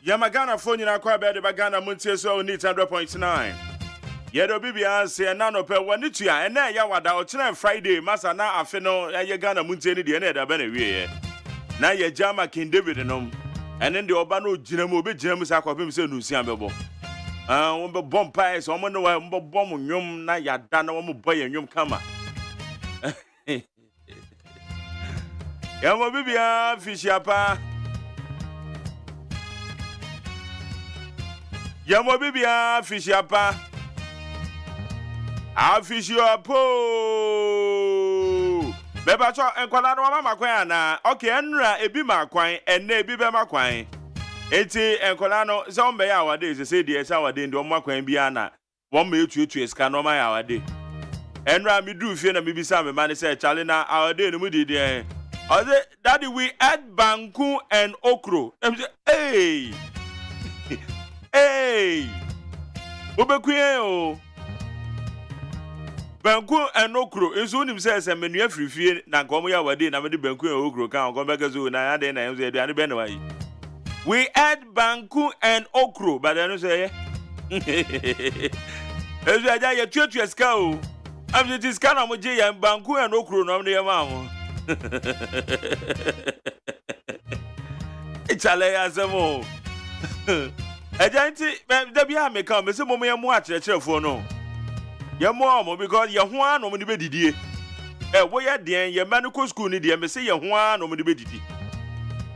Yamagana phone in aqua bed bagana Montie so need 100.9. Yedo bibia say na no pe wani tua ena ya wada o kire Friday masa na afe no ye Ghana Montie ni de na da ba na wie na ye jama King David no ene de oba no gina mu obe gina mu sa kwapem se no nsia bebo wo be bompa so mo no wa mo bom nwom na ya da na wo mo boye nwom kama ya mo bibia fishiapa Yamo bibia fishiapa afishiapo beba cho enkwala no mama kwan na okay enra ebi makwan enne ebi be makwan eti enkwala no se ombe ya awade se de esa awade ndi omakwan bia na wo ma etuetu eska no ma ya awade enra mi du fie na mi bisa me ma ne se chale na awade no mu di de oze daddy we add banku and okro hey hey obekuye o banku enokro enso unim se menu afrifie na nkomo ya wade na me de banku and okro kan nkomo bekezo na ya de na enso aduane be na wayi we add banku and okro but eno say ezu aja ye tuetu ska o abje ska na mo je ya banku and okro no me ma mo ichale ya zemo Ajanti da bia me kan me se mo ye mo a kirechirefo no ye mo because ye ho an no mo ni bedidie wo ye den ye medical school ni de me se ye ho an no mo ni bedidi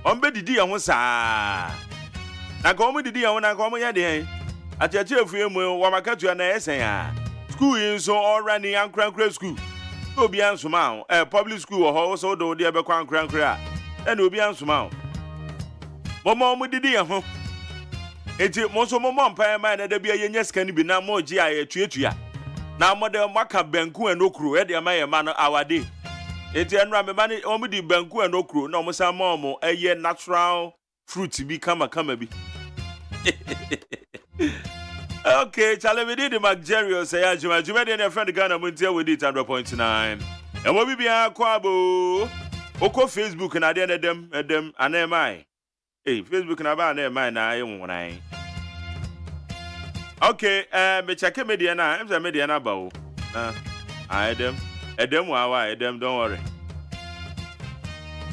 on bedidi ye ho saa na ko mo didi ye ho na ko mo ye den a kirechirefo ye mo wa makatu na esen a school yin so already ankran school obi ansoma public school ho so do de be kwa ankran na obi ansoma mo didi ye ho eti monso momon pa ma na da bia ye nyaska ni bi na mo ji aye tuetua na mo de maka banku enokro e de ma ye ma no awade eti enra me ma ni o mu di banku enokro na mo sa mo eye natural fruit bi kama bi okay chale we did the Magyeman say Agyeman de na friend Ghana Montie we did 100.9 e mo bibia kwa bo oko Facebook na de edem anema hey, Facebook na ba na mai na ayewunan. Okay, me check media na, em media na ba o. Edem wa edem, don't worry.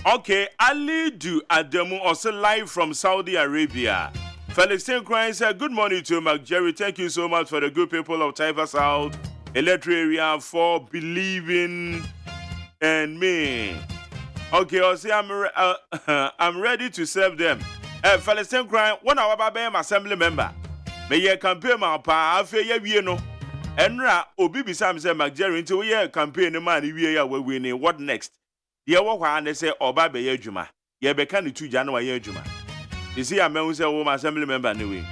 Okay, Ali do Ademu also live from Saudi Arabia. Felix Tinkrine said, good morning to Magyeman. Thank you so much for the good people of Taifa South, Electric area for believing in me. Okay, Osei, I'm ready to serve them. Felix Tinkrine, one hour by assembly member. May ye campaign my pa, I fear ye no. Enra, Obi Sam said Magyeman into ye campaign the man we are winning. What next? Ye walk and they say, Oba be ye juma. Ye be can 2 January ye juma. You see, I'm a woman assembly member anyway.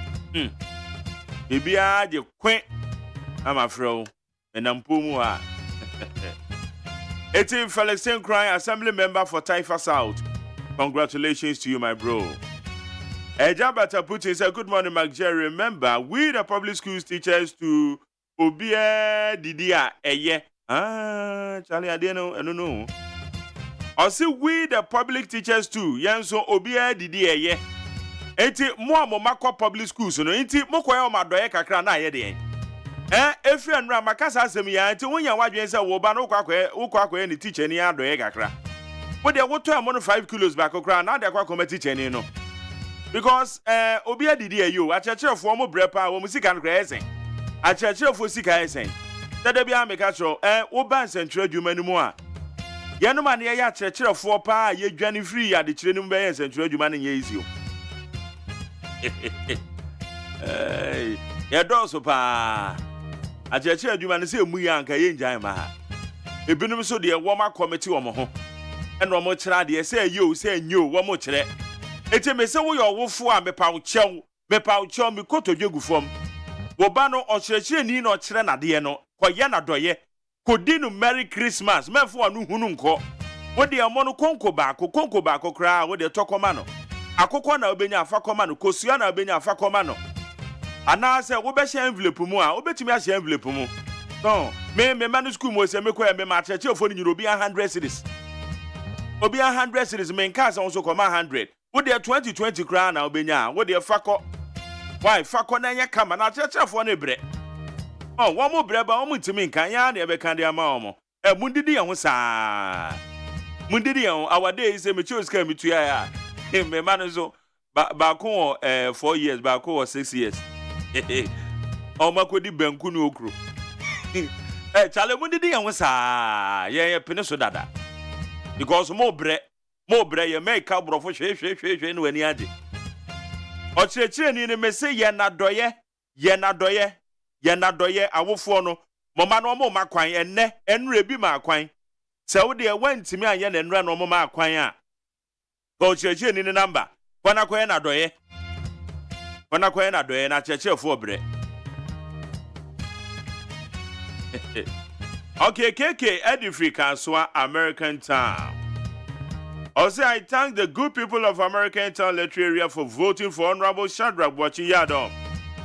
Be a the quaint. I'm a fro, and I'm Pumua. 18 Felix Tinkrine, assembly member for Taifa South. Congratulations to you, my bro. Ejabata Putin said, good morning, Magyeman. Remember, we the public schools teachers to Obia Didia Eye. Charlie, I don't know. I see we the public teachers too. Yanso Obia Didia Eye. Eti mo makwa public schools no. Eti mo kwa ma doye kakra na ye de. Efi anra makasa asem ya enti wonya wadwen se wo ba no kwakwa ni teacher ni adoye kakra. Wo de wo to am no 5 kilos back kakra na de kwakwa teacher ni no. Because obi adidi ayo achechefo mo brepa wo musika nkra esen achechefo sika esen dada bia meka tro wo ban central adwuma ni mu a ye no ma ne ye achechefo pa ye dwane free ya de kire ni mu be ye central adwuma ne ye easy o ye do so pa acheche adwuma ne se emu ya nka ye njan ma ha ebinum so de wo ma committee wo mo ho eno mo kira de se yo se nyo wo mo kire ete me se wo yo wofo a mepa wo chew me koto dwegu fom wo ba no ochirechire ni na ochire na de no koye na doye kodinu merry christmas mefo anu hunu nko wo de amo no konko baako kra wo de tokoma no akokọ na obenya afakoma no kosua na obenya afakoma no ana se wo be hye envelope mu a obetimi a hye envelope mu no me manu school mo se me koye me ma cheche ofo ni nyiro bi 100 cities obi 100 cities me nka se won so koma 100 Wo de 2020 kra na obenya, wo de fako. Why fako na nya kama na chechefo ne bre. Oh, one more breba, one to can ya never can dia mama. Mundidi and sa Mundidi, our days, a mature came to ya. Him, a man so back 4 years, back 6 years. Oh, Makodi Benkunu crew. Charlie Mundidi and sa ya peninsula. Because more bre, you make up for shake when you had it. Or Chechin in the say, ye na doye awofo no mama no mo makwan enne enre bi makwan se wo de wantimi anye na enre no mo makwan a go cheche ni number kwana kwan na doye na cheche fo bre. Okay, KK Edifrica so American Town. Also, I thank the good people of American Town Literary area for voting for Honorable Shadrach Bochi Yadom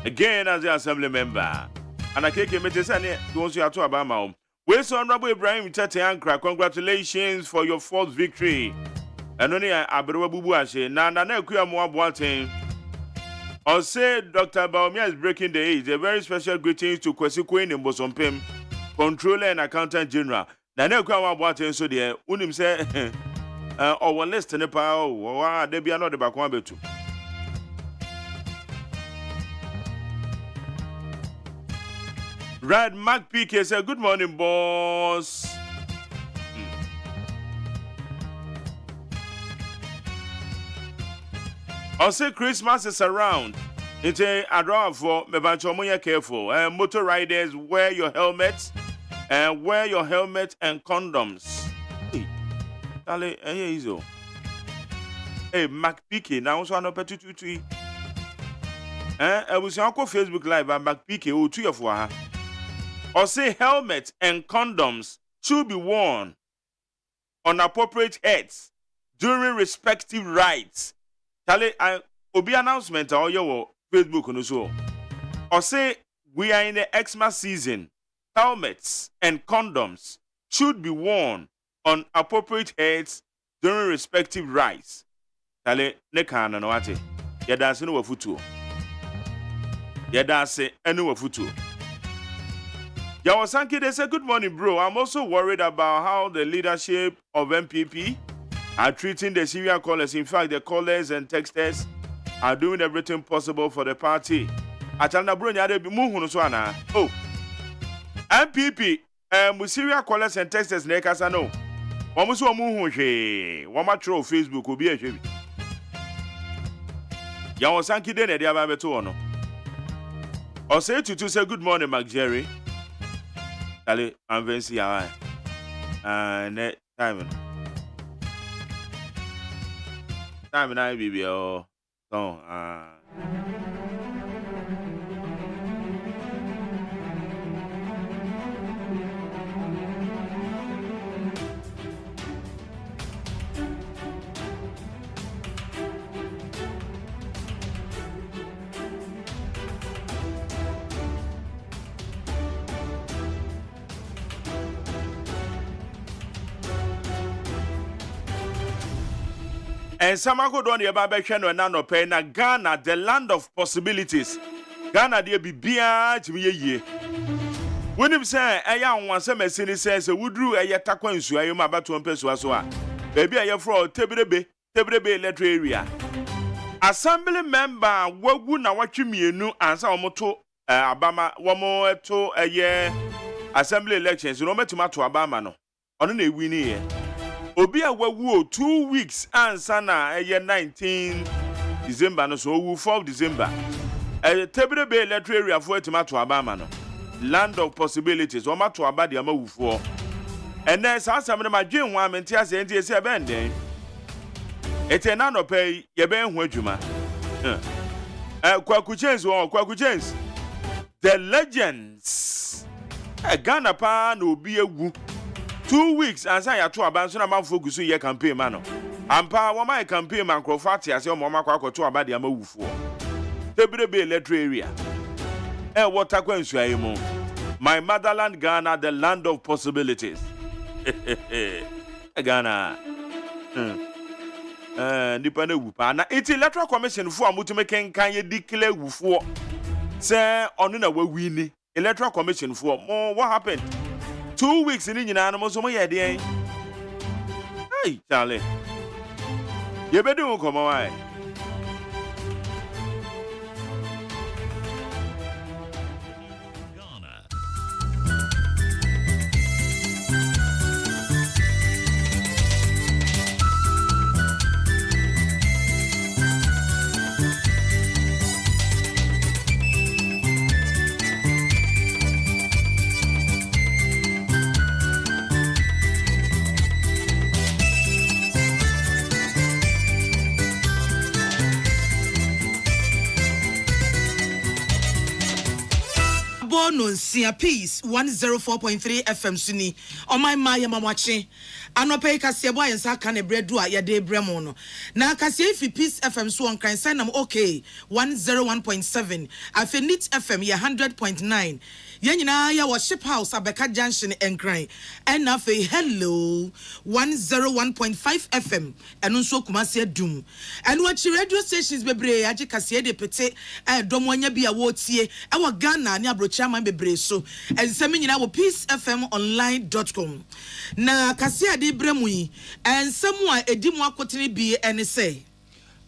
again as the assembly member. And I can't make this any once you have to about my we saw Honorable Ibrahim Tete Ankra. Congratulations for your fourth victory. And only Aberewa Bubu Ashe. Na kuya mo aboaten. Osei Dr. Baumia is breaking the age. A very special greetings to Kwesi Queen in Bosompem, Controller and Accountant General. Na kuya mo aboaten so there. Unim say one list ne pa o de bia no de bakwa betu. Red Mac PK said, good morning, boss. I'll say Christmas is around. It's a draw for me careful. Motor riders, wear your helmets and condoms. Hey, Dale, easy. Hey, Mac PK, now so I know petty. I was on Facebook Live and Mac PK, oh, 2 of 1. Or say helmets and condoms should be worn on appropriate heads during respective rites. Tell obi announcement or your Facebook on so. Or say we are in the Xmas season. Helmets and condoms should be worn on appropriate heads during respective rites. Tell ne kana no ate. Ya dance no wafutu. Ya dance enu wafutu. Yawasanki, they say, good morning, bro. I'm also worried about how the leadership of MPP are treating the serial callers. In fact, the callers and texters are doing everything possible for the party. Oh, MPP, serial callers and texters, nekasa no. Wamusu wamatro Facebook will be a shebi. Yawasanki, then they have a better. Osei to say, good morning, Mark Jerry. Allez, en 26 ya net time na bibi o so and some go down the Babachan or Nano Pena, Ghana, the land of possibilities. Ghana, dear be beer to me a year. When him say, a young one, some says, would drew a yatakwan, so I am about to peso. Baby, I have for Tebrebe letter area. Assembly member, what would not watch me no answer moto Obama, one more to a year. Assembly elections, no matter to Obama no. On a winnie. Obi a wawu 2 weeks answer na 19 December no so 4 December. Tebrebe letter area for tomato Obama no. Land of possibilities. O ma to aba de ama wufo. And then some of my dream one mentia say ntie say ben den. Ete na no pay ye ben hu adwuma. Kwaku James. The legends. Ghana pa na obi ewu. 2 weeks answer ya to aba so na man focus ye campaign man no. Ampa wo my campaign man crofat ase o mo makwa to aba de ama wufo. Tebrebe letter area. Water kwensu ayemo. My motherland Ghana, the land of possibilities. Ghana. nipa na wu pa na iti electoral commission fo amutume kenkan ye declare wu fo say onu na wawi ni electoral commission fo what happened 2 weeks ni nyina no so mo ye de hey Charlie ye be do komo why no sia peace 104.3 FM suni on my mamwache anope kasie boy nsa ka ne bredu a yede bremo no na kasie fi peace FM so on kan sanam okay 101.7 afenit FM ya 100.9 yanyina ya worship house abeka junction enkran and afi hello 101.5 FM eno nso kumase dum and what radio stations bebre age kasie de pete dom anya bia wo tie e wo Ghana ne abrocha man bebre so ensem nyina wo peaceFMonline.com na kasie de bremu yi ensem a edimu akotene bi ene say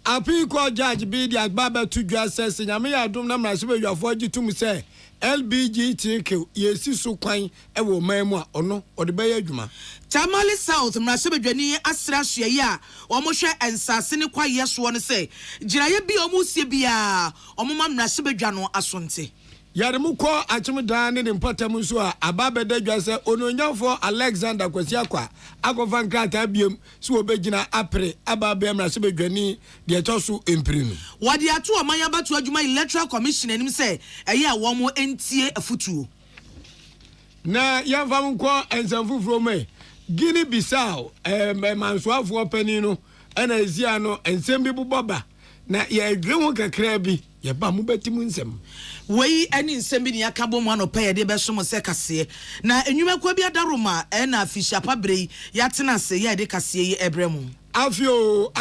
api ko judge bi di agbaba tu dwa sese nyame ya dum na mrase be yafo agitum say LBGTQ yesi so kwan e wo man mu a ono ode be adwuma Tamale South mrase bedwani asra hye ya omo hwe ensase ne kwaye so no say giraye bi omo sie bia omo ma mrase bedwa no asonte yare mu ko achim dan ne mpatam so a ababa dadwa se ononyafo Alexander Kwasiakwa akofa nkrata biem so obegina apre ababa mrase bedwani de toso emprinu wadi atu omanya batu adwuma electoral commission anim say eye a wo mo entie afutuo na yamfam ko ensanfufuro me Guinea Bissau mansoafo pani no ana ezia no ensem bi boba na ye dwe ho kakra bi ye ba mu betimu nsem wei ani nsem bi ne akabo mu anopa ye de beso mo se kase na enwuma kwa bi adaroma na afisha pabrei yatena se ye de kase ye ebremu afio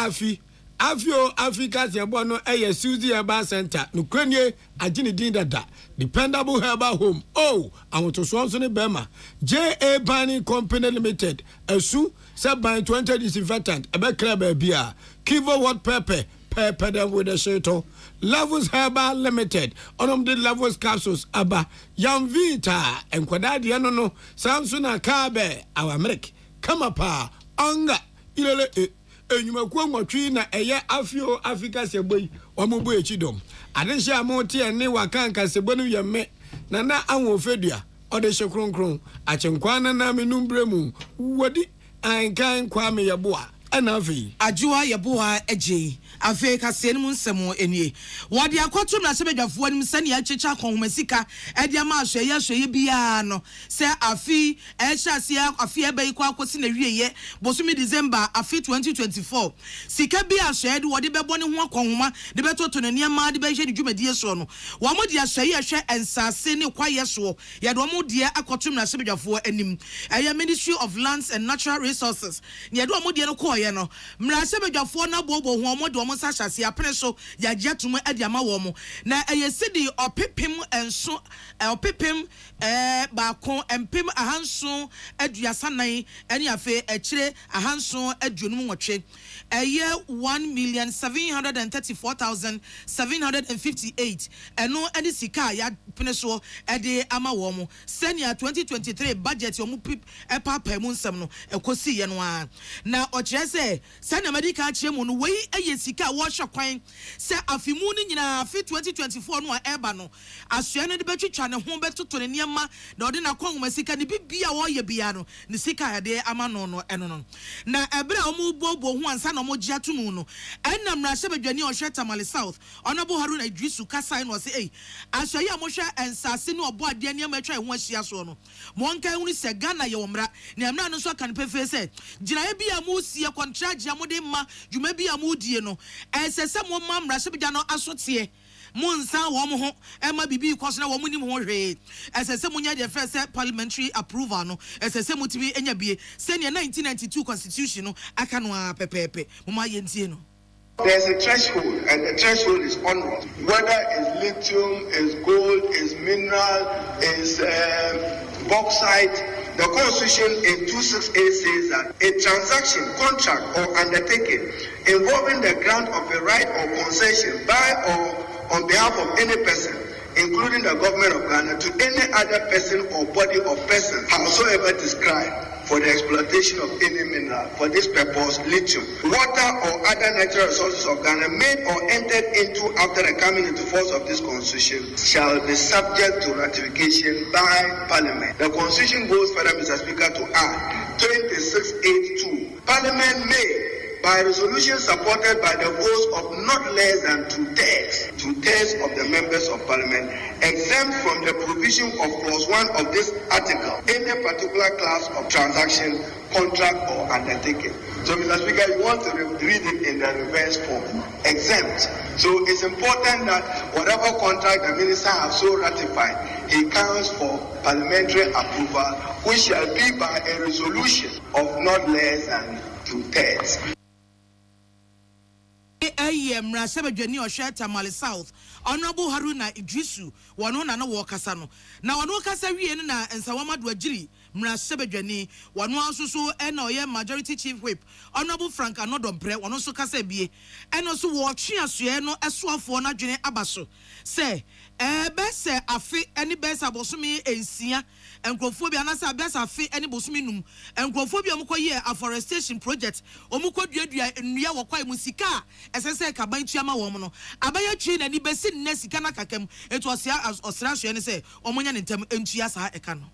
Africa se bo no eye Suzy Herbal Center no kwanye agini din dada dependable herbal home awotoso nso ne bema JA Bani Company Limited esu se ban 20 disinfectant ebe kraba bia Kivo what pepper them with the shato Levels Herbal Limited onom the Levels capsules aba Yam Vita enkwada de no Samsung akabe our milk come pa anga ilele enyuma kwa nwatwi na eye afio Africa seboy omobo echidom adehye amote ne wakanka sebonu yemme na anwo fedua odehye kronkron achenkwa na menumbremu wodi ankan kwa me yeboa anafi ajuwa yeboa eje afi kase nmu nsemo enie wodi akoto na sebedwafo anim sane ya checha konhomasika ede ama ahweye bia no se afi ehya se afi ebai kwa akosi na wieye bosumi December afi 2024 sika bia ahweye de wodi bebo ne ho konhoma de betoto ne niam de be hye de dwumadie so no wo mo de ahweye hwe ensase ne kwaye so ye de wo mo de akoto na sebedwafo anim eye Ministry of Lands and Natural Resources ye de wo mo de no koye no mra sebedwafo na bobo ho mo de sa hase apene so ya giatum adiama wo mo na eyesidi opepem enso opepem ba kon empem ahanso aduasanan eni afe ekire ahanso aduonum nwotwe eye 1,734,758 eno eni sika ya pene so ede ama wo mo senior 2023 budget yo mu papa mu nsem no ekosi ye no a na okire se senior medical chire mu no wei eye sika washa kwan se afimu ni nyina afi 2024 no a eba no asua no de betwitwa ne ho betoto ne niam na ode na kwangoma sika ne bibia wo ye bia no ne sika ya de ama no no eno no na ebra omu bobo ho ansa na mo gia tumu no enna mra hye bedwani ohwe Tamale South onabo Haruna Idrisu kasai no se asua ya mo hwe ensase ne obo ade niam atwa ho ahia so no mo nkan hunu se Ghana ye omra ne amra no so kan pefe se girae bia mo sie contract ya mo de ma dwuma bia mo die no esese mo mamra hye bedwa no asote Monsa womo Emma Bibi Cosna woman hore. As I say munya the first parliamentary approval no. As I say mutibi enya be send your 1992 constitution no akanwa pepepe. Mama yentino. There's a threshold, and the threshold is onward. Whether it's lithium, is gold, is mineral, is bauxite. The Constitution in 268 says that a transaction, contract, or undertaking involving the grant of a right or concession by or on behalf of any person, including the government of Ghana, to any other person or body or person, howsoever described, for the exploitation of any mineral. For this purpose, lithium, water, or other natural resources of Ghana made or entered into after the coming into force of this Constitution shall be subject to ratification by Parliament. The Constitution goes further, Mr. Speaker, to add 2682. Parliament may, by resolution supported by the votes of not less than two-thirds of the members of Parliament, exempt from the provision of clause 1 of this article any particular class of transaction, contract, or undertaking. So, Mr. Speaker, you want to read it in the reverse form. Exempt. So it's important that whatever contract the minister has so ratified, it counts for parliamentary approval, which shall be by a resolution of not less than two-thirds. Mra Sebedwani Ohwe Tamale South Honorable Haruna Idrisu wano na wo kasa no na wano kasa wie no na ensawamadu agiri Mra Sebedwani wano asusu na oye majority chief whip Honorable Frank Anodompre wano so kasa bie eno so wo twe asoe no esoafo na dwene abaso se bese afi eni bese abosome ensia enkrofo bia na se bese afi eni bosome num enkrofo bia omokoye afforestation project omokoduadua nnua wokwai musika esese kaban tuama wo no abaya twi na ni besi nne sika na kakam etu osra so ne se omonya ne ntam entua sa eka no.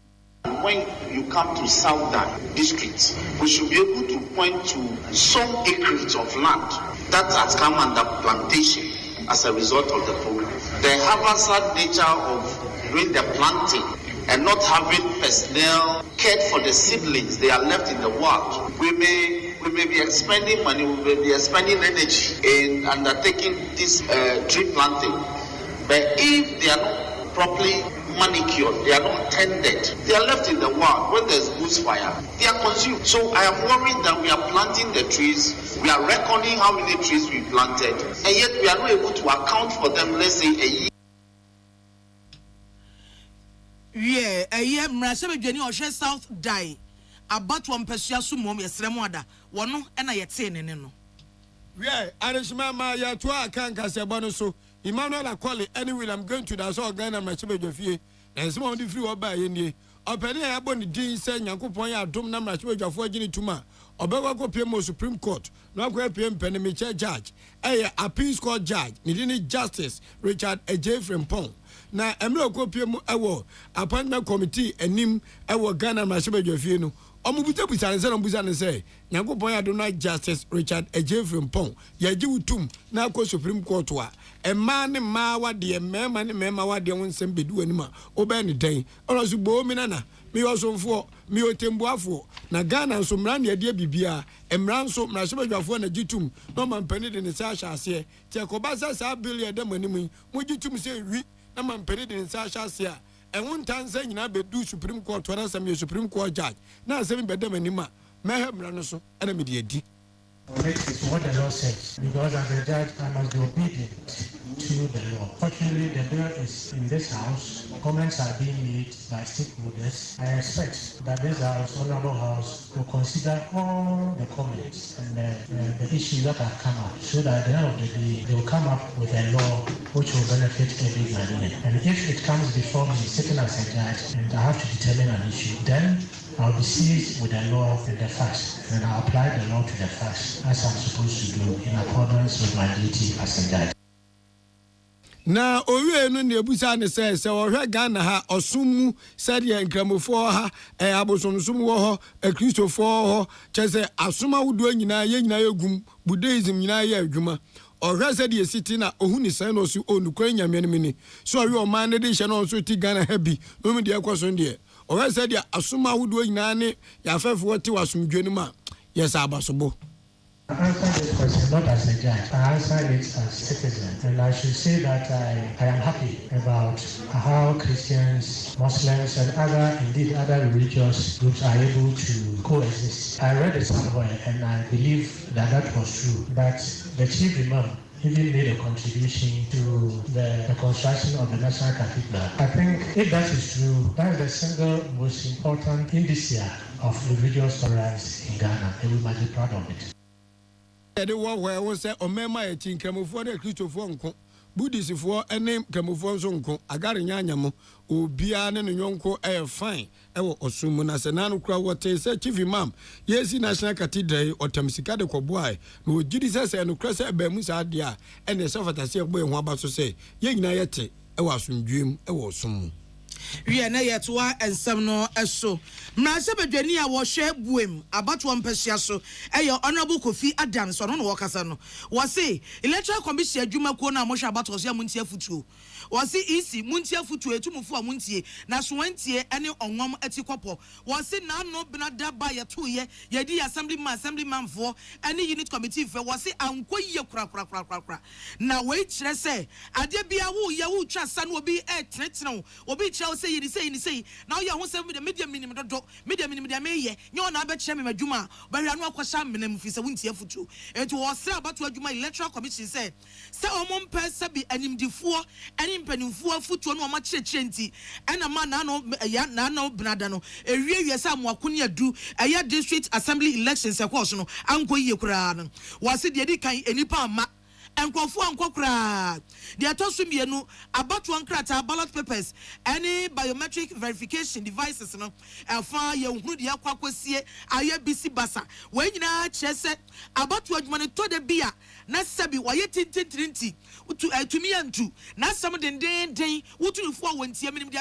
When you come to Southern districts, we should be able to point to some acreage of land that has come under plantation as a result of the program. The hazard nature of doing the planting and not having personnel cared for the seedlings, they are left in the wild. We may be expending money, we may be expending energy in undertaking this tree planting, but if they are not properly manicured, they are not tended, they are left in the wild. When there's bushfire, they are consumed. So I am worried that we are planting the trees, we are reckoning how many trees we planted, and yet we are not able to account for them, let's say a year. Yeah, Mra Sebedwani Ohwe South die about one person sumom yesremo ada wono na yete ne no. Yeah, Arishma ma ya to aka nkase bono so Emmanuel Akole anyway I'm going to that so Ghana Mra Sebedwafie na some of the free oba ye nie opani ya bo ne din se Nyankopon ya adom na Mra Sebedwafo agini tuma obekwa ko PM Supreme Court no akwa PM Penemiche judge appeals court judge ni din Justice Richard Agyeman na emre okopie mu ewo appointment committee enim ewo Ghana Mra Sebedwafie no omubuta busa nse no busa ne se Nyankopon ya do na Justice Richard Agyeman ya gi wutum na akọ Supreme Court wa emma ne ma wade mema ne mema wade won nsem bedu anima oba ne dan ono so bo mi nana mi osomfo mi otembuafo na Ghana nso mra ne ade bibia emra nso Mra Sebedwafo na gitum no man pani de ne sa hyase te ko ba sa billion de manimu mu gitum se wi na man pani de ne sa hyase a enwon tanza nyina bedu Supreme Court wana sam Supreme Court judge na asem bedam anima mehemra no so ana me de adi. It's what the law says, because as a judge I must be obedient to the law. Fortunately, the bill is in this house. Comments are being made by stakeholders. I expect that this house, honorable house, will consider all the comments and the issues that have come up, so that at the end of the day, they will come up with a law which will benefit every Ghanaian. And if it comes before me, sitting as a judge, and I have to determine an issue, then I'll be seized with the law and the facts, and I'll apply the law to the facts as I'm supposed to do in accordance with my duty as a judge. Na owie no ne ebusa ne se ohwe Ghana ha osumu sade nkramofo ha abosomsom wo ho kristofo ho chese asoma wudo nyina ye nyina yegum buddhism nyina ye adwuma ohwe sade esiti na ohuni san no so onukwa nyame ne mini so ohwe o man ne de hye no so ti Ghana ha bi no me de ekoso de ohwe sade asoma wudo nyina ne ya fefo ti wasomdwe ne ma yes abasobo I answer this question not as a judge, I answer it as citizen. And I should say that I am happy about how Christians, Muslims, and other religious groups are able to coexist. I read it somewhere and I believe that was true. That the chief imam even made a contribution to the construction of the National Cathedral. I think if that is true, that is the single most important indicia of religious tolerance in Ghana, and we must be proud of it. The war where I was said, or Mema, a chin, come for the Christopher Buddhist for a name, come for Zonko, Agarinyamo, O Bian and Yonko, air fine, or Sumuna Senano crowd, what they say, Chief Imam, yes, in National Cathedral or Tamsikado Koboy, no Jesus and Cressa Bemusa dia, and the Safata say, boy, one about to say, Yang Nayete, I was some dream, I was some. We na yetwa ensem no eso mrase bedwani a wo hwe buem abato mpehia so eyo honorable Kofi Adams ono no wokasa no wo se electoral commission adwuma ko na mo hwe abato so ya muntie futuo wo se isi muntie futuo etumufo a muntie na so wantie ene onwom atikopo wo se na no benada ba yeto ye di assemblyman fo ene unit committee fe wo se anko ye kura na we kire se ade bia wo ye wo twa sa no obi etretene obi say you say now you who say with the media minimum media meye nyo na be kire me madwuma ba hwa no akwasha menem fi se wuntie futu enti wo se abato adwuma electoral commission say omom pesa bi animdifuo ani mpanimfuo futu no ma kire nti ena ma na no benada no ewie se amoakoni adu eya district assembly elections e course no anko yie kura no wo se de di kan enipa ama enkofu ankokra the atosumienu about one krata ballot papers any biometric verification devices no afa ye hunu de akwakosie aye bisi basa we nyina kyese about adwuma to de bia na sabi waye tintintinti utu atumi antu na sam den utu fu awontie minim de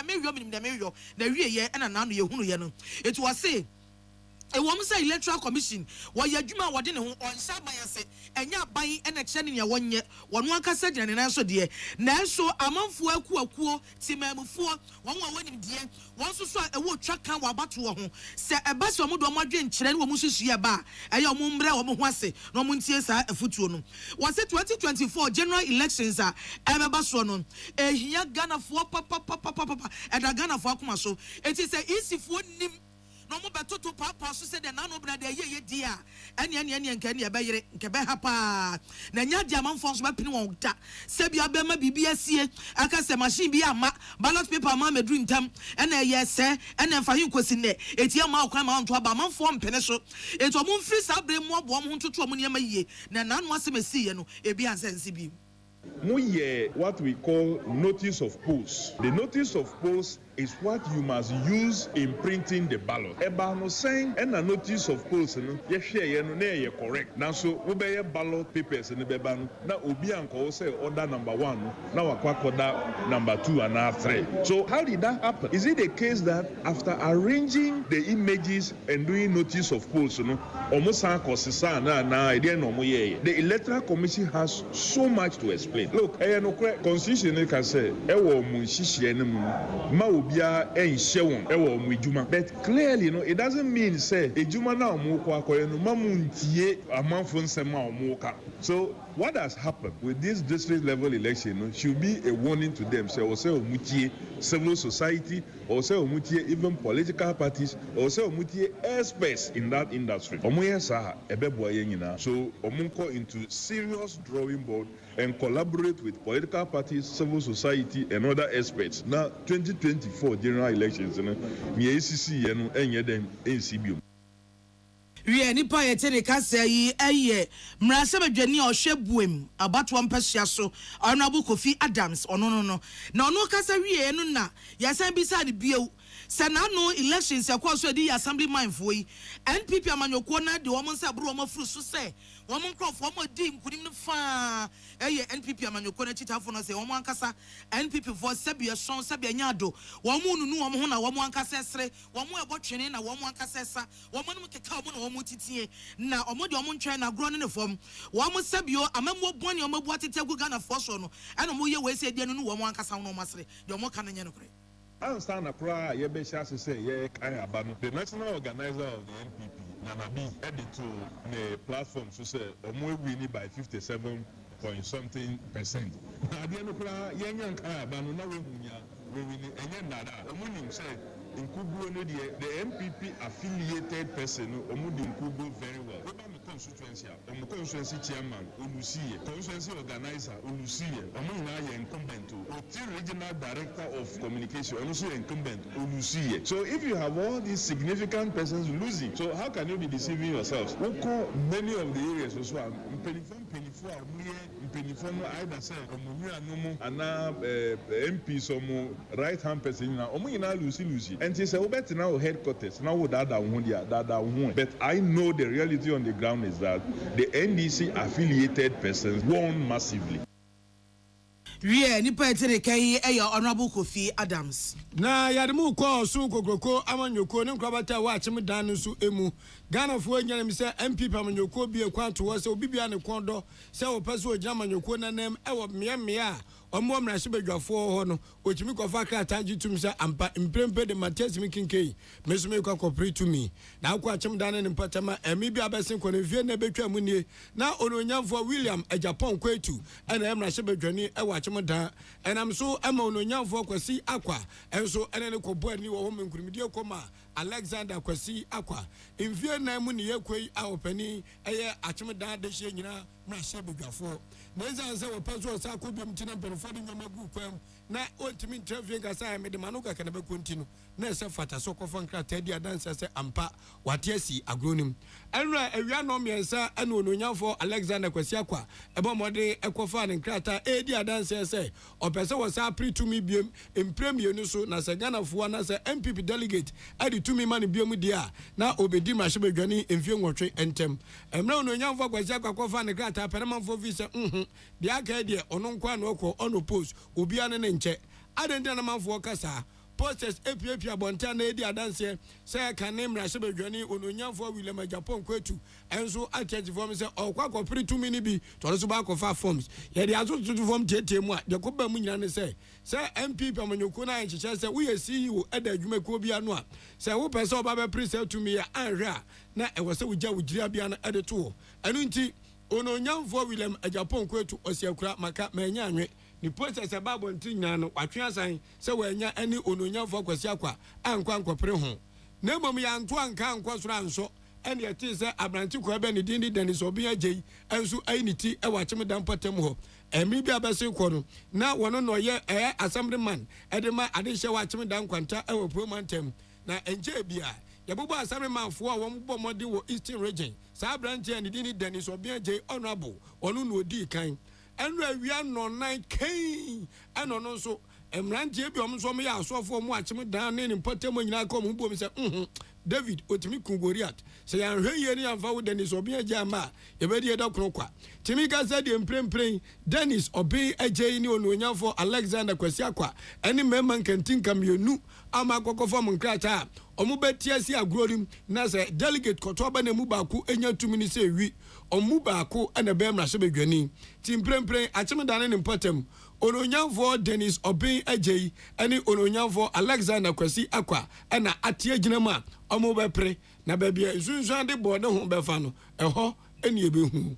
mewyo na wie ye na nanu ye hunu ye no it was say e wom say electoral commission wa yadwuma wode ne ho onsa bayase enya ban ena kye ne ya wonye wono akasa gyina ne nanso de na so amanfo akuakuo timamufuo won wa wonim de won so so e wo twa kan wa bato ho se e ba se omo do omadwe nkyere ne wo mususu ye ba eya omo mbre omo ho ase na omo ntie sa afutuo no wa se 2024 general elections a e be ba so no ehia Ghana fo papa e da Ghana fo akoma so eti se isifo nim no mo betoto papa so se de na no bra de ye dia ene nka ne be yere nke be hapa na nya dia manfo so be pini won da se bia be ma bibi asie aka se machine bi ama ballot paper ma medru ntam ene ye se ene fa hin kosi ne etia ma akwan ma onto aba manfo mpene so eto mo mfiri sa bre mo abo mo ntoto mo ne ma yie na nanu asem no ebi ansense bi what we call notice of post. The notice of post is what you must use in printing the ballot. Eba no saying and a notice of post no ye share no na ye correct. Now so we be ballot papers in the beba no na obi anko say order number 1 na wakwa order number 2 and 3. So how did that happen? Is it the case that after arranging the images and doing notice of post no almost the electoral commission has so much to explain. Look, constitution can say but clearly, it doesn't mean say so what has happened with this district level election should be a warning to them. Say civil society, or say even political parties, or say experts in that industry. So into serious drawing board and collaborate with political parties, civil society, and other experts. Now, 2024 general elections, ACC and NCB. We nipa ye tene kasa yi eye mrase badwani a ohwe buem abato ampehia so honorable Kofi Adams ono no na ono kasa wie no na yasan bisa de bieu sanano elections yakwa so di assembly mindfo yi NPP amanyoko na de omo nsa bro omo furu so se omo nkrofo omo di nkunim no fa eye NPP amanyoko na chitafo no se omo ankasa NPP for sebia son sebia nyado omo nunu omo ho na omo ankasa sere omo ebotwene na omo ankasa sa omo no keka omo na omo titie na omo de omo ntwen na gro ne fom omo sebio amammo boni omo bu atete gu Ghana for so no ena omo ye we se de no omo ankasa no omo sere de omo ka na nye no kre answer na kura yebesha say ye kan abano the national organizer of the NPP Nanabi headed to the platform so say omo win by 57.something%. Ade no kura yenyan kan abano na we hunya we win enye nada omo nim say Nkubu no the MPP affiliated person omo di Nkubu very well. Constituency chairman Olusiye, constituency organizer Olusiye, among incumbent to regional director of communication, also incumbent Olusiye. So if you have all these significant persons losing, so how can you be deceiving yourselves? Many of the areas also are either say MP some right hand person now Lucy. And she said, "Bet now headquarters now that but I know the reality on the ground is that the NDC affiliated persons won massively." Yeah, nipa etere kai Honorable Kofi Adams. Na yademu ko so kokoko amanyoko ne nkrabata wa achim dan nso emu. Ghana fo nyane mi se MP amanyoko bi ekwanto wo se obibia ne kondo se wo pese o amanyoko nanem ewo mmea omo mrahye badwafo ho no ochimi kofa krata gitum se ampa mprempe de Matias mikinkei mesume kwa kopri to me na akwa achim dan ne mpatama emi bi abesen ko ne vie na betwa mu nie na ononyamfo William Japan kwetu ena mrahye badwani ewo achim dan enam so ema ononyamfo kwasi akwa enso ene ne kobo ani wo hom nkurumidie koma Alexander kwasi akwa mvie na mu ne yekwei a opani eye achim dan de hye nyina mrahye badwafo na nza wo paso sa ko biam tina perfo de nyama gu kwam na ultimate interview ga sa me de manuka kana be kontinu na se fata so ko fan krata dia dance se ampa watiasi agronim enra awia no miensa ene ononyamfo Alexander kwasi akwa ebo mode ekofa ne krata dia dance se opese wo sa pre to me biem empremie no so na se Ghana fo na se MPP delegate adi to me man biem dia na obedi mahye badwani emfie nwotwe entem emra ononyamfo kwasi akwa kofa ne krata peremanfo visa the akade ono nkwa na okọ ono post obi ane ne nche adende na manfo kasa posters APP abonta na edi adanse say kanem rahye badwani ononyamfo William Japan kwetu enso atchurch form say okwa kopri 2 mini bi to so ba kofa forms ye de azo to form tete mu a de ko ba mu nyina ne say MPP amanyoko na encheche say we CEO eda adwuma ko bi anu a say wo pese oba be present to me ya anhwe na e wo say wo gya wo giria bia na ede to enu nti ononyamfo William Japan kwetu osiakura maka manya anwe ni process ababo ntinya no watwe asan se wanya ani ononyamfo kwasi akwa ankwa nkopre ho na mom ya nto anka nkosoro anso ene yeti se abranti ko ebe ne dindi Dennis obi agei enso ainiti e wachim dan patam ho emi bi abese ko no na wono no ye assemblyman edema adehye wachim dan kwanta e wo promantem na enje bia yabubu assemblyman fo a wo mbo mode wo Eastern region sa abranti ene dindi Dennis obi agei honorable onu no odi kan enra wia no 9k eno no so emrantie bi omso mo ya asofo mo achim dan ne mpatam nyina ko mo bom se David otimi ku Goliath se ya hwe ye ni amfa wo Dennis obi agya ma ye be die da krokwa timi ka se de mprempren Dennis obi agye ni ononyamfo Alexander kwasi akwa eni memman kantin kamienu ama kokofo mo nkrata omu betia si agrorim na se delegate kotoba na mu ba ku enya tumi ni se wi omu ba ku ena be mrahye badwani timprempren achim dan ne mpatam ononyamfo Dennis obi agye eni ononyamfo Alexander kwasi akwa ena atia ginama omo be pre na ba bia zunzun de bo ne ho be fa no eho eni ebehu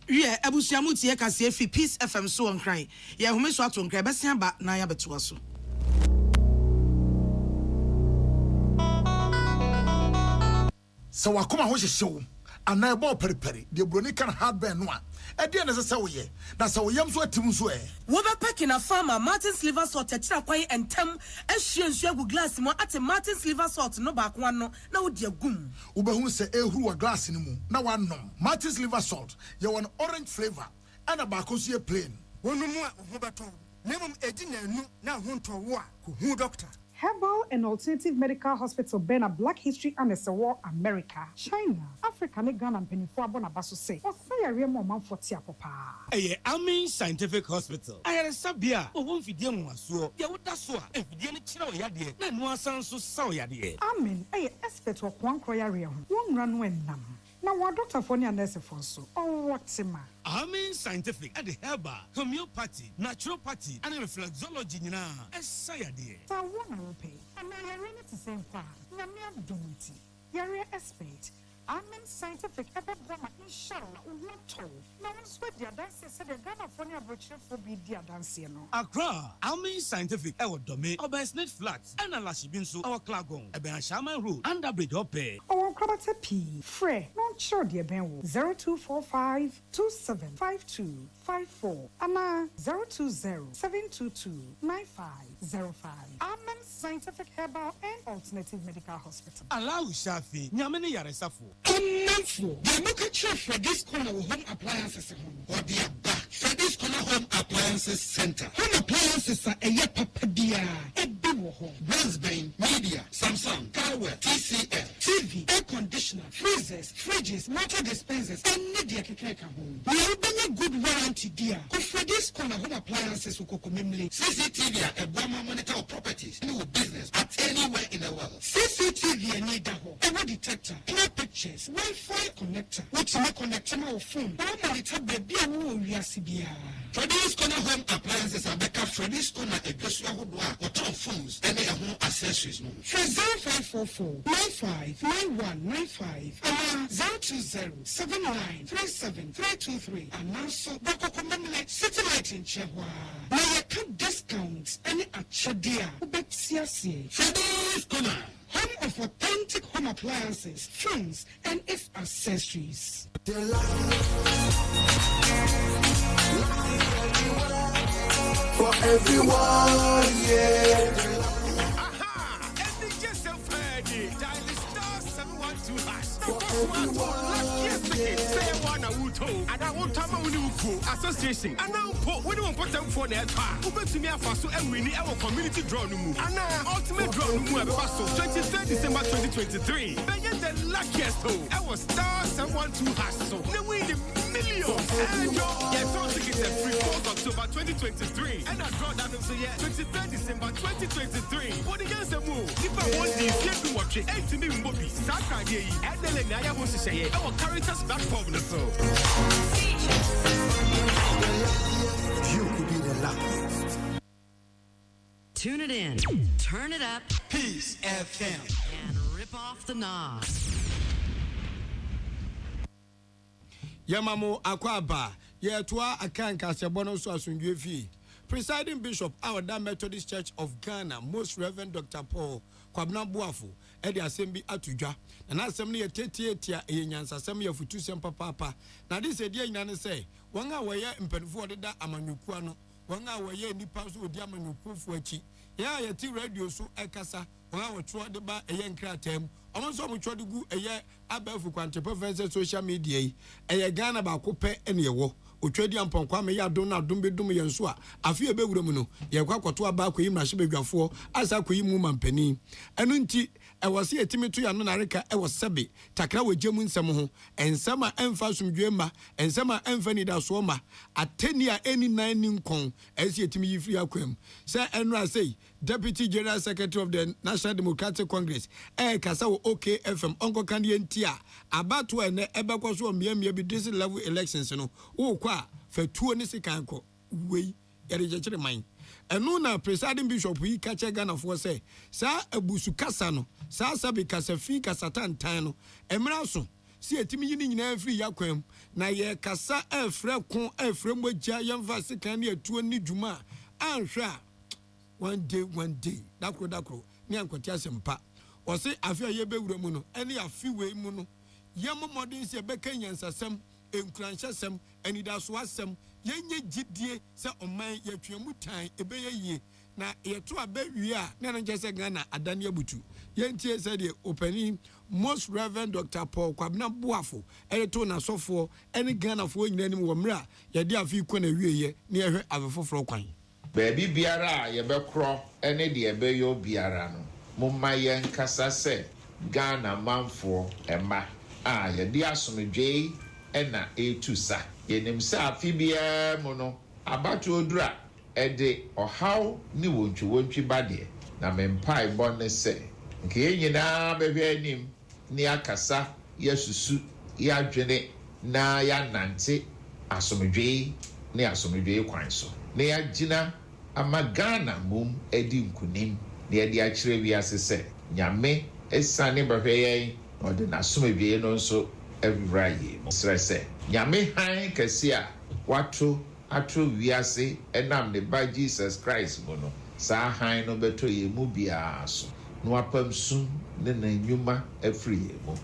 ye abusuamu tie kase fi Peace FM so on cry ye home so ato nkra besia ba na ya beto so so wakoma ho hyehyew ana ebo periperi de broni kan hardband no a ede na sese wo ye na se wo yam so atim so wo be packing a farmer Martin's liver salt tira kwai entem ehwie nsu agu glass mo ate Martin's liver salt no ba kwa no na wo de agum wo be hu se ehuru wa glass ni mu na wa nom Martin's liver salt ye won orange flavor ana ba ko so ye plain wonu mu a ho beto nemum edi na anu na ho nto wo a ko hu doctor. Herbal and Alternative Medical Hospital Bena Black History and the War America, China, Africa, Ghana, and Penifua Bonabasso say, or say a real moment for Tiapopa. Amin Scientific Hospital. I had a sabia, or one video was so, ya would that's what, if you didn't know yadi, then one sounds so yadi. Amin, expert of one croyarium, one run when nam. na wa doctor for ne nurse for so what ma Amen Scientific at the herbal, homeopathy, naturopathy, and reflexology nyina. Esaya de. Sa wona wo pay. And I really to same far. Na me abdomiti. Yare expert. Amen Scientific ebe broma inshallah uwoto. Na wonswe dia dance se de Ghana for ne abrochire for bi dia dance no. Accra, Amen Scientific ewo dome, Obersnet Flats, and Alashibinso, our Klagon, Ebe Shaman Road, Underbridge Ope. Our Krabata P. Fre, non sure dear Ben 0245 275254. Ama 020-722-9505. Amen Scientific Herbal and Alternative Medical Hospital. Allow Shafi, Nyamene Yaresafo. Amanfo, the market shop for this corner of home appliances or the back. For this corner home appliances center. Home appliances are a papa dia, a big home. Brisbane, media, Samsung, Carwell, TCL, TV, air conditioner, freezers, fridges, water dispensers, and media kekeka home. We have a good warranty dear. For this corner home appliances CCTV a Brahma monitor properties, new business at anywhere in the world. CCTV and need a detector, clear pictures, Wi-Fi connector, which may connect to my phone. One monitor baby and we are CBR. For this corner home appliances are better for this corner a Joshua Hoodwa or top phones and their home accessories. For 0544 959195 020-7937-323 and also Bako Satellite in Chehwa. Now you cut discounts any at Shadia. For this corner, home of authentic home appliances, phones, and its accessories. For everyone, yeah. Aha! And just so funny. Dial star 712 hash. For everyone, say one I will tell. And I won't tell my association. And now we don't put them for their car. Who bet to me so and we need our community draw no move. And now ultimate draw no move. 23rd December 2023. Then the luckiest hole. I was star 712 hash. So then we the millions. And your throw tickets at free 4th October 2023. And I draw that also yeah 23rd December 2023. What against the move? If I want this, you can watch it. 8 million Bobby. Saka ye. And then I want to say our characters platform the so. you could be the luckiest. Tune it in, turn it up, Peace FM, and rip off the knob. Yamamo Akwaba, Yetua Akanka Sebono so Asunjuefi. Presiding Bishop our Methodist Church of Ghana, Most Reverend Dr. Paul Kwabna Buafu, Eddie Assembly Atuja, and Assembly at Tetia Enyans Assembly of Futu Sempa Papa. Now this idea in say, Wanga Waya in Penforda Amanukuano, Wanga Waya Nipas with Yamanuku. Ya yeti radio so ekasa wa wotro de ba eyen kratem omonso mo twode gu eye abafu kwante professor social media yi eye Ghana ba ko pe ene yewo otwadi amponkwa me ya don na dum bedum ye nso a afi ebewura mu no ye kwakoto aba akoyi mrahye bedwafo asa akoyi mu mampani enu nti ewose yetimi to ya no nareka ewo sebe takra wagemu nsem ho ensem a emfa sumdwe ma ensem a emfa ni da so ma ateni a eni nan ni nkon esi yetimi yifri akwam se enu asei Deputy General Secretary of the National Democratic Congress kasa wo OKFM onko kandie ntia abato ene ebekwoso miamia bi district level elections no wo kwa fatuo ni sikanko wei yare jechire man enu na presiding bishop yi kache Ghana for say sa abusu kasa no sa sabi kasa fi kasa tantan no emra so si etimi yini nyina free yakwam na ye kasa efre kon efre mogya yemfa sikan ne atuo ni dwuma anhwa one day dakro ni ankoti asempa o se afia ye bewura mu no ene afi we mu no yemo modern se beka nyansasem enkuranhyesem anidaso asem yenye gidie se oman yatwemu tan ebeye yie na yeto abawie a na nje Ghana adane abutu yentie se de opani Most Reverend Dr. Paul Kwabna Buafo eto na sofo ene Ghana fo nyina nim wo mra yede afi ko na wieye na yehwe avefoforo kwan Baby biara yebekro ene de ebeyo biara no mumma yenkasa se Ghana manfo emma yede asomdwe ena etusa yenim se afibia mu no abatu odura ede ohaw ni wontwi bade na mempai bonne se nke nyina bebe anim ni akasa yesusu yɛadwene na yɛanante asomdwee ne asomdwee kwan so na yɛagyina ama Ghana mom adi nkunim na yɛde akyerɛ wiase sɛ nyame esane bɛhwɛ yɛn na ɔde n'asomdwee no nso awura yɛ mu srɛ sɛ nyame han kɛse a wato wiase ɛnam ne ba Jesus Christ mu no saa han no bɛtɔ yɛn mu biara so na wapam sum ne n'anwuma afiri yɛn mu.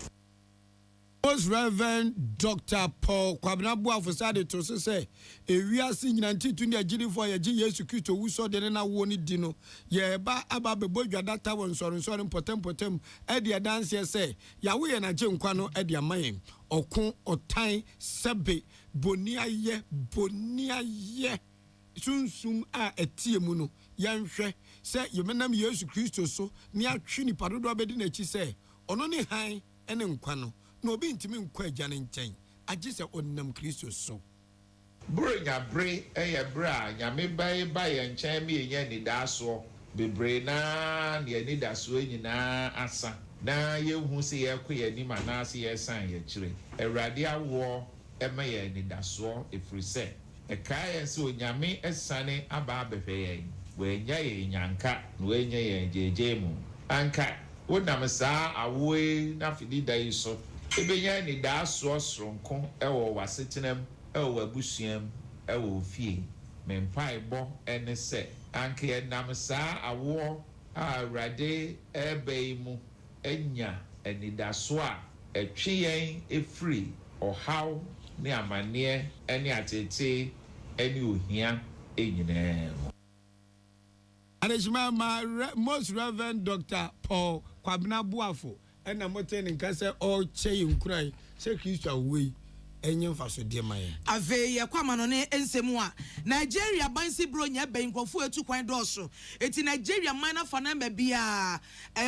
Most Reverend Dr. Paul Kwabnabu Afusade to say, a wiase nyinanti to the Jiri for a G. Yesu Christo, who saw the Nana Woni Dino, ye ba ababe boja that tower sorry potem, Edia dance ye say, Yahweh and a Jim Quano Edia Mayim, or Kun or Time Sebe, Bonia ye, soon a tiamuno, young she, say, you menam Yesu Christo so, near Trini Parudo Bedinachi say, only high and in Quano. No be intimi nkwa agane nkyɛn agye sɛ onnam Kristo so bro nyabre bra nyame ba yɛ nkyɛn me yɛ ni daaso bebre na ne ni daaso nyinaa asa na yehu se yɛ kɔ yɛ ni manase yɛ san yɛ kyire awurade awo ɛma yɛ ni daaso efiri sɛ ɛka yɛ se onyame ɛsane aba abɛhwɛ yɛn wɔanya yɛ nyanka na wɔanya yɛ gyegye mu anka wonam saa awoe na fidi dai so ebenya ni daaso soronko ɛwɔ wasetenam ɛwɔ abusuam ɛwɔ fie mempai bɔ ɛne sɛ anka yɛnam saa awo a awurade ɛbɛyi mu enya anidaso a ɛtwe yɛn efiri ɔhaw ne amanneɛ ɛne atete ɛne ohia enyinaa mu. Adeshima Most Reverend Dr. Paul Kwabnabu Afo and I'm telling Kasa all chain cry, say Christ away. Enye faso de maye ave ye kwama no ne ensemu a Nigeria bansi bro nya ben kwofo etu kwan doso eti Nigeria minor fanamba bia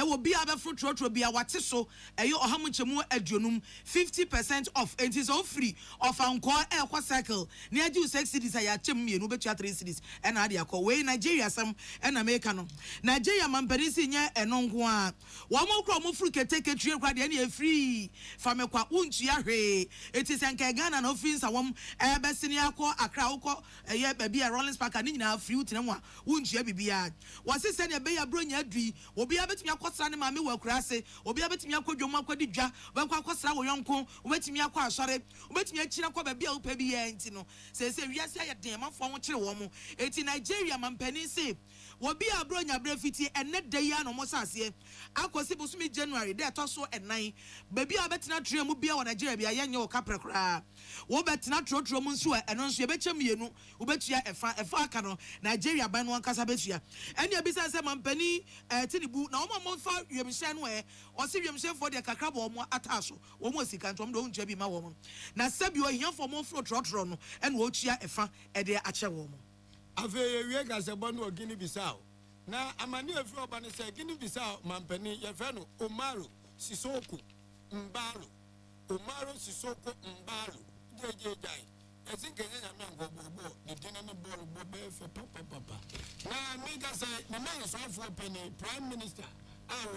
wo bia be frutrotro bia wate so eyo ohamunchemu aduonum 50% off enti so free of anko e kwa cycle ne agi 6 cities ya chem mienu betua 3 cities e na ade akọ we Nigeria sam e na make no Nigeria mampanisi nya eno nko a wo mo kro mo furu keteke tue kwa de na free famekwa untua hwe eti senka Ghana no fins awom ebesini akọ Accra ukọ eye baby a Rollins Park ani nyina free utinam a wuntua bibia wase se ne be ya bro nya adui obi abetimi akọsra ne maame wa kurase obi abetimi akọdwom akọdi dwa bakọ akọsra wo yonko obetimi akọ asore obetimi akira akọ baby a upa bi ye enti no se wiase aye den mafo ho kire wo mo eti Nigeria mampani se obi abro nya bra fiti enne dey ya no mo sase akosi busumi January dey toso enan baby abetina tue mu bia wo Nigeria bia ye nye wo kaprekra wo betina trotro mu nso eno nso ye bechem yenu wo betua efa aka no Nigeria ban no ankasa betua ene ebisa se mampani tinibu na wo mo fa wiemhye no o se wiemhye fo de kakra bo mo ataso wo mo sika ntom do ntua bi ma wo mo na sabi o hia fo mo fro trotro no ene wo tua efa e de ache wo mo ave wie ga se bonu ogini bisao na amani efri obane se gini bisao mampani ye fe no Omaro Sisoko Mbalo jai ezinke nya me ngobobo de dine ne bolo bobe fe papa na me ga se ne man so afo penny prime minister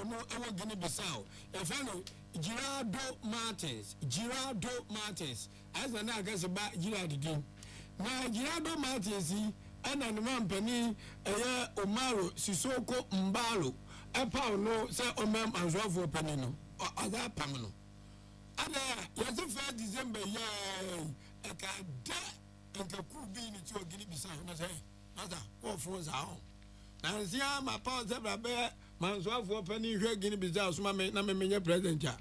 no ewo gini bisao e fe no Girardo Martins as na ga se ba Girardo na Girardo Martins ana no mampani eye Omaro Sisoko Mbalo epa no se omem anzofo penny no aga pam no ana yase 1 December eka da enka kubi ni ti ogini bisa na say nada ko fo za ho na nsia ma pa zebra be manzofo penny hwe gini bisa so ma me na me menye president a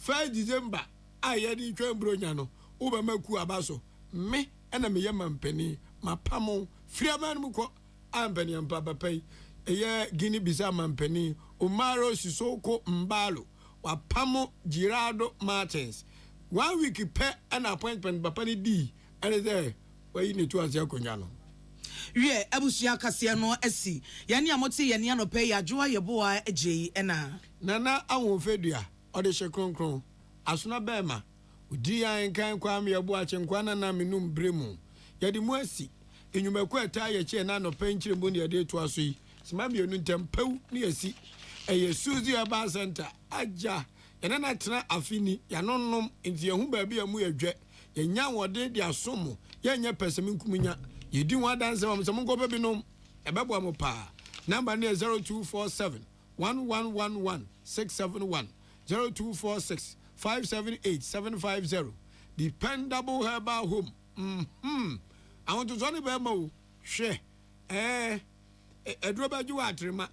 1 December aye di twembro nya no wo ba maku abaso me ana me yema mpani mapamo friaman mu ko ampani ampa papai eye gini bisa mampani Omaro Sisoko Mbalo wapamo Girardo Martins 1 week pe an appointment papa ni di and there where you need to answer konjano wie abusia kase no asi yane amote yane anope ya joa yeboa ejei ena nana awofedua ode hye kronkron asona bema odi yan kan kwam yeboa chenkwana na menum bremu yade mu asi enyumaku ata ye che na anope nkyiremu ne yade to aso yi sima mienu ntem pew ne asi eye Suzy Urban Center aja ene na tena afini ya nonnom nti ehu ba bia mu yedwe yenya wode de asomo yenya pesem nkumunya yedi ho adanse wam se monko ba binom ebebo am pa number ne 0247 1111671 0246 578750 dependable herbal home I want to join be ma hwe edro ba ju atrema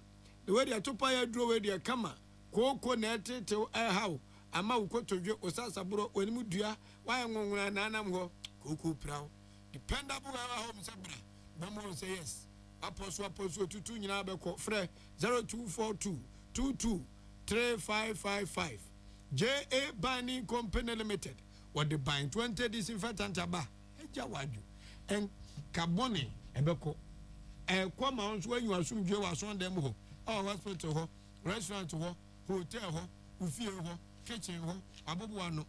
the way they topa ya dro we they kama koko na etete how ama ukotodwe osasaburo onimu dua wa ngonwona na anam ho koko prawo dependable herbal home sabra bamo say yes aposo tutu nyina be ko frɛ 0242 223555 JA Bani Company Limited what the buying 20 disinfectant aba eja wadu en carboni ebeko kwa ma onso anyu asumdwe wa so dem ho hospital ho restaurant ho hotel ho ufie ho kitchen ho abobo ano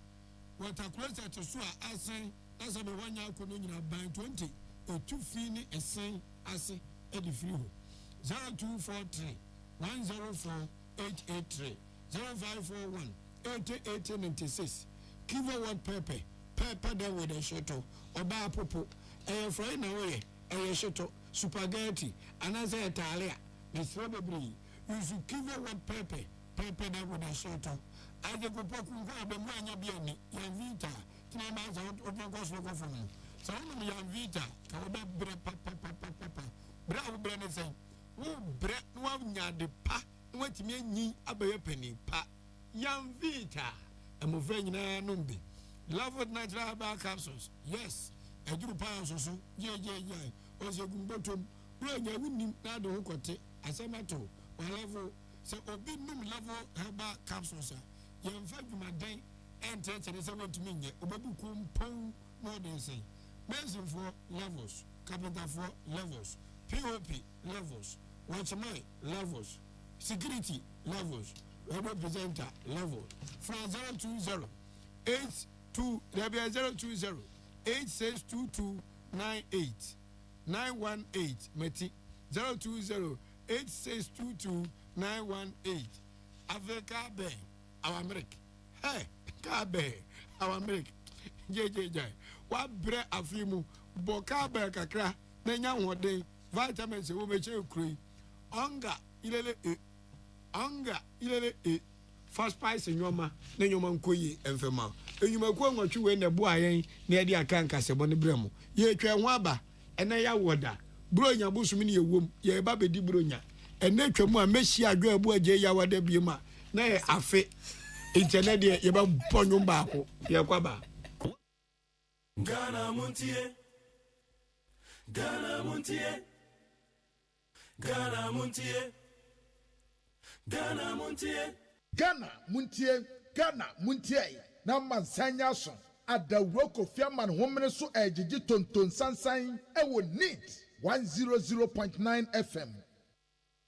water closet so asen asa be wanya akono nyina buying 20 otu fi ni esen ase edi free ho 0243 104 883 0541 8896 Kiva what pepper there with a shuttle oba popo fry na way shuttle spaghetti anaza italia the strawberry you should give what pepper there with a shuttle I go poku ga be mwanya biani ya vita tina maza otango so go for me so no ya vita ka oba bre papa bra obra ne say wo bre no nya de pa no watimi anyi abaye pani pa Yam Vita, and Movena Numbi. Love with natural herbal capsules. Yes, a group of so. Yeah. Also, bottom, bring a winning Nado Hokote, as a matter. Or level, so obedient level herbal capsules. Yam five my day, and 10 to 17 minutes. Obabukum Pong, more than say. Benson for levels, Carpenter for levels, POP levels, Watchman levels, security levels. Representer level from 020 82 020 8622 98 918 Meti 020 8622 918 Africa Bay our America hey Kabe our America JJ what bre afimu boka be kakra na nya hoden vitamins wo meche kuri onga ilele anga ilele fast spice nyoma na nyoma nkoyi emfema enyuma ko nwatwe we na bu ayen na edi aka nkasebo ne bremu ye twa ho aba ena ya woda bronya busumi ne yewom ye ba bedi bronya ena twam a meshi adwo abu aje ya woda biema na ye afe internet ye ba ponyo baako ye kwaba Ghana Montie Ghana Montie Ghana Montie Ghana Montie na mansanya so adawro kofiaman homene so ejiji tonton sansan ewo neat 100.9 FM.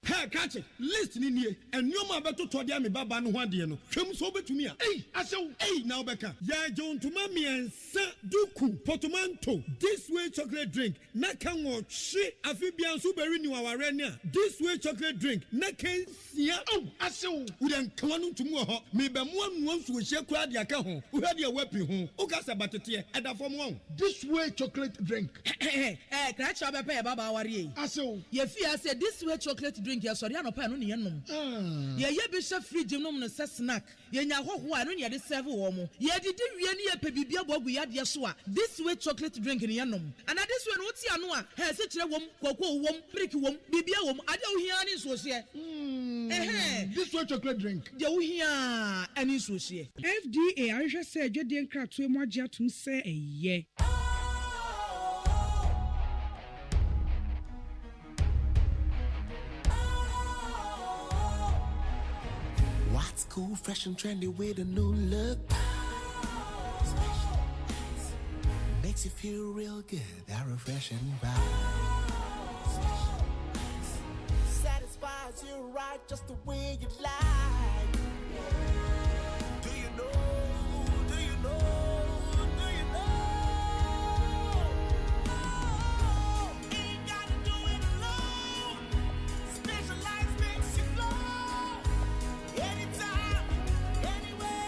Hey, catch it. Listen in here. And you ma beto to dia me baba no hwade no. Twem so betumi a. Asew. Now beka. Ya John to mami ensa duku portmanteau. This way chocolate drink. Na kan wo hwe afibian so beri ni waware ni a. This way chocolate drink. Na kan sia. Asew. We dan kan no tumu ho. Me be mo anu so hye kura dia ka ho. Wo hwade a wapi ho. O ka se batete e da fom won. This way chocolate drink. Kra cha be pe baba ware. Asew. Ye fi ase this way chocolate drink ya sorry anopa no ne yenom ye bi hye fridge nom no se snack ye nya hoho a no ne de serve wo mo ye didi wie ne ye pe bibia bogu ya de so a this way chocolate drink ne yenom and this way no ti ano a he se kire wom kokko wom brick wom bibia wom ade wo hia ne so hye this way chocolate drink de wo hia ani so hye FDA ahwehwe se adwede nkratoe mo agye atum se eye What's cool, fresh and trendy with a new look? Makes you feel real good, that refreshing vibe. Satisfies you right just the way you like. Do you know? Do you know? Do you know? Ain't gotta do it alone. Specialized makes you flow. Anytime, anywhere.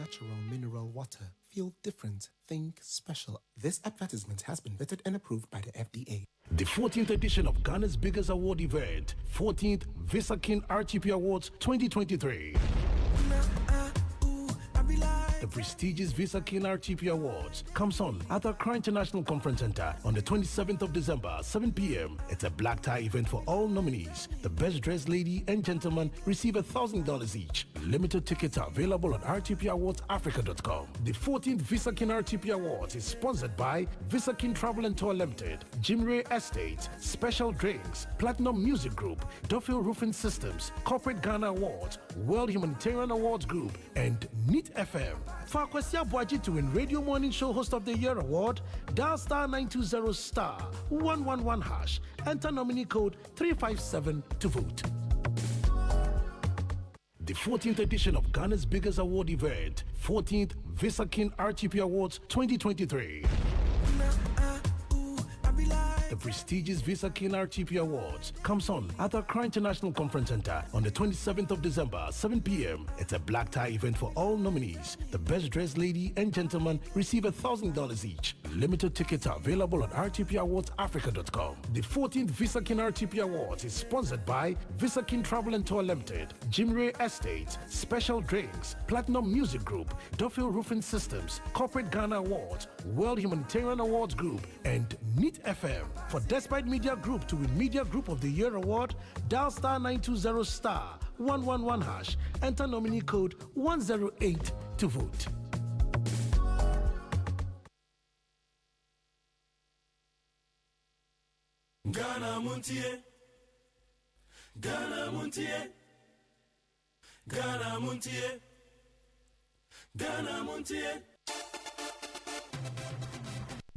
natural mineral water. Feel different. Think special. This advertisement has been vetted and approved by the FDA. The 14th edition of Ghana's biggest award event, 14th Visa King RTP Awards 2023. The prestigious Visa King RTP Awards comes on at the Accra International Conference Center on the 27th of December, 7 p.m. It's a black tie event for all nominees. The best dressed lady and gentleman receive $1,000 each. Limited tickets are available on rtpawardsafrica.com. The 14th Visa King RTP Awards is sponsored by Visa King Travel and Tour Limited, Jimre Estates, Special Drinks, Platinum Music Group, Duffield Roofing Systems, Corporate Ghana Awards, World Humanitarian Awards Group, and NEET FM. For Akwasia Boaji to win Radio Morning Show Host of the Year Award, dial star 920 star 111 hash. Enter nominee code 357 to vote. The 14th edition of Ghana's biggest award event, 14th Visa King RTP Awards 2023. The prestigious Visa King RTP Awards comes on at the Accra International Conference Center on the 27th of December, 7 p.m. It's a black tie event for all nominees. The best dressed lady and gentleman receive $1,000 each. Limited tickets are available on rtpawardsafrica.com. The 14th Visa King RTP Awards is sponsored by Visa King Travel and Tour Limited, Jimre Estates, Special Drinks, Platinum Music Group, Duffield Roofing Systems, Corporate Ghana Awards, World Humanitarian Awards Group, and NEET FM. For Despite Media Group to win Media Group of the Year Award, dial star 920 star 111 hash. Enter nominee code 108 to vote. Ghana Montie, Ghana Montie, Ghana Montie, Ghana Montie.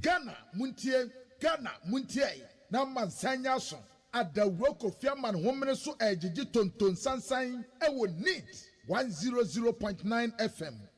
Ghana Montie, Ghana Montie. Na mansanya so adawro kofia man homene so ejiji tonton sansan ewo NEET 100.9 FM.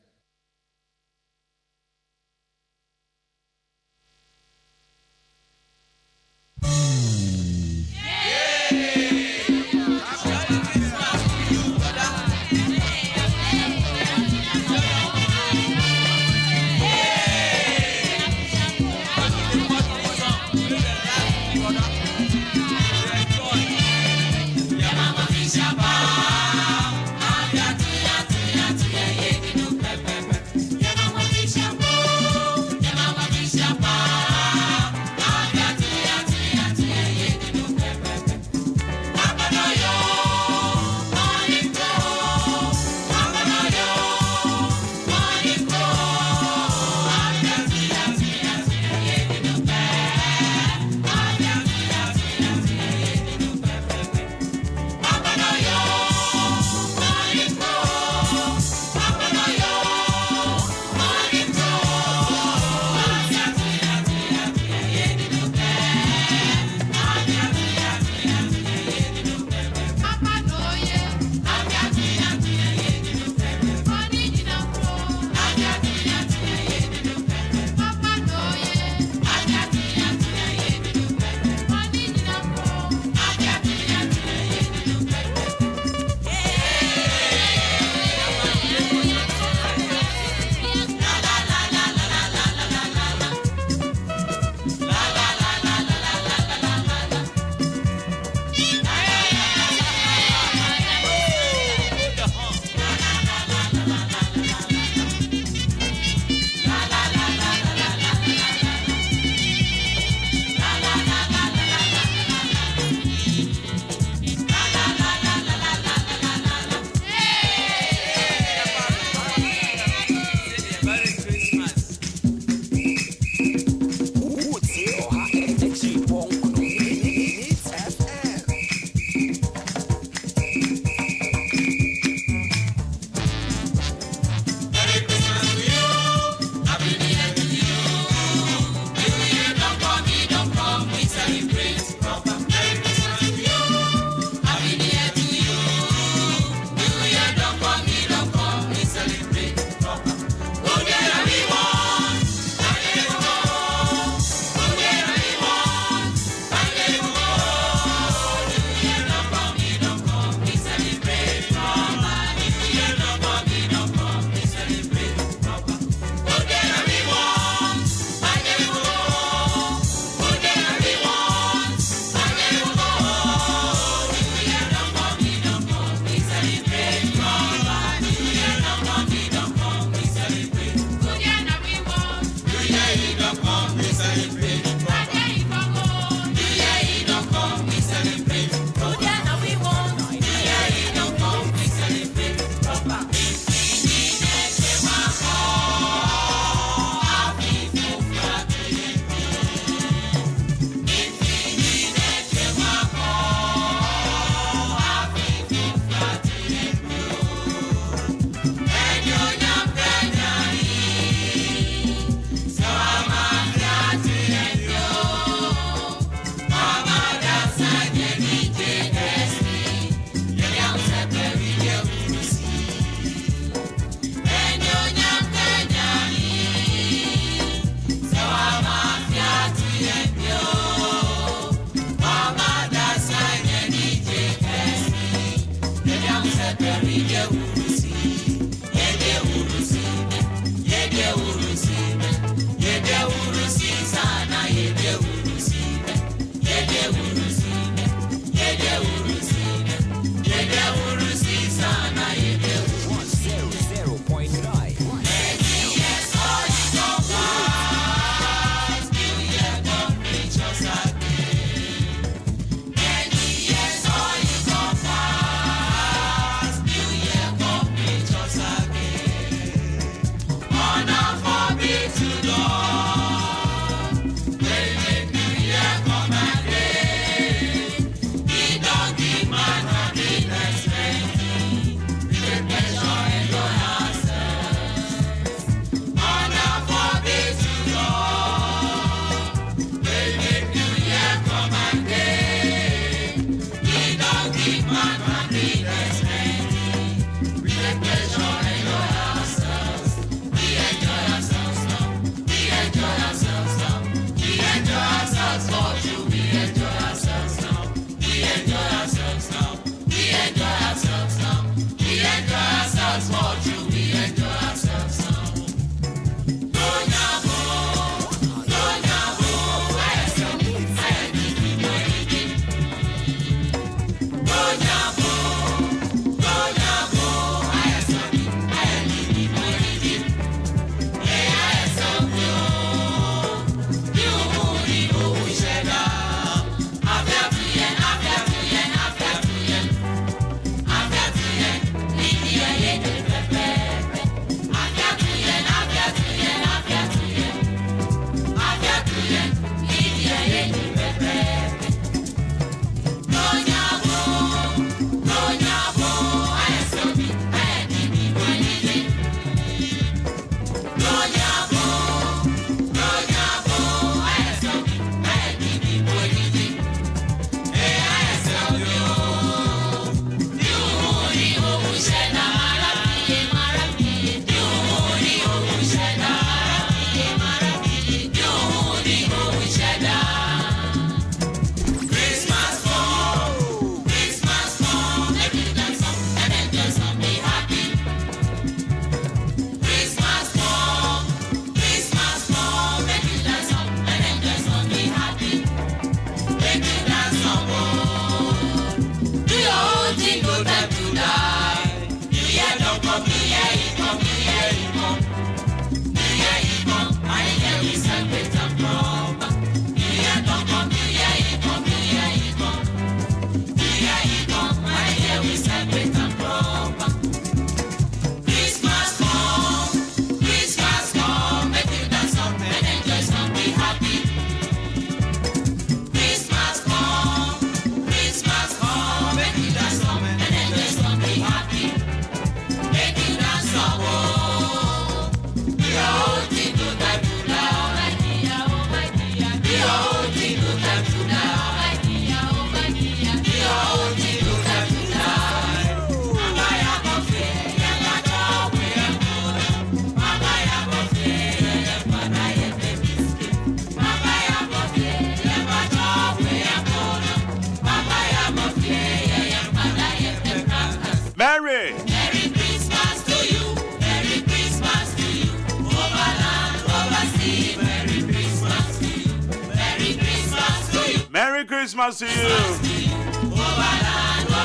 Merry Christmas to you.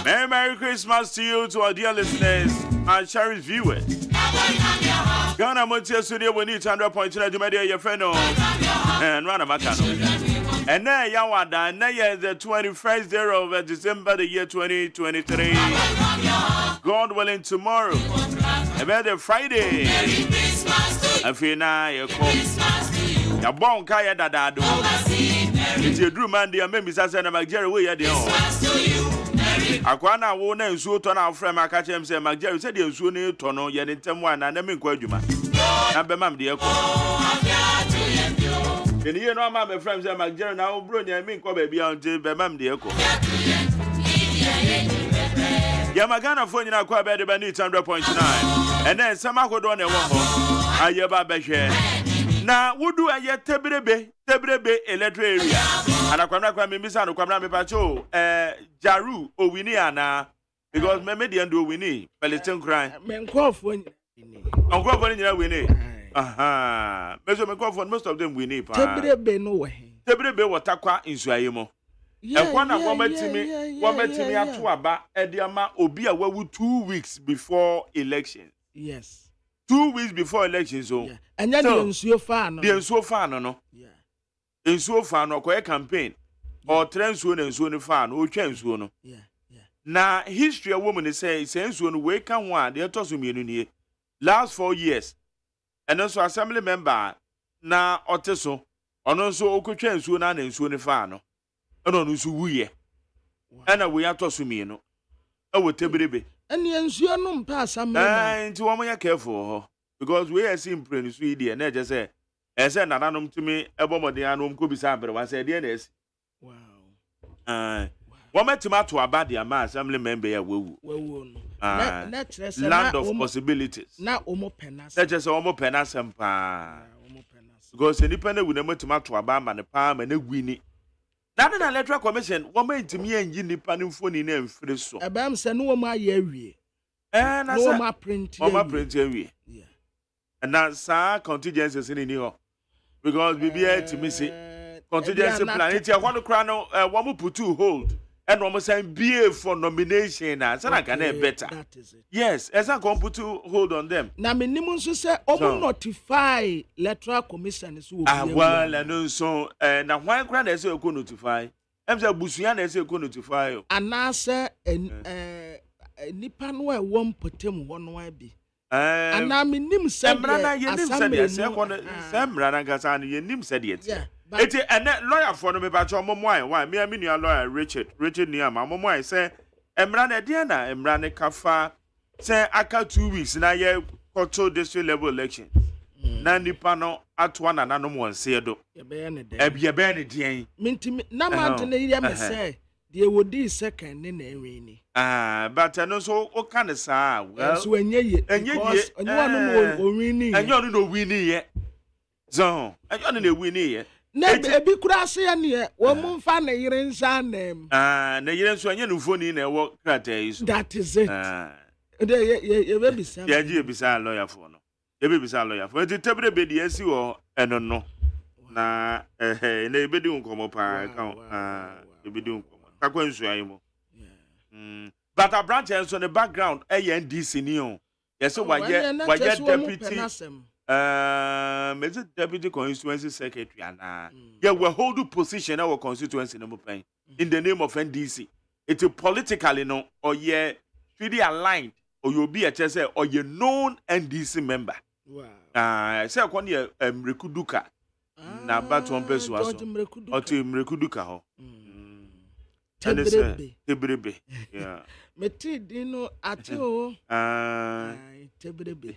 Merry Christmas to you, to our dear listeners and cherished viewers. Ghana Montie Studio, we need 100.9 to media your friend and Rana Macano. And now, Yawada, and now is the 21st day of December, the year 2023. God willing, tomorrow, about the Friday. I feel now you're called. You're born Kaya Dadado. It's your dream, man. Dear members, I said, I'm Jerry, we are the Akwana wona nsuo to na afra ma ka chem se Magjerry said the nsuo ne to no ye ne ntem wa na me nkwa adwuma na be mam de ekọ eni ye no ma me friend say Magjerry na wo bro nya me nkwa ba bia onte be mam de ekọ ya magana fo nyina kwa be de ba ni 100.9 and then sama kodo na ewo ho aye ba be hwe na wudu aye tebrebe electric area anakwamna kwa mbisa no kwamna me pacho jaru owini ana because me dey ndo owini Palestine cry me nkofo nyina wini aha meso me nkofo most of them wini pa tebrebe no we tebrebe watakwa nsuaye mo ekwa na womatimi ato aba ede ama obi a wawu 2 weeks before election. Yes, 2 weeks before election so anya de nsuo fa no de nsuo fa no nsuo fa no ko campaign or nsuo na nsuo ne fa no o twa nsuo no na history a woman say nsuo no we kan ho a de to so mienu nie last 4 years and also assembly member na oteso ono nso okotwa nsuo na nsuo ne fa no ono nso wuye ana we ato so mienu e wo tebrebe ene nsuo no mpa assembly member nti wo mo ya careful ho because we are seeing pray nsuo ide na je say ese nananom tumi ebomode anom ko bisa abere wa say de na esi wometima to abade ama assembly member ya wewu no na land of possibilities na omo penasa na je say omo penasa mpa because enipa na wu na metima to aba ama ne pa ma na gwini na electoral commission womentimi anyi nipa ne mfoni na mfiri so ebam se no wo ma ye awie na so ma print awie na sa contingencies ni ho because bibia timi say contingency plan it ya kwano kra no wo put to hold and wo say BA for nomination na say na can better. That is it. Yes, esa come put to hold on them na minim nso say omo notify electoral commission so well and so na why kra na say ko notify em say busuya na say ko notify ana say nipa no e won potem ho no abi ana minim say assembly semrana gasa na yenim say de eti ene lawyer for no me ba cho momoai why me nua lawyer Richard Niama momoai say emra na de na emra ne kafa say aka 2 weeks na ye control district level election na nipa no atwa na nanom wonse do ye be ne de ebie ne de minti na man na iri am say de wodi second ne na enwe ni but no so o kan sa well so enye ye onye no wini enye no wini ye so enye no wini ye na ebi kura ase ya ne wo mu mfa na yire nsa nem na yire nso enye no foni na ewo krata yi so that is it ye be bisa ye ji bisa lawyer for no ye be bisa lawyer for ti tebre be di asi wo eno no na na ebedi nkomo pa ka ebedi nkomo kakwa nsu ayi mo but a branch enso the background NDC ni o yes wa ye deputy deputy constituency secretary and yeah we hold position our constituency no pen in the name of NDC it is politically no or yeah really aligned or you be a say or you known NDC member say kon ye Mrekuduka na baton peso aso o ti Mrekuduka ho tebrebe yeah meti dino ati o tebrebe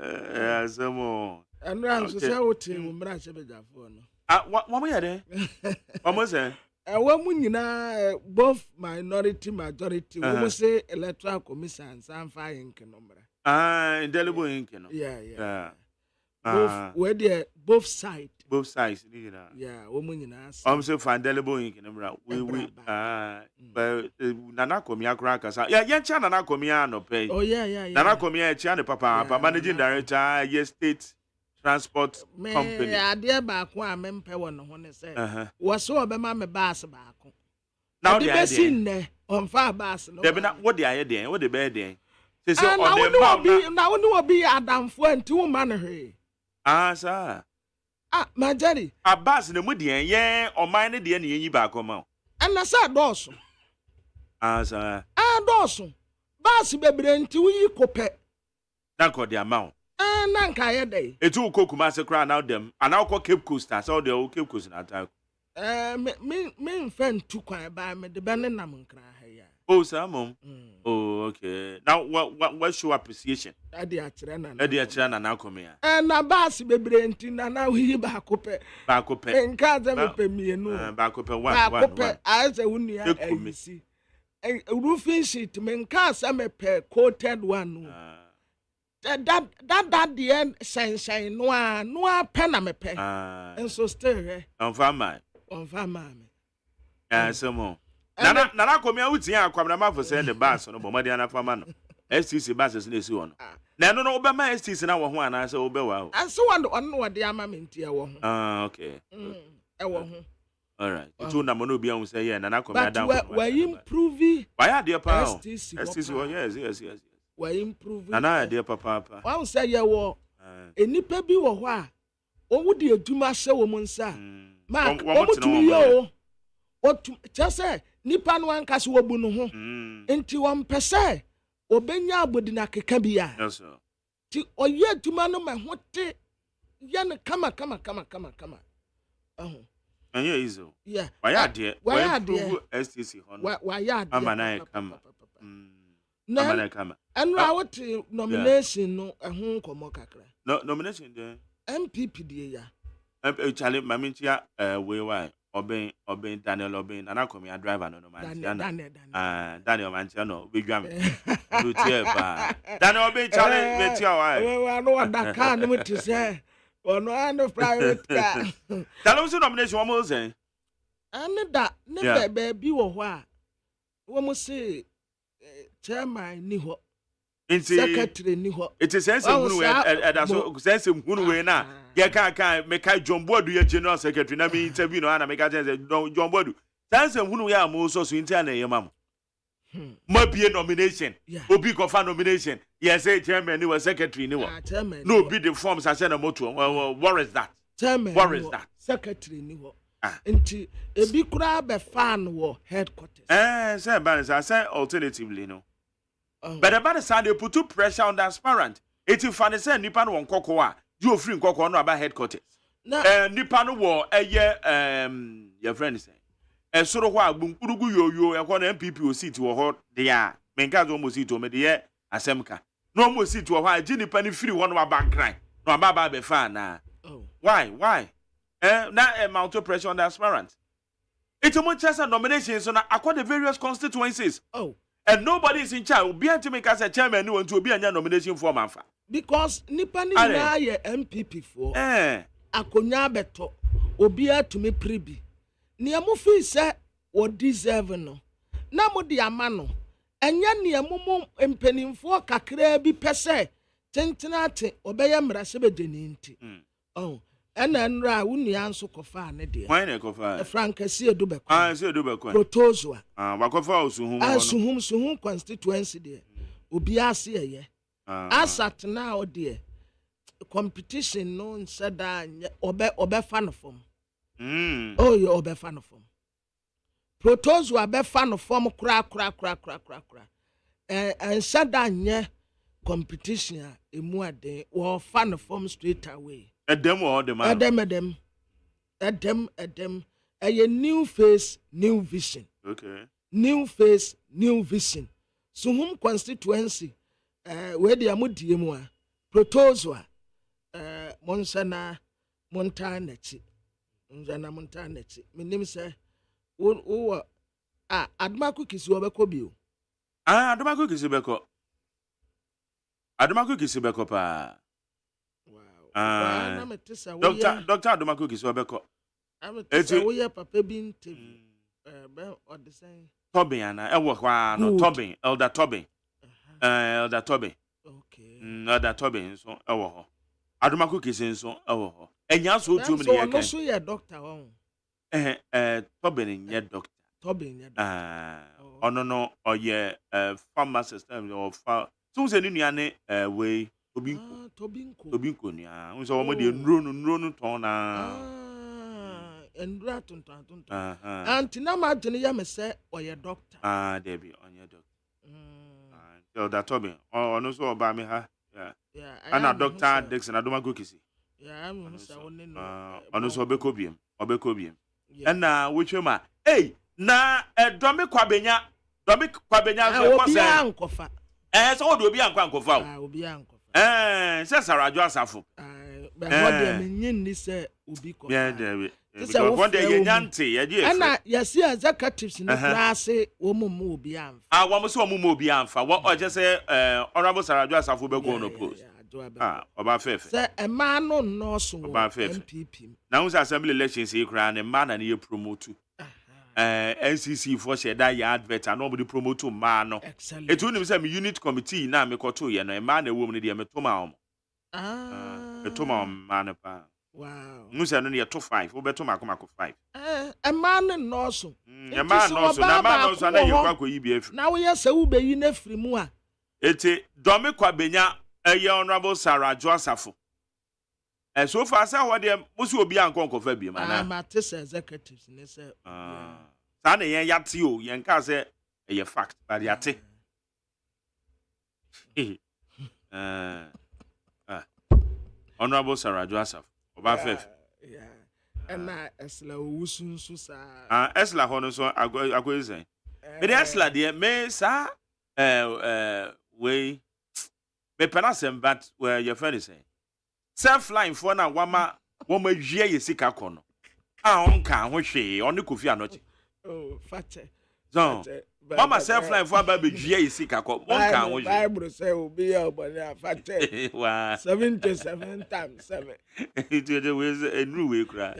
Asamo. And ran so say o te mo mra se bejafo no. What mo ye de? What mo say? Wa mu nyina both minority majority we say electoral commission san fa ink no mra. Indelible ink no. Yeah. Both where there both sides ni na. Yeah, wo mu nyina. Say fa indelible ink no mra. We but nana komia kra kasa. Yeah, cha nana komia no pay. Oh yeah. Nana komia cha ne papa managing director yes state transport company. Adeɛ baako a mempɛ wɔ ne ho ne sɛ wɔso ɔbɛma me baase baako. Now the bɛsi nnɛ ɔmfa baase no. Debi na what the ayɛ deɛ what the bɛyɛ deɛ. Na wo ne obi yɛ adamfoɔ nti wo ma no hwee. Sir. Majari. Baase ne mu deɛ yɛ ɔman ne deɛ ne yɛyi baako ma. Ɛna sɛ dɔɔso. Sir. Dɔɔso. Baase bebree nti woyi kopɛ. Na kɔ de ama. Na nka ayɛ dɛ. Etu ko Kumasi kra now dem. Ana kɔ Cape Coast so de Cape Coast na ta. Me mfɛn tu kwan ba me de bɛ ne nam nkra ha ya. Oh, sir, mom. Oh, okay. Now what show appreciation? Adi akyerɛ na na come here. Na baase bebree nti na woyi baako pɛ. Baako pɛ. Nka ze me pɛ mienu. Baako pɛ one. Baako pɛ ayɛ wunua ayisi. Roofing sheet me nka se me pɛ coated one. That the end shine no pɛ na me pɛ. Enso still here. On farmer. Some Nana come here with ya kwamna for send the bus no bo madi ana fama no. STC buses na esi ono. Na no obema STC na wo ho ana se obewa o. Anso won de ama mentia wo ho. Okay. Wo ho. All right. Itu na mo no bia hu say yeah nana come here down. But we improve. Why are there pa? STC. Yes. We improve. Nana there papa. Why say yeah wo enipa bi wo ho a owu de adwuma hye wo mun sa. Mark, omutumi yo. Just nipa no anka se wobu no ho enti won pese obenya abodi na keka bia yes sir ti oye aduma no ma ho te ya ne kama anya izo yeah why ade STC ho no why ade amana kama amana kama enra wote nomination no ho komo kakra no nomination de MPP de ya chale mamintia we why Obey Daniel Obey and I come here driver no man. Daniel Mantiano, big jam. Daniel Obey challenge with your wife. I know what that can't to say. Or no end of private car. That was a nomination almost saying. And that never baby or why. One must say chairman Niho. Secretary Niho. It is sense of sense of who na. Ya kan make John Bodu ya general secretary na me interview no ana make say John Bodu sense hunu ya mo so inter na yema mo ma bie nomination obi kofa nomination yes say chairman ni was secretary ni wo no be the forms I send moto what is that chairman what is that secretary ni wo enti ebi kura be fan wo headquarters say balance I say alternatively no but about the side they put pressure on the aspirant it if fan say nipa no nkoko a you free nkoko no about headquarters nipa no wo your friend say soro ho agbunkurugu yoyo e ko na MPP o seat wo ho de a menka zo mo seat o me de asemka no mo seat wo ho a ji nipa ni free one bank cry no aba be fan na why na amount of pressure on the aspirant it's a much as a nomination so na across the various constituencies and nobody is in charge obi antime ka say chairman ni want to obi anya nomination form afa because nipa ni na ye MPP for akonya beto obi atumi pribi ne amu fi se o deserve no na mo de ama no enya ne amu empanimfo kakra bi pese tentenate obeye mrase bedeni nti ena nra wunua nso kofa ne de why na kofa frankasi edubekwa si edubekwa protozoa wakofa osuhum constituency de obi ase eye asat na o de competition no nseda obe fan form you obe fan form protozoa be fan form kra nseda nye competition emu ade wo fan form straight away Adam or the man? Adam. A new face, new vision. Okay. New face, new vision. So whom constituency? Where the Amudiemua, Protozoa, Monsana, Montanechi, Monsana Montanechi. My name is Admaku Kisuabekobio. Admaku Kisibeko. Admaku Kisibeko pa. Doctor Adomako Kiswabeko. We have Papa Bin or the same. Tobin and I work no Tobin, Elder Tobin. Elder Tobin. Okay. Elder Tobin, so Adomako kisi nso ɛwɔ hɔ. Enya so tu mu ne so yɛ ɔno so yɛ doctor wɔn. Tobin nyɛ doctor. Tobin nyɛ doctor. Ɔno no ɔyɛ pharmacist or so sɛ ne nua ne wei Tobinko nia. Unso wɔn de nnuro no tɔn na. Ndura tonton. Anti na ma gye ne yɛ me sɛ ɔyɛ doctor. Debi ɔnyɛ doctor. So that Tobin ɔno so ɔba me ha. Yeah. Ana Dr. Dixon Adomako kisi. Yeah, I'm so ɔno so ɔbɛkɔ biem. Ɛna wotwe ma. Hey, na dɔme kwabenya so kɔ sɛ. Nkɔfa. So wo de obi ankɔfa o. Obi ankɔfa. Sɛ Sarajo Asafo. Bɛhɔ de menye ni sɛ obi kɔfa. Yeah, David. Because one day you nyante, you dey. Ana yesi executives no class wo mu obi amfa. Wo so wo mu obi amfa. What just say honorable Sarajo Asafo be go no post. Oba fefe. Say e ma no nurse wo MPP. Na wo assembly elections e kra na ma na ye promote. NCC for share that ya advert and nobody promote ma no. It wouldn't say me unit committee na me koto ye no e ma na wo mu dey me to ma om. Me to ma ma na pa. Wow. Musa no ye to 5. Wo beto mako 5. A man no so. A man no so na man no so na ye kwa koyi bi afi. Na wo ye se wo be yi na firi mu a. Eti domi kwa benya eye honorable Sarajo Asafo. So far say what dem musu obi ankon kofa bi ma na. Ma tese executives ne se. Sa na yen yate o, yen ka say eye fact, but yate. Honorable Sarajo Asafo. Yeah. And Esla Wusunsu sa. Esla hono so ago say. Me de Esla de me sa we me penasem but where your friend is saying. Self line for na wama hwie ye sika kɔ no. Onka ho hwe, oni Kofi Anochi. Oh, fate. So, mama self line for ba be hwie ye sika kɔ. Onka ho hwe. Bible say obi ya obani fate. Wow. 77 times 7. It was a new way cry.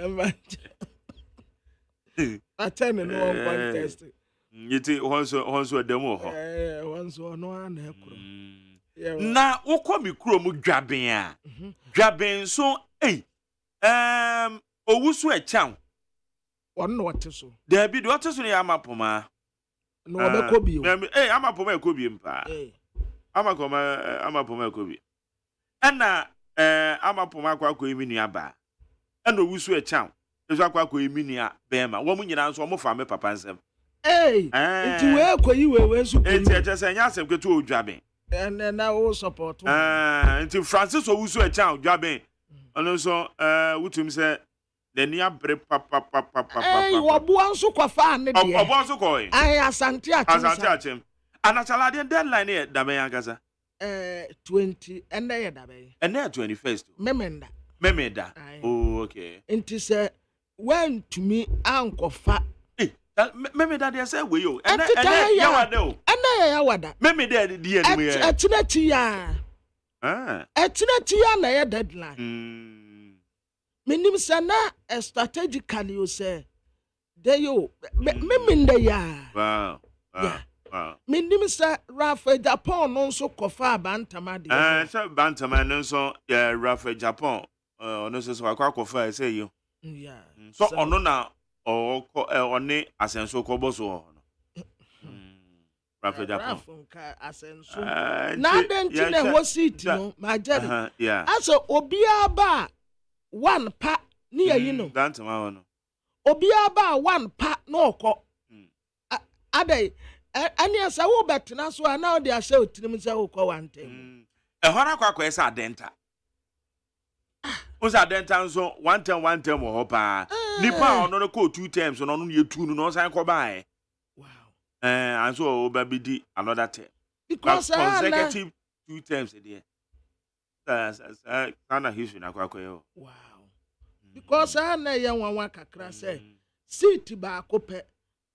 Fate no one contest. Yiti honso demo ho. Honso no an ekro. Na wokɔ mi kuro mu dwaben a. Dwaben so owusu ekyam. Won no wate so. Da bi do wate so ne amapoma. No obekɔ bi o. Amapoma ekɔ bi mpa. Amapoma ekɔ bi. Ɛna amapoma akɔ imi nua ba. Ɛna owusu ekyam. Ezo akɔ imi nua bema. Wo mu nyina nso mo fa me papa nsɛm. Nti we ekɔyi we so. Enti eche sɛ nya asɛm ketu odwaben. And na wo support. Nti Francis owusu ekyam odwaben. Ono so wutum sɛ the near break papa. Wo boa nso kwafa ne de. Obo nso kɔ. Asante achem. Anachala de deadline here daben agaza. 20 and dey daben. And there 21st. Memenda. Oh, okay. Nti sɛ when to me ankofa. Memenda dey say we yo. And yawade o. And yawada. Memenda dey enu here. Etinati ya. Etinati ya na ye deadline. Menim sana strategically you say there you memenda ya. Wow. Menim sa Rafa Japan no so kofa bantama de. Say bantama no so Rafa Japan no so akwa kofa say you. Yeah. So ono na oni asenso ko boso no. Rafa Japan. Rafa asenso. Na den ti na ho seat no ma jere. Yeah. Aso obia ba one pa ni yayi no. Bantama no. Obia ba one pa no ko. Adai ani asa wo betena so ana o de ase otirim se wo ko wantem. Hora kwakwa esa adenta. Osa adenta nso 110 wo ho pa. Nipa ono no ko 2 times no no ye 2 no san ko bae. Wow. And so obabidi another term. Because consecutive 2 times there. Sana history na kwakwa yo. Wow. Because ana ye wanwa kakra say seat ba ko pe.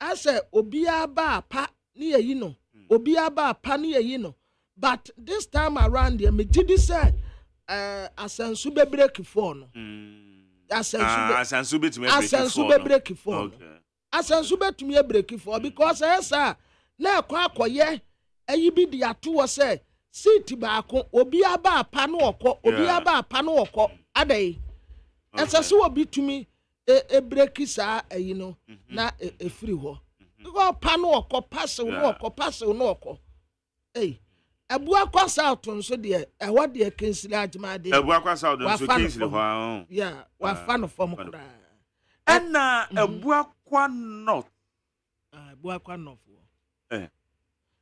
Ase obia ba pa ni yayi no. Obia ba pa ni yayi no. But this time around there me did say asensu be break for no. Asensu be break for. Okay. Asensu be to break for because esa na akwa akoye ayi bi di ato wo say seat baako obi aba apa no okọ obi aba apa no okọ adai esa so obi tumi e break saa ayi no na e free ho go pa no okọ parcel no okọ Ebu akwa South nso de eho de Kingsley Agyeman de Ebu akwa South nso Kingsley ho yeah wa fa no form kura enna Ebu akwa North Ebu akwa North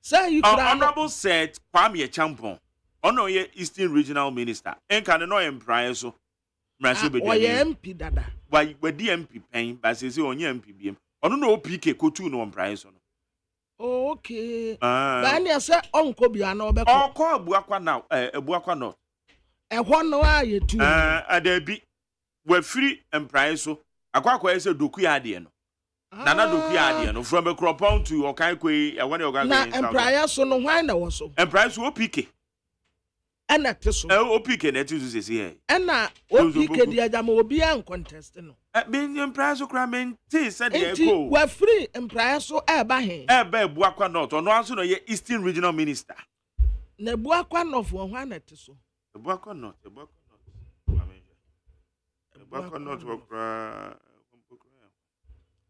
say you honorable said Kwame Champon ono ye Eastern Regional Minister enka no emprise so mraso be dey MP dada why we di MP pen ba say onye MP biem ono no OPK kotu no emprise so no okay ba na say onko bia na obekọ onko Ebu akwa now Ebu akwa North ehọ no ayetu adabi we free emprise so akwa say doku ya de no Nana doku ya de no from Ekropon to Okankwe e woni Okankwe na empire so no hwan na wo so empire so OPK ena teso OPK na teso se here ena OPK di ajama obi an contest no ben empire so kra men ti se de go we free empire so e ba he e ba Ebu akwa North ono anso no ye Eastern Regional Minister na Ebu akwa North wo hwan na teso Ebu akwa North Ebu akwa North wo kra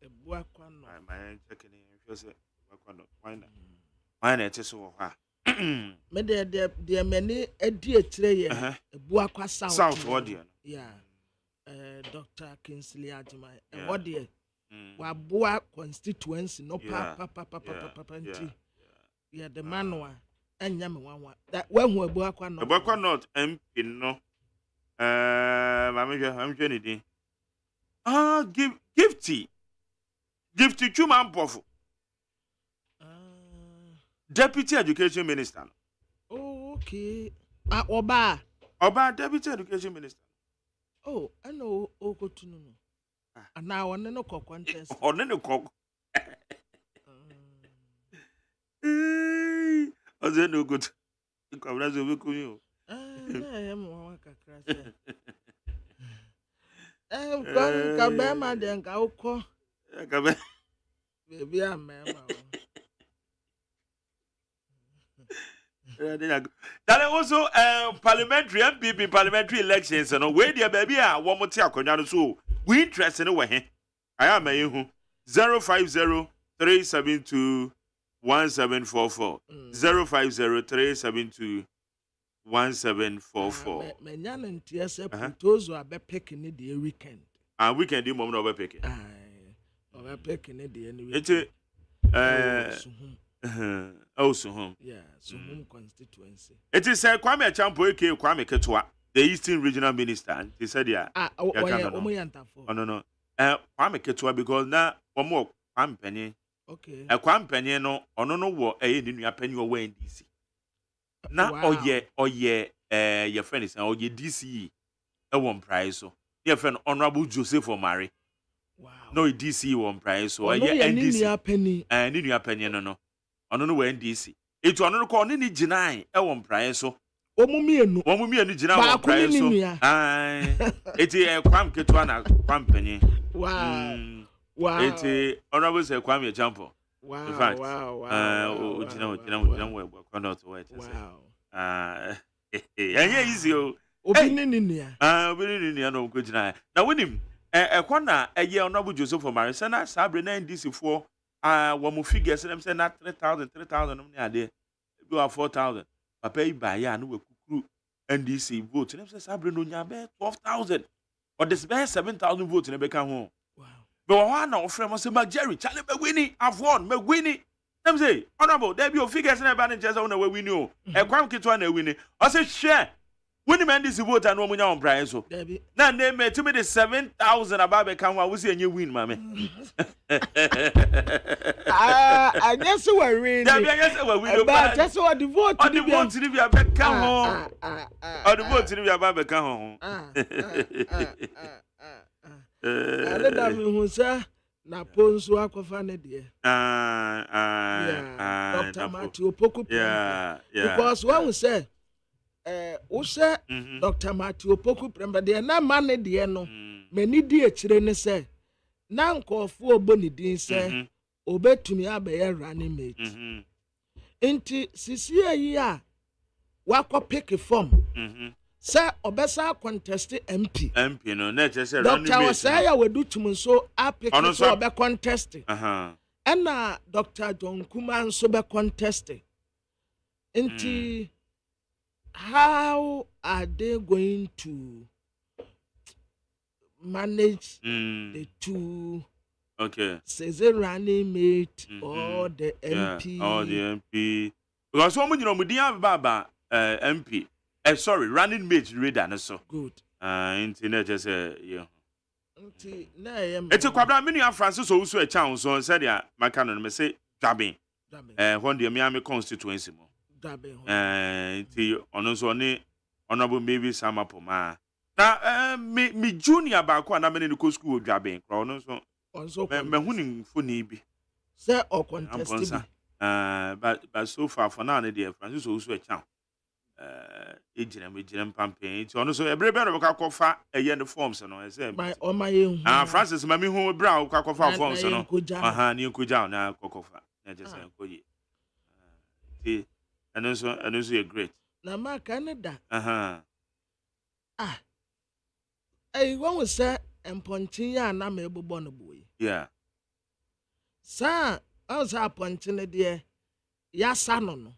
Ebu akwa North my checking if say Ebu akwa North why na teso wo ha me de many edi etire ye Ebu akwa South what there yeah Dr. Kingsley Agyeman what there wa boa constituency no pa nti yeah the manwa enya me wanwa that when Ebu akwa North Ebu akwa North MP no I'm trying to Gifty Chuma Mpofu Deputy Education Minister. Oh, okay. Oba Deputy Education Minister. Oh, I know Okotunu. And now on no contest. On no cock. Was it no good? You come as a week with you. I am one crash. I'm going to Kabema then Gauko. Baby, I'm that also parliamentary MPP parliamentary elections and where dear baby are one more tia so we interest in way I am a 050-372-1744 050-372-1744 menyan ntia se proposal abe picking the weekend weekend the moment of picking or picking the anyway it's also home. Yeah, so home constituency. It is Kwame Champo aka Kwame Ketua, the Eastern Regional Minister. He said, yeah. No. Kwame Ketua because now one more Kwame Penny. Okay. A Kwame Penny no, no war a new penny away in DC. Now, your friend is or your DCE a one prize. So, your friend Honorable Joseph Omari. Wow. No, DC one prize. So, NDC penny. And in your penny, no. Ono no NDC etu ono no ko oni ni ginai e wo mprae so omumienu gina wo mprae so eti kwam ketua na kwam penye wow eti honorable say kwam ye champo in fact gina wo kwa not what enya easy o obi ni nua no ko gina na wonim kwa na eye honorable Joseph Omari say na sabre na NDC for one more figures, and I'm saying not 3,000, there. You are 4,000. Papa, you buy ya, no crew NDC votes. And I'm saying, Sabrina, you 12,000. Or this best 7,000 votes in a become home. Wow. But one of them was say, Jerry, Charlie, McWinnie, I've won, McWinnie. I'm saying, honorable, there be your figures and advantages on the way we know. A crime kit one, a winning. I say, share. When the man is vote and woman on Brian so. Now they made to me the 7,000 about become what we see and you win, mammy. I guess we were winning. But just what the vote to the vote to the back home. Or the vote to the back home. I don't know who say na ponso akofane de. Dr. Matthew Opoku. Yeah. Because when we say Ose Dr. Matthew Opoku premba de na mane de no mani di ekire ne se na nkofo oboni din se obetumi abaye running mate enti sisi ayi a wakɔ pick form sɛ ɔbɛsa contest MP no na kyerɛ sɛ Dr. Osei a wadu tum nso a pick so ɔbɛ contest ɛna Dr. John Kuma nso bɛ contest nti how are they going to manage the two says a running mate or the MP or the MP because so many baba MP sorry running mate reader na so good internet just yeah nti na yam eti kwabra menu Francis Owusu e chan so said ya maka no me say dwaben when the Miami constituency mo nti ono so ni honorable maybe Samapoma na me junior ba ko na me ne ko school dwaben kro ono so me huni foni bi say o contest but so far for now the Francis Owusu e chan ejirem campaign ti ono so ebrebe no ka kofa eye ne forms no say my o my hu Francis mami hu bra ka kofa forms no ni nkoja na kokofa na je say nkoyi ti and so you great na ma Canada when we say empontin ya na ma ebobo no boy yeah sa also appointing there ya sano no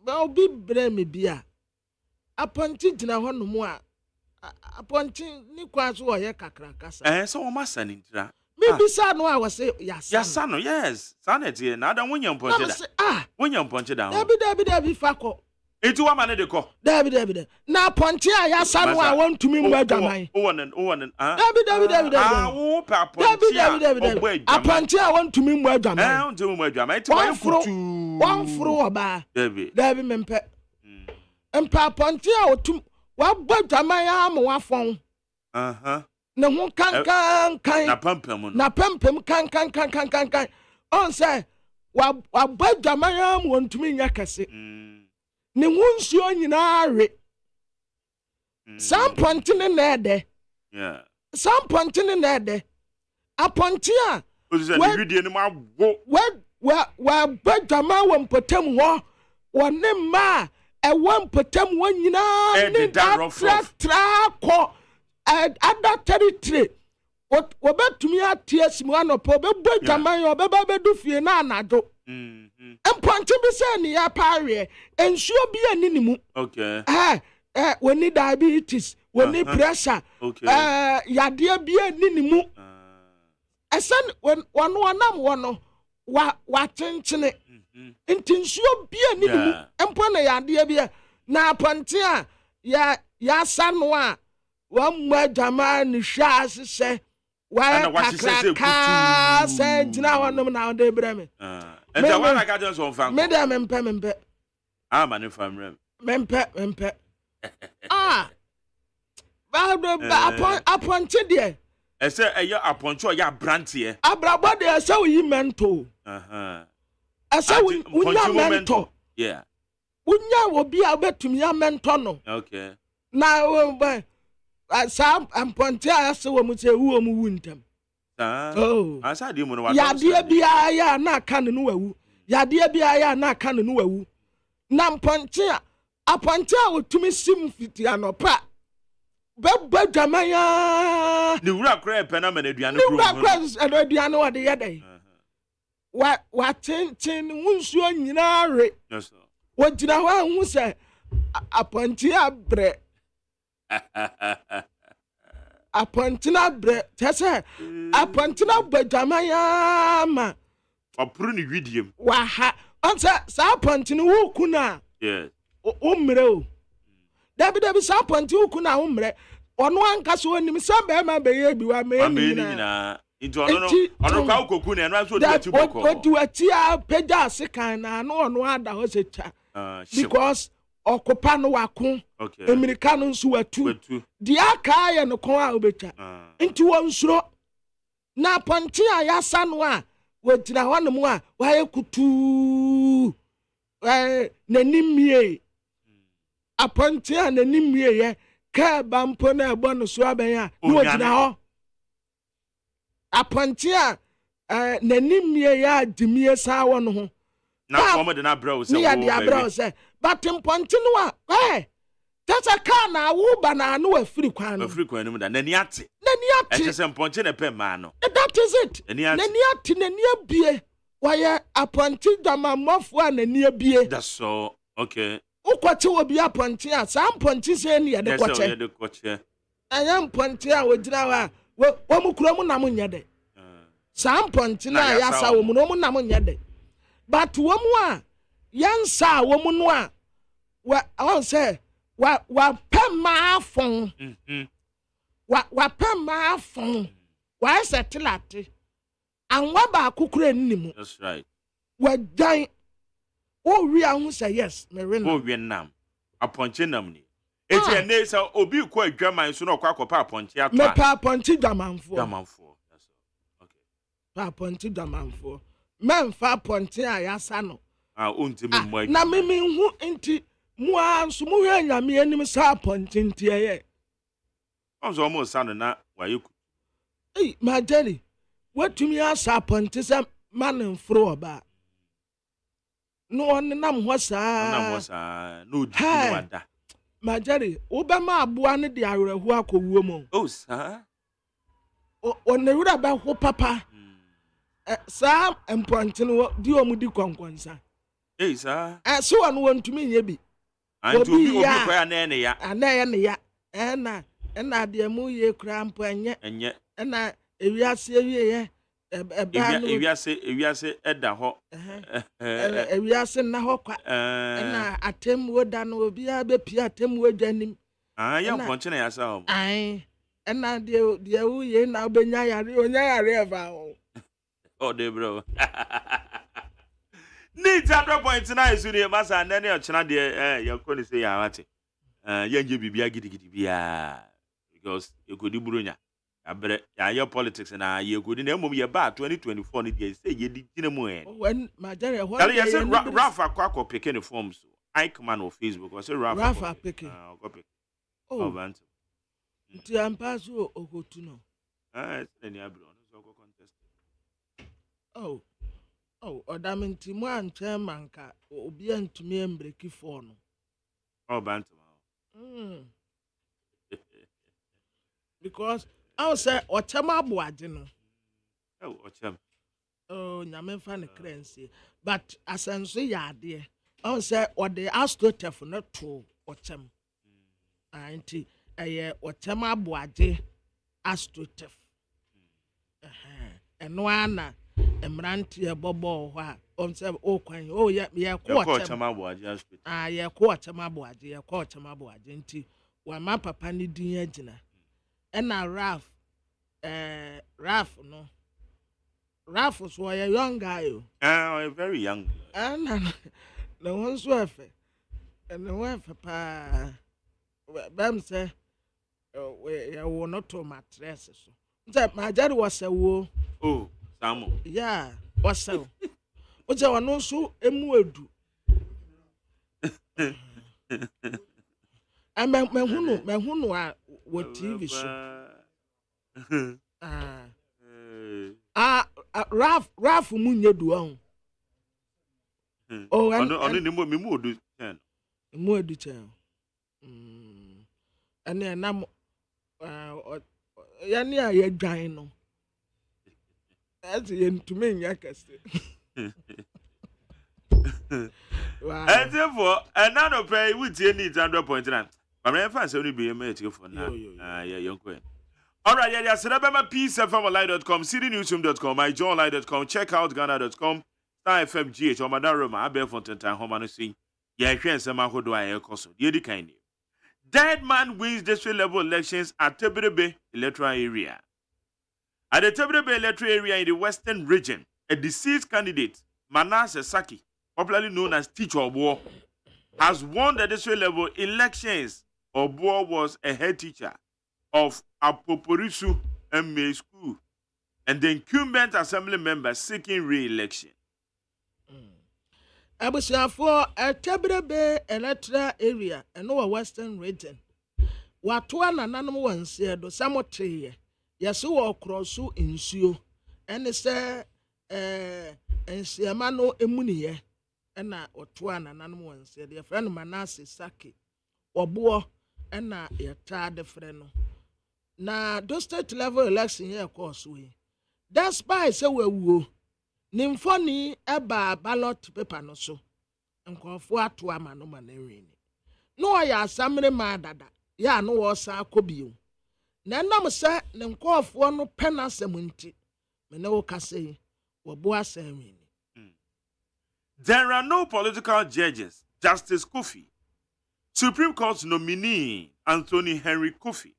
ba obi bre me bia appointing gina ho no mu a appointing ni kwa so o ye kakra kasa so o ma sani ntira maybe sa no I was say ya sano yes sanity na da wonya mponche da wonya mponche da Dabi fako eti wa ma ne de ko Dabi na ponche a ya sano a won tumi mu adwaman o wonen Dabi wo pa ponche Dabi aponche a won tumi mu adwaman on tumi mu adwaman eti wa kutu wan furu oba Dabi mempe empa ponche a otum wa adwaman ya ma wa fon na ho kan na pampam kan on say wa badwaman am wontumi nya kase ne hunsuo nyina re sampontene na ede sampontene na ede aponte a we video ni ma wa badwaman wo mpotam ho wone ma e wo mpotam wo nyina ne tra ko ada territory wobetumi atie simu anopo bebo jaman yo beba bedu fie na anado emponche bi se ni ya pare ensuo bi aninimu we need diabetes we need pressure yade bi aninimu esen wonu anam wono wa chenchene ntinsuo bi aninimu empo na yade bi na aponte a ya sano a wa jaman shas se wa kakra se jina honom na de breme and the one I got just on fan me dem mempe ma ne famrem mempe ba aponche de e say eyo aponche ya brantie abrabo de say we mento e say we mento yeah unya obi a betumi ya mento no okay na sam amponte ase wo mu se wu mu wuntam asa di mu no wa yade bia ya na aka ne no wawu yade bia ya na aka ne no wawu na mponte aponte a otumi sim fiti anopa bebba dwamanya ni wura kra pe na ma na aduane kro wura aduane wo de yede wa tintin wunsuo nyina re yes sir wo gina ho ahu se aponte abre apontina bre tese apontina badamaya ma opru ni widiem wa ha onse sa apontina wo kuna yes o mre o Dabi sa apontina wo kuna o mre ono anka so onim sa be ma be ye bi wa me nyina into ono kwa okoku na eno aso de ti boko o ati a peja sekan na no ono ada ho se cha because okopa no wako America no nso watu di aka ye no kon a obecha nti won suro na ponte a yasa no a wogina ho no mu a wa ye kutu nanimie aponte a nanimie ye ka bampo na ebo no so aben a no wogina ho aponte a nanimie ya dimie sa wo no ho na form de na bro se wo ya dia bro se but mponte no a Tata car na wuba na no afiri kwan no. Afiri kwan no da nani ate. Nani ate. Ete se mponche na pe ma no. That is it. Nani ate. Nani ate nani abie. Why appointed damamofo a nani abie. That's so okay. Ukwache obi appointed a sam ponche se ne yede kwache. Yes, yede kwache. Ayam ponche a wodina wa wo mu kuro mu na mu nyede. Sam ponche na ya sa wo mu no mu na mu nyede. But wo mu a yansa wo mu no a I say wa pem ma fon wa pem ma fon wa setilate anwa ba akukura nnimu. That's right. Wa dan o wi ahu say yes me re na o wi nam aponche nam ni eti ene sa obi ko Agyeman so na okwa pa aponche ato me pa aponche dwamanfo that's okay pa aponche dwamanfo men fa aponche a yasa no onti me mo na me hu enti mu anso mu hwe nyame anim sa aponche ntie ye onzo mo sa no na wayeku ma jeri watumi asa aponche sa manen fro oba no on nam ho saa no di wada ma jeri obama aboa ne de awerɛho akɔwuo mu oh saa on wura ba ho papa saa emponche no di omudi konkonsa saa so on wontumi nye bi obi kwa na ne ya ana ne ya na de mu ye kura mpo enye na ewiase ewie ye ewiase eda ho ewiase na ho kwa na atemwo da no obi a be pia atemwo dwanim ya ponche na ya sa ho na de wu ye na obenya yare onya yare eva oh de bro need 100.9 so dey masa na ne ochena de ya ko ni say ya wate ya nje bibia gidigidi bia because you go di buronya abre ya politics na ye go di na emom ye ba 2024 ni dey say ye di gina mu when majare ho ya say Rafa kwa pick any forms Agyeman on Facebook or say Rafa pick oh bant nti ampaso okotu no any abro so go contest odamenti mu antwe manka obi antumi embreki for no oh bant because I say ochema aboaje no ochem nyame fa ne currency but asenso ya ade I say or the astrotef no to ochem anti ochema aboaje astrotef eno ana emrantie bobo ho a say kwan ye ko ochema aboaje astrotef ye ko ochema aboaje nti wa ma papa ni din agina ena Raf Raf so a young guy very young and the ones were and the wife pa bam say we were not to mattress so that my dad was a wo Samo yeah was so what's our no so emuedu and me hunu what TV show Raf munye duan ono ni mo me odu 10 mo odu 10 ane na ya ni a ye dwan no ati ye ntumi nya kase wow therefore another pay with any 100.9 but me fan say we be me take for now yeah yonko all right yeah Serabema peacefmli.com cdnewsroom.com myjohnline.com check out ghana.com star fm gh or madaroma abel fontentan homa no see yeah hwen sema hodo aye koso the edi kind dead man wins district level elections at Tebirebe electoral area. At the Tebirebe electoral area in the western region, a deceased candidate, Manasseh Saki, popularly known as Teacher Obo, has won the district level elections. Obo was a head teacher of Apoporisu MA School and the incumbent assembly member seeking re-election. Abusiafo Tebirebe electoral area and our western region. Watwa na nanom wanse do samotreye. Yeso wo kroso nsuo. Ene se ensiama no emuniye. Ena otwa na nanom wanse de friend Manasseh Saki obo na yata de frɛ no na do state level election here course we despite say we wuo nimfoni eba ballot paper no so nkofo ato ama no ma na weni no ya asamre ma dada ya no wo sa akobio na nam se ne nkofo no penasem nti me ne wo kase wo bo asem weni. There are no political judges. Justice Kofi, Supreme Court nominee Anthony Henry Kofi,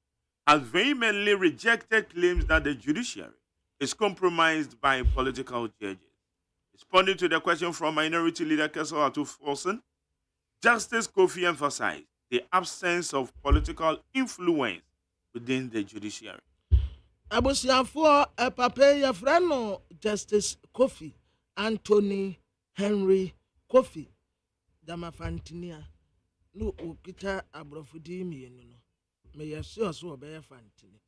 has vehemently rejected claims that the judiciary is compromised by political judges. Responding to the question from Minority Leader Kessel Atu-Forson, Justice Kofi emphasized the absence of political influence within the judiciary. Abusiafo pape ya frano Justice Kofi Anthony Henry Kofi Damafantinia no okita abrofudi mienu no me yesi so obeye fantini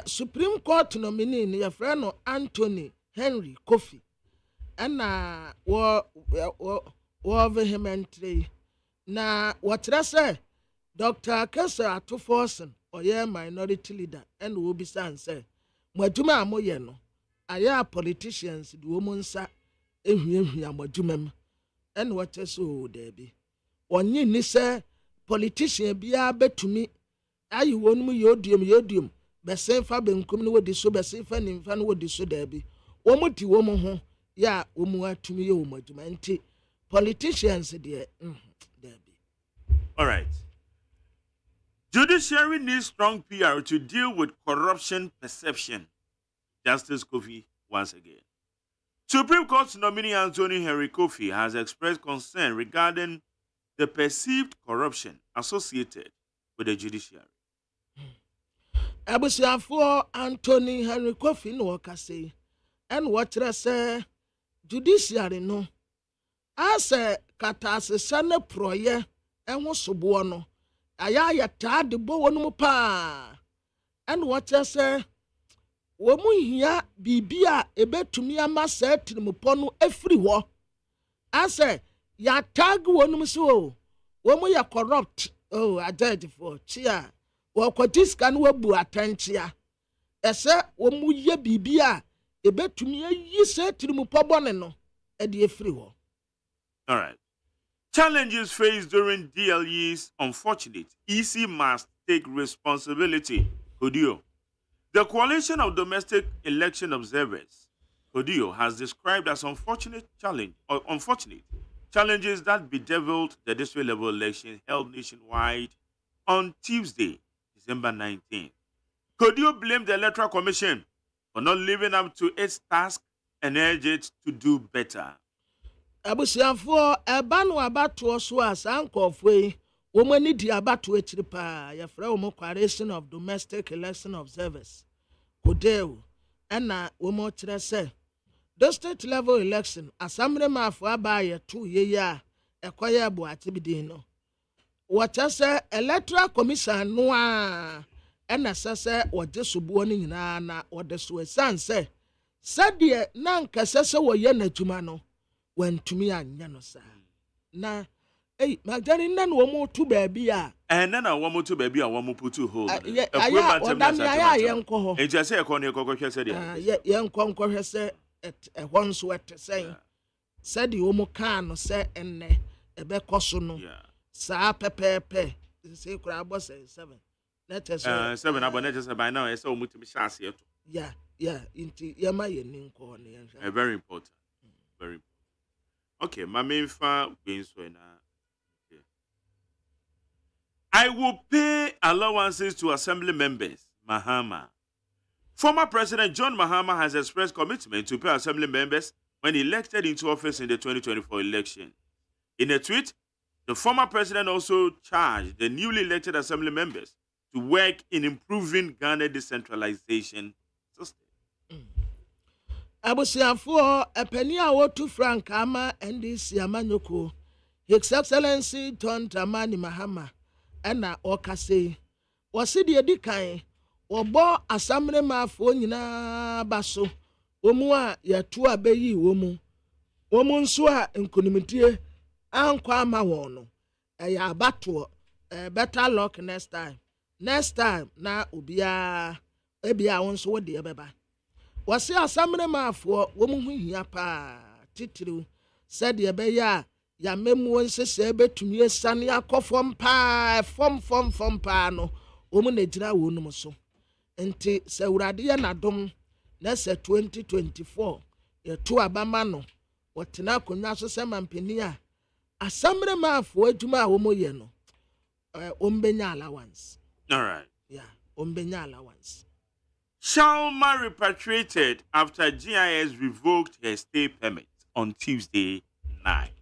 Supreme Court nominee ne ya frano Anthony Henry Kofi ana wo vehemently na wotra say Dr. Kessel Atu-Forson oye minority leader and wo bi san say mwaduma amoye no aya politicians di wo munsa ehwiehwia mwadumam and what so there be onye ni say politician bia betumi ayi wonum yodium besen fa benkum ne wodi so besen fa nimfa ne wodi so there be wo muti wo mu ho ya wo mu atumi ye wo mwaduma nti politicians there be. All right. Judiciary needs strong PR to deal with corruption perception. Justice Kofi once again. Supreme Court nominee Anthony Henry Kofi has expressed concern regarding the perceived corruption associated with the judiciary. Abusiafo Anthony Henry Kofi no wakase and what say judiciary no ase katase sane proye enwo sobo no aya ta de bo wonu pa and what say wo mu hia bibia ebetumi ama setrimpo no afri ho ase ya tag wonu so wo mu ya corrupt judge for chia wo kwatiska no wabu atanchia ese wo mu ye bibia ebetumi ayi setrimpo bone no e de afri ho. All right. Challenges faced during DLE's unfortunate. EC must take responsibility. Kodio. The Coalition of Domestic Election Observers, Kodio, has described as unfortunate challenges that bedeviled the district level election held nationwide on Tuesday, December 19th. Kodio blamed the Electoral Commission for not living up to its task and urged it to do better. Abusiafo ebanu abatu oso asankofwe womani di abatu etiri pa ya fra womo Coalition of Domestic Election Observers Kodeo na womo kire se the state level election assembly mafo abaye to ye ya ekoye abu atibidin no wacha se Electoral Commission no a na sese wode sobo no nyina na wode so esanse sadie na nkase se woye natuma no wantumi anya no sa na magari nna no mo tu baabi a nna na wo mo tu baabi a wo mo putu hold aya yenko ho eja se ekọ ne kokọhwe se de yenko nkọhwe se ehọ nso etesen sadi wo mo kan no se enne ebe koso no sa pepepe se kura abo se 7 let us 7 abo let us by now ese wo mutumi chance eto inti yama yeninko ne yan very important very important. Okay, Mamenfa Benswena. I will pay allowances to assembly members, Mahama. Former President John Mahama has expressed commitment to pay assembly members when elected into office in the 2024 election. In a tweet, the former president also charged the newly elected assembly members to work in improving Ghana decentralization system. Abusiafo epeni a wotu Frank ama NDC amanyoko His Excellency John Dramani Mahama ena okase wose de edikan wobo asamre mafo nyina baso omu a yatu abeyi womu nso a nkonimtie ankwa ama won no ɛyɛ abato better luck next time na obia ebia won so de beba wɔse asamene maafoɔ wɔn ho hia paa titiriw sɛdeɛ ɛbɛyɛ a yamemu nsese betumi esane akɔfɔm paa fɔm paa no wɔn na gyina wɔn so nti sɛ wurade yɛ nadom na sɛ 2024 yɛto abama no wɔtena akonnwa so sɛ mampani a asamene maafoɔ adwuma a wɔn yɛ no ombenya allowance. All right. Yeah, ombenya allowance. Shalma repatriated after GIS revoked her stay permit on Tuesday night.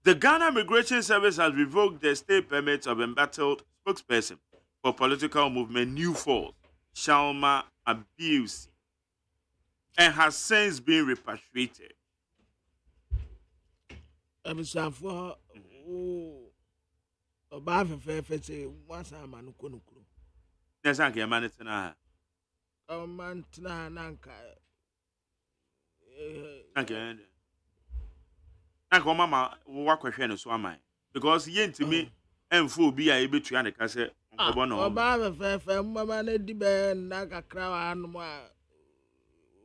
The Ghana Immigration Service has revoked the stay permit of embattled spokesperson for political movement New Force, Shalma Abiusi, and has since been repatriated. Ọba fẹfẹẹfẹ sẹ wọn san ama no kọ nukuro. Nẹsan kẹ ẹma ne tena ha. Ọma ntena ha nanka. Nanka ọma ma wakọhwẹ ne so ama because yẹ ntumi ẹnfọ obi a ebetua ne ka sẹ nkọbọ na ọma. Ọba fẹfẹẹfẹ mmama ne di bẹ nna kakra wa anum a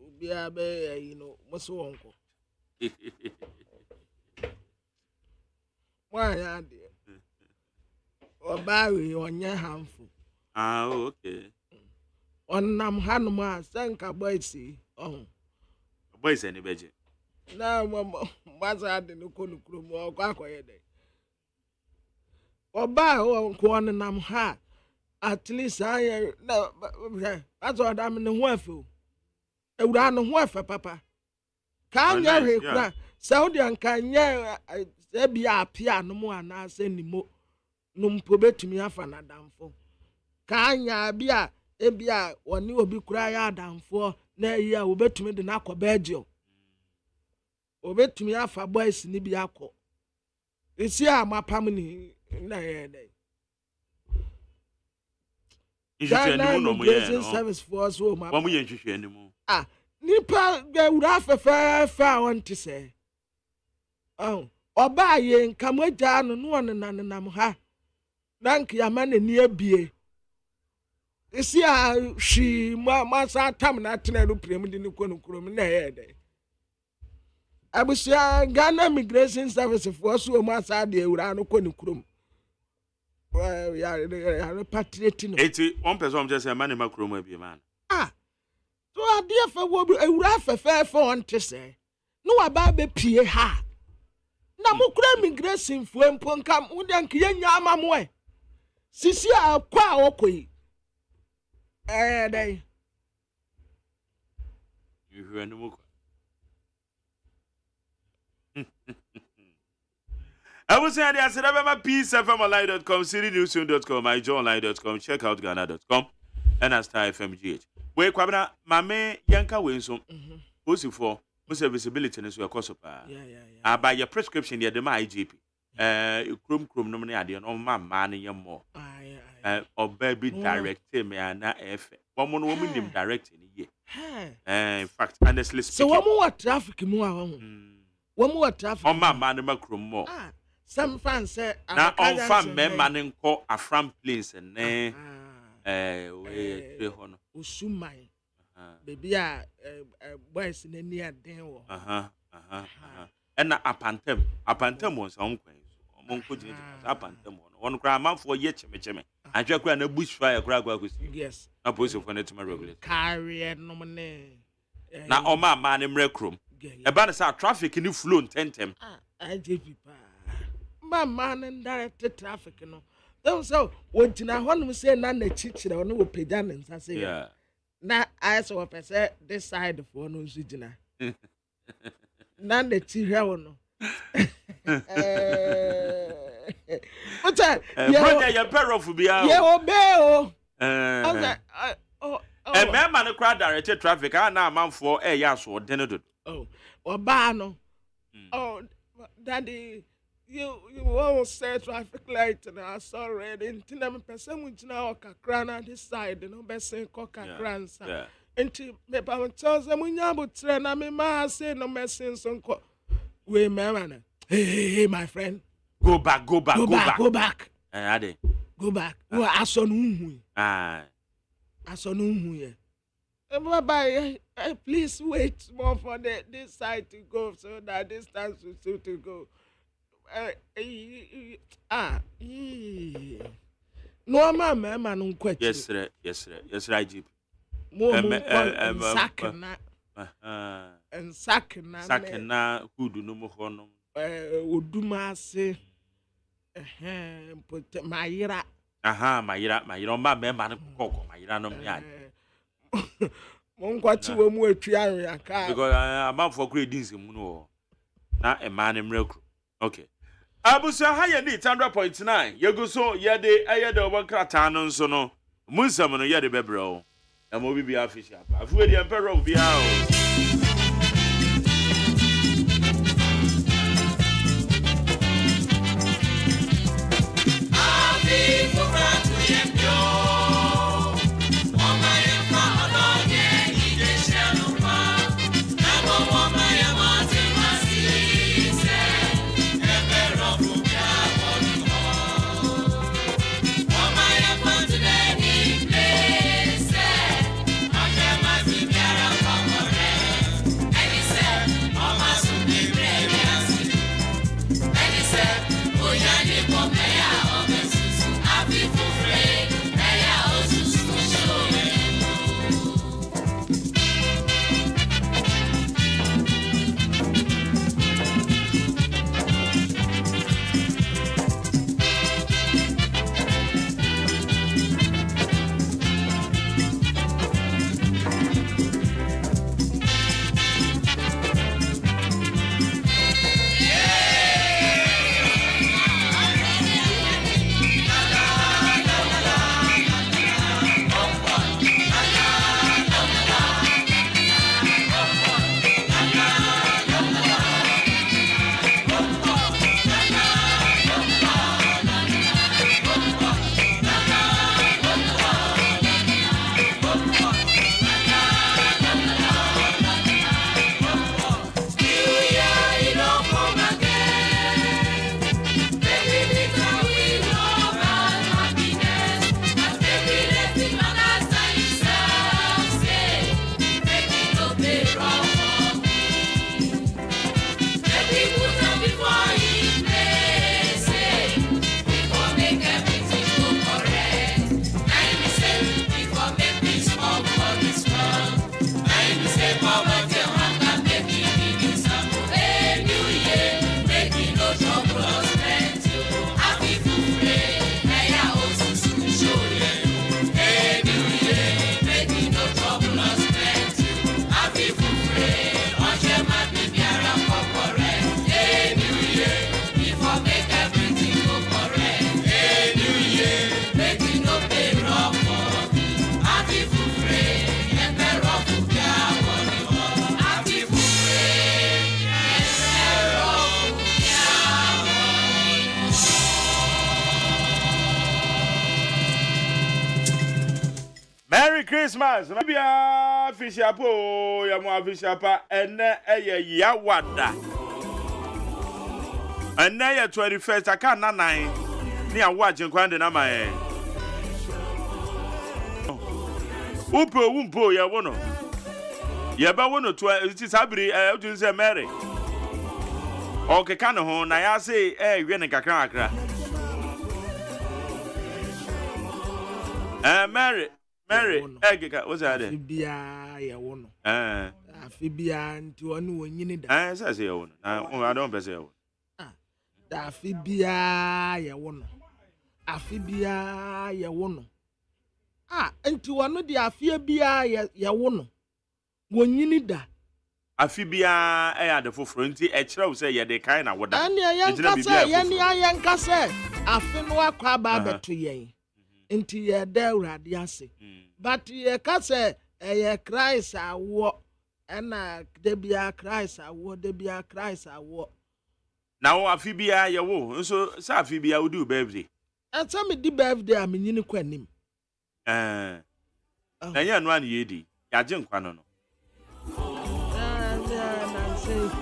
obi a bẹ ẹyi no mo so wọn kọ. Wọ́n yà á di. Obawi onye harmful. Ah, okay. Onam hanuma senka boys boys any beje. Na mwaza ade no konukuru mu akwakoye dey. Oba ko onam ha at least I na that's what I'm no ho afu. Ewura no ho afa papa. Ka nya hwe kura Saudi anka nya e bia apia no mu ana se nimo. Numpo betumi afa na damfo ka anya bia ebia woni obi kura ya damfo na eyi a obetumi de na akọ Belgium obetumi afa boys ni bia akọ esi a mapam ni na ye dey nhwehwɛ no mo ye no service force wo mapam wo mo ye nhwehwɛ no mo nipa gawura afefe a wonte se oba ye nkamogya no no nanam ha Nank Yaman and near BA. See, she must tam not to know Premier in the Konukrum. I was Ghana Immigration Service for so much idea around Konukrum. Well, we are repatriating 81 person just a man in Macron will be a man. So I dear for what a rough affair for one to say. No, about the PA ha. Namukra immigration for Mponkam, Udan Kianya Mamwe. Sisi a kwa okoi. Dey. You hear no more. I was saying I said I'm peacefmonline.com, citynewsoon.com, myjohnline.com, check out Ghana.com, and as Star FMGH. Wait, Kwabena, Mame Yanka Winsom, who's it for? Most visibility is your cost. Yeah. By your prescription, the IGP. Krum nominee ade no ma man ye more or baby direct me na efe woman woman nim direct ni ye in fact honestly speaking so what traffic mu a what traffic on ma man ma krum more some fans say na on fan me man nko afram place ne we ho no usuman baby a boys na ni aden wo and apantem won some kwan so monko jini apantem won kra manfo ye chemecheme adwa kra na bushfire kra gwa kwesi yes na police for net ma regulate carry no ne na o ma ne mrekrom e ba na sa traffic ni flow tentem IGP pa ma ne direct traffic no don so wontina honum say na na chichire ono wo pagya ne nsa say yeah na I so person this side for no nso gina na na ti hwe no brother your parrot bia ye obey o man no crowd direct traffic na amanfo ya so den do oba no daddy you won't say traffic light and I saw red until them person which now kakra na this side no be say kakra nsa until me pa tell them munya na me ma say no messing so we man hey my friend Go back. Go back. Ade. Go back. No, asonu. Ah. Asonu here. Bye. Please wait more for this side to go so that this time will still to go. No, mama, no question. Yes, sir. Jeep. Sakina, who do no more honor. Uduma say, put my ira. My man, cocoa, my random yard. Won't you more trial because I'm out for great deeds in Muno. Not a man in real crew. Okay. Abusa higher need 100.9. You go so, yade, ayada over Cratanon sono. Munsamono yade bebro. And we'll be official. I've read the emperor of the house. Christmas, maybe a fish apo, Yamo fish apa, and a yawada. And now 21st, I can't 9 near watching Quandina my Umpo, ya wono. Yaba wono to it is Abri, I do say Mary. Okay, Canaho, I say, Yenica cracker. Mary, Egg, what's that? Fibia, ya wono. Fibia, and to one when you need that. Says your own. I don't be so. Fibia, ya wono. Fibia, ya wono. And to one of the Afibia, ya wono. When you need that. Afibia, I the front, a trout say, ya de kind of what. And ya young Cassa, I feel no crab to ye. Into ye there, Radiasi. But ye Cassa, a Christ, I walk, and there be a Christ, I walk, there be a Christ, I walk. Now, Afibia, ya wo, so Safibia will do, baby. And some of the birthday, I mean, you can him. And yan one yedi, ya junk one.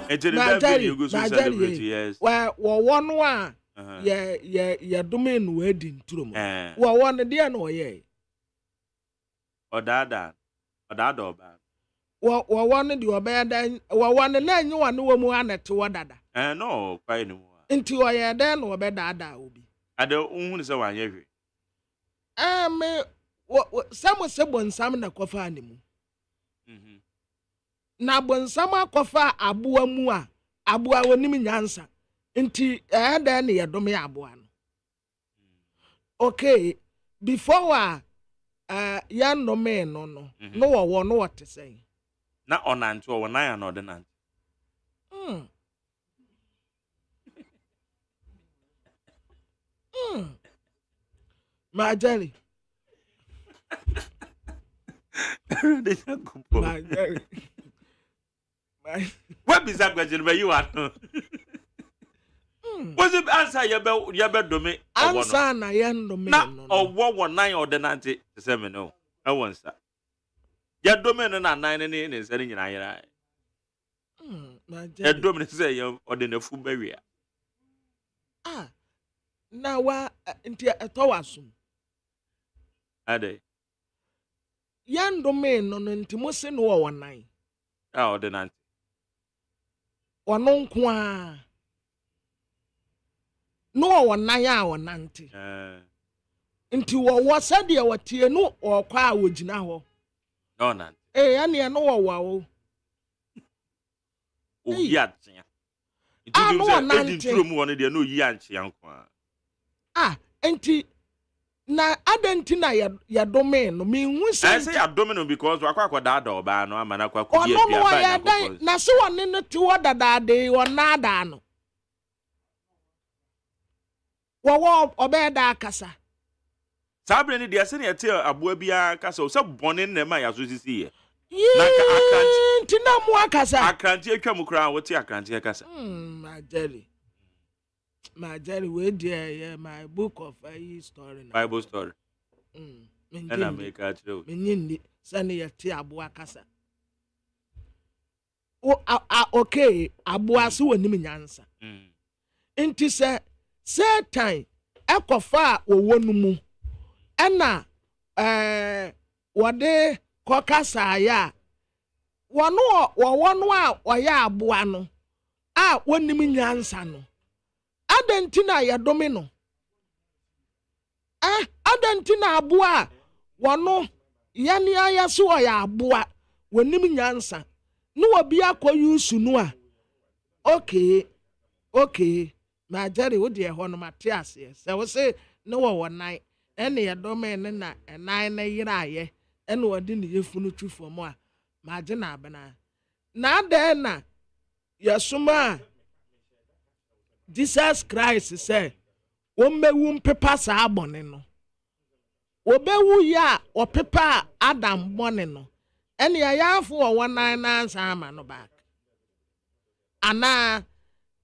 It's a birthday you go to celebrate, yes. Well, one. ye domain wedding trum wa won de na oye Odada oba wa won de oba dan wa won na nyi wa no mu anete wodada no kwai ni mu nti oye dan na obedada obi ade unhu se wanye hwe me samo se bonsam na kofa animu na bonsam akofa aboa mu a aboa wonim nyansa nti dan na yedome aboa no okay before ya no me no wo no what say na onante wo na ya no de nante ma Jerry ma Jerry what be that question by you are was it answer your dome answer na ya no me no owo wo nan ordinance say me no I want sir ya dome no na nan ne say nyina yera ma ya dome say ya ordinafu bawia na wa nti eto wasum ade ya ndome no nti mo se no wo nan ordinance ono nko a no wo nan ya wo nante nti wo sade wotie no okwa a wogina ho no nan ya ne no wo o yi atia itu bi se edin mu won de no yi anchia nko nti na adenti na ya domain no me hu se I say ya domain because wakwa dada oba no amana kwa kudi bia ba na se won ne ti wo dada de won na ada no wo obeda akasa sabre ni de se ne te aboa bia kasa o se bone ne ma ya so sisi ye na akranti na mu akasa akranti atwa mu kra wo te akranti akasa my Jerry we there my book of story now. Bible story and I make a true menindi sane ye te aboa kasa okay aboa so woni nyansa nti se Satan ekofa owo mu ena wode kokasa ya wono a oya aboa no a wonim nyansa no adentina ya domino adentina aboa wono yani aya so ya aboa wonim nyansa no obi akoyusu no a okay ma Jerry wo de ho no matiase se wo se no wo nan ene ya domino na nan na yiraye ene wode ne yefunu twufo mo a ma je na abena na de na yasuma Jesus Christ say omewu mpepa sa abone no obewu ya opepa Adam bone no ene ya yafo wonan na ansa ama no back ana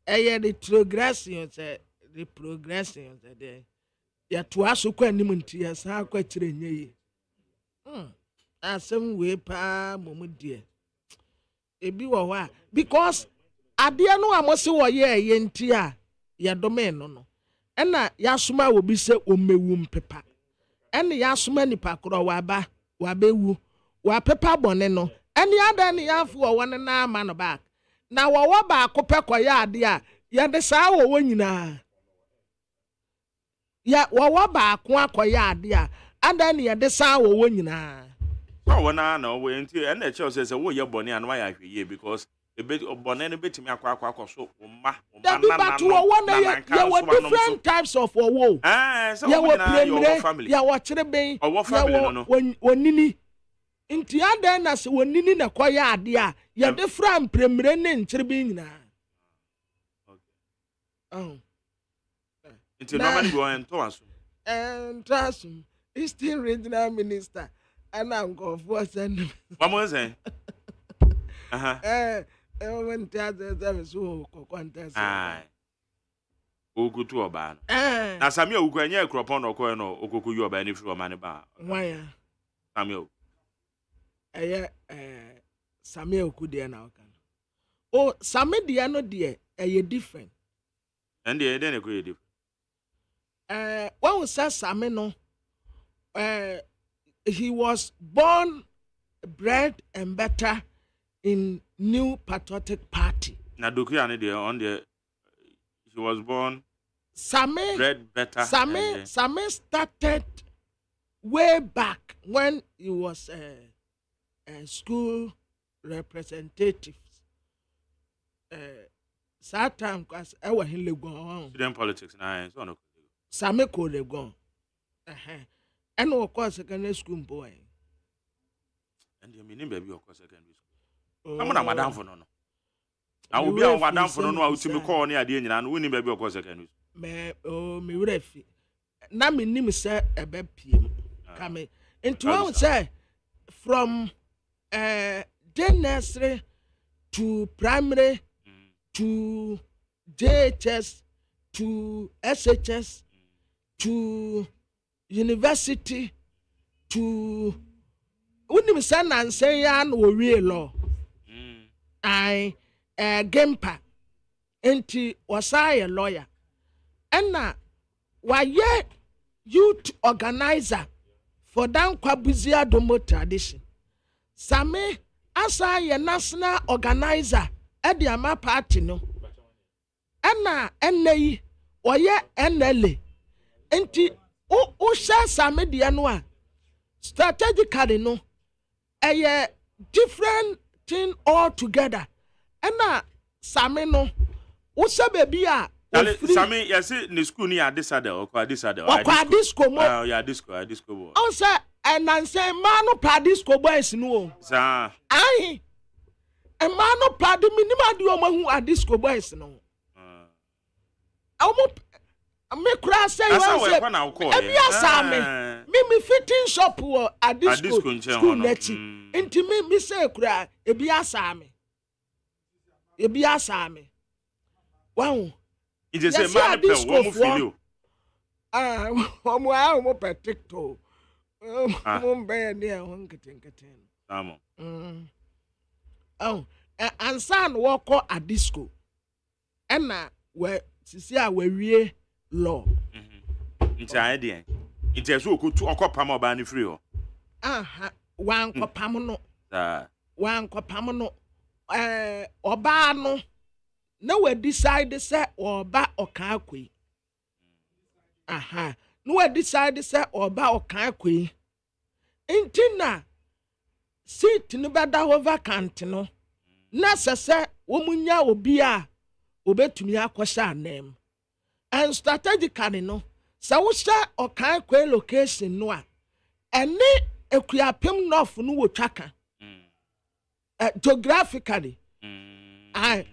the progression say the progression say ya to aso kwa nim nti ya sa kwa kire nyeyi asem we pa momudie ebi wo ho because ade no amose wo ye nti a ye domain no ena yasoma obi se omewu mpepa ene yasoma nipa kro wabewu wa pepa bone no ene ada ne yafo wo ne na ama no back na wo ba akopɛ kɔyɛ ade a ye de saa wo nyina ya wo ba ako akɔyɛ ade a ada ne ye de saa wo nyina wo na wo nti ene che se wo ye bone an wa ya hweye because bone no betimi akwa so umma na ya were different types of owo so ya wo primary ya wo kireben ya wonini nti ada na se wonini na koye ade a ya different primary ne nkireben nyina nti normally go ento aso Eastern Regional Minister ana ngofo send mama say when there's so contest ogutu oba na Samuel ukwanye ekropon no ko no okoku yu oba ni firi o mane ba why Samuel Samuel ku de na okan Samuel de no de different and de ne ko ye different When says Samino, he was born, bred, and better in New Patriotic Party. Now, on the he was born. Same, bred better. Same started way back when he was a school representative. That time, because I was in Legon. Student politics, nah, so no. Same ko Legon. And of course, secondary school boy. And you mean baby, of course, secondary school. I'm not madam for no. I will be a madam for no. I will me call near the end and winning baby, of course, secondary school. Me refi. Na me nim say ebe piem. Come into one say from day nursery to primary to JHS to SHS to university to unim say na say ya no wie law. I Gempa enti wasaya lawyer. Enna waye youth organizer for dan kwabuzia domo tradition. Same asa ye national organizer e di ama party no. Enna enei oye NLA. Enti o sha same dia no a strategically no eye different thing all together. Enna same no wo se baby a Sami, yes, in the school near this other or disco. Yeah, disco. Oh, sir, and I say, Mano Padisco boys, no. Sir, I and Mano Padi minima do who are disco boys, no. Me cry say, me fitting shop or a disco school netty. Intimate me say, cry, a biasame. A biasame. Wow. It is a man who feel you. I'm TikTok. I'm very near one getting. Oh, and son walk a disco. And now, where Cecilia we law. It's an idea. It is so good to a cop of Banny Frio. One copamano. One copamano. Obano. No we decide say oba okakwe. No we decide say oba okakwe. Intina sit no beda over vacant no. Na se womunya obi a obetumi akosha name. And strategically no, sa wo sha okakwe location no a ene ekuapem north no wo twaka. Geographically.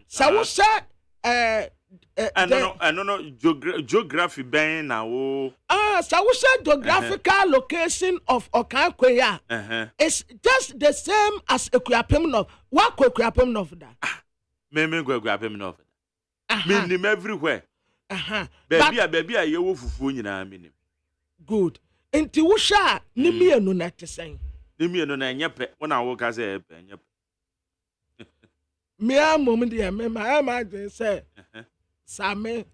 So we say no geography ben na wo so we say geographical location of Okankwe it's just the same as Ekuapem North. What Ekuapem North da? Me Ekuapem North. Me nim everywhere. Baby a ye wo fufu nyina me nim. Good. Enti wo sha ni mienu na tesen. Ni mienu na enyepe. Wona wo ka say enyepe. Me a moment there, my say, Sammy,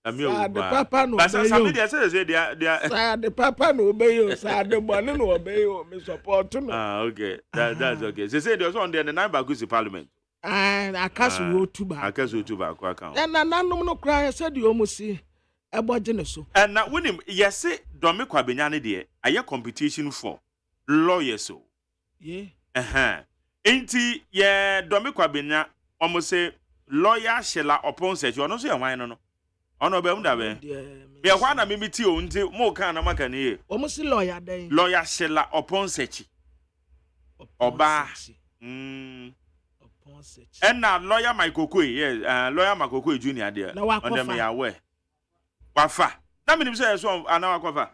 the papa no obey you. The papa no obey you, sir, the money no obey you, me support you. Okay, that's okay. They say there's one there in the Naibagusi Parliament. And I can't go to back. I can't go to back. And I no cry, I said you almost see about Geneso. And now, when him, yes, Domi Kwabinyani there, I hear competition for lawyers. So, yeah, Ain't yeah, Domi Kwabinya almost say lawyer shella upon set. You know, say, why no? Ono be mda be. Yeah, why na mimiti o nti mo kan na maka ni. Almost lawyer then. Lawyer shella upon set. Oba. Upon set. And now lawyer Michael Kwe, yes, lawyer Michael Kwe Junior there. On them ya we. Wafa. Na me nim say so ana wafa.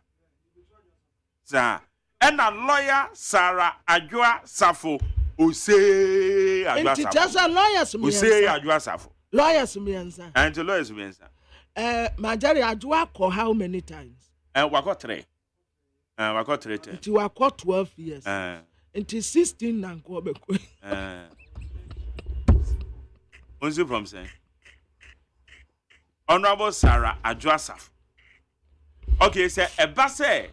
Sa. And now lawyer Sarah Adwoa Safo. Osei Adwoa Safo. It just a lawyers me. Osei Adwoa Safo. Lawyers me answer. And the lawyers me answer. Majari Adwoa ko how many times? Wako 3. Wako 3. It wako 12 years. It 16 na ko be ko. What's it from saying? Honorable Sarah Adwoa Safo. Okay, say a basse.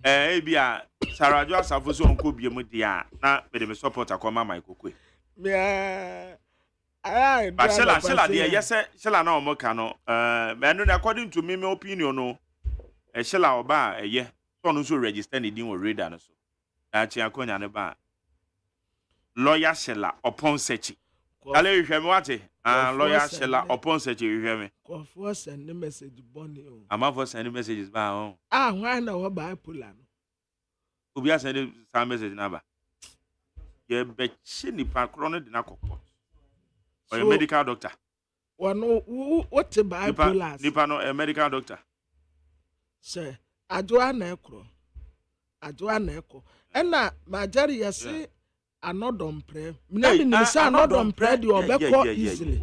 Ebia Sarajo asafo so onko biemu dia na me de support akoma my kokwe. Yeah. Alright. But Shella there yes Shella na omoka no me according to me my opinion no Shella oba ye so no so register ni din o radar no so. Achi akonya ne ba. Lawyer Shella upon search. Kale hwehwe me wate. Lawyer Shella upon search hwehwe me. Kofo send message boni o. Amafo send messages ba o. Why na wo bipolar no? Obi a send some message na ba. Ye be chi nipa kro no de na kokko. Or a medical doctor. One what bipolar? Nipa no a medical doctor. Sir, adwa na ekro. Adwa na ekro. Ena majari yesi anodom pray. Me say anodom pray di obekọ easily.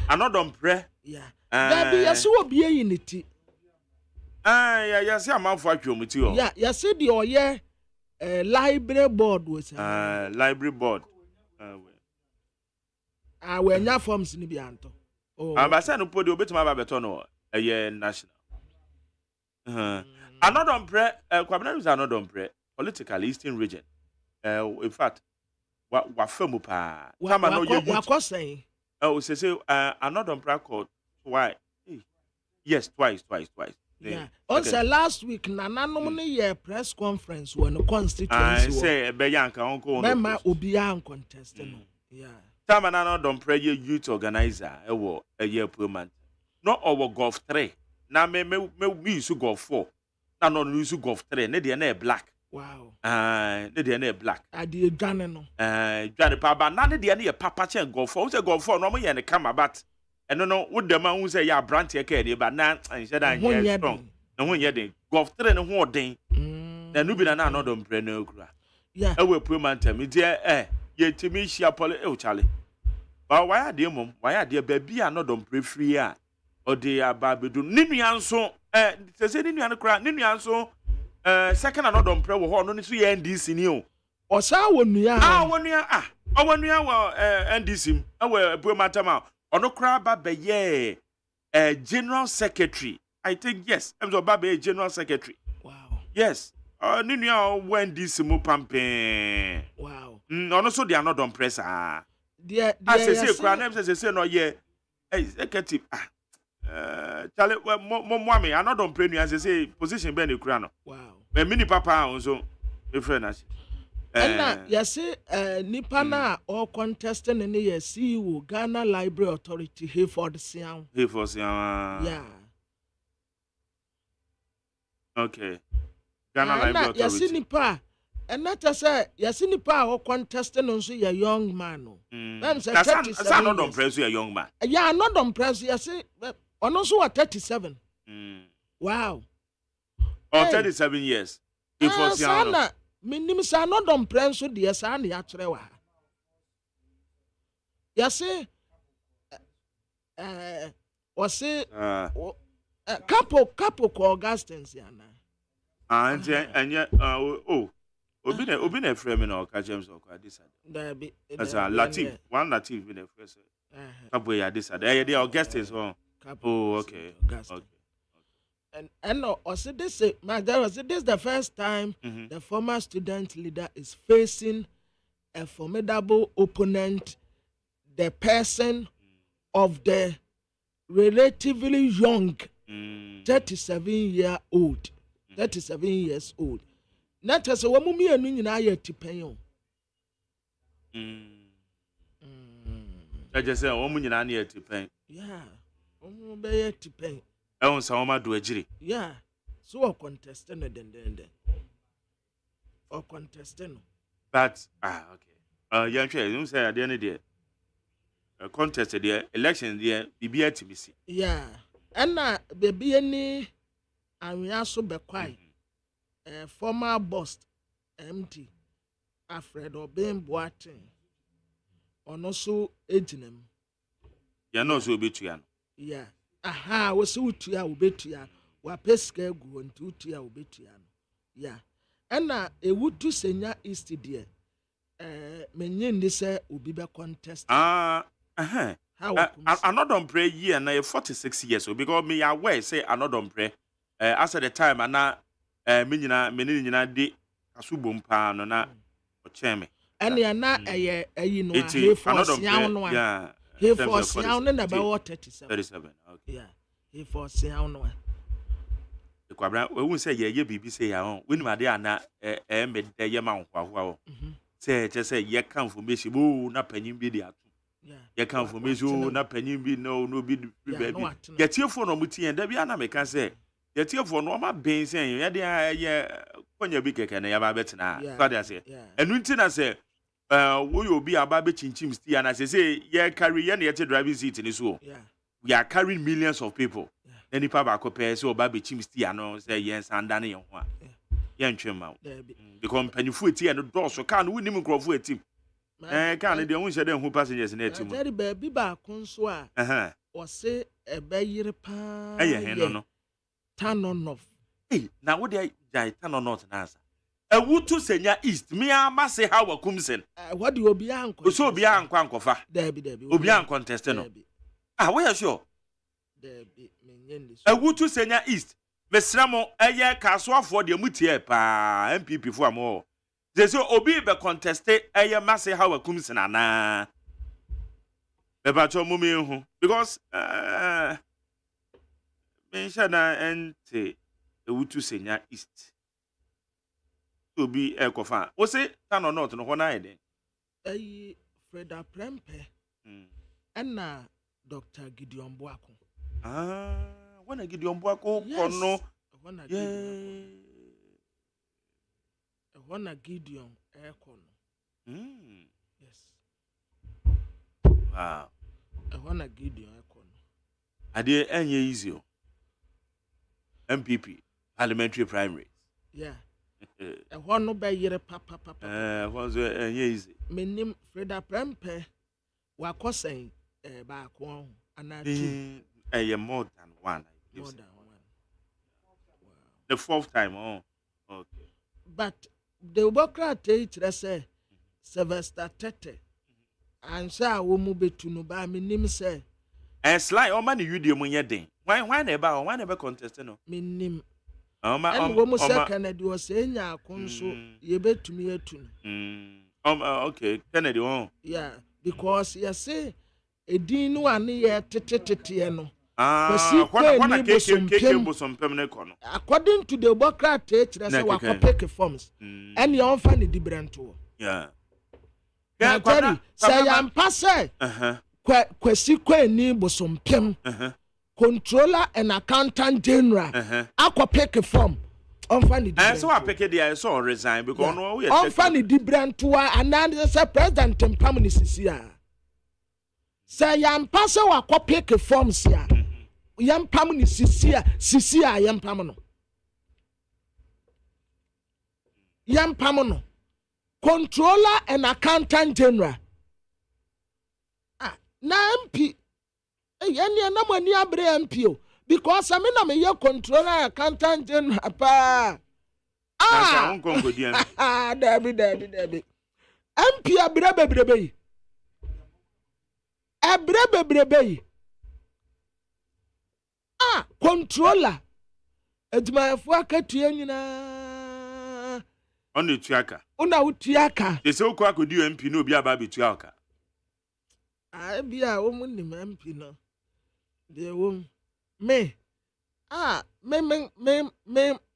Anodom pray. Yeah. That be yesi obi eyiniti. Yeah, yesi amanfo atwomuti o. Yeah, yesi di oye library board was library board. We nya forms ni bi anto. Oh. Ambassador no podi obetuma ba beto no national. Anodom pray kwabena is anodom pray politically eastern region. In fact wa famu pa. Kama no ye youth. Oh, say anodom pray called why? Yes, twice. Yeah. Also last week nananom ne ye press conference when the constituency. I say be yanka onko. Mema obi an contest no. Yeah. Tama na don't pray youth organizer ewo eye program. No our golf 3. Na me use golf 4. Na no use golf 3. Ne de na black. Wow. Ne de na black. Ade dwane no. Dwane pa ba na ne de na papa chen golf 4. Wo say golf 4 no mo ye ne kama but eno no wo dem an say ya brand e ka de ba na anhye da anhye strong. Na ho ye den. Golf 3 ne ho den. Na no bi na no don't pray no kura. Yeah. Ewe program tem de ye timi hia pole chale. But why are they mom? Why are they baby are not done pray free or they are babedu? Ninu so they say ninu cry, ninu so second are not done pray wo no ni so ye NDC ni o. O sa wonua. Wonua wonua wo NDC we Buematama. Ono cry ba be ye general secretary. I think yes. I'm so ba be general secretary. Wow. Yes. Ninu wo NDC mo pampe. Wow. Ono so they are not done press I say no yeah executive chale mo I not don pray nu as say position be na kura no wow me mini papa also me friend as na say nipa na all contesting in the CEO Ghana Library Authority Hayford Sian yeah okay Ghana Library Authority yes nipa. And not as yes, in the power contesting on a young man. That's not on press a young man. Yeah, not on press, yes, on also at 37. Wow. Oh, 37 years. Sana, minims are not on press with the son, the Atrewa. Yes, was it couple Augustins, Yana. And yet, Obi na frame na oka James oka this side. That's a Latif. One Latif be the first. Couple ya this side. The Augustus one. Oh, okay. And also this my there was this the first time the former student leader is facing a formidable opponent, the person of the relatively young 37 years old. Not as a woman, me and I yet to pay you. I just say, a woman in any to pay. Yeah, be to pay. I want some do a jury. Yeah, so a contestant then. Or contestant. But, okay. Young child, you say at the end of the day, a contest at the election, the BBTBC. Yeah, and baby, any, and we also be quiet. Former boss MT Alfred Obem Boateng on also agent ya no so betua yeah aha we so utua obetua wa peska gu nti utua obetua yeah na ewutu senya east there menye ndi se obi be contest another pray year na 46 years so because me aware say another pray as at the time ana me nyina de asubom pa no na o cheme ene na eyi no It's he for another sian no yeah, he for sian no na be 37 37 okay yeah he for sian no the kwabra we won say ye bibi say ya on we nim ade ana me de ye ma nkwahoa wo say che say ye kan information bo na panyin bi de ato ye kan information na panyin bi no bi baby ye tiefo no mutie da bia na me kan say ye tiefo no ma ben say ye de ye konya bi keke na ya ba betena so dey say enu nti na say wo yo bi aba be chinchim stia na say ye carry ye na ye driving seat ni so we are carrying millions of people any papa ko pay so oba be chim stia no say ye sanda na ye ho a ye ntwema because mpanyifo eti e no do so car no woni mkrofo etim car no de won hye de hu passengers na etim there be bi ba ko so a o se e be yire pa ye he no Tanonof na wo de jai Tanonof na asa ewutu senya east me ama say how wakumsen what do obi anko so obi anko ankofa there be obi an contest no we are sure ewutu senya east mesramo eye kasoafo de mutie pa MPP fo amo ze obi be contest eye mase how wakumsen ana be ba cho mumi hu because mention na ente ewutu senya east obi ekofa wo se tano north no ho na ide ayi Freda Prempe na Dr. Gideon Boako wana Gideon Boako kono wana Gideon ekono yes wow wana Gideon ekono ade enye easy MPP parliamentary primaries yeah no be yere papa was enye easy menim Freda Prempe wa kosen ba ko ana two more than one wow. The fourth time okay but the Democrat say Sylvester Tete and say wo mu betu no ba menim say slide o ma ne video mu nye den why na be contest no menim wo mu say Kennedy o say nya akonso ye betumi atu okay Kennedy yeah because you say edin no ane ye tetetete no what keke bosompem ne kono according to the Democrat say wa pick forms and you on find the different yeah say am pass kwesi kwani bosompem controller and accountant general pick form on find the different so I pick it there so resign because no we on find the different and say president tempam ni sisia say am pass wa pick forms ya yampam ni sisia yampam no controller and accountant general na MP yen na mani abre MP o because I mean na me controller and accountant general pa Debbie MP abre bebrebe controller edmayafo akatua nyina on tuaka una utiaka they say okwa akodi MP no obi aba betua aka bia wo munim MP no de wo me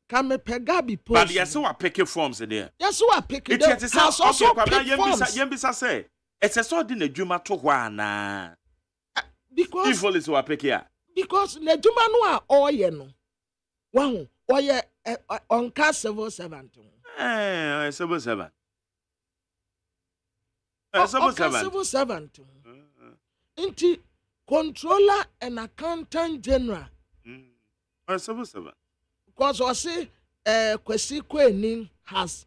can me pega bi post but yes we pick forms there yes we pick it is also yembisa say it's a so di na dwuma to ho ana because if all is we pick here because na dwuma no a oye no wahu oye onka civil servant civil servant civil servant inti controller and accountant general civil servant because we say kwesi kwani has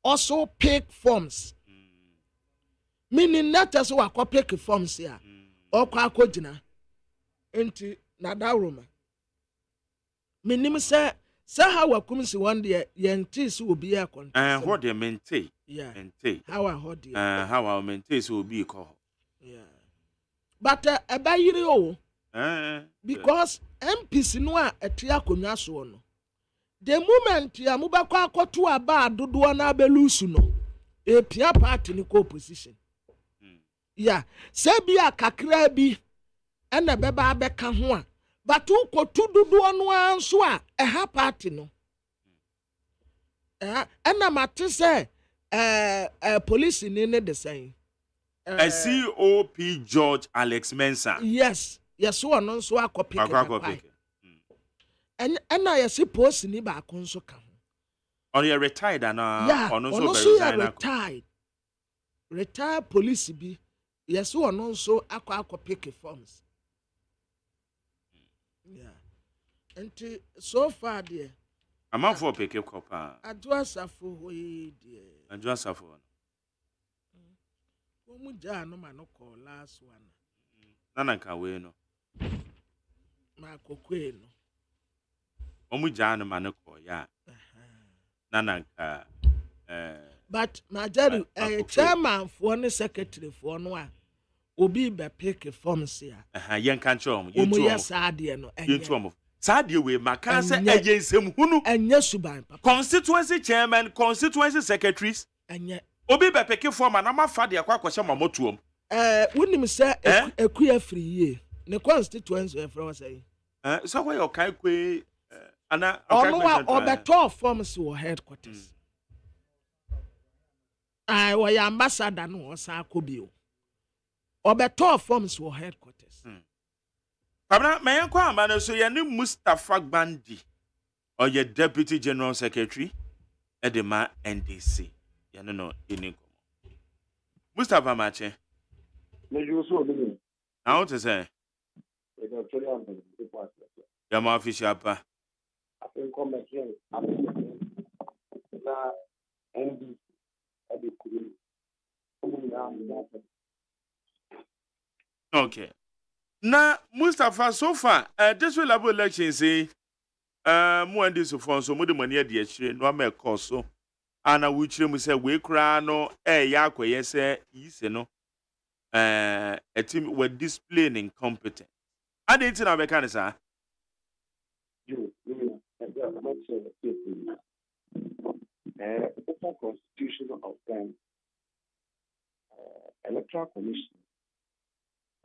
also pick forms meaning not as we pick forms here okwa akogina enti na dawroma menim say how wakumsi one day yenti so obi a contest what they maintain how I hold how I maintain so obi ko but abayire o because MPs no a etia konwa so no the moment ya mubakwa akoto aba dodo na abelusu no e pia party ni ko position ya se bia kakra bi ena beba abeka ho a but ukotu dodo no anso a ha party no ena mate se police ni ne the same COP George Alex Mensah. Yes so no so akopike ena yesi post ni ba konso ka ho on your retired and ono so retired police bi yes ono so akopike forms and so far there I'm for pick up copa adwasafo hoyi there adwasafo omu ja no ma no call last one nana ka we no ma kokwe no omu ja no ma no call ya nana ka but majari chairman for ne secretary for no a obi be pick forms ya yen kan chom omu ya saade no yentu saade we maka se agensem hunu enye suban papa constituency chairman constituency secretaries enye obi be pick form na ma fa de akwa kwahye mamotuom wonim se ekuya free ye ne constituency e from say so why you kai kwe ana ono wa obeto forms wo headquarters wa ya ambassador no osa akobio obeto forms wo headquarters Pabna mayen kwa amana so ye ni Mustafa Gbandi or your deputy general secretary edema NDC ye no ini komo Mustafa Mache me you so me now to say ya ma official pa afin come here na NDC ade kuru okay. Now, Mustafa, so far, this will have election say, more this of so more the money at the exchange, no make cost so. And I will say, we cry no, yakwe, yes, is no, a team were displaying incompetent. I didn't know about sir. You, open constitution of them, electoral commission.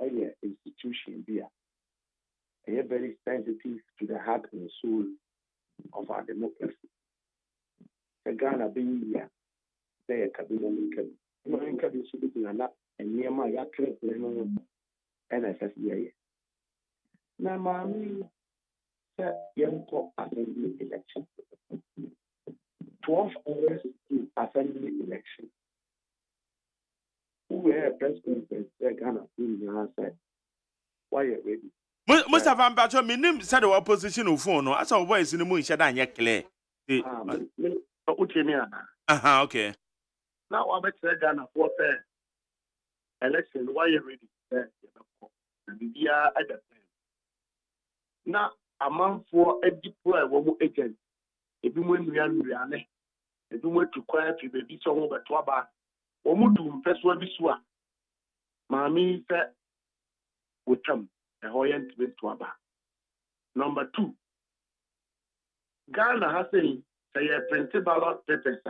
A institution there, very sensitive to the heart and soul of our democracy. The Ghana being here, they are Kabila Lincoln should be and near my accurate NSS. Now, Mammy said, young assembly election 12 hours to assembly election. Who were press conference, Ghana, said, why are you ready? Mustafa Mbacho, my name said the opposition of phone. I saw voice in the moon, Shadan yet clear. Okay. Now, I bet Ghana for election, why are you ready? And the at the time. Now, a month for a deploy one agent. If you win, we are if you went to quiet to the beach over Twaba. Omudu mpeswa biswa mami fe wutam ehoyen tibintu aba. Number 2, Ghana has saying say print ballot papers.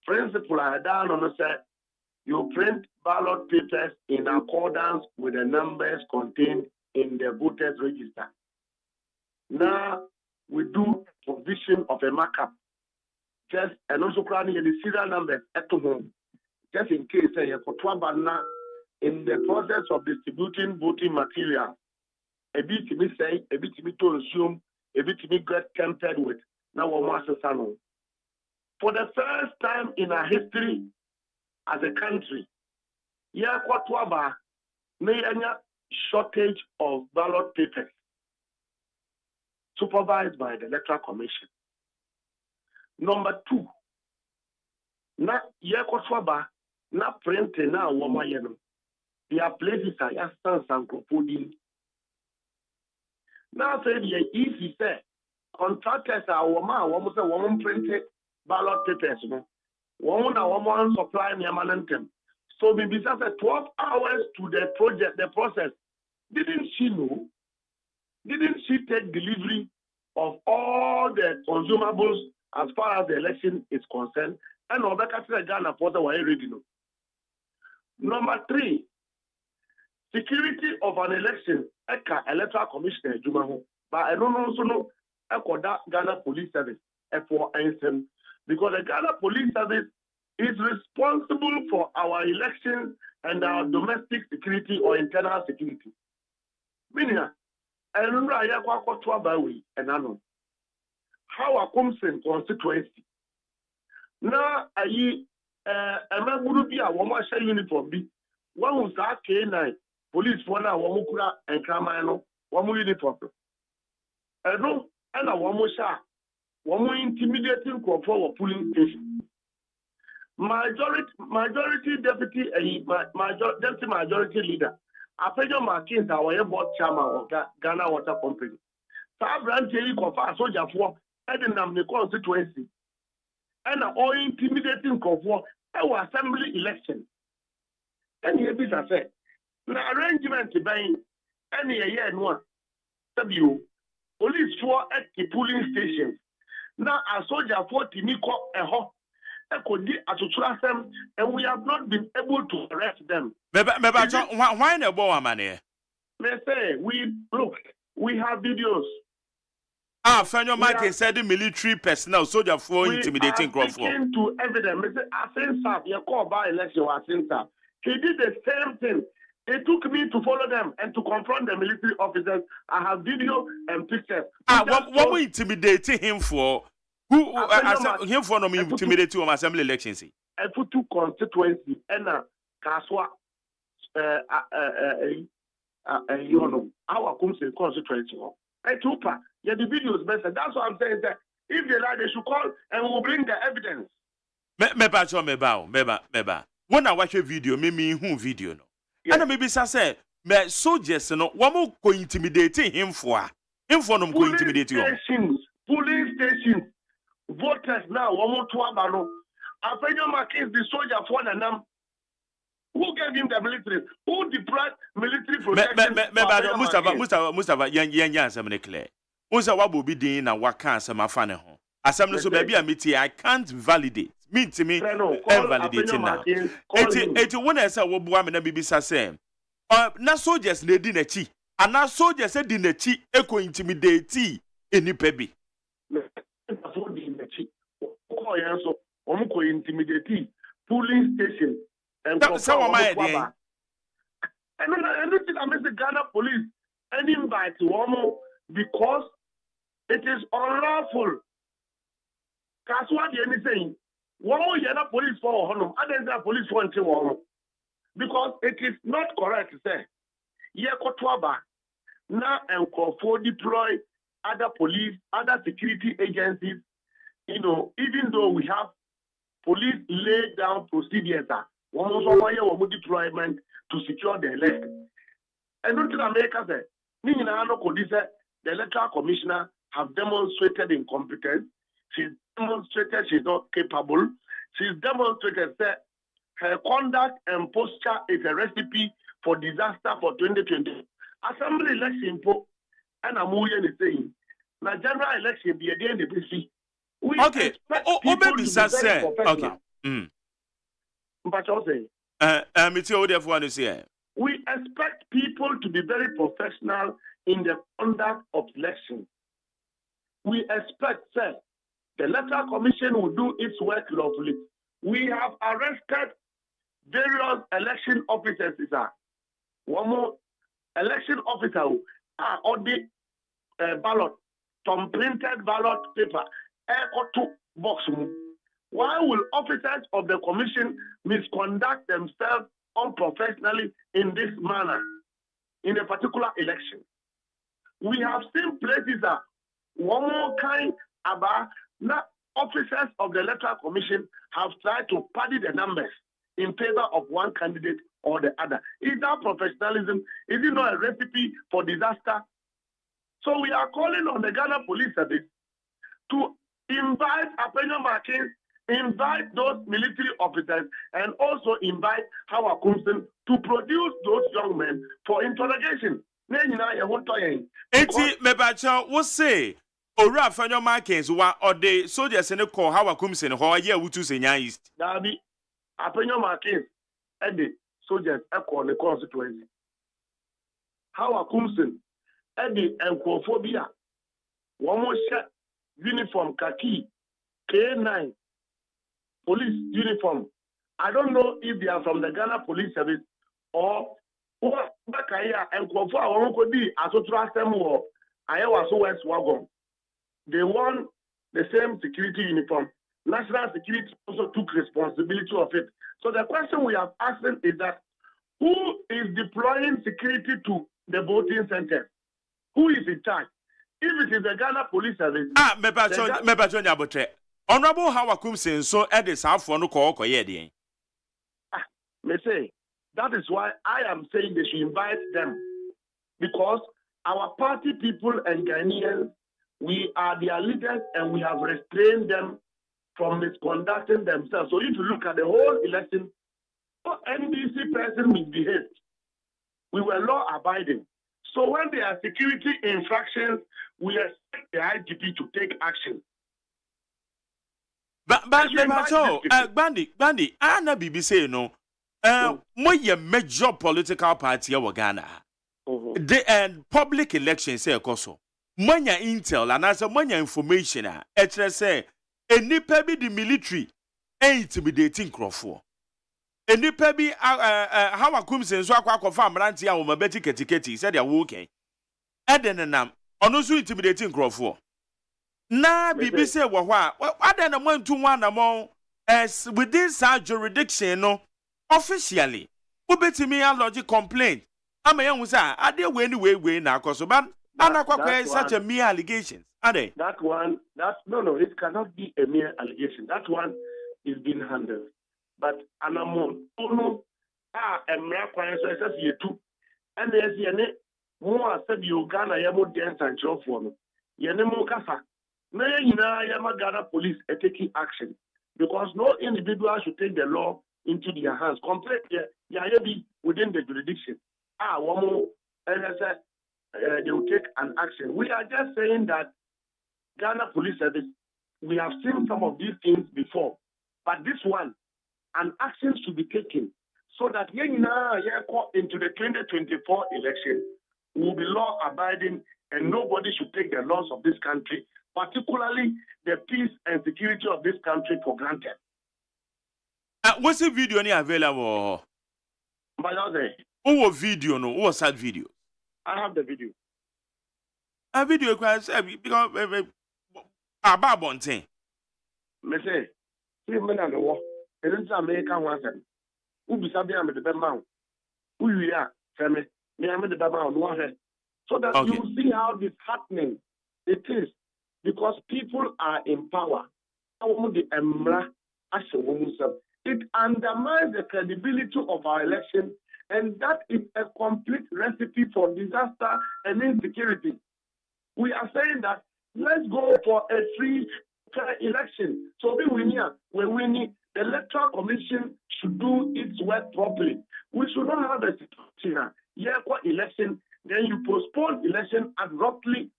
Principle I down on say you print ballot papers in accordance with the numbers contained in the voters register. Now we do provision of a markup. Just and also planning the serial numbers at home. Just in case in the process of distributing voting material, a bit to me say, a bit to me to assume, a bit to me get tempered with. Now, for the first time in our history as a country, shortage of ballot papers supervised by the Electoral Commission. Number 2, na na print na woma yeno. Their places are yastans and cropodin. Now say the easy say contractors are woman printed ballot papers. Woman supply near so maybe just 12 hours to the project, the process. Didn't she know? Didn't she take delivery of all the consumables as far as the election is concerned, and Obeka Ghana Porter were ready. Number 3, security of an election, Eka Electoral Commissioner Jumaho, but I don't also know Ekoda Ghana Police Service, F4NSM, because the Ghana Police Service is responsible for our elections and our domestic security or internal security. Meaning, I remember I have got to Abawi and Anon. How a Kumsen constituency. Now, I am going to be a woman uniform. One was that K9, police for now, Wamukura and Kamano, Wamu uniform. I know, and a Wamusha, Wamu intimidating for pulling station. Majority deputy deputy majority leader. Afejo Martins, our board chairman of Ghana Water Company. Sabran Jerry Kofa, soldier for Edinam the constituency. And all intimidating for our assembly election. And here is a say. Now arrangement to buy any year and one. W. Police for at the polling stations. Now a soldier for Timiko a hot. And we have not been able to arrest them. Why no boy, man? They say we have videos. Fenyo Montie said the military personnel, soldier for intimidating Crawford. To evidence, Mr. Asensa, you call by election Asensa. He did the same thing. It took me to follow them and to confront the military officers. I have video and pictures. What we intimidating him for? Who him for no intimidate to assembly elections? I put 2 constituency and Kaswa you know our constituency. I took yeah, the videos better. That's what I'm saying. That if they like, they should call and we'll bring the evidence. Meba. When I watch a video, me who video no. And maybe say me soldiers no, one more go intimidating him for no go intimidate you. Police stations. Voters now, one more to Abano. Afenyo Martins, the soldier for Nanam. Who gave him the military? Who deprived military protection? Mustafa, yan, some clear. Unsa wabu be din na waka some afane ho. Asem no so baby a meeting, I can't validate. Mean to me, validating now. Eti when say wo bua me na bibisa say. Na soldiers na di na chi. Ana soldiers di na chi e ko intimidate eni pebi. Intimidate polling station and anything I miss the Ghana police and invite one because it is unlawful. That's what the anything. One more year police for honor, other police for one because it is not correct to say. Yekotwaba now and for deploy other police, other security agencies. You know, even though we have police lay down procedures, one also deployment to secure the election. And not in America, the electoral commissioner have demonstrated incompetence. She's demonstrated she's not capable. She's demonstrated that her conduct and posture is a recipe for disaster for 2020. Assembly election, and I'm saying, the general election be again the BC. Okay. Maybe say okay. But also, we expect people to be very professional in the conduct of elections. We expect, sir, the electoral commission will do its work lawfully. We have arrested various election officers. One more election officer on the ballot, some printed ballot paper. Box. Why will officers of the commission misconduct themselves unprofessionally in this manner in a particular election? We have seen places that one more kind about now officers of the electoral commission have tried to paddy the numbers in favor of one candidate or the other. Is that professionalism? Is it not a recipe for disaster? So we are calling on the Ghana Police Service to invite Agyeman Martins, invite those military officers, and also invite Howard Kumsen to produce those young men for interrogation. Eti mebacha wo say Ora Fanyo Markins wa or the soldiers in the call how Kumsen ho ye wutu senya east. Dabi Apenyo Markins and the soldiers echo the constituency. How Kumsen and the encophobia. One more shirt, uniform khaki, K9, police uniform. I don't know if they are from the Ghana Police Service or Bakaya and Kofa or Kodi as a trust them or Iowa so West Wagon. They want the same security uniform. National security also took responsibility of it. So the question we have asked them is that who is deploying security to the voting center? Who is in charge? If it is the Ghana Police Service, Mepacho Nyabotre. Honorable How Kumsen so Edis half for no call Koyedi. May say that is why I am saying they should invite them, because our party people and Ghanaians, we are their leaders and we have restrained them from misconducting themselves. So if you look at the whole election, NDC person misbehaved. We were law abiding. So when there are security infractions, we expect the IGP to take action. But Bandy, Anna BBC no. Moye major political party of Ghana. The public elections say koso. Monya intel and as a monya information say any pebi the military intimidating Crawford. Any pebi how a kumsen so akwa farm rantia o mabeti ketiketi said they are okay. Edenenam onoso intimidating Crawford. Na BBC wa aden na mo ntu one among as within our jurisdiction no. Officially, ubetimi a logic complaint. I'm a young sir. Are they way now? Cause but such a mere allegations. Are they? That one, no, it cannot be a mere allegation. That one is being handled. But anamon, emra kwa says you too. And there's yene more said you Ghana yamo dance and show for me. Yene mo kasa. Na yama Ghana police are taking action because no individual should take the law into their hands. Completely, within the jurisdiction. One more, they will take an action. We are just saying that Ghana Police Service, we have seen some of these things before, but this one, an action should be taken so that into the 2024 election will be law abiding and nobody should take the laws of this country, particularly the peace and security of this country, for granted. What's the video available? Oh, video no, what's that video? I have the video. A video because about Montie. Me say, see me na no wo. It is American one thing. Who be sabi am the bema. Who you are, me am the bema on one. So that you see how this happening. It is because people are in power. The emra it undermines the credibility of our election, and that is a complete recipe for disaster and insecurity. We are saying that let's go for a free election. So we're winning. The Electoral Commission should do its work properly. We should not have a situation election, then you postpone election abruptly,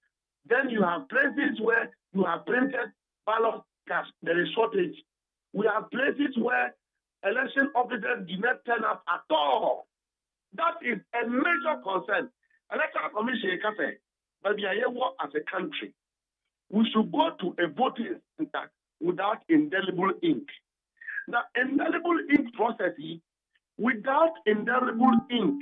then you have places where you have printed ballot cards. There is shortage. We have places where election officers do not turn up at all. That is a major concern. Electoral Commission can say, but we are here as a country. We should go to a voting center without indelible ink. The indelible ink process, without indelible ink,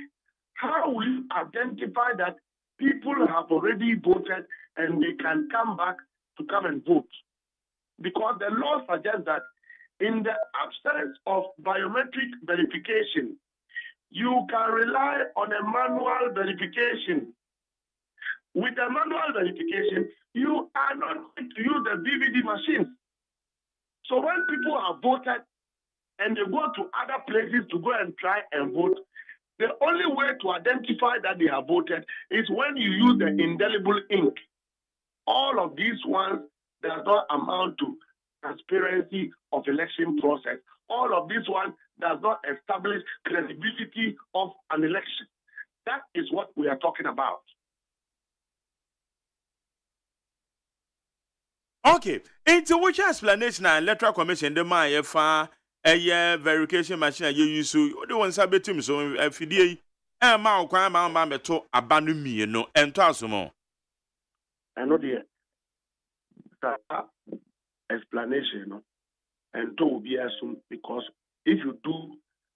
how will you identify that people have already voted and they can come back to come and vote? Because the law suggests that in the absence of biometric verification, you can rely on a manual verification. With a manual verification, you are not going to use the DVD machines. So when people have voted and they go to other places to go and try and vote, the only way to identify that they have voted is when you use the indelible ink. All of these ones does not amount to transparency of election process. All of this one does not establish credibility of an election. That is what we are talking about. Okay, into which explanation and electoral commission the my fa a verification machine you use the one sabetum so fidie e ma okwan ma meto abanu mienu ento asomo. I know the explanation and to be assumed because if you do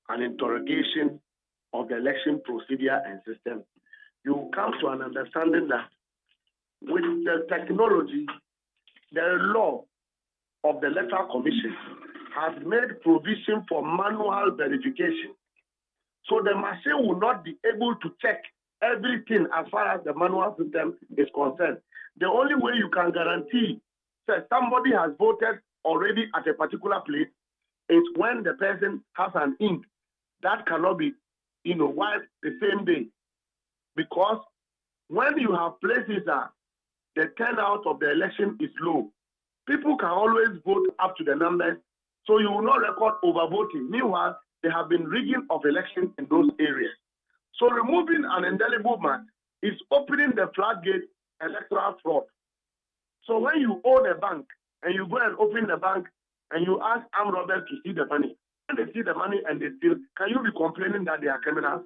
an interrogation of the election procedure and system, you come to an understanding that with the technology, the law of the electoral commission has made provision for manual verification. So the machine will not be able to check everything as far as the manual system is concerned. The only way you can guarantee that somebody has voted already at a particular place is when the person has an ink that cannot be, wiped the same day. Because when you have places that the turnout of the election is low, people can always vote up to the numbers, so you will not record overvoting. Meanwhile, there have been rigging of elections in those areas. So removing an indelible mark is opening the floodgate electoral fraud. So when you own a bank and you go and open the bank and you ask armed robbers to see the money, when they see the money and they steal, can you be complaining that they are criminals?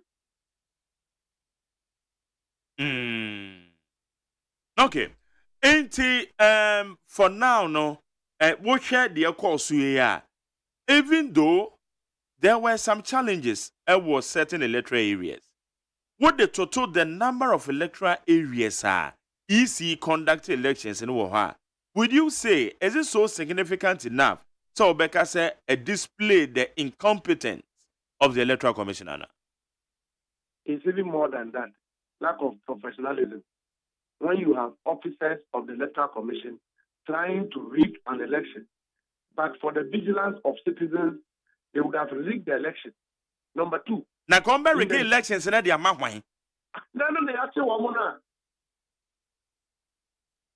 Okay. For now, no, what share the course here? Even though there were some challenges at certain electoral areas, what the number of electoral areas are EC conduct elections in Woha, would you say is it so significant enough so Becca say a display the incompetence of the electoral commissioner? It's even more than that. Lack of professionalism. When you have officers of the electoral commission trying to rig an election, but for the vigilance of citizens, they would have rigged the election. Number two. Now, come back rig elections and they are mahwine. No, they actually want.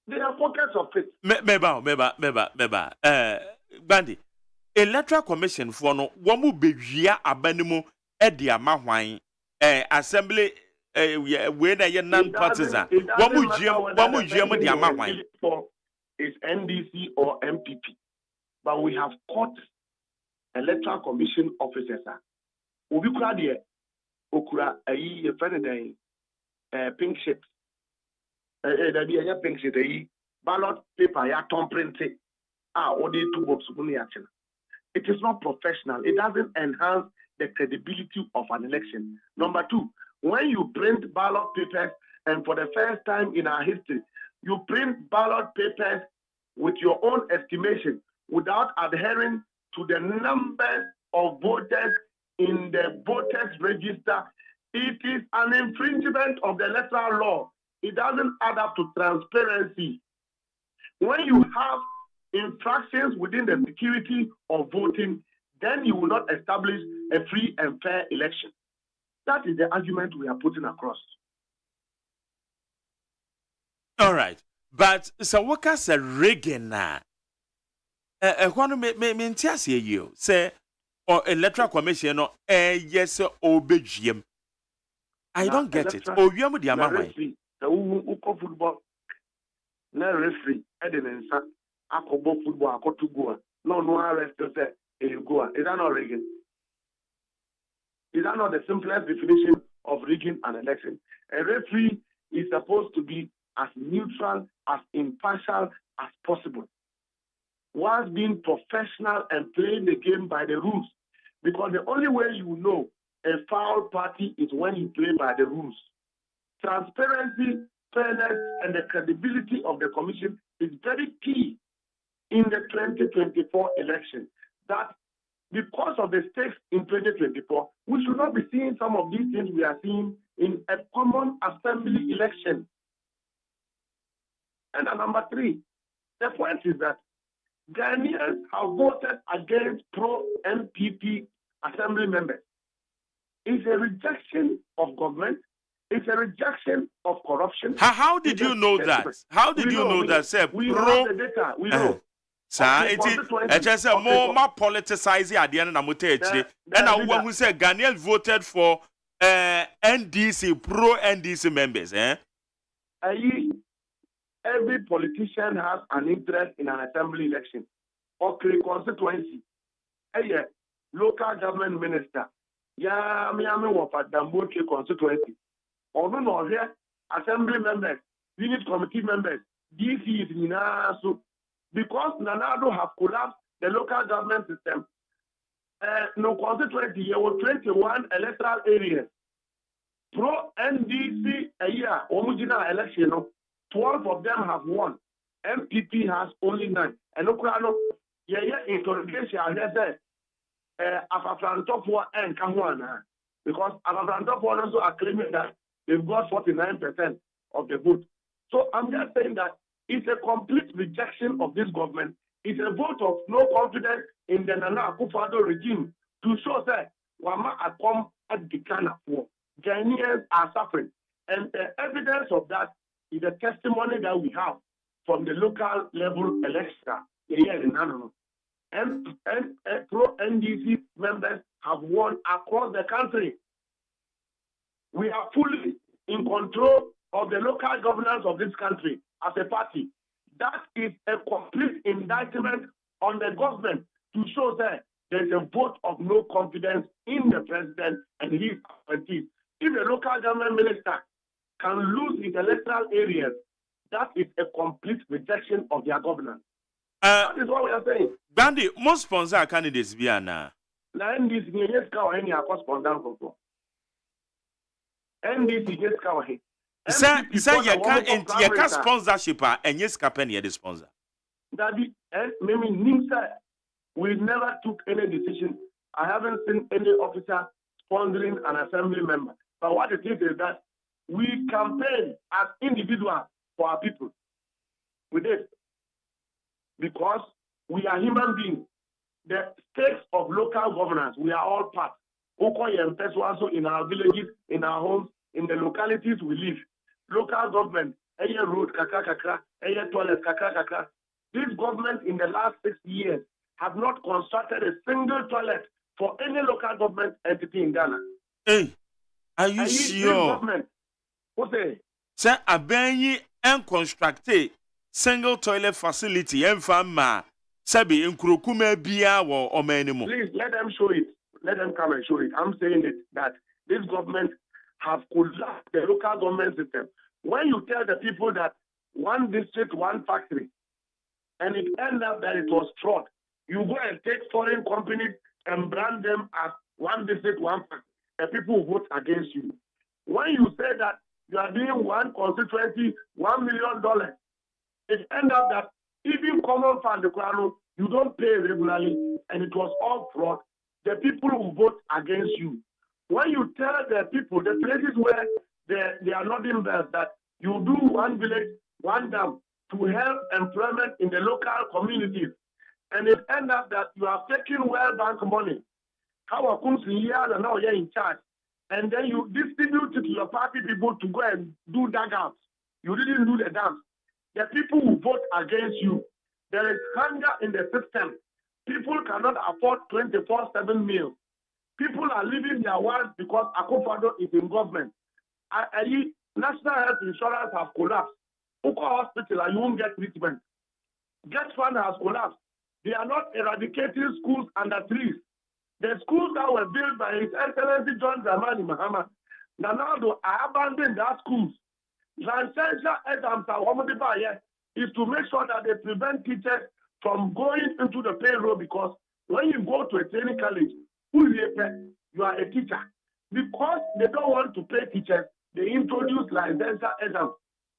They are pockets of it. Meba. Bandy. Electoral commission for no wamu bejia abanimu edia mahwine. Assembly. When I non-partisan, is NDC or MPP, but we have caught electoral commission officers. Ubikura de okura a friend pink sheet. There be a pink sheet ballot paper ya tom printing. Only 2 books. It is not professional. It doesn't enhance the credibility of an election. Number two. When you print ballot papers, and for the first time in our history, you print ballot papers with your own estimation without adhering to the numbers of voters in the voters register, it is an infringement of the electoral law. It doesn't add up to transparency. When you have infractions within the security of voting, then you will not establish a free and fair election. That is the argument we are putting across. All right. But so what can say rigging now? You say or electoral commission or yes or BGM. I don't get it. Oh, you are with the referee. The football. No referee. Edinensa. Akobo football. Akotu goa. No arrest. Say you go. Is that not rigging? Is that not the simplest definition of rigging an election? A referee is supposed to be as neutral, as impartial as possible, whilst being professional and playing the game by the rules. Because the only way you know a foul party is when you play by the rules. Transparency, fairness, and the credibility of the commission is very key in the 2024 election. That because of the stakes in 2024, we should not be seeing some of these things we are seeing in a common assembly election. And number three, the point is that Ghanaians have voted against pro-MPP assembly members. It's a rejection of government. It's a rejection of corruption. How did you know that? How did you know that? Say, we have the data. We know. Sir, it just a more politicizing at the end of the and I want who said Ghanaians voted for NDC, pro-NDC members, every politician has an interest in an assembly election or constituency. Hey, local government minister. Yeah, me work at Damboche constituency. Or no, here, assembly members, unit committee members, DCs, so because Nanado have collapsed the local government system. No constituency, there were 21 electoral areas. Pro NDC a year, original election, 12 of them have won. MPP has only 9. And Ukraino, interrogation, I said, Afafrantopua and Kahuana, because Afafrantopua also are claiming that they've got 49% of the vote. So I'm just saying that it's a complete rejection of this government. It's a vote of no confidence in the Nana Akufo-Addo regime to show that Wama Akom at the Ghana for. Ghanaians are suffering. And the evidence of that is the testimony that we have from the local level election here in Nano. And pro-NDC members have won across the country. We are fully in control of the local governance of this country as a party. That is a complete indictment on the government to show that there is a vote of no confidence in the president and his appointees. If a local government minister can lose his electoral areas, that is a complete rejection of their governance. That is what we are saying. Bandy, most sponsor candidates be na. NDC yes ka any sponsor for. NDC yes ka he. Say you can sponsorship and yes campaign the sponsor. Daddy, maybe Nimsa, we never took any decision. I haven't seen any officer sponsoring an assembly member. But what it is that we campaign as individuals for our people. With it. Because we are human beings. The stakes of local governance, we are all part. Also in our villages, in our homes, in the localities we live. Local government, area road, kakakaka, area toilet, kakakaka. This government in the last 6 years have not constructed a single toilet for any local government entity in Ghana. Hey, are you sure? Osei. Say, Abenyi and constructed single toilet facility and farmer. Sabi in Kurukume Bia or Omenimo. Please let them show it. Let them come and show it. I'm saying it that this government have collapsed the local government system. When you tell the people that one district, one factory, and it ends up that it was fraud, you go and take foreign companies and brand them as one district, one factory. The people vote against you. When you say that you are doing one constituency, $1 million, it ends up that even common fund, you don't pay regularly, and it was all fraud. The people who vote against you. When you tell the people, the places where they are not invested, that you do one village, one dam to help employment in the local communities, and it ends up that you are taking World Bank money. How comes here and now you're in charge, and then you distribute it to your party people to go and do dugouts. You didn't do the dams. The people who vote against you, there is hunger in the system. People cannot afford 24/7 meals. People are leaving their wives because Akufo-Addo is in government. National health insurance has collapsed. Uko hospital, you won't get treatment. Get fund has collapsed. They are not eradicating schools under trees. The schools that were built by His Excellency John Dramani Mahama, now I abandoned that schools. Licensure exams is to make sure that they prevent teachers from going into the payroll, because when you go to a training college, you are a teacher. Because they don't want to pay teachers, they introduce licensure exams.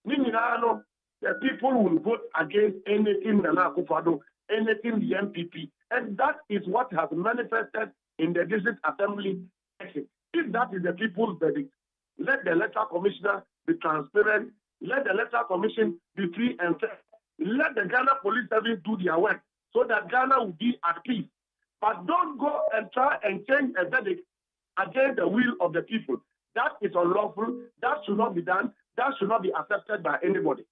The people will vote against anything Nana Akufo-Addo, anything the MPP. And that is what has manifested in the district assembly election. If that is the people's verdict, let the electoral commissioner be transparent, let the electoral commission be free and fair. Let the Ghana Police Service do their work so that Ghana will be at peace. But don't go and try and change a verdict against the will of the people. That is unlawful. That should not be done. That should not be accepted by anybody.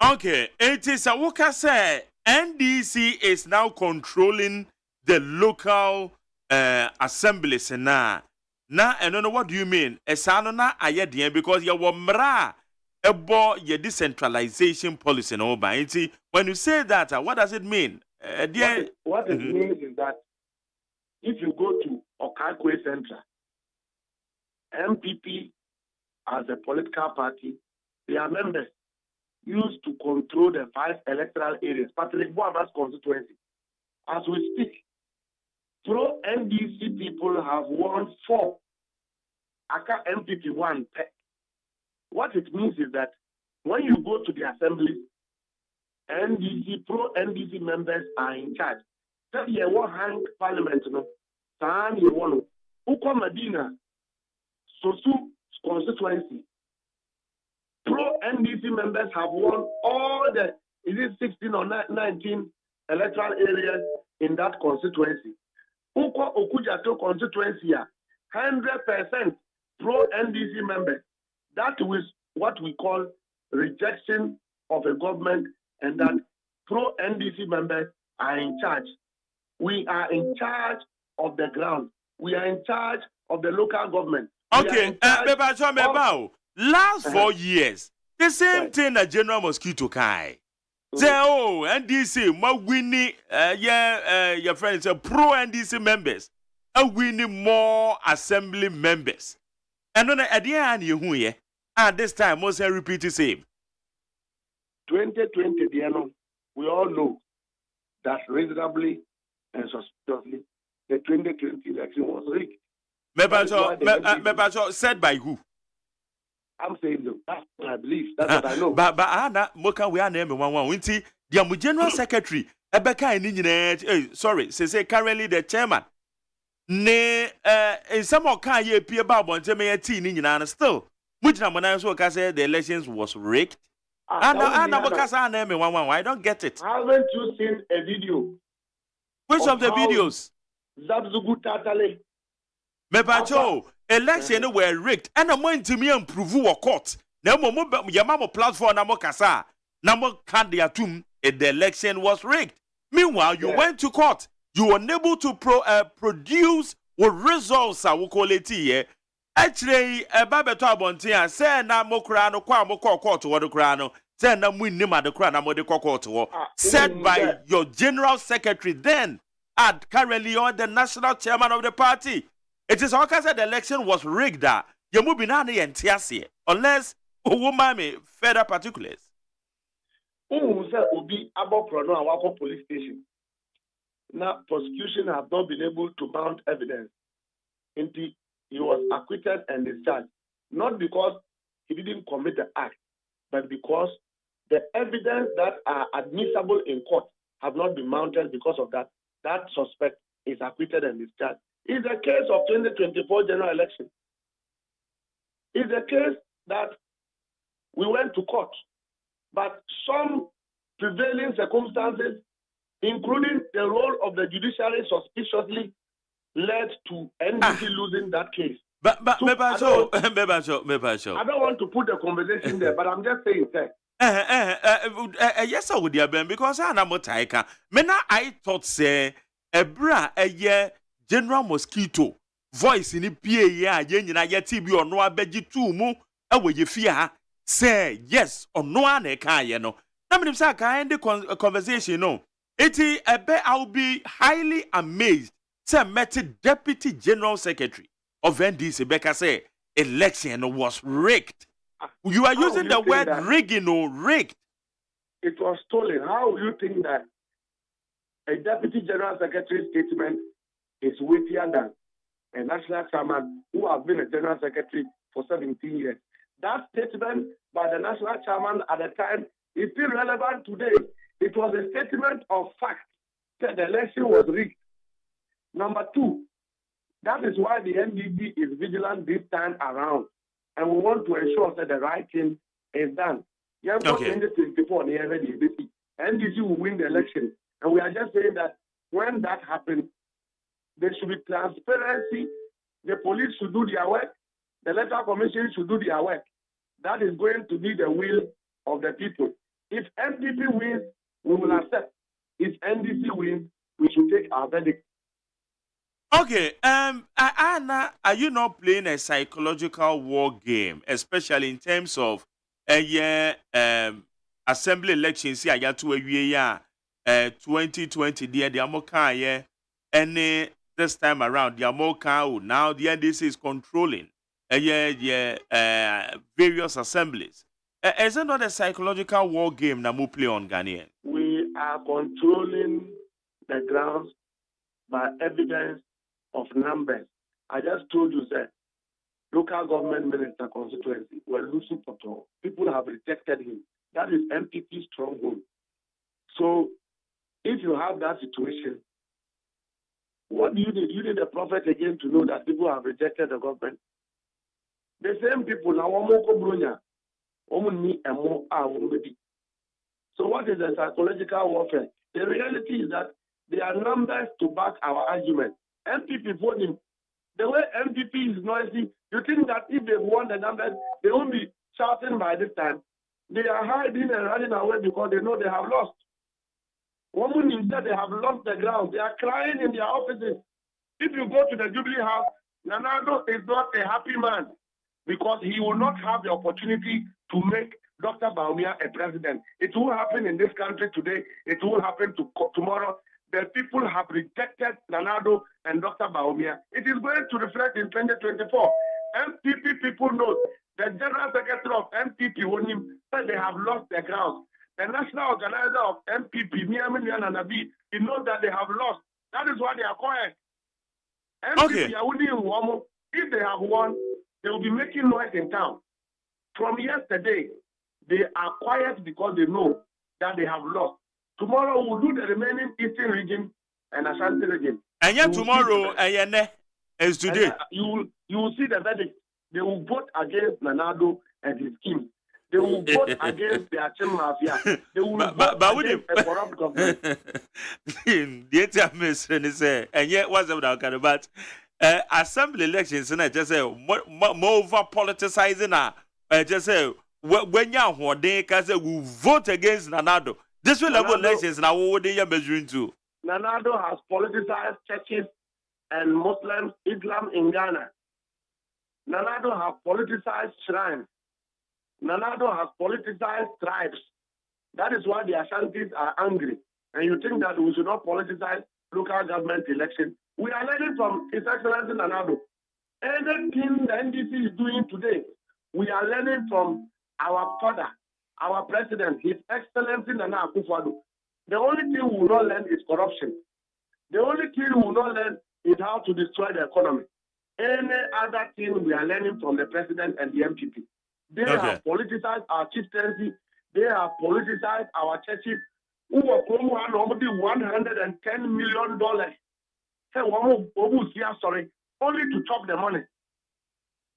Okay, it is a worker say NDC is now controlling the local assemblies now. Now, I don't know what do you mean. Esanona ayedien because you were mra ebo ye decentralization policy no ba. When you say that, what does it mean? What it means is that if you go to Okakwe Central, MPP as a political party, their members used to control the 5 electoral areas, Patrick Boaba's constituency. As we speak, pro-NDC people have won 4. Aka MPP 1. What it means is that when you go to the assembly, NDC, pro-NDC members are in charge. That year, one hang parliament, no? San you want Uko Medina, Sosu constituency. Pro-NDC members have won all the, is it 16 or 19 electoral areas in that constituency. Uko Okujato constituency, 100% pro-NDC members. That was what we call rejection of a government, and that pro-NDC members are in charge. We are in charge of the ground. We are in charge of the local government. Okay, last 4 years, the same thing that General Mosquito Kai. Say, oh, NDC, winning, your friends, pro-NDC members, are winning more assembly members. And then at the end, you hear, and this time, most repeat the same. 2020, we all know that reasonably and suspiciously, the 2020 election was rigged. Said by who? I'm saying that's what I believe. That's what I know. But Anna Moka, we are naming one. Winty, the General Secretary, Ebeka, sorry, say currently the chairman. Ne, in some of Kanye Pia Babo and Jemmy Teen in still. Which number say the elections was rigged? I don't get it. Haven't you seen a video? Which of the videos? Zabzugu Tatale. Mepacho, election were rigged, and I'm going to me and prove a court. No more Yamamo platform Namokasa. Namo Kandiatum, the election was rigged. Meanwhile, you went to court. You were unable to produce what results I will call it here. Actually, a Babeto Montie say na mokrano kwa moko court what the crano. Say na mwinima the crana mode court said by your general secretary then and currently on the national chairman of the party. It is all said the election was rigged. You move in and tiasi unless woman further particulars. Obi Abokrono Awako police station. Now prosecution have not been able to mount evidence until he was acquitted and discharged, not because he didn't commit the act, but because the evidence that are admissible in court have not been mounted because of that. That suspect is acquitted and discharged. It's a case of 2024 general election. It's a case that we went to court, but some prevailing circumstances, including the role of the judiciary, suspiciously led to NDC losing that case. But so I don't want to put the conversation there, but I'm just saying that. Yes, I would have because I'm not Motaika. Mena, I thought, say, a bra, a year, General Mosquito, voice in the PA, yen, I yet TB or no, I beg you two more, away you fear, say yes or no, I can't, you know. I'm saying, the conversation, no. I bet I'll be highly amazed. Say, met Deputy General Secretary of NDC, Becca say, election was rigged. You are using the word rigging or rigged. It was stolen. How do you think that a Deputy General Secretary's statement is weightier than a national chairman who has been a General Secretary for 17 years? That statement by the national chairman at the time is still relevant today. It was a statement of fact that the election was rigged. Number two, that is why the NDC is vigilant this time around. And we want to ensure that the right thing is done. Okay. NDC will win the election. And we are just saying that when that happens, there should be transparency. The police should do their work. The electoral commission should do their work. That is going to be the will of the people. If NDP wins, we will accept. If NDC wins, we should take our verdict. Okay, Anna, are you not playing a psychological war game, especially in terms of assembly elections ya to awie ya 2020 the amoka any this time around the amoka now the NDC is controlling various assemblies. Is it not a psychological war game that we play on Ghanaian? We are controlling the grounds by evidence of numbers. I just told you that local government minister constituency were losing control. People have rejected him. That is MPP stronghold. So if you have that situation, what do you need? You need a prophet again to know that people have rejected the government. The same people now so what is the psychological warfare? The reality is that there are numbers to back our argument. MPP voting, the way MPP is noisy, you think that if they won the numbers, they won't be shouting by this time. They are hiding and running away because they know they have lost. Women instead, they have lost the ground. They are crying in their offices. If you go to the Jubilee House, Nanado is not a happy man because he will not have the opportunity to make Dr. Baumia a president. It will happen in this country today. It will happen tomorrow. The people have rejected Nanado and Dr. Baumia. It is going to reflect in 2024. MPP people know. The General Secretary of MPP said they have lost their ground. The national organizer of MPP, Miamin Nanabi, he knows that they have lost. That is why they are quiet. MPP are only in Wamo. If they have won, they will be making noise in town. From yesterday, they are quiet because they know that they have lost. Tomorrow we'll do the remaining Eastern region and Ashanti region. And yet tomorrow, is today. You will see the verdict. They will vote against Nanado and his scheme. They will vote against the Achim Mafia. They will vote against a corrupt government. The entire minister say, and yet what's about but assembly elections and I just say more over politicizing just say when you they can say we vote against Nanado. This will level elections now what they are measuring to. Nanado has politicized churches and Muslims, Islam in Ghana. Nanado has politicized shrines. Nanado has politicized tribes. That is why the Ashantis are angry. And you think that we should not politicize local government elections. We are learning from His Excellency Nanado. Anything the NDC is doing today, we are learning from our father, our president, His Excellency Nana Akufo-Addo. The only thing we will not learn is corruption. The only thing we will not learn is how to destroy the economy. Any other thing we are learning from the president and the MPP. They have politicized our chieftaincy. They have politicized our churches. Who were normally $110 million. Sorry, only to chop the money.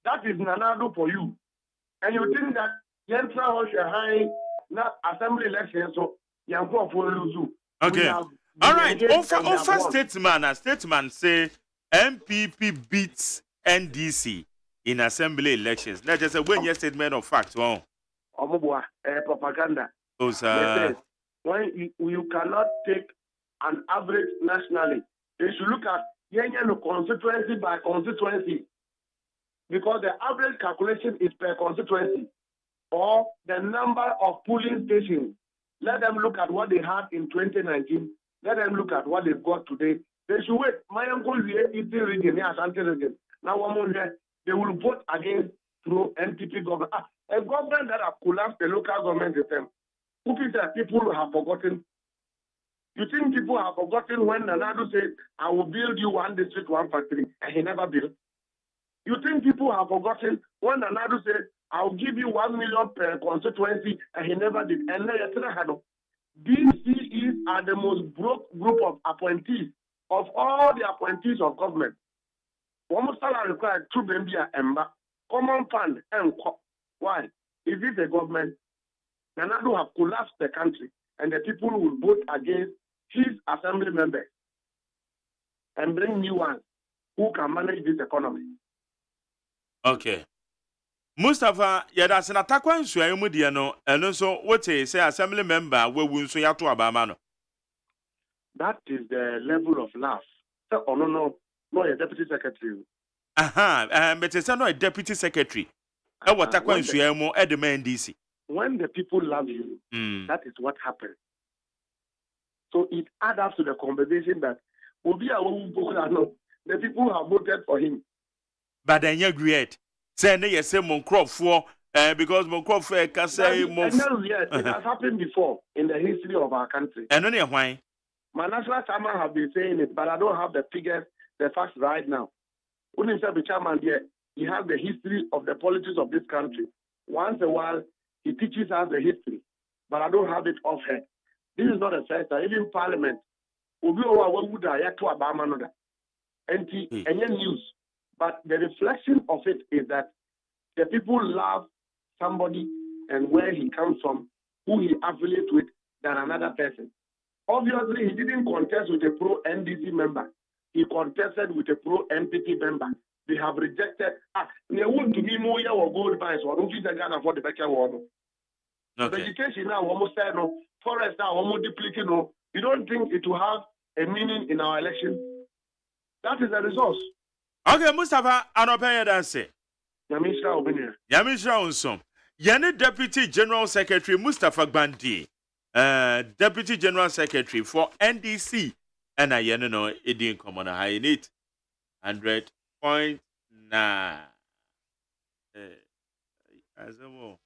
That is Nanado for you. And you think that Yentra High not assembly election, so Yanko for Luzu. Okay. All right. Offer statesman say MPP beats NDC in assembly elections. Let's just say when your statement of fact. Propaganda. Oh, sir. When you cannot take an average nationally, they should look at constituency by constituency. Because the average calculation is per constituency or the number of polling stations. Let them look at what they had in 2019. Let them look at what they've got today. They should wait. My uncle is region, Ashanti region. Now, one more day, they will vote against through NPP government. A government that have collapsed the local government system. Who thinks that people have forgotten? You think people have forgotten when Nanado said, I will build you one district, one factory, and he never built? You think people have forgotten when Nanado said, I'll give you 1 million per constituency, and he never did? And these CEs are the most broke group of appointees of all the appointees of government. One salary required to be a common fund and why? Is it the government? Nanado have collapsed the country, and the people will vote against his assembly members and bring new ones who can manage this economy. Okay. Mustafa, yada sena takwa nsuaye mu de no, eno so wote say assembly member wewu nso ya to abama no. That is the level of laugh. So, no, a deputy secretary. But it's not a deputy secretary. I was takwa nsuaye mu e de NDC. when the people love you, that is what happens. So it adds up to the conversation that the people have voted for him. But then you great. Say you say Moncroft for because Moncroft can say Yes, it has happened before in the history of our country. And only why? My national chairman have been saying it, but I don't have the figures, the facts right now. When he said the chairman here, he has the history of the politics of this country. Once a while, he teaches us the history, but I don't have it offhand. This is not a first time. Even Parliament, and any news. But the reflection of it is that the people love somebody and where he comes from, who he affiliates with, than another person. Obviously, he didn't contest with a pro-NDC member. He contested with a pro-MPP member. They have rejected. They want to be more or gold mines or don't for the better one. Vegetation now almost said no, forest now almost depleting no. You don't think it will have a meaning in our election? That is the resource. Okay, Mustafa, Anopaya Danse. Yamisha Obinia. Yamisha Unsom. Yene Deputy General Secretary Mustafa Bandi. Deputy General Secretary for NDC. And I know it didn't come on a high in it. 100.9. As a more.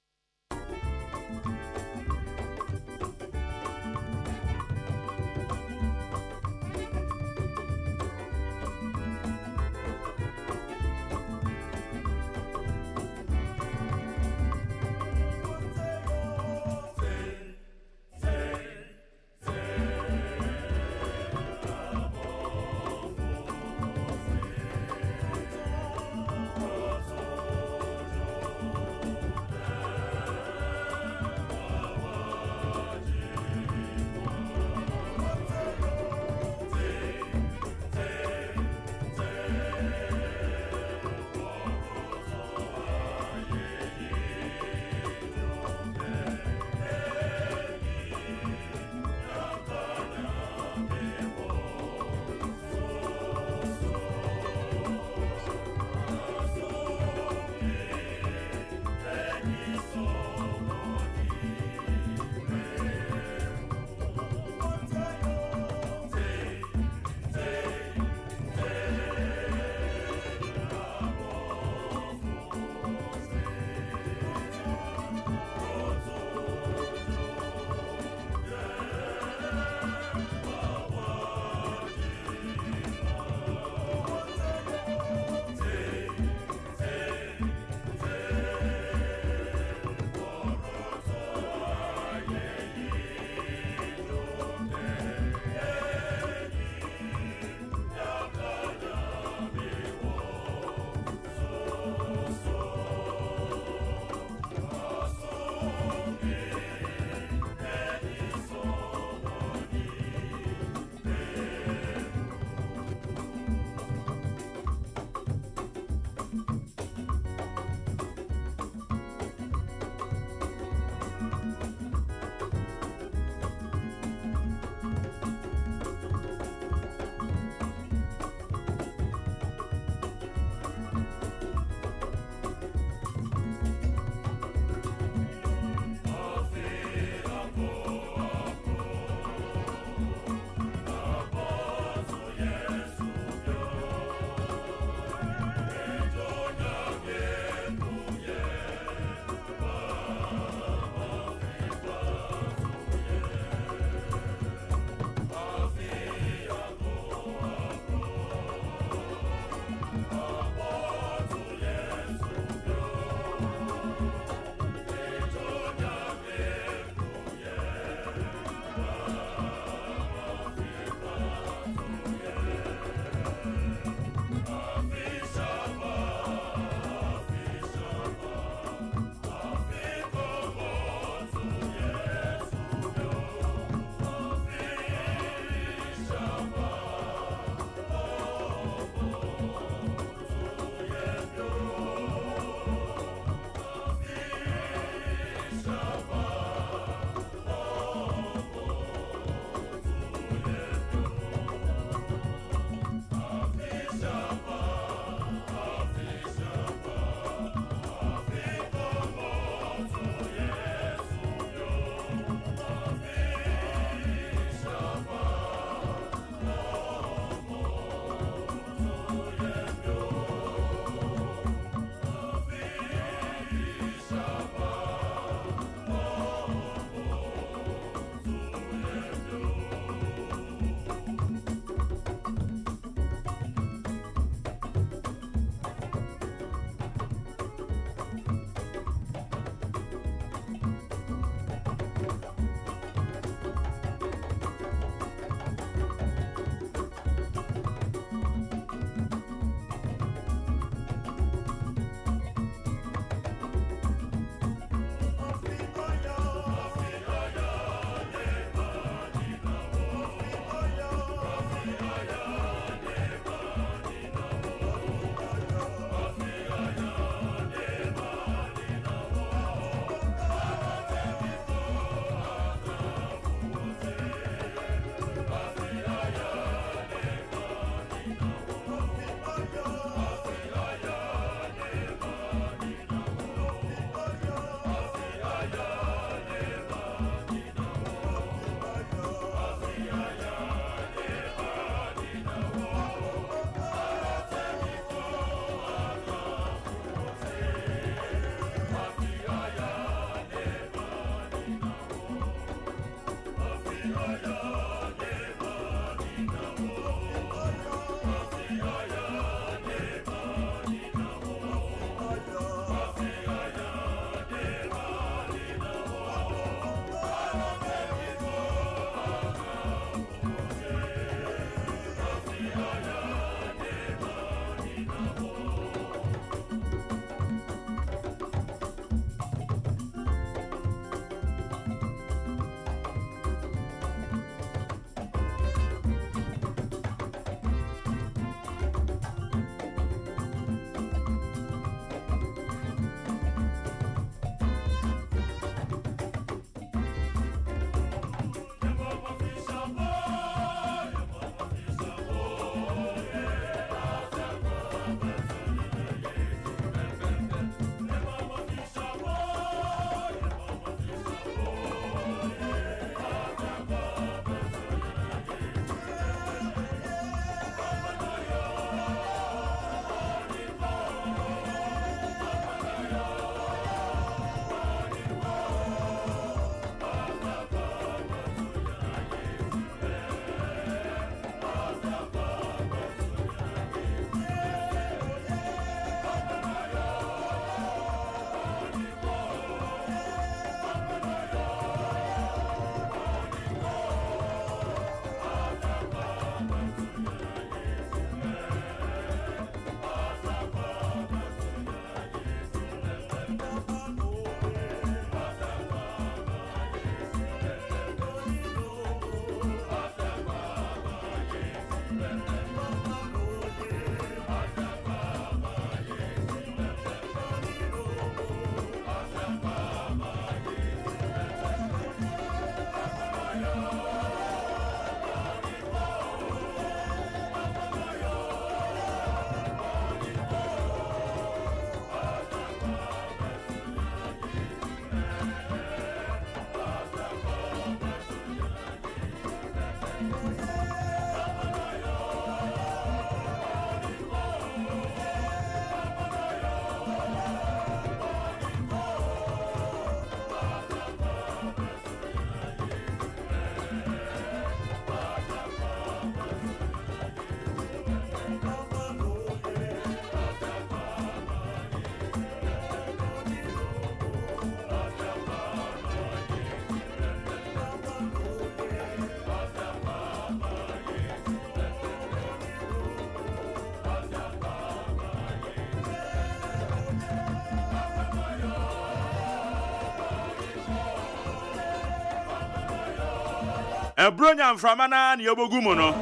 Bronya Framana, Yobogumono.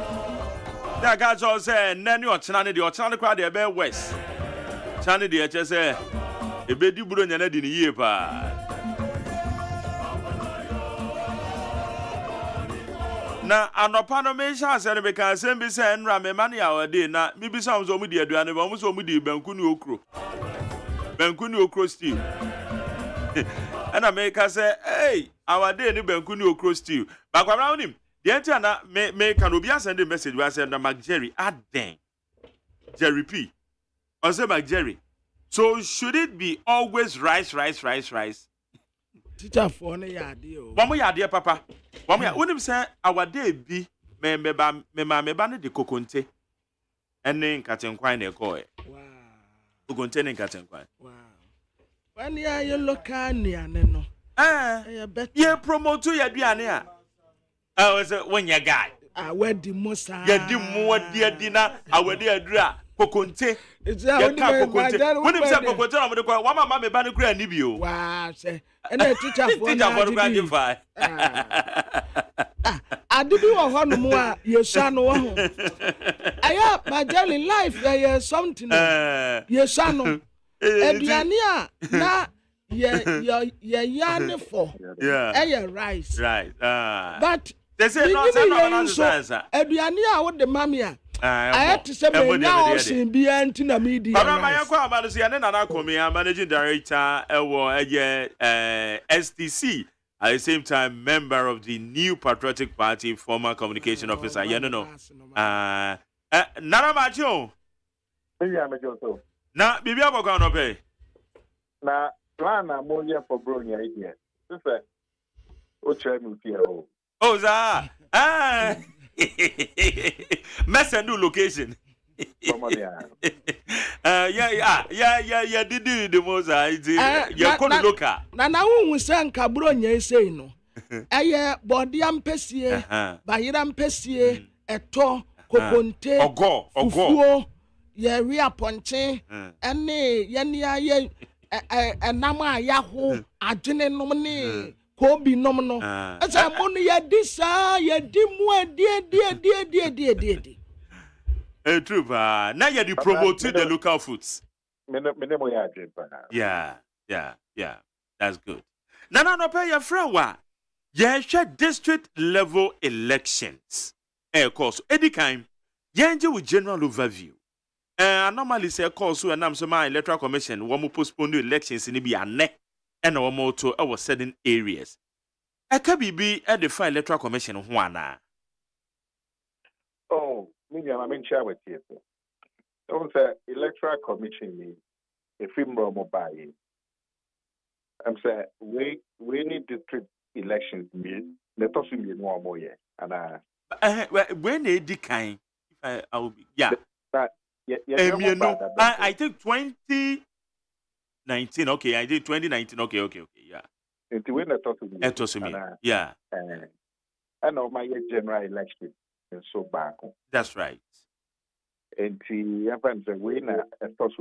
That guys all say, Nanny or Channy, the Otana crowd, the Bear West. Channy, the HSA, a baby Brunya in the year. Now, an opanomeasha said, because Sembi send Rame money our day. Now, maybe some Zomidi, and almost Omidi, Benkuni Okro. Benkuni Okro Steve. And I make us say, hey, our day ni Benkuni Okro Steve. But around him, the entire may can send a message where I said, Jerry, dang. Jerry P. Or say, Jerry. So, should it be always rice? Teacher for ne yade o. One more yade, Papa. One more. When him say our day be me ba ne de kokonte. Ene nkaten kwan na ko e. Wow. Kokonte ne nkaten kwan. Wow. When you look an no. Ye promote to your diane. I was when you guy. I wear the most. Ya di mo dia dina. I wear the adra. Kokonte. It's when him say kokonte na mo de kwa. Wa mama me ba ne kura ni bi o. Wow, say. And a teacher for gratify. I do a honor more, your son. I have my daily life, there is something. Your son, Ediania, na yarn for, rice. Right. But they say no, Ediania, what the mamma. I had to say, now in beyond in the media. Managing Director, STC, at the same time, member of the New Patriotic Party, former communication officer. Nana Macho. Na Bibi Abogano pay. Na plan ammonia for brewing idea. This is what I'm here. Oh, za. Ah. Messendu location. Yeah, did the most I did. Yeah, call the local. Na wu se nkabro nya sei no. Eye body ampesie, bayira ampesie, eto, kokonte, fufuo, ye wi aponche, ene ye ni aye enam a yaho, adwene nom ne kobi nom no. Asa mo no ye di sa, ye di mu die. True, now you promote the local foods. Yeah. That's good. No, pay your friend. Yeah, share district level elections. Of course, any kind. Yeah, with general overview. Normally say course so and I'm my electoral commission. One more postpone the elections in be a neck and one more to our certain areas. I can be at the file electoral commission one. Oh, maybe I'm share with you. Don't say electoral commission if we mobile. I'm saying we need district elections let us be more year and when they decline I will be but I think 2019 okay I did 2019 okay yeah into when let us be yeah I know my general election and so back that's right and the events we na let us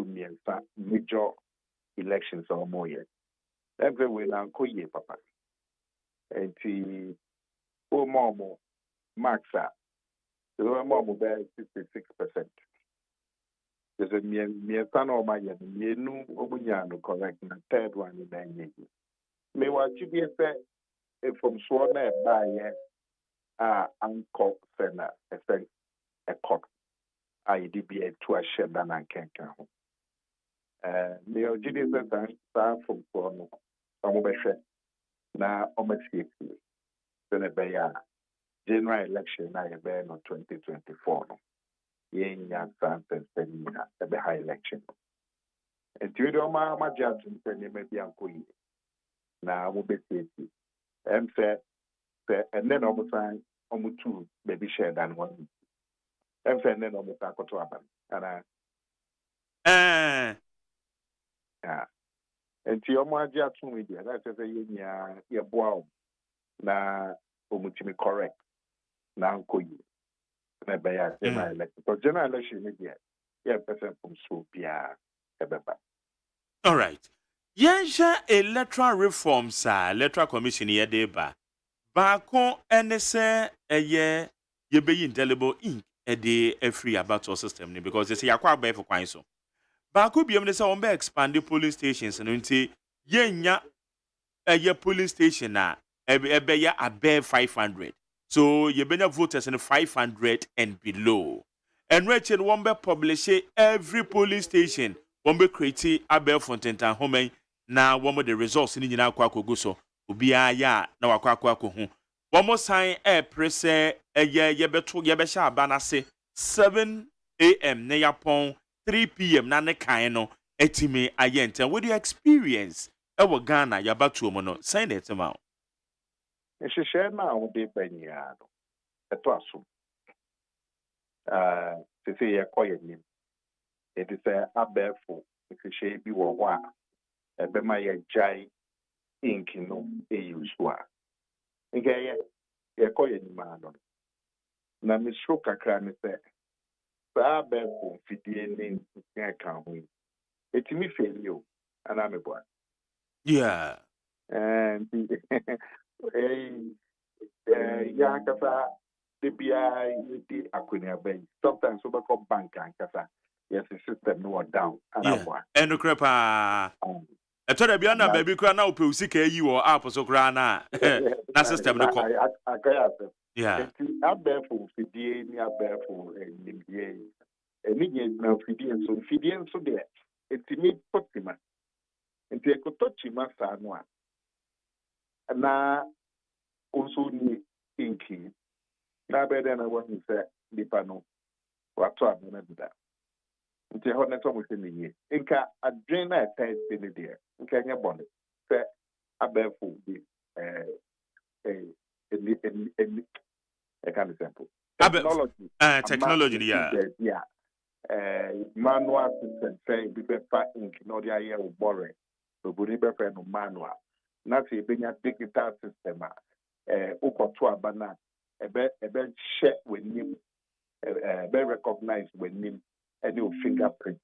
major elections or more year every way now papa and the more max up the more 66%. There's a mere son of my new Obunyano correct and third one in the may what you be from Swana by Uncle Senna, a cock. I did be a 2 shed than I can't count. Neo Gideon start from Swana, some of now almost 50. Then a general election, I have been on 2024. Yen yan santen senina ebe high election. And you do my judgment when you may be uncle. Now will be safety. And say and then almost time almost two baby share than one. And say and then almost I got to happen. And yeah. And to your my judgment with you, that's a year wow. Na omutimi correct. Na uncle you. General election. Because general election media, person from Sophia. All right. Yensha electoral reform, sir. Electoral commission here deba. Bako NSA a year ye be indelible ink a day a free about our system because they say akwa be for kwan so. Bako bi am say on be expand the police stations and unti yenya a year police station na ebe ya above 500. So you benya voters in 500 and below. And Rachel won't be publish every police station. Won't be create above Fontaine home now one of the results in the Kwako Guso. Ubia ya na wakwa hu. One more sign press a year yebesha banase 7 a.m. na yapon 3 p.m. na ne kaino etime ayente. With your experience, ewa Ghana yabatu mono sign it amount. She share now de benya etwaso se say ye koye nim it is abefo if she bi wo ho a ebe ma ye jai ink no e use wa nge ye koye nim ano na mi sho kakra ne se sa abefo fidie ne nke ka ho etimi feli o ana me boa yeah and ya kasa the BI the Aquinia Bay. Sometimes we call bank and kasa. Yes, the system no down. And the crepa. I told you na baby cry now pe usika yi or app so cry na. Na system no come. Yeah. Enti abefo fidie ni abefo nimdie. Eni na fidie so de. Enti mi potima. Enti ekotochima sa no a. Na also ni inki na better than I want to say the panel what to have done that until how next one in the year inka adrena test in the there inka nya bonnet say abefo the a kind of simple. Technology. Technology, yeah. Manual system saying be better ink in order here with boring. So we need better no manual. Not a digital system. Uko to abana. Ebe share with him. Ebe recognize with him. Any fingerprint.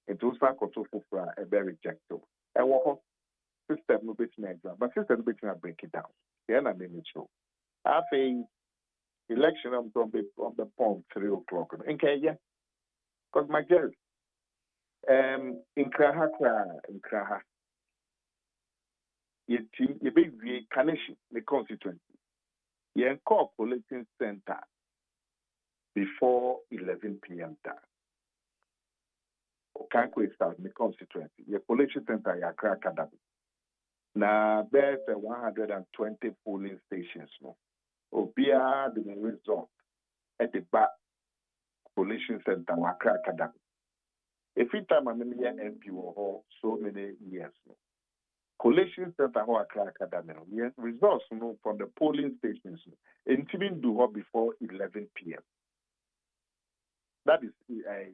It was like a to for a very rejected. And what system no bit exam, but system bit break it down. Yeah, I mean it's true. I think election on the point 3 o'clock. Okay, yeah. Because my girl, in Kraha, you be Kaneshi, the constituency. You call collecting center before 11 p.m. Can't start the constituency. Your collection center, your crack academy. Now, there's 120 polling stations. No, Obia the result at the back collection center, your crack academy. Every time I'm in the MP or so many years. No. Collation center or academy. Results from the polling stations. And even do what before 11 p.m. That is a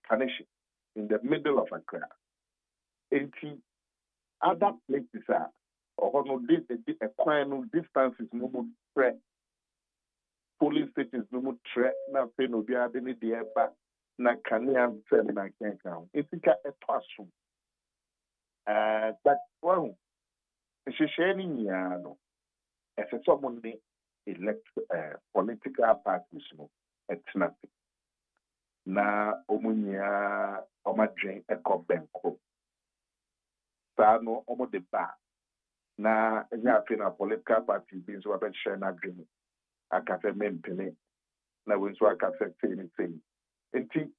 connection in the middle of Accra. And other places are or no acquire no distances no more threat. Polling stations no more threat. Now say no be any the back. Na Canadian firm na Kenya. It's a pass. But well, she sharing no. As a someone elect political parties no, it's nothing. Na omunya omadren eko benko. Sa no omo de ba. Na nya fe na political party bi so abet share na dream. Akafe mempene. Na we so akafe anything. Enti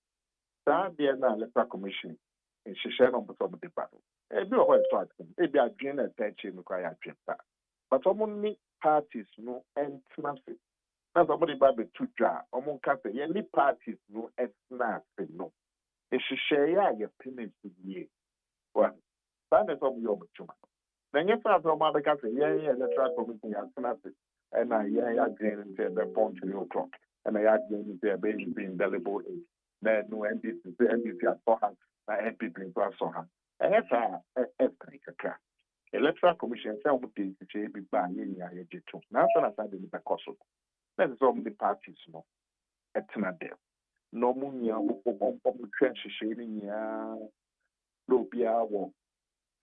sa dia na electoral commission in share no but omo de ba. Ebi o to atin. Ebi adwen na attention no kwa ya atwen ta. But omo parties no and nothing. Now somebody by the two jar, among cafe, any parties no and nothing no. If she share your opinions to ye. Well, that is of your chuma. Then you start from other cafe, electoral committee has nothing. And I again into the point 3 o'clock. And I again into a baby being deliberable. Then no NDC at Sohan, NPP in Sohan. And that's a electoral commission say we dey say be ban yen ya ye to na so na say be koso that is all the parties no etna there no mu nya mo trend hye ni ya no bia wo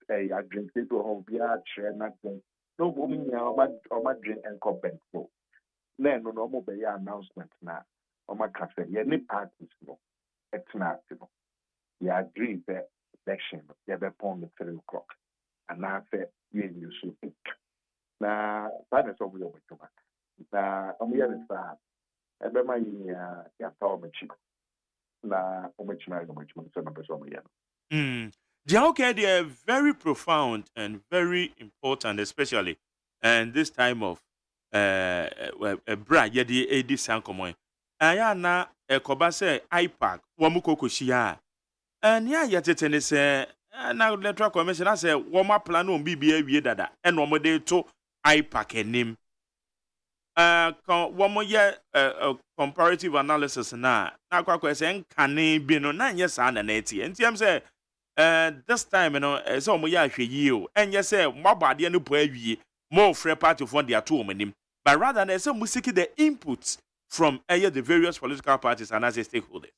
adwin pe do ho bia chere na den no mo nya o ma dwen enko benko na no mo be ya announcement na o ma ka say ye ni parties no etna no ya agree that election ya be pon the 3 o'clock. And I said, you should think. Now, that is what we are going to do. Now, I'm here to say, I'm going to tell you, now, I'm going to okay, they are very profound and very important, especially and this time of bra yedi edi sankomo. Aya na ekoba se iPad wamukoko shia. And ya yetete say na electoral commission I say woma plan on bibia wie dada and womo de to iPad enim. Womo ye comparative analysis na kwakwa say nkane bi no na nye sa na eti. Enti am say this time so mo ya hwe yi o enye say mabade no po awie more free party for their two omanim but rather than say musiki the inputs from the various political parties and as a stakeholders.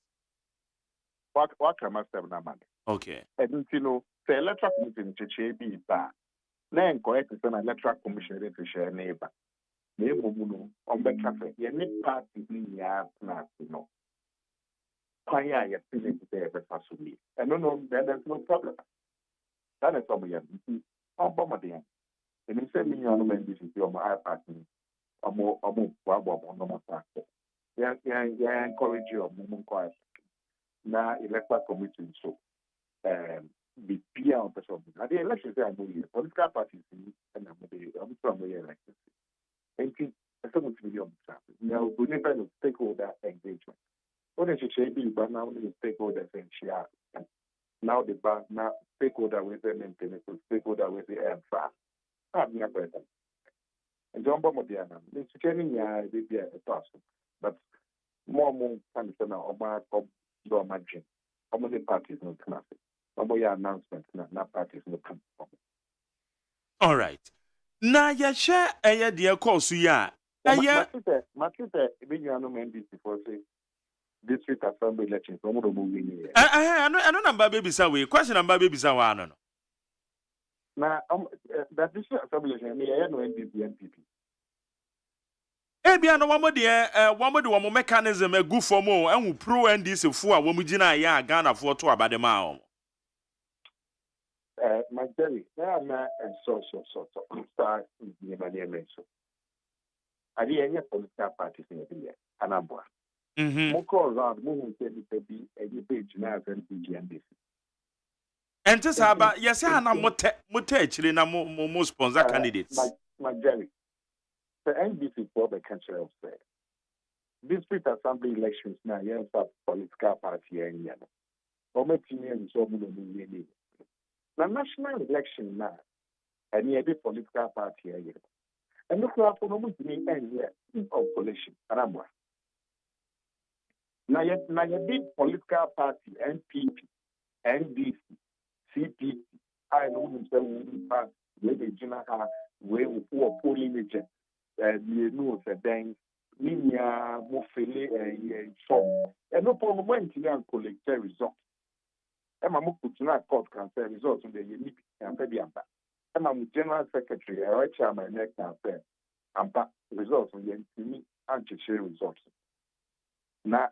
What can I say na man? Okay. And the electoral commission to be ba na encourage the electoral commission to share neighbor. Na emumu on be cafe ye ni party ni ya na no. Kwanya ya feel there be fasuli. And no there's no problem. That is what we have. On bomb there. And he said me on men this is your iPad ni. Amo wabo no more. Yeah encourage you mum ko na electoral commission so the peer of person. Now the elections are moving. Political parties and I'm from the elections. And some million now we need to stakeholder engagement. What is it but now the stakeholders and share. Now the bank now stakeholder with the maintenance, stakeholder with the air fast. And John Bomodiana, Mr. Kenny, I did be a person, but more kind of now, or my dream. How many parties no come up? How your announcement, not parties no come up. All right. Na ya share eye de course ya. Eye My sister, being an NDC for say district assembly elections, no more moving here. I know number baby sa we. Question number baby sa wa no. Now, that district assembly election, I know NDC NPP. Ebia no wamo de wamo mechanism egu for mo enwu pro NDC fu a wamo gina ya Ghana for to abadema o. My Jerry, there are so start in my name. So, I didn't have political parties in the year, Anambra. Moko around, moving to be a page now and NDC. And this about yes, I na mote actually na mo sponsor candidates. My Jerry, the NDC for the country of say district assembly elections now, yes, political party and yellow. Or my team is so many. The national election now, and you have a political party here. And look at the moment to me and here of coalition, Anambra. Now you big political party, NPP, NDC, CPP, I know himself where the general where we are polling agent, you know the then Minya Mofele and so. And no problem when you collect the results. Emma Mukutuna court can say results in the unique and Fabiamba. Emma General Secretary, I chair my next affair, and results in the unique and share results. Now,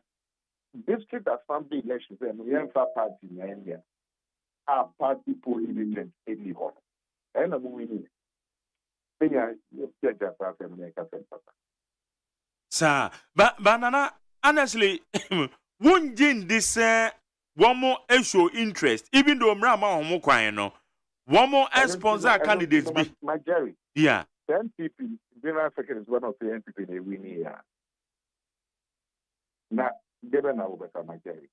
district assembly elections, and we have a party in India, are party polling agents in the hall. And I'm winning. Sir, but banana, honestly, won't this one more show interest, even though Mrama Homo Quino, one more sponsor candidates be. My Jerry. Yeah. The NPP, General Secretary is one of the NPP they win here. Now, given our better, my Jerry.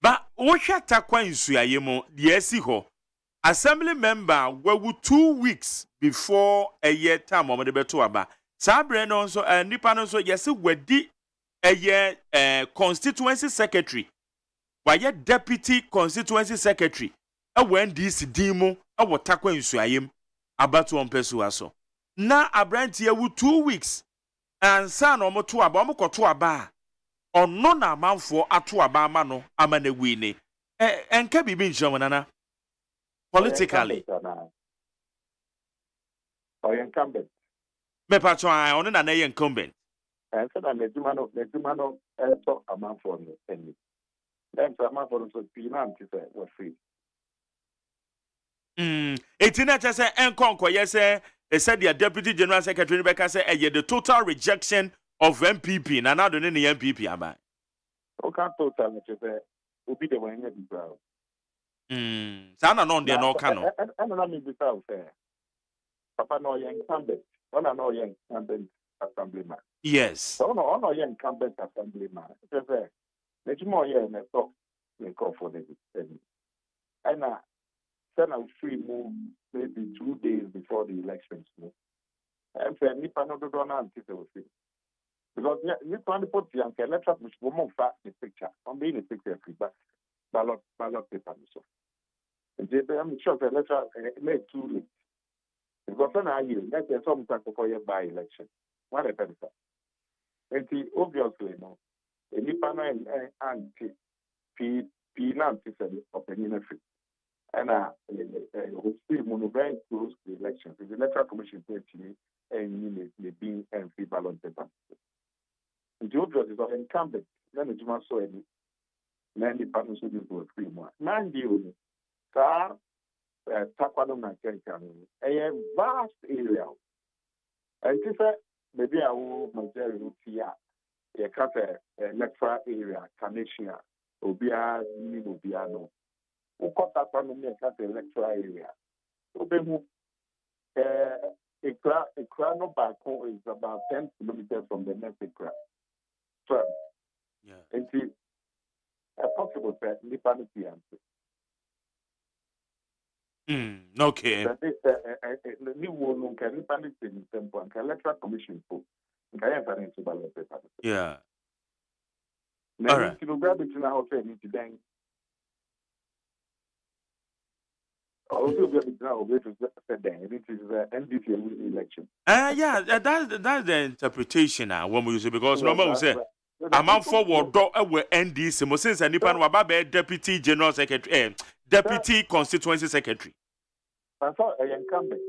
But what shall Takwa in Suyayemo, the SC Assembly member were 2 weeks before a year time on the Betuaba. Sabre also Nippon so yes, we did a year constituency secretary. Why yet deputy constituency secretary? A when this demo, a what Takwa in Suyayem about 1 person. Now a brand here with 2 weeks and son or to a bomb or to a bar. Or none amount for a to a bar mano, amane winnie. And can be being shown, politically. Or incumbent. Me patro I on na incumbent. And said the Jumano and so amount for any. Then the amount for the finance was free. It's not just an conquer, yes, they said the deputy general secretary Rebecca said the total rejection of MPP, and now the MPP am. Okay, total which is will be the one in the crowd. Sana non de no cano. And I mean the crowd there. Papa no young incumbent. On a no young incumbent assemblyman. Yes. So no young incumbent assemblyman. It's a let's more year and talk in call for the and send out free move maybe 2 days before the elections. And for Nippon no do not anticipate. Because Nippon put the electoral which will move fast the picture. On being the picture feedback ballot paper so. I'm sure the electoral made too late. Because then I hear that's some time before your by election. What a better. And obviously no. A Nippon and P opinion free. And still very close to the elections. The electoral commission said to me and the being and free ballot paper. The obvious is incumbent. Then the Juma saw any many partners who do free more. Man, you car Takwano a vast area. And if maybe I will majority here, a cut a electoral area, Canation, Obia, Nibobiano. Who cut that one in the electoral area? So a crano back home is about 10 kilometers from the next crowd. So, yeah. And see, a possible that Nippon answer. Okay. The new one can panic in tempo and electoral commission for financial ballot paper. Yeah. Now, All right. you grab it in our training today. Also, we have now said that it is the NDC election. Yeah, that's the interpretation when we use it because normal we say a man forward do we NDC mo since nipa no aba be deputy general secretary deputy constituency secretary. That's all I incumbent.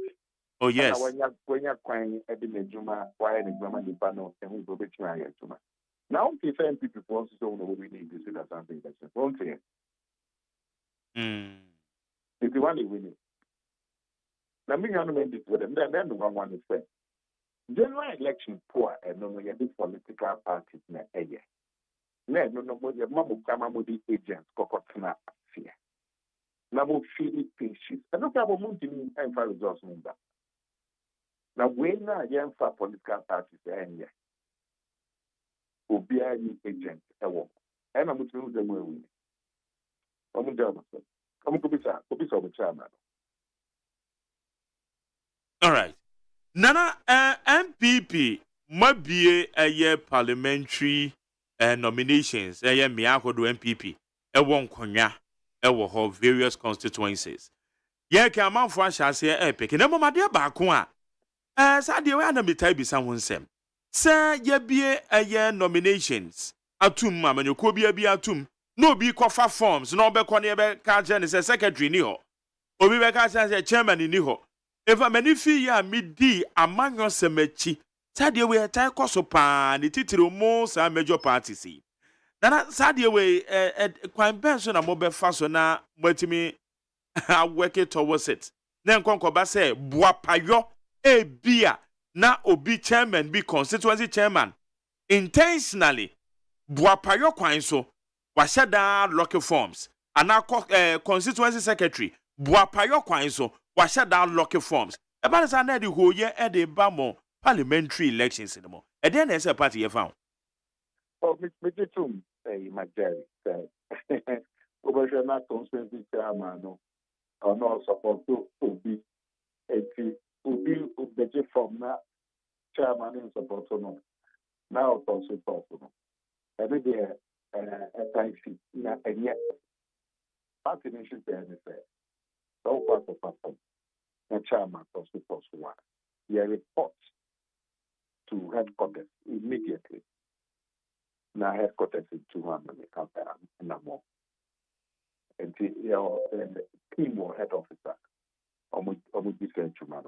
Oh yes. When you're crying at the Juma, why any grammar Nipano and we go back to Juma. Now, if people also don't know what we need to see that something that's wrong to if you want to win it. Now, me, I'm going to with them. Then the one to say general election poor and no political parties in a year. No, your mom come with the agents, Cocotana fear. Now, we'll feel it patience. I don't have a Montie and for results. Now, when I am for political parties, and will be any agent, and I'm going to lose them where we I'm going to be the chairman. All right. Nana MPP might be a year parliamentary nominations. A year Miyako do MPP. A one konya. A wo various constituencies. Yeah, can man for shall say epic. And my dear Bakua. Sadia we ana metai bi san wonsem. Sir, ye be a year nominations. Atum mama you ko bia atum. No be kofa forms. No be kone be ka je say secretary ni ho. Obi be ka say chairman ni ho. If a many fee ya midi among your semechi, Sadia we tie koso pa ni titiri mo sa major parties. Nana Sadia we kwan benso na mo be fa so na mwatimi work it towards it. Then konkoba say buapayo bia na obi chairman be constituency chairman intentionally buapayo kwan so washada lucky forms ana constituency secretary buapayo kwan so washada lucky forms about say na the whole year e dey ba mo parliamentary elections in mo e dey na say party you found oh me too my Jerry over na constituency chairman no or no support to obi budget from na chairman in support no now also talk no every day FIC na enye party nation say so part of platform na chairman also talk one you report to headquarters immediately na headquarters in 200 campaign na more and your team or head officer almost different man.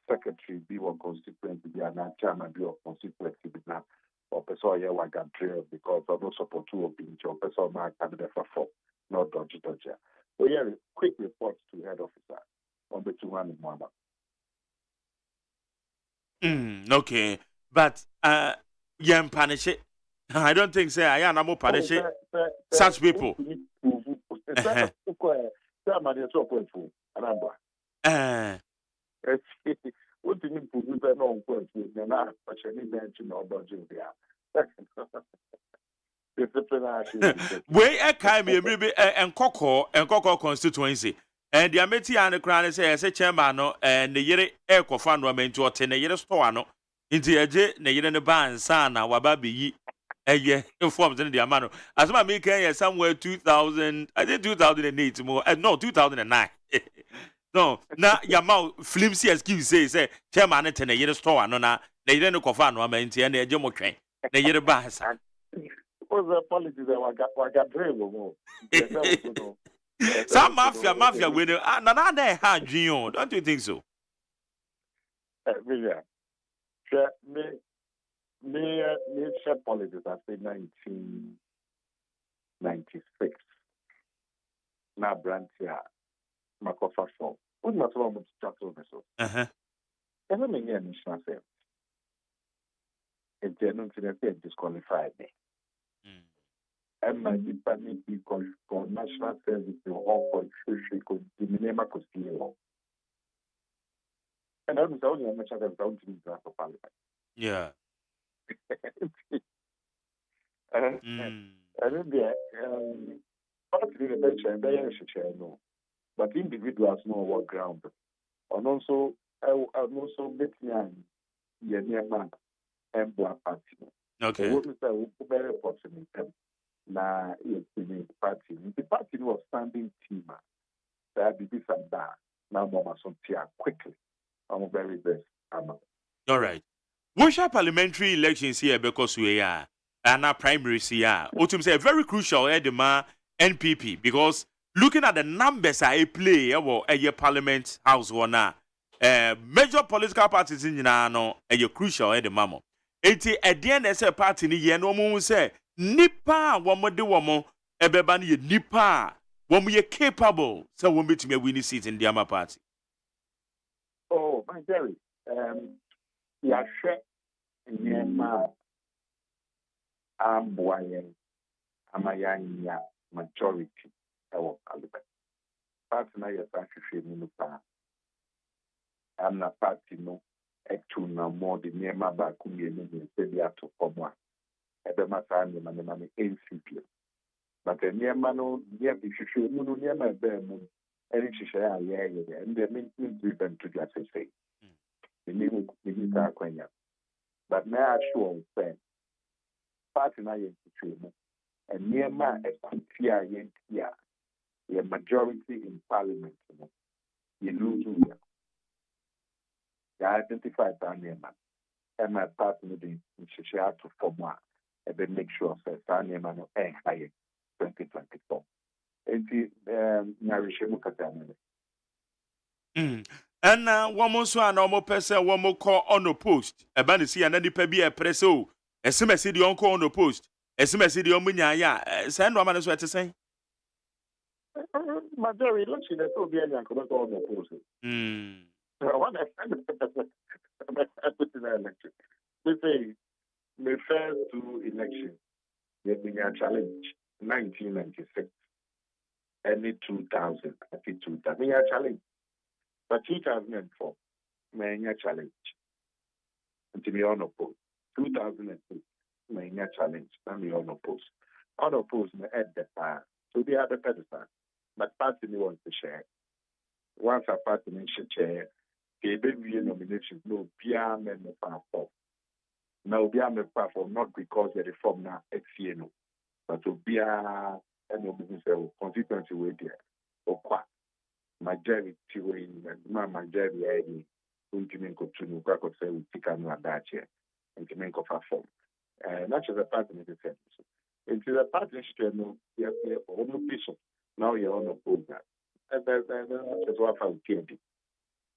Secretary be one constituency be an chairman be one constituency be na or person here one can trail because of no support to open job person man can be for not dodgy. So yeah, quick reports to head officer on the 200 one. Okay, but yeah, punish it. I don't think say I am more punish it. Such people. What do you mean? We don't know what you mean. I'm actually mentioning no budget there. We a kind maybe and Coco constituency. And the amity and the crown say as a chairman no and the year air cofan woman to attend a year store no into a j na year in the band sana wababi a year informed in the amano as my making somewhere 2000 I think 2008 more no 2009 no na your mouth flimsy excuse say chairman attend a year store no na year no cofan woman into and a jemo train the year band was the politics that got driven. Some mafia winner. Nana they had Gion. Don't you think so? Yeah. Me share politics after 1996. Now branch here, Makofa Show. What must I want to chat over so? Every many national sales. If they're not disqualified me. And my department because national service to all for social could minima could see law. And I'm only a national service to the parliament. Yeah. And then the party the bench and they should share no. but individuals know what ground. And also make me man and black party. Okay. What is that? Very possible. Na the party was standing team. That be some that now mama some quickly. I'm very best. All right. Worship parliamentary elections here because we are and our primaries here. Otum say very crucial the NPP because looking at the numbers I play a parliament house one major political parties in no a crucial the mamo. Eti at the end as a party ni ye no mo say nipa womo de womo ebeba ni nipa womo ye capable so womo betime win seat in the ama party. Oh, my Jerry. Yeah, Nyema Amboyen Amayanya majority of Alibet. Party na yasafishe minupa. I'm not party no na more the Nyema Bakumi and Sedia to Pomwa. Ebematani Manamani NCP. But the Nyema no, Yabishu, Nyema Bermun, and Shishaya, and the main driven to just say. The name of Quenya. But now I sure say, party na yen situation, and near my equity yen here, your majority in parliament, you lose you. You identify that near man, and my party in share to form one, and then make sure that near man and higher 2024. And the Narishemu Katana. And one more so an almost person, one more call on the post. A banisi and any pebby a presso. A semester the uncle on the post. A semester the omunya, send one man is what to say. Majority election, there will be any uncle on the post. What election? They say, the first two elections, they been a challenge 1996 and 2000. I think 2000. They a challenge. But 2004, my challenge. And to be unopposed. 2006, my challenge. And be unopposed. Unopposed, at the time. So they are the pedestal. But party wants to share. Once a party should share, they be nominations. No, Pia men no platform. Now, Pia men platform not because the reform now XCNO, but to be a constituency way there. Or what? Majority way, majority ID, ultimate to no crack of say, we take another that year, and to make of a form. Not just a party in the sense. Into the party, no, you're almost patient. Now you're on a program. And that's what I found.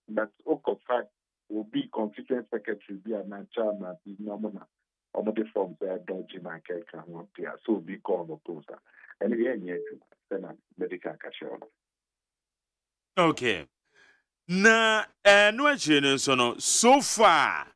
But of fact, will be constituent secretary, be a man, chairman, be nominal, or the forms they are dodging my cake and one there. So be called a poster. And again, yes, then I'm medical cashier. Okay. Na no actually so far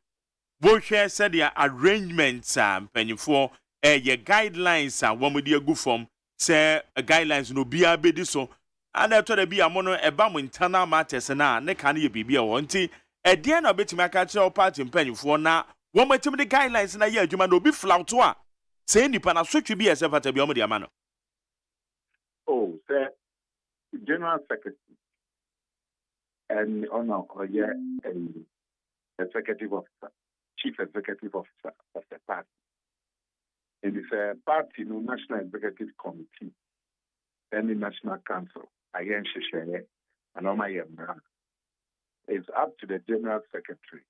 we share said the arrangements penifo your guidelines one with the good form say guidelines no be abedi so and after the be a mono eba internal matters na ne kan ye bibia wonti e de na betima ka kire party penifo na one metim the guidelines na ye adwuma no be flout to a say nipa na sotwe bi esefata bi o mo de ama no. Oh, sir, General Secretary and executive officer, chief executive officer of the party. And it's a party, no national executive committee, any national council, and it's up to the general secretary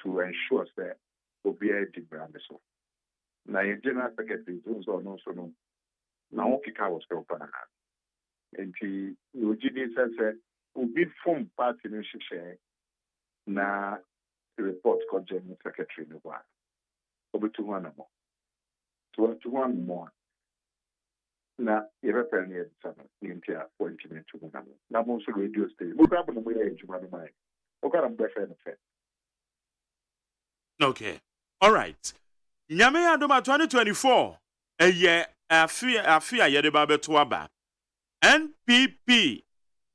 to ensure that will be a brand. Now, your general secretary is also no. Now, okay, was going and the UGD says, will be from party in share na report called general secretary no one. Over to one more. To one more. Na European year India for intimate to one. Now also radio station. We grab the way to one mind. Okay, I'm better. Okay. All right. Nyame adoma 2024. Eye afia yede ba beto aba. NPP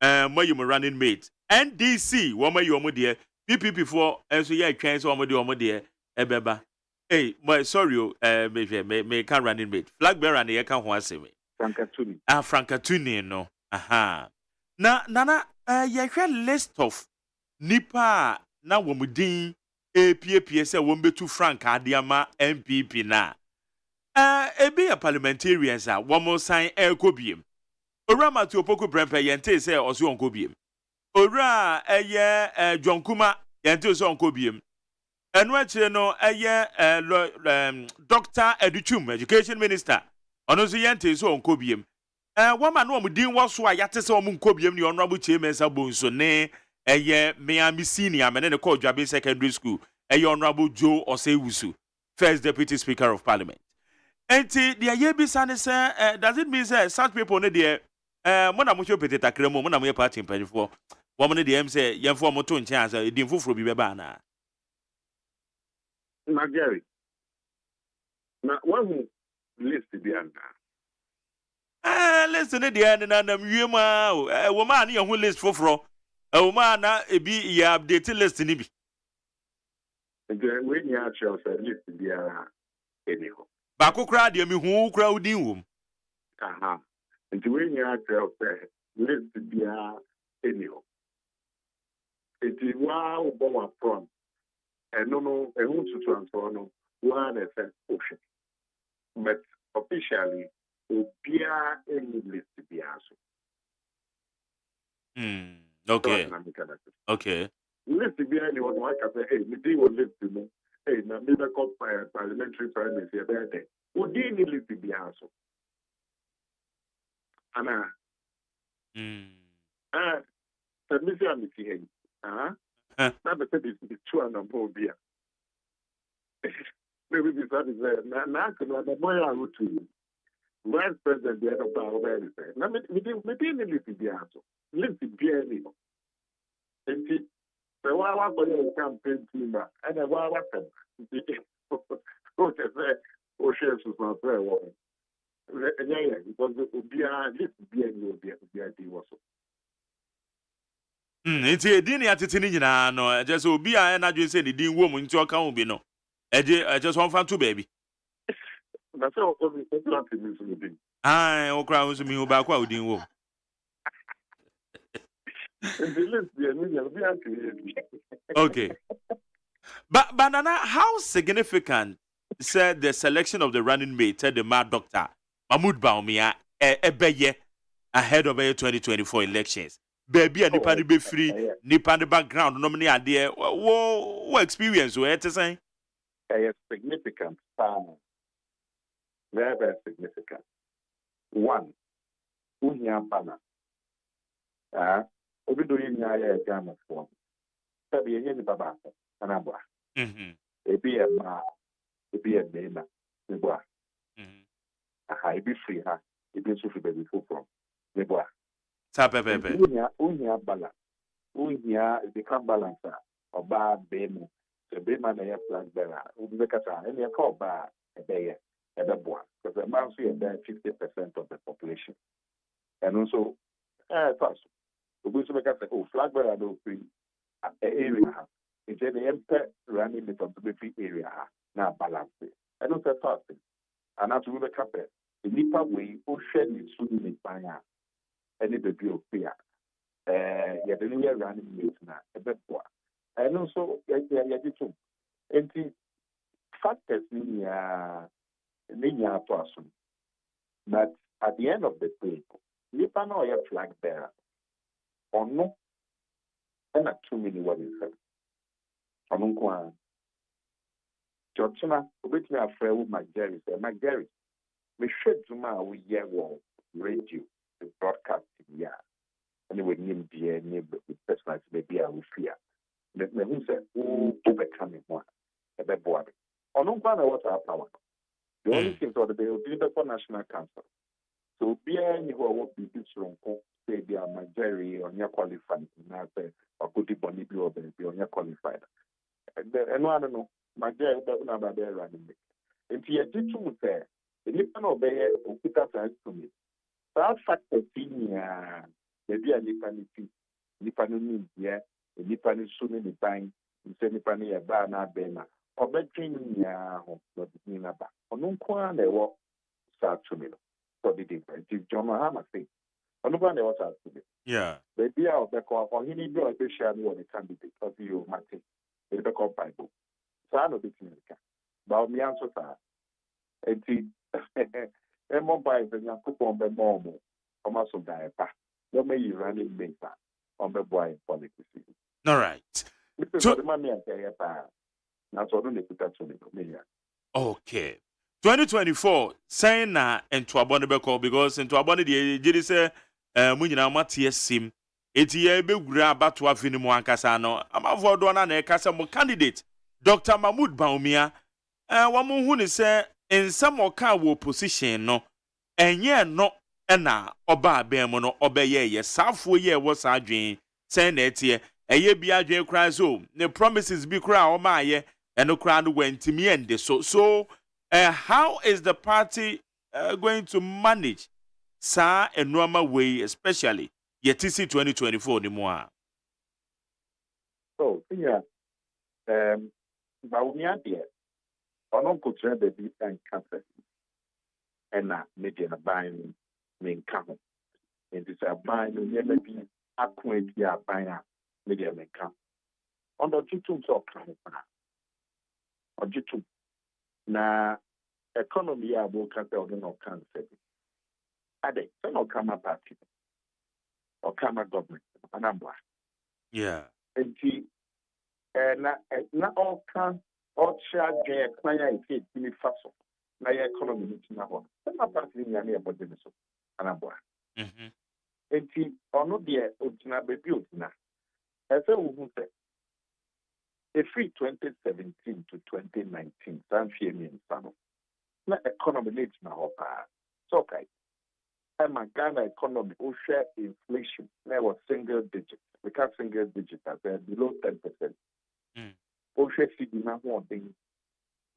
where you running mate. NDC where you omode PPP for so ye twan so omode ebeba. Hey, my sorry me can running mate. Flag bearer na ye kan ho aseme. Frankatuni. Frankatuni no. Aha. Na nana yɛhwɛ list of nipa na wɔn din epiepie sɛ wɔn betu frank adeama NPP na ebi yɛ parliamentarians a wɔn san ɛrekɔ biem. Owura Mati Opoku Prempeh yɛnte sɛ ɔso ɔnkɔ biem. Owura ɛyɛ John Kuma yɛnte sɛ ɔnkɔ biem. Ɛno akyire no ɛyɛ Dr. Educhum Education Minister ɔno nso yɛnte sɛ ɔnkɔ biem. Wama no wɔn din wɔ so a yɛate sɛ wɔn nkɔ biem ne Honorable Chimensa Bonso ne ɛyɛ Miami Senior mene ne kɔ Dwabe Secondary School ɛyɛ Honorable Joe Osei Wusu, First Deputy Speaker of Parliament. Enti deɛ yɛbisa ne sɛ does it mean sɛ such people ne deɛ mo na mo hwɛ pete takra mu mo na mo yɛ party mpanyinfoɔ wɔn ne deɛ ɛm sɛ yɛmfoɔ mo to nkyɛn asɛ edin foforɔ bi bɛba anaa. Na Gary, na wahu list bi anaa? List ne deɛ ne nanam wie mu a wɔn a ne yɛn ho list foforɔ wɔn a na ebi yɛ update list ne bi. Nti when you actually say list biara ɛni hɔ. Baako koraa deɛ mi hu koraa odin wɔ mu. Aha. Nti when you actually say list biara ɛni hɔ. Nti waa ɔbɔ wa front. Ɛno no ɛho tutu ansoro no waa na ɛsɛ ɔhwɛ. But officially obiara ɛni list biara so. Okay. Okay. List biara ni wɔn waka sɛ hey mi di wɔ list mu. Hey, na me the parliamentary primary here there. Would you need to be answered? Anna. Me say I'm here. Now the thing is two and a more beer. Maybe this is na the boy I would to. Vice President the other power very say. Now me didn't need to be answered. List be any. And the why for your campaign team and the why what is that? Osei is not very well. Yeah, because be a list be any be also. Nti edin ya tete ni nyina no just obi a na dwen say ni din wo mu nti o kan obi no just one fan to baby. Na so o bi plan to me so din. O kra wo so mi ho ba kwa odin wo. Okay. But Nana, how significant said the selection of the running mate, said the mad doctor, Mahmoud Baumia, ebeye ahead of the 2024 elections? Baby, and Nippon be free, Nippon the background, nominee idea. What experience were to say? Significant, very, very significant. One, Unya Bana. Obi do yin ya Agyeman for. Sabi yen ni baba anabwa. Ebi e ma, ebi e na, nebwa. Aha, ebi free ha, ebi so free baby from. Nebwa. Sa pepe. Unya balance. Unya become balancer. Oba bemu. So be man na ya flag bearer. Obi be kasa, eni ka oba ebeye, ebeboa. Because the man so 50% of the population. And also first we should make us flag bearer no free area. It's an empty running the free area now balance. I don't say first thing. And as we make up the Nipa way, ocean is soon in Panya. Any baby of fear. Yeah, the new running mate now, a bit poor. And also, yeah, too. And the factors in person. But at the end of the day, Nipa no a flag bearer. Or no, and not too many what is said. Amunkwa. Georgina, which me afraid with my Jerry said, my Jerry, we should Zuma we hear radio, the broadcasting, yeah. And it would name the name with personal maybe I will fear. Let me who said, who overcoming one, a bad boy. Amunkwa, what our power. The only thing for the bill be the National Council. So, be any who will be this wrong. Say they are Jerry or you're qualified. Now say or could be Bonnie or baby or you're qualified. And I don't know. My Jerry doesn't have a bear running. If you did to say, the Nippon obey or put up to me. That fact of senior, maybe a Nippon, yeah, a Nippon soon in the bank, in Senipani, a banner, banner, or between not in a back. Or no quan they walk start to me. For the difference, if John Mahama say. Nobody was asking. Yeah. Baby, I'll be called for him. You be share me the candidate because you Montie. They be called Bible. So I know this in America. But me answer that. And see, mobile is a coupon be more. Almost so die pa. No me you running big pa. On the boy politics. All right. So the money I say pa. Now so don't put that to me. Okay. 2024 saying na into abone be call because into abone the jiri say mu nyina mate sim eti ya be gura abato afini mu ankasa no amafo do na ekasa mo candidate Dr. Mahmoud Baumia wa mo hu ni say ensam oka wo position no enye no na oba abem no obeye ye safo ye wo sa adwen say na etie eye bi adwen kra so ne promises bi kra o ma ye eno kra no wantimi ende so how is the party going to manage sa enuama way, especially yetisi 2024 ni mwa? So, yeah, Baumia dear, on could the deep and cancer. And not making a buying main count. And this a buying never be acquainted ya buying media may come. On the two so on YouTube. Na economy ya will cut out no cancer. Ade, so no come party or come government. Anambra. Yeah. And see, na all can all share their client is in faso. Na your economy is na one. So na party ni ani about them so. Anambra. And see, ono dia otina baby otina. Efe uhu se. A free 2017 to 2019, Sanfie mi nsano. Na economy needs na hopa. So okay. And my Ghana economy will share inflation. There was single digit. We can't single digit as below 10%. Will share feeding na one thing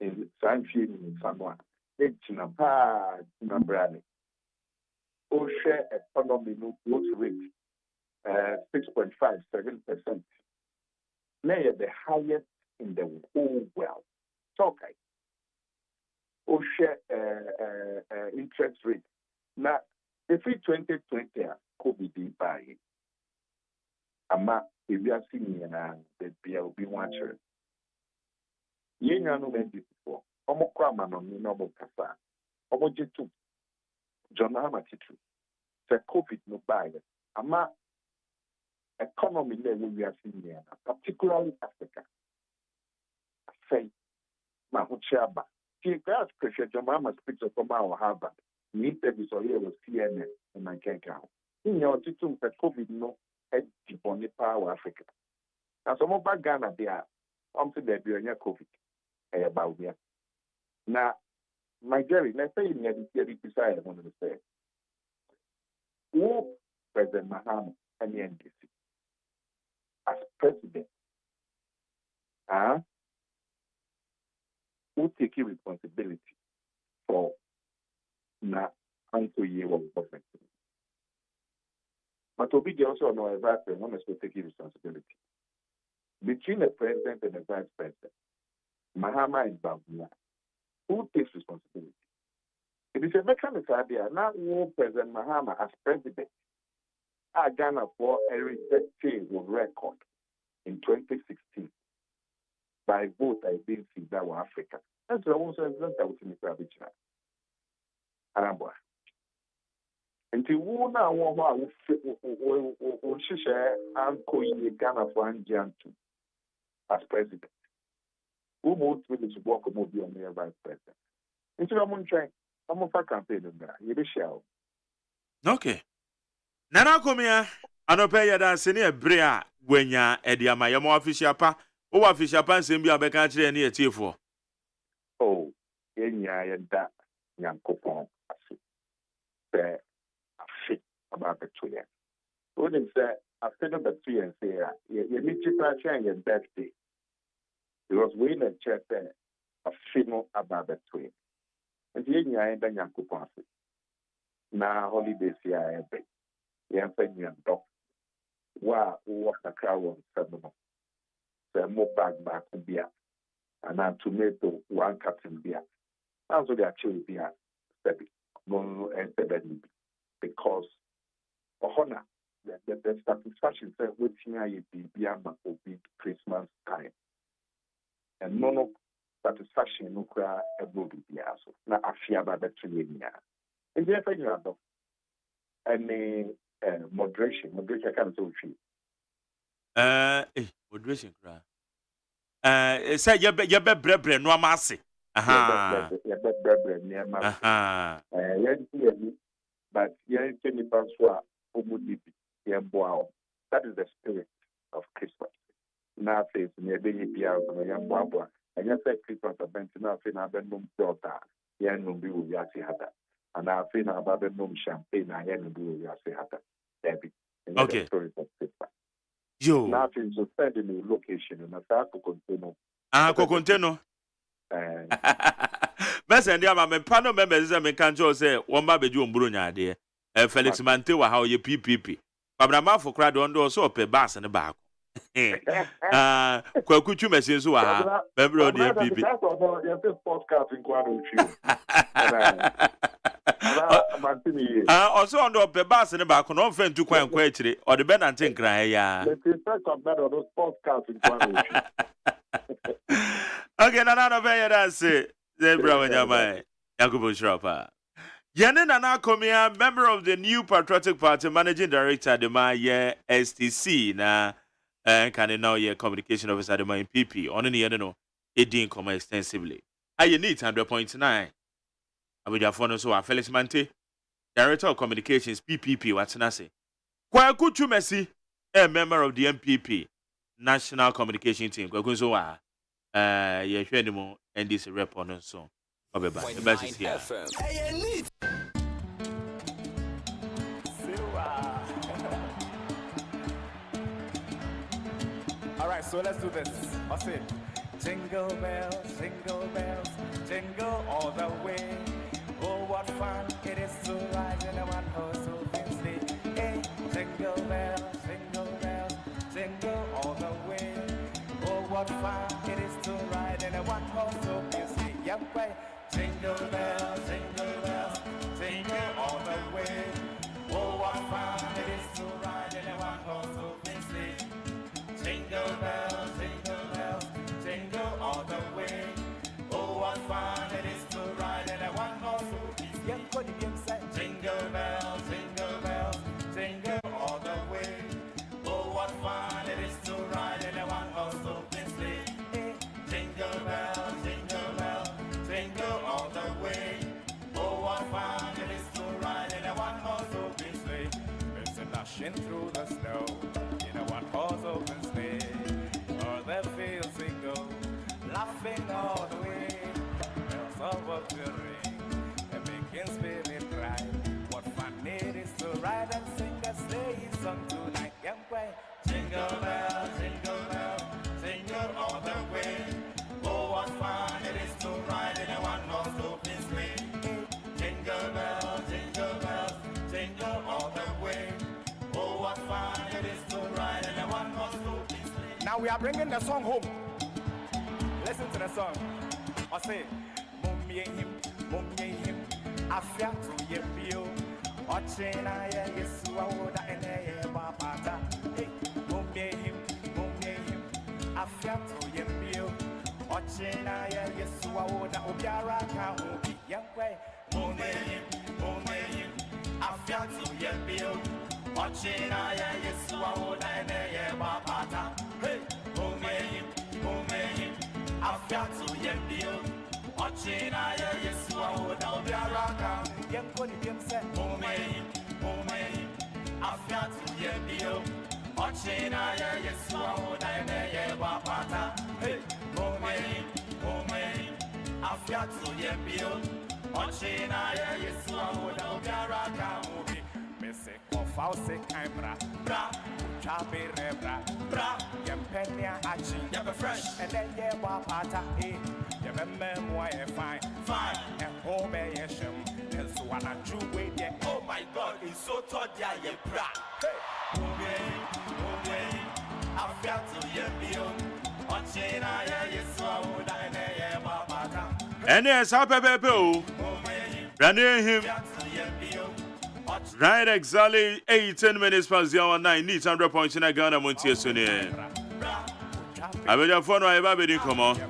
in Sanfie mi nsano. It's na pa na brand. Will share economy no growth rate 6.57%. Now the highest in the whole world. So okay. Will share interest rate. Now, if we 2020 COVID by ama if you are seeing the bill be watcher. Ye no men before. Omo kwama no ni no bo kasa. Omo jitu. John Amatitu. The COVID no by ama economy level we are seeing particularly Africa. Say Mahuchaba. See, that's pressure. John Mama speaks of our Harvard. Me interviews or here was CNN in my country. In your title, the COVID no head deep on the power Africa. Now, some of Ghana, they are something that be on your COVID about here. Now, my Jerry, let's say in the beside, I want to say, who President Mahama and the NDC as president, who take responsibility for na until year of government. But to be also no a vice president, one is to take responsibility. Between the president and the vice president, Mahama and Baumia, who takes responsibility? It is a mechanism idea. Now, who President Mahama as president, Ghana for a rejected record in 2016 by vote I didn't see that were Africa. That's the one that was in the Abidjan. Arabwa. Until we now want to share and Ghana for Anjantu as president. Who moved with the work of Mobi on the vice president? Until I'm trying, I'm on campaign in there. You be shall. Okay. Nana komia anope ya da sene ebrea gwenya ediama yamo official pa o official pa nsem bi abeka kire ne etiefo. Oh, yenya yeda nyankopon afi. Say afi about the 2 years. When they say after the 2 years say you need to try your birthday. Because we in the church there afi no about the 2 years. And yenya yeda nyankopon afi. Na holidays ya ebe. Yɛmfa nnuandɔ wo a wowɔ kakra wɔ nsɛm no sɛ mo bag baako bi a anaa tomato one carton bi a na nso de akyɛw bi a sɛbi no ɛnsɛ bɛ no bi because Ohona, the satisfaction said, waiting I be a big Christmas time. And no satisfaction, no cry, a body be also. Now, I fear about the 3 years. And therefore, you have any moderation can so cheap. Moderation cry. Say you be brebre no amase. Aha. But that is the spirit of Christmas. Now face maybe be out on a young boy. And you say Christmas event now feel I've been daughter. Yeah, no be with Yasi Hata. And I feel about the num champagne I had to do with Yasi Hata. Debbie. Okay. Story of Christmas. Yo. Now things to spend in the location and I start to continue. Continue. Best and my panel members and can't say one baby do Brunya dear. Felix Montie wa how you PPP. Pabra for crowd on door so pay bass in the back. Could you message who are member of the MPP? Also on the bass in the back on offend to quite quietly or the Ben and think cry. Okay, Nana Vaya say, Zebra when you're my Yakubu Shropper. Yanin Anakomia, member of the new Patriotic Party, managing director, the Maya STC, na can you know your communication officer, the Maya PP, on any other no, it didn't come extensively. I need 100.9. I will have phone so Felix Montie, director of communications, PPP, what's Nasi. Kwa kuchu Messi, a member of the MPP, National Communication Team, kwa kunzo yeah, anymore, and this rep on song. The best is here. All right, so let's do this. I'll say, jingle bells, jingle all the way. Oh, what fun it is to ride in a one-horse open sleigh. Hey, jingle bells, jingle all the way. Oh, what fun it is to ride in a one-horse open sleigh. Yep, way. Jingle bells, jingle all the way. Oh, what fun it is to ride in a one-horse open sleigh. Jingle bells, jingle all the way. Oh, what fun it is to ride in a one-horse open sleigh. Jingle bells, jingle all the way. Oh, what fun it is to ride in a one-horse open sleigh. Jingle bells, jingle all the way. Oh, what fun it is to ride in a one-horse open sleigh. It's a dashing through the snow in a one-horse open sleigh. O'er the fields we go, laughing all the way. Bells of up to ring, and making spirit cry. What fun it is to ride and sing a sleigh song tonight. Jingle bells, jingle all the way. Oh, what fun it is to ride in a one-horse open sleigh. Jingle bells, jingle all the way. Oh, what fun it is to ride in a one-horse open sleigh. Now we are bringing the song home. Listen to the song. I say, Mummy him, Afia to Yepio. Ochena Yesu Awoda and Babata. Hey, Mummy him, Afia to Yepio. Ochena Yesu Awoda Obiara Kahobi. Yankwe, Mummy him, Afia to Yepio. Ochena Yesu Awoda and Babata. Hey, Mummy him, Afia to Yepio. Ochena Yesu Awoda Obiara Kahobi. Yankwe, Mummy him, Afia to Yepio. Ochena Yesu Awoda and Babata. Hey, Afia to Yepio. Ochena Yesu Awoda Obiara Kahobi. Mese Kofause Kaimra, Bra, Chabe Rebra, Bra, Yampenia Achi, Yabba Fresh, and then Yabapata, Yabamemwa, fine, and home Yesham, and so on a Jew way. Oh my God, it's so taught ya Yabra. Hey, Afia to Yepio. Ochena Yesu Awoda and Yabapata. And yes, happy Pepe. Running him. Right, exactly 18 minutes past the hour 9. Needs 100 points in a Ghana Montie Sunday. I will have fun with everybody. Come on.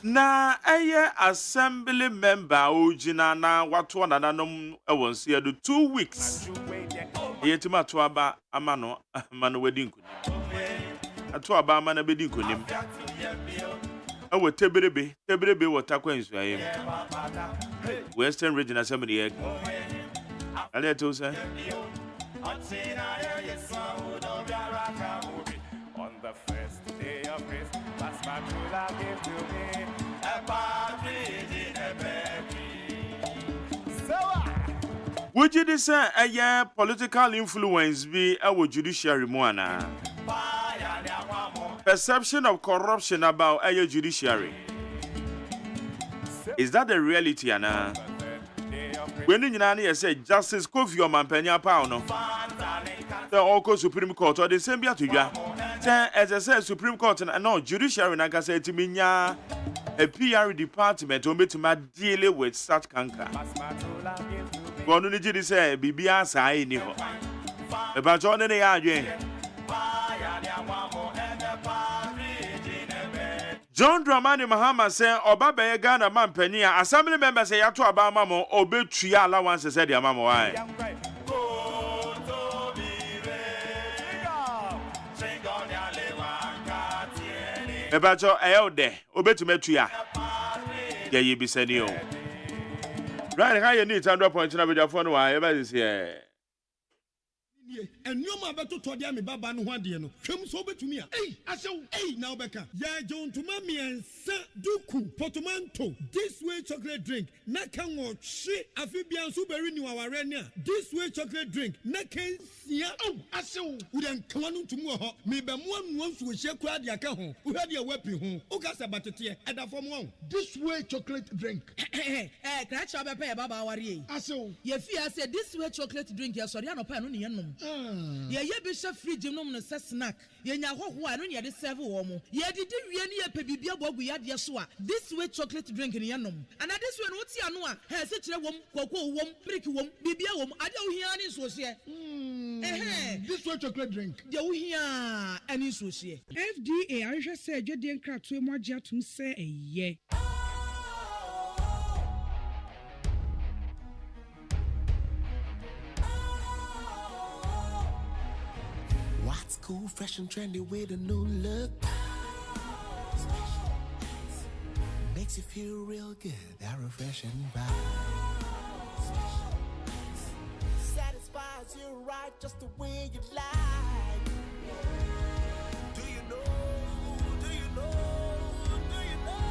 Na assembly member Ojina na watu ananom won't see 2 weeks. Yetima to aba amano amano wedding kunim. To aba amana wedding kunim. Awo teberebe water kwensu ayem. Western Region Assembly egg. Ale to say. On the first day of grace, that's my true love gave to me. A partridge in a berry. So would you say a political influence be our judiciary moana? Perception of corruption about our judiciary. Is that the reality, Anna? When you say Justice Kofi Omampenya Pauno, the Oko Supreme Court or the same to you. As I said, Supreme Court and no judiciary, like I said to me, a PR department to to my deal with such canker. One only did say, BBS, I knew about John and the John Dramani Mahama said, Oba Ghana man penia, assembly members say to Abama or be tria allowance said your mamma. Why? About your elder, obey to Metria. Yeah, you be said you. Right, how you need 100 points with your phone, why ever is here. And no man better to me baba no one day no. Hwem so betumi a. I say, now beka. Ya John to mami and duku portmanteau. This way chocolate drink. Na kan wo hwe afibian so beri ni waware ni a. This way chocolate drink. Na kan sia. I say, wo den kanu to mu ho. Me be mu anu so hye kura de aka ho. Wo hwe de wepi ho. O ka se batete e da fom won. This way chocolate drink. Kra cha be pe baba ware yi. I say, ye fi I say this way chocolate drink ya sori anopa no ne yenom. Ye be sha fridge nom no se snack. Ye nya hoho a no ne de serve wo mo. Ye didi wie ne ye pe bibia bogu ya de so a. This way chocolate drink ne yenom. And this way no ti anu a, he se kire wom, koko wom, brick wom, bibia wom, ade wo hia ni so hye. This way chocolate drink. De wo hia ani so hye. FDA ahwehwe se adwede nkratoe mu agye atum se eye. What's cool, fresh and trendy with a new look? Makes you feel real good, that refreshing vibe. Satisfies you right just the way you like. Do you know? Do you know? Do you know?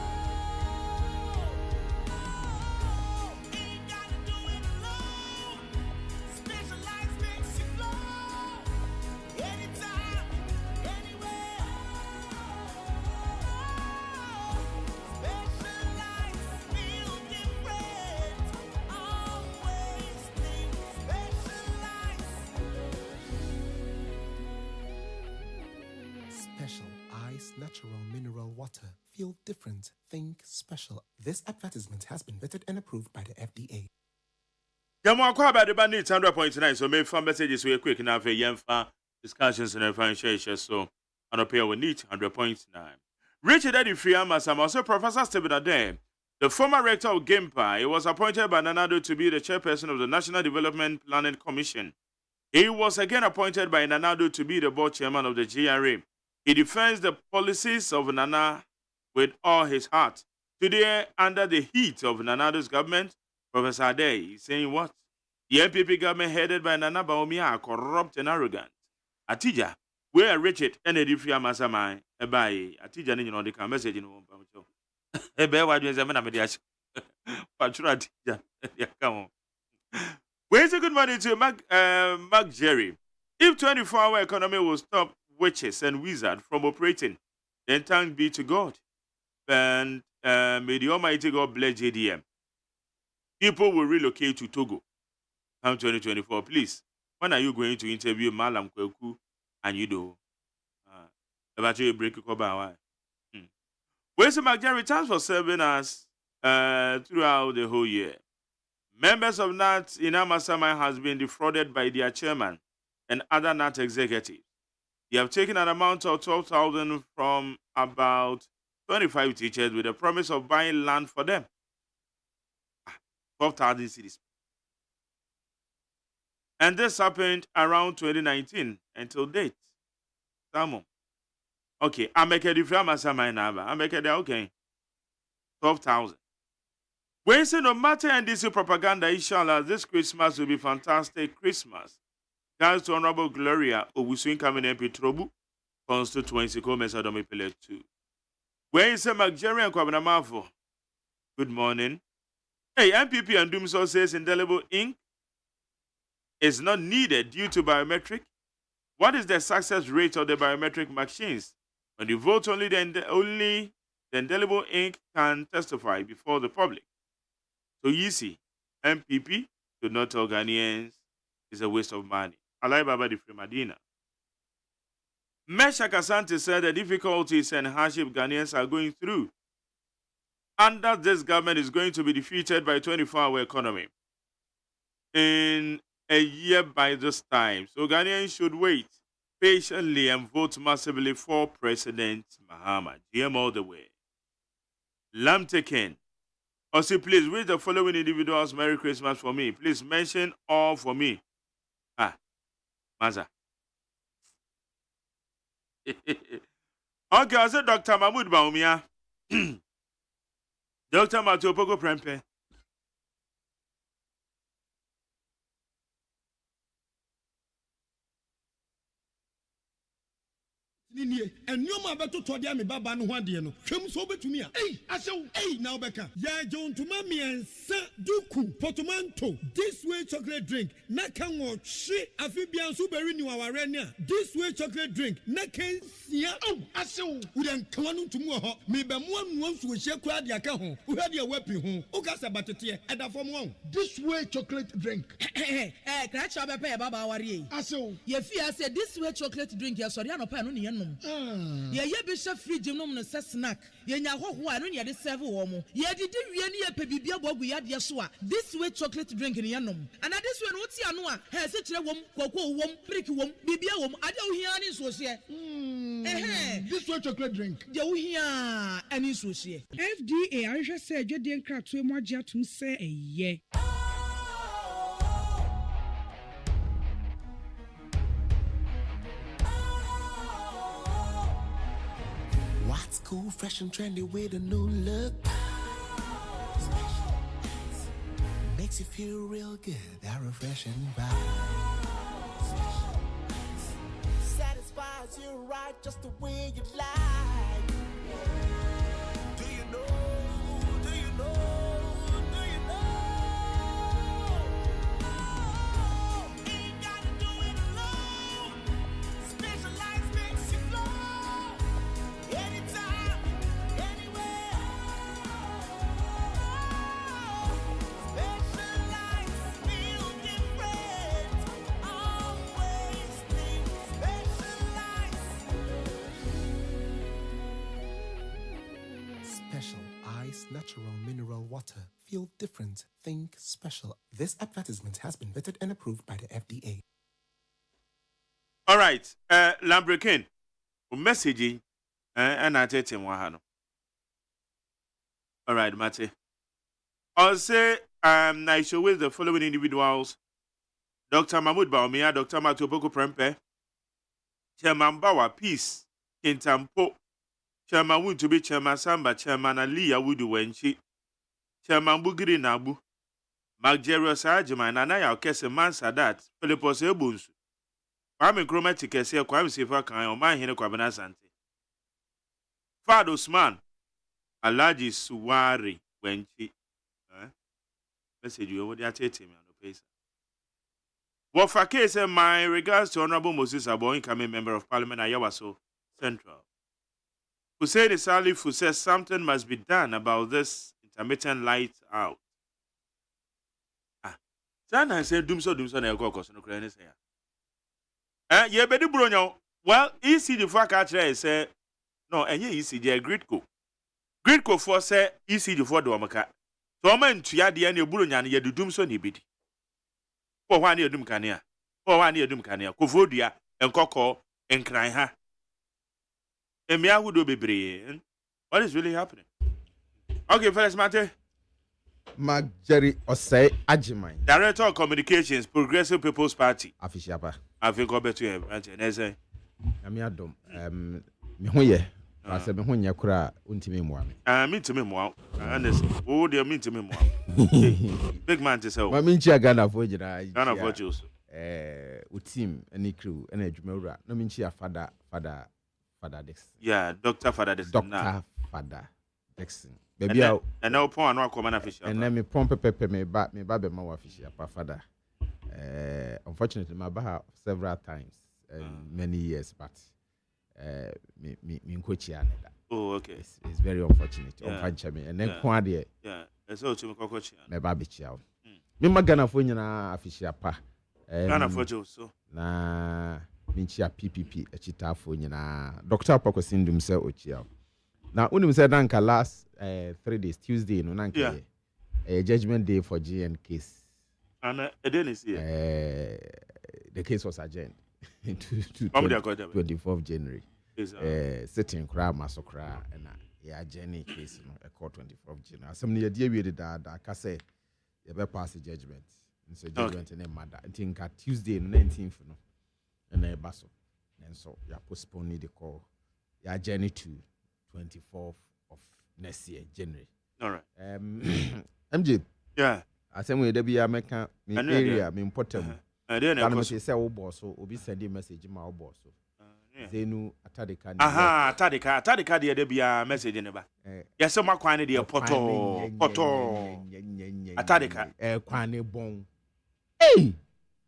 Ain't gotta do it alone. Specialized makes you flow. Anytime, anywhere. Specialized feel different. Always think specialized. Special ice natural mineral water. Feel different. Think special. This advertisement has been vetted and approved by the FDA. Yamo akwa ba de ba need 100.9 so me fan messages we quick na fe yemfa discussions and financial so on a pair we need 100.9. Richard Eddie Friama Sam also Professor Stephen Ade, the former rector of Gimpa, he was appointed by Nanado to be the chairperson of the National Development Planning Commission. He was again appointed by Nanado to be the board chairman of the GRA. He defends the policies of Nana with all his heart. Today, under the heat of Nanado's government, Professor Ade is saying what? The NPP government headed by Nana Baumia are corrupt and arrogant. Atija, where Richard and Eddie Friama Samai, by Atija, you know, the message in one. Ebe wa dwenze na mediachi. Patrol Atija. Come on. Where's a good morning to Mark Jerry? If 24-hour economy will stop witches and wizards from operating, then thanks be to God. And may the Almighty God bless JDM. People will relocate to Togo. Come 2024, please. When are you going to interview Malam Kweku and you do? About you break your Where's Mark Jerry? Thanks for serving us throughout the whole year. Members of NAT in Amasaman has been defrauded by their chairman and other NAT executives. They have taken an amount of 12,000 from about 25 teachers with a promise of buying land for them. 12,000 cities. And this happened around 2019 until date. Samo. Okay, I make a different Amasaman number. I make it okay. 12,000. We say no matter NDC propaganda, inshallah, this Christmas will be fantastic Christmas. Thanks to Honorable Gloria Obusuin coming MP Trobu, constituency Mesadomi Pele 2. We say Nigerian Kwabinamafo. Good morning. Hey, MPP and Doomso says indelible ink is not needed due to biometric. What is the success rate of the biometric machines? When you vote, only the indelible ink can testify before the public. So easy. MPP to not tell Ghanaians is a waste of money. Alai Baba di Fremadina. Mesha Kasante said the difficulties and hardship Ghanaians are going through, and that this government is going to be defeated by 24-hour economy in a year by this time. So Ghanaians should wait patiently and vote massively for President Mahama. GM all the way. Lamb taken. Osei, please read the following individuals Merry Christmas for me. Please mention all for me. Maza. Okay, I said Dr. Mahmoud Baumia. Dr. Matthew Pogo Prempe. And you ma beto to dia me baba no ho ade no hwem so betumi a asew na obeka ya jontuma miensa duku portmanteau this way chocolate drink na kan wo hwe afi bia so beri ni waware ne a this way chocolate drink na kan sia asew udan kawanu ntumu ho me be mo anu nsu hye kura de aka ho wo hwe de wapi ho o ka sa batete eda fom ho this way chocolate drink kra cha be pe baba ware yi asew ye fi ase this way chocolate drink ye sori anopa no ne ye nom ye be chef fridge nom no se snack ye nya hoho a no ne de serve wo mo ye didi wie ne ye pe bibia bogu ya de so a this way chocolate drink ne ye nom and this way no ti ano a he se kire wom koko wom brick wom bibia wom ade wo hia ne so se this way chocolate drink de wo hia ani so se FDA ahwehwe se adwede nkratoe mo agye atum se eye. What's cool, fresh and trendy with a new look? Makes you feel real good, that refreshing vibe. Satisfies you right just the way you like. Do you know? Do you know? Do you know? Oh, ain't gotta do it alone. Specialized makes you flow. Anytime, anywhere. Specialized feel different. Always think specialized. Special Ice Natural Mineral Water. Feel different. Think special. This advertisement has been vetted and approved by the FDA. All right. Lambrikin. Messaging. And I tell him what. All right, Mate. I'll say I show with the following individuals: Dr. Mahmoud Baumia, Dr. Matthew Pogo Prempe, Chairman Bawa Peace, Kintampo, Chairman Wood to be Chairman Samba, Chairman Ali Awudu Wenchi, Chairman Bugiri Nabu, Magjeros Agyeman, and I Kese Man Sadat, Philippos Ebunsu. Kwame Chromatic Kese, Kwame Sifa Kan, or my Hene Kwabena Sante. Fad Osman, Alaji Suwari, Wenchi. Message you over there, take him on the pace. What for case, my regards to Honorable Moses Abo, incoming Member of Parliament, Ayawaso Central. Hussein Salif, who says something must be done about this intermittent light out. Sana said, Doomso, and I'll go across no credit. Yeah, Betty Bruno. Well, easy the fuck out there, say, no, and you see, dear Gridco. Gridco for say, easy the for Domaka. So man to ya de na eburu nya na ye dudum so na ebedi. Ko hwa na edum kanea. Ko hwa na edum kanea. Kofodua enkoko enkran ha. Emia hudo bebre. What is really happening? Okay, first Montie. Jerry Osei Agyeman, Director of Communications, Progressive People's Party. Afishiapa. I think I'll bet you him. Ami adom. Me ho ye. Asa me ho nya kura untimi mo ame. Me to me mo. Honestly. Oh, they mean to me mo. Big man to say. Ma me nchi Ghana fo jira. Ghana fo juice. O team any crew any adwumawura. No me nchi Father Dixon. Yeah, Dr. Father Dixon. Dr. Father Dixon. Baby out. And now upon no common official. And then me pompe pepe me ba be ma official pa Father. Unfortunately my ba several times many years but me coach ya. Oh, okay. It's very unfortunate. Yeah. And then kwa de. Yeah. So to me coach. Me ba be chia. Me magana fo nyina official pa. Ghana fo so. Na me chia PPP echita fo nyina. Dr. Pokosindum se ochia. Now, when we said Nanka last 3 days, Tuesday, no Nanka, a judgment day for GN case. And then is here. The case was adjourned to 24th January. Sitting crowd, massacre, and a journey case, a court 24th January. Some near dear with that, I can say, you better pass the judgment. And so, judgment in a matter. I think Tuesday, 19th, and a basso. And so, you postpone the call. Your journey to 24th of next year, January. All right. MJ. Yeah. I say we be American area, me important. I say our boss so obi send a message my boss so. Zenu atadeka. Aha, atadeka dey be a message in ba. Yes, ma kwan dey poto. Atadeka. Kwan bon. Hey.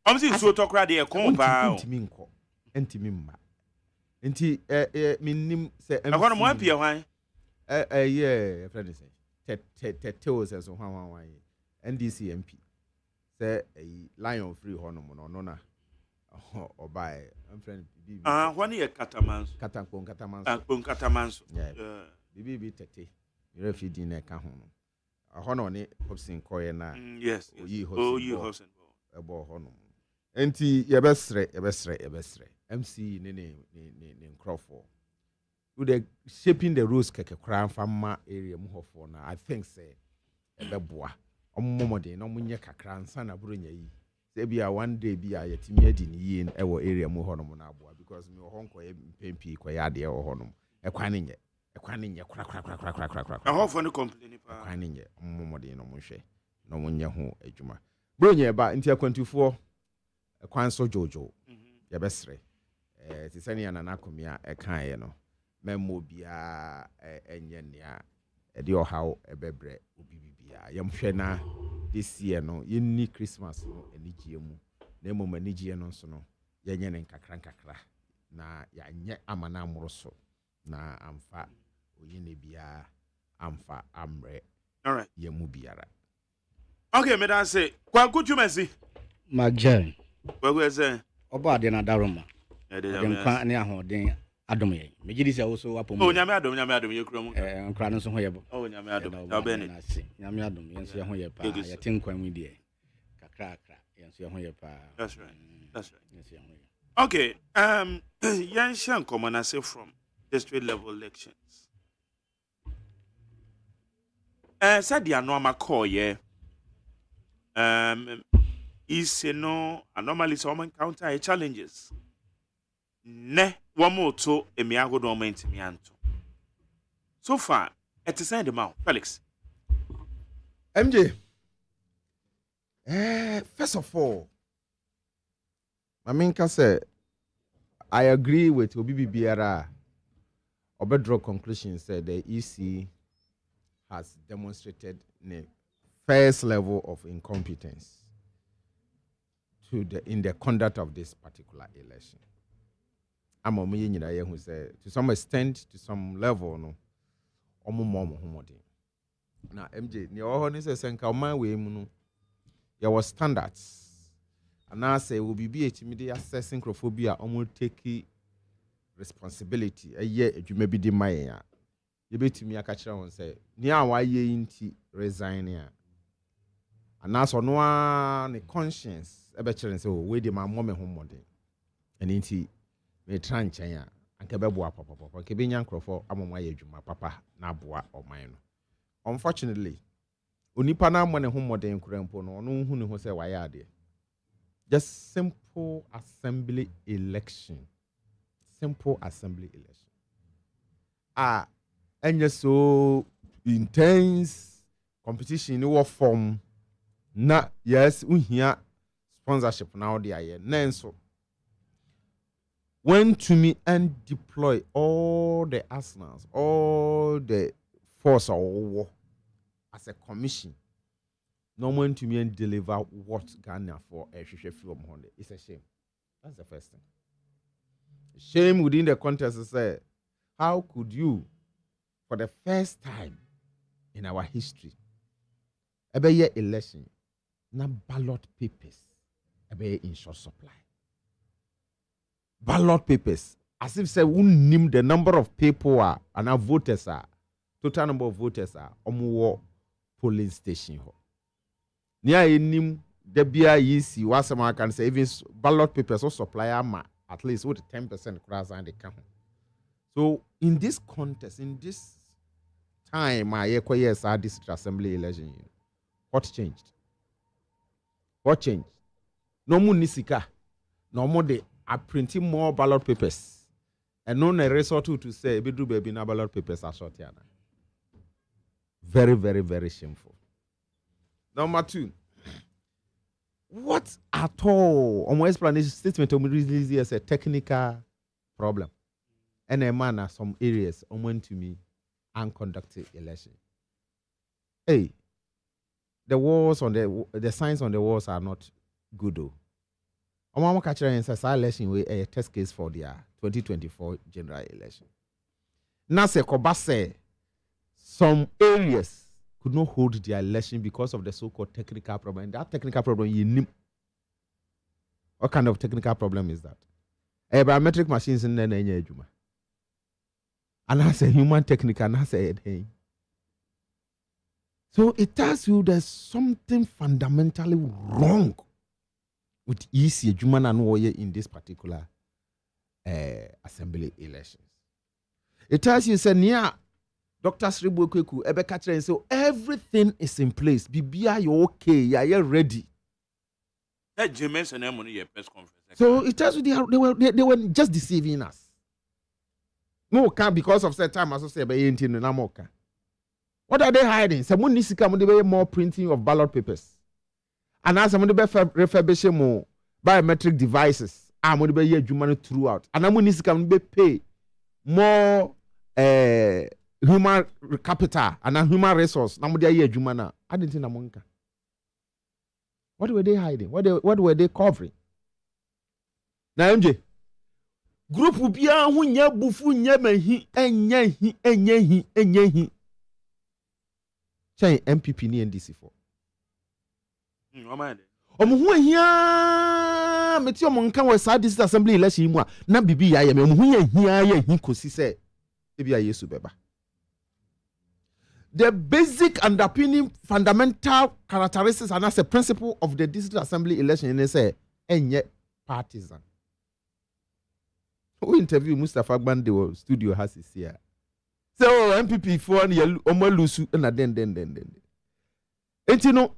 Am see so to kra dey kon pa. Ntimi mma. Nti minim se MC. Akwa no mo apia hwan? Yeah, friend say. Teteos so hwan. NDC MP. Say Lion Free hono mo no na. Obai, I'm friend BB. When you Catamanso. Catamanso. Yeah. BB tete. You refidi na ka ho no. Hono ne Hobson koye na. Yes. Oyi Hobson. Ebo hono. Enti yebesre. MC ne Crawford. They shaping the rules keke kran fama area mu hofo na I think say ebeboa ommomode na omunye kakra nsa na buronya yi say bia one day bia yetimi adi ni yi e wo area mu hono na aboa because me ho nko ye mpempi ko ya de wo hono ekwan nye kra hofo no complain pa ekwan nye ommomode no munhwe na omunye ho adwuma buronya ba nti akwantufo ekwan so jojo yebesre ti sani anana komia ekan ye no memo bia enye nea ede ohaw ebebre obi bibia yemhwe na this year no yenni Christmas no enigie mu na emom enigie no nso no yenye ne nkakra na yanye amana amoroso na amfa oyene bia amfa amre. All right. Yemu biara. Okay, me dan say kwa kutumesi Magyeman. Wagwe say oba de na daroma. E de nkwa ne ahoden adom ye megidi se wo so wapom nyame adom ye kura mu nkra no so ho ye bo nyame adom na be ni nyame adom ye so ho ye pa ye tenkwan mu die kakra ye so ho ye pa. That's right. Okay, yan shan come na say from district level elections said the normal call ye is no anomaly some encounter challenges ne wamo to emiago do mentimi anto so far it is the mouth Felix MJ first of all Maminka say I agree with Obibi Biara Obedro conclusion said the EC has demonstrated the first level of incompetence in the conduct of this particular election. I'm who say to some extent, to some level, no. Now, MJ, the only says my way, there was standards, and I say will be immediately assessing crophobia, almost take responsibility. A year, you may be the Maya. You bet me a catcher and say, near why ye inti resign here. And now so no one conscience ebe chere say we dey my mom home modern. And inti me try nchen anke beboa papa ke be nyankrofo amomwa ye adwuma papa na aboa oman no. Unfortunately, onipa na mo ne home modern kurampo no no hu ne ho say why ade. Just simple assembly election. Simple assembly election. And just so intense competition in what form. Na yes, we hear sponsorship now they are Nenso went to me and deploy all the arsenals, all the force or war as a commission. No one to me and deliver what Ghana for a from Honda. It's a shame. That's the first thing. Shame within the contest is say, how could you, for the first time in our history, every year election, na ballot papers, every in short supply. Ballot papers, as if say we name the number of people are and our voters are, total number of voters are, polling station. Near him, the BIEC was some can say even ballot papers or supplier at least with 10% cross and they come. So in this contest, in this time, I yes, our district assembly election, what changed? What changed? No more nisika, no more they are printing more ballot papers, and no resort to say be do baby na ballot papers are short here. Very, very, very shameful. Number two, what at all? On my explanation statement, release as a technical problem, and a man some areas went to me and conducted election. Hey, the walls on the signs on the walls are not good though. I'm catching and says election with a test case for their 2024 general election. Nase Kobase, some areas could not hold their election because of the so-called technical problem. And that technical problem, you know, what kind of technical problem is that? A biometric machines in the Juma. And I say human technical, and I say hey. So it tells you there's something fundamentally wrong with EC Juma and Warrior in this particular assembly elections. It tells you, say, near Dr. Sribu Kweku, Ebeka and so everything is in place. Bibia, you're okay, you're ready. That James and Emily press conference. So it tells you they were just deceiving us. No, can't because of that time, as I say, by 18 and Amoka. What are they hiding? Someone needs to come with more printing of ballot papers. And as someone refurbish more biometric devices, I'm going to be human throughout. And I'm going to come pay more human capital and human resource. I'm going to human. I didn't think I'm. What were they hiding? What were they covering? Now, MJ, group ubia hu nya bufu nya mahi enye hi. Chay MPP ni NDC for. Omuhu ahia meti omonka we sa district assembly election mu a na bibi ya me omuhu ahia ya hi kosi se ebi ya Yesu beba. The basic underpinning fundamental characteristics and as a principle of the district assembly election is say enye partisan. We interview Mustafa Gbande studio has is here. So MPP for omalusu na den. And you know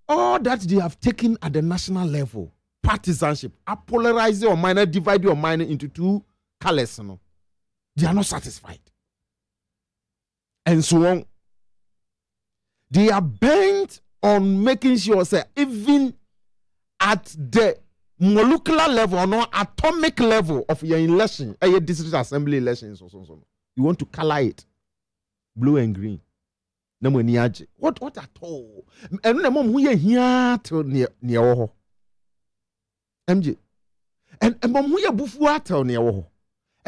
all that they have taken at the national level, partisanship, are polarizing your mind, divide your mind into two colors. No, they are not satisfied, and so on. They are bent on making sure that even at the molecular level or no atomic level of your election, your district assembly elections, so. You want to color it blue and green. What at all? And the mom who here to near MJ. And mom who bufu atel near wo.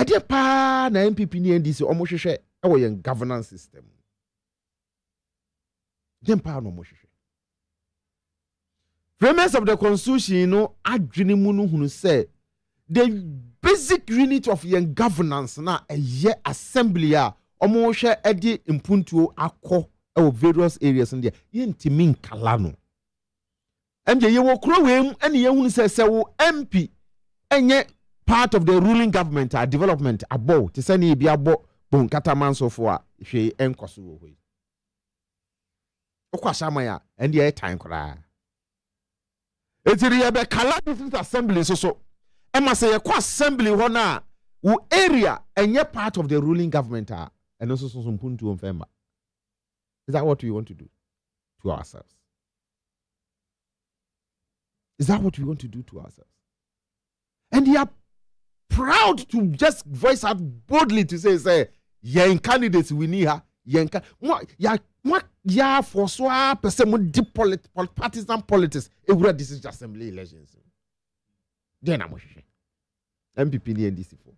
E de pa na MPP ni NDC omo hwehwe e wo yen governance system. Dem pa no mo hwehwe. Framers of the constitution no adwene mu no hunu say the basic unit of yen governance na a year assembly a omo hwe edi impuntuo akọ e various areas in there yentimi nkala no MJ ye wo kro we ene ye hunu se wo MP enye part of the ruling government or development abo te se ne bi abo bon katamanso fo a hwe enkoso wo hoi okwa shama ya ende ye time kra etiri ye be kala district assembly so ema se ye kwa assembly ho na wo area enye part of the ruling government and also so mpuntu onfema. Is that what we want to do to ourselves? Is that what we want to do to ourselves? And they are proud to just voice out boldly to say, yen candidates we need her, yen ya for so person deep partisan politics. This is assembly elections. Then I'm MPP ni NDC for.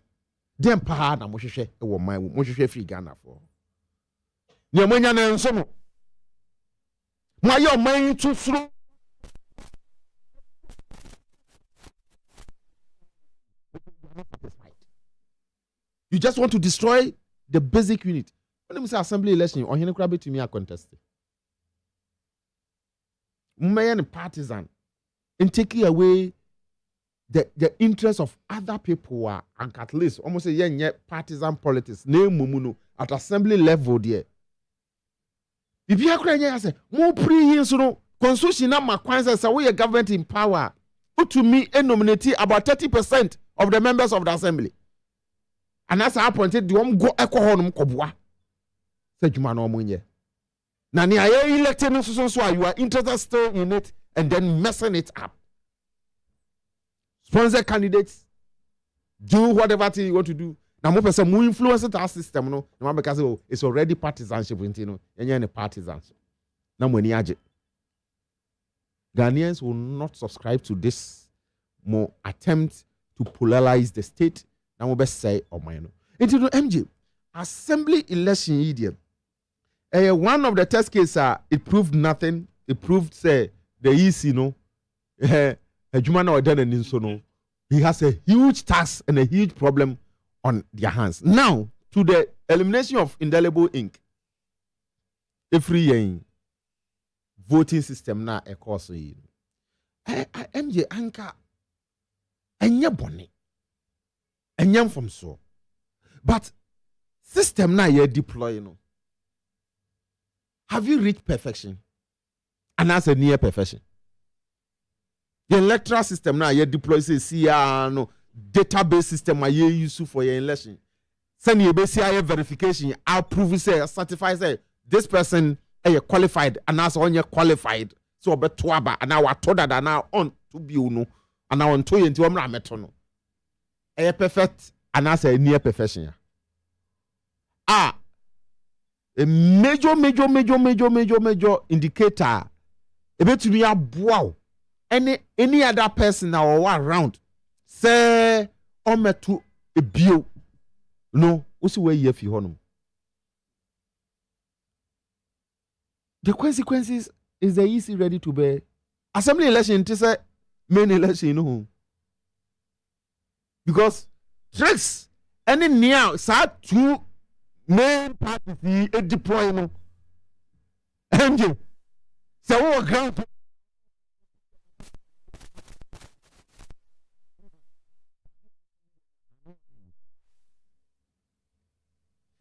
Then pa na mo hwehwe e wo man mo hwehwe free Ghana for. Ni amanya na enso no. Ma yo man tu suro. You just want to destroy the basic unit. When me say assembly election, on hene kura betumi a contest. Mmaye partisan in taking away the interests of other people are and at least almost say yeah partisan politics name mumuno at assembly level there. Bibi akura nya say mo pre hin so no constitution na makwan say we government in power to me nominate about 30% of the members of the assembly. And as I appointed the one go ekọ honum koboa. Say juma no omunye. Na ni aye elected no so you are interested still in it and then messing it up. Sponsor candidates, do whatever thing you want to do. Now, more person more influence our system. No, now because it's already partisanship. You know, any partisans. Now, when you Ghanaians will not subscribe to this more attempt to polarize the state. Now, we best say, oh my no. Into the MJ assembly election idiom. One of the test cases, it proved nothing. It proved say the EC no. Agyeman or done so no. He has a huge task and a huge problem on their hands. Now, to the elimination of indelible ink, a free voting system na a course. MJ anka enya boni enya from so, but system na ye deploy no. Have you reached perfection? And that's a near perfection. The electoral system now you deploy say no database system you use for your election. Send you basic verification. I'll prove say certify say this person is qualified and as on you qualified. So be twaba and now told that now on to be no and now on to you into metono. A perfect and as a near perfection. A major indicator. A bit to me a wow. Any other person now or around say ometu a bio no also way if you honum. The consequences is the easy ready to bear. Assembly election is a main election, you know. Because tricks any near sad two main parties a deployment. MJ so ground.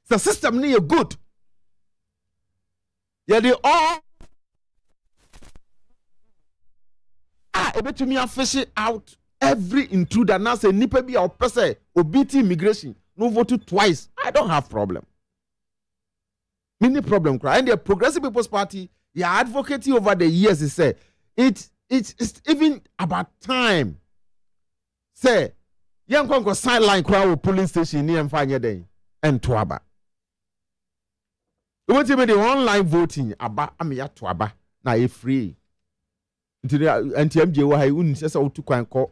The system near good. Yeah, they all able to me and fish it out every intruder. Now say nipa be our person obiti immigration. No vote twice. I don't have problem. Many problem cry. And the Progressive People's Party, yeah, advocating over the years, they say it's even about time. Say, young go sideline crowd polling station near and find your day and twaba. You want to the online voting aba amiya to aba na e free. Nti MJ wa hai uni sesa otu kwan ko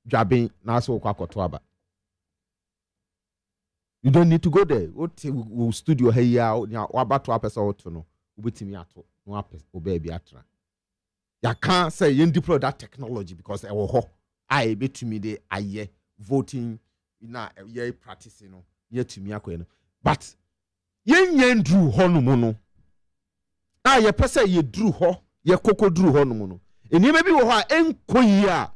dwaben na so kwa to aba. You don't need to go there. What studio hey ya aba to apesa otu no. Ubetimi ato no apesa obaby atra. Ya can't say you deploy that technology because e wo ho I betumi de aye voting na ye practice no. Ye tumi akọ no. But yen drew ho no mo no. Ye pese ye drew ho, ye koko drew ho no mo no. Eni maybe wo ha enko yi a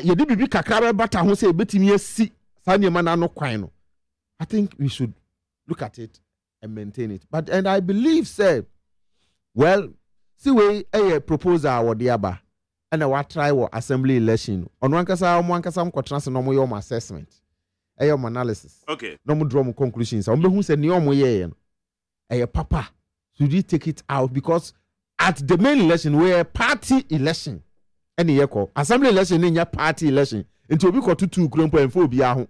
ye de bibi kakra be bata ho say betimi asi sa ne ma na no kwan no. I think we should look at it and maintain it. But and I believe say well see we a proposal what the aba and I try what assembly election on one kasa mkwatran no mo your assessment your analysis okay no mo draw mo conclusions on be hu say ne omo ye no papa should we take it out because at the main election we party election any ye call assembly election in your party election into obi ko tutu krompo en fo obi aho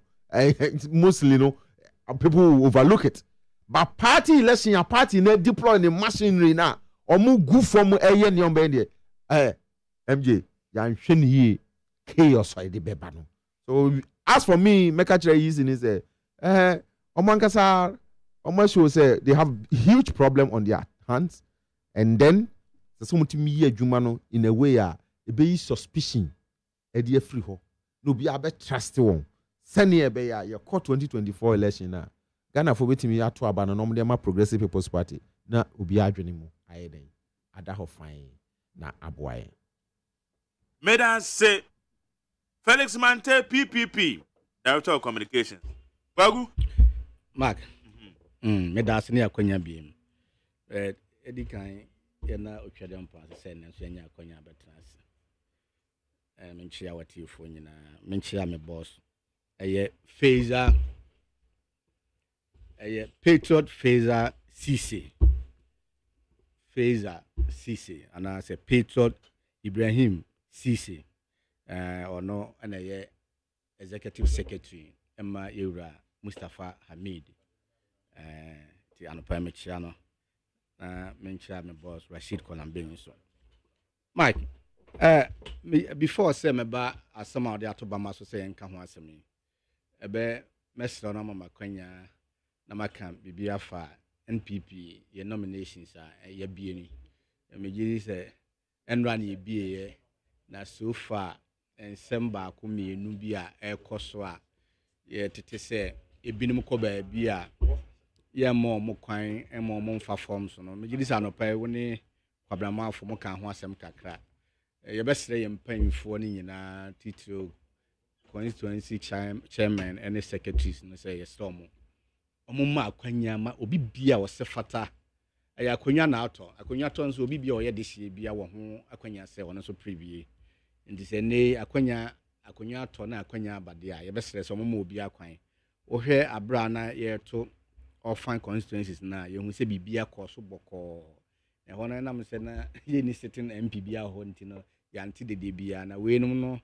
mostly no people will overlook it but party election your party na deploy the machinery na omu gu from eye ne ombe de MJ ya nhwe ne yi chaos for the beba no so as for me make a try using is omankasa show say they have huge problem on their hands and then so mutimi yi adwuma no in a way e be suspicion e dey free ho no be abe trust won senior be ya your 2024 election na Ghana for betimi ato aba no dem ma Progressive People's Party na obi adwene mu aye den ada ho fine na aboaye Medan say Felix Montie PPP Director of Communications Bagu Mark Medan se ne akonya biem edikan ye na otwade mpa se ne so nya akonya betrans menchia watifo nyina menchia me boss Phaser Patriot Phaser CC and I say Patriot Ibrahim CC or no and executive secretary Emma Yura Mustafa Hamid the Anopa Mechiano mention my boss Rashid Kolambin so Mike before say me ba asama ode atobama so say enka ho asemi ebe mesro na mama kwanya na maka bibia fa NPP ye nominations ye bie ni me giri say enra na ye bie na so far ensem ba ko mienu bi a ekoso a ye tete say ebinim ko ba bi a ye mo kwan mo mfa form so no me giri say anopa woni kwabrama afo mo kan ho asem kakra yebesre yempanfo ni nyina titiro constituency chairman and secretaries no say storm omumma akwanya ma obi bia wo se fata aya akwanya na akwanya to nso obi bia o ye de hie bia wo ho akwanya se wono so preview ndi se ne akwanya to na akwanya abade a yebesre so omumma obi akwan wo hwe abra na ye to ofan constituencies na ye hu se bibia ko so boko e hono na mse na ye ni sitting MP bia ho ntino yanti de bia na weenum no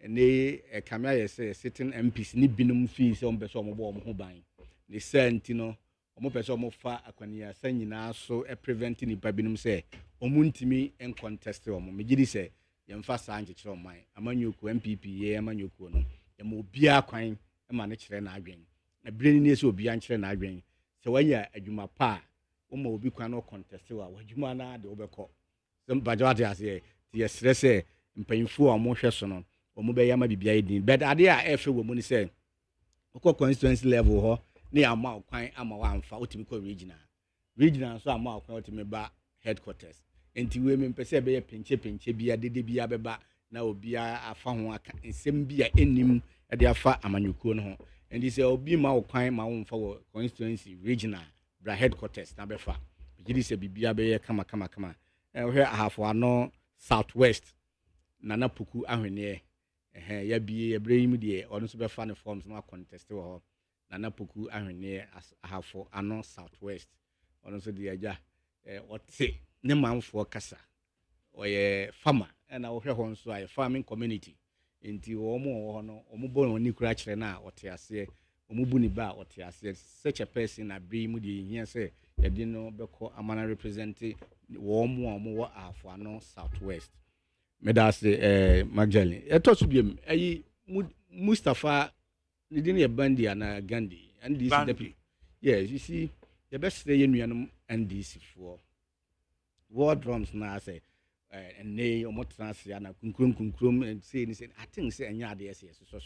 ne kamia ye say sitting MPs ni binum fi se ombe so ombo ho ban ne senti no omo pese omo fa akwania sanyina so prevent ni pa binum say omuntimi en contest omo megidi say yemfa sa anchekere oman amanyoku MPP ye amanyoku no yem obi akwan ma ne kire na adwen na breni ne se obi ankere na adwen se wanya adwuma pa omo obi kwan no contest wa adwuma na de obekọ sem bajawate ase ti yesrese mpanyimfo a mo hwe so no omo be yama bibia edin but ade a efe wo mu ni say okọ constituency level ho ne ama kwan ama wa amfa otimi ko regional so ama kwan otimi ba headquarters enti we mempese be ye penche bia dede bia beba na obi afa ho aka ensem bia enim de afa amanyukuo no ho enti say obi ma kwan ma wo mfa wo constituency regional bra headquarters na befa gidi say bibia be ye kama hwe ahafo ano southwest nana puku ahwene ya bie ebrahim de ono so befa ne forms no contest wo ho nana puku ahwene ahafo ano southwest ono so de aja wote ne manfo kasa oye farmer na wo hwe ho nso ay farming community enti wo mo ho no omo bo oni kura kire na wote ase omo bu ni ba wote ase such a person na brim de hia say ye de no beko amana represent wo mo wo ahafo ano southwest medase Magdalene eto so biem ayi Mustafa nidin ye bandi ana Gandhi and this deputy yes you see the best day nuanom NDC for war drums na say and nay omotrans na kunkrum and say I think say anya ade yes so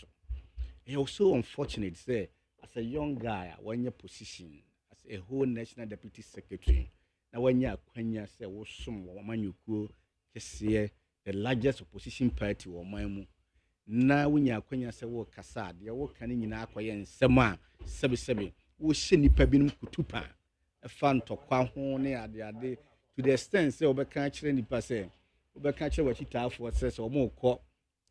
it was so unfortunate say as a young guy when your position as a whole national deputy secretary na when ya kwanya say wo som wo manyukuo kese the largest opposition party wɔ ɔman mu na wonya akwanya sɛ wo kasa deɛ wo ka ne nyinaa akɔyɛ nsɛm a sɛbesɛbe wo hyɛ nipa binom kutupa ɛfa ntɔkwa ho ne ade to the extent sɛ wobɛka kyerɛ nipa sɛ wobɛka kyerɛ wakyitaafoɔ sɛ sɛ ɔmo kɔ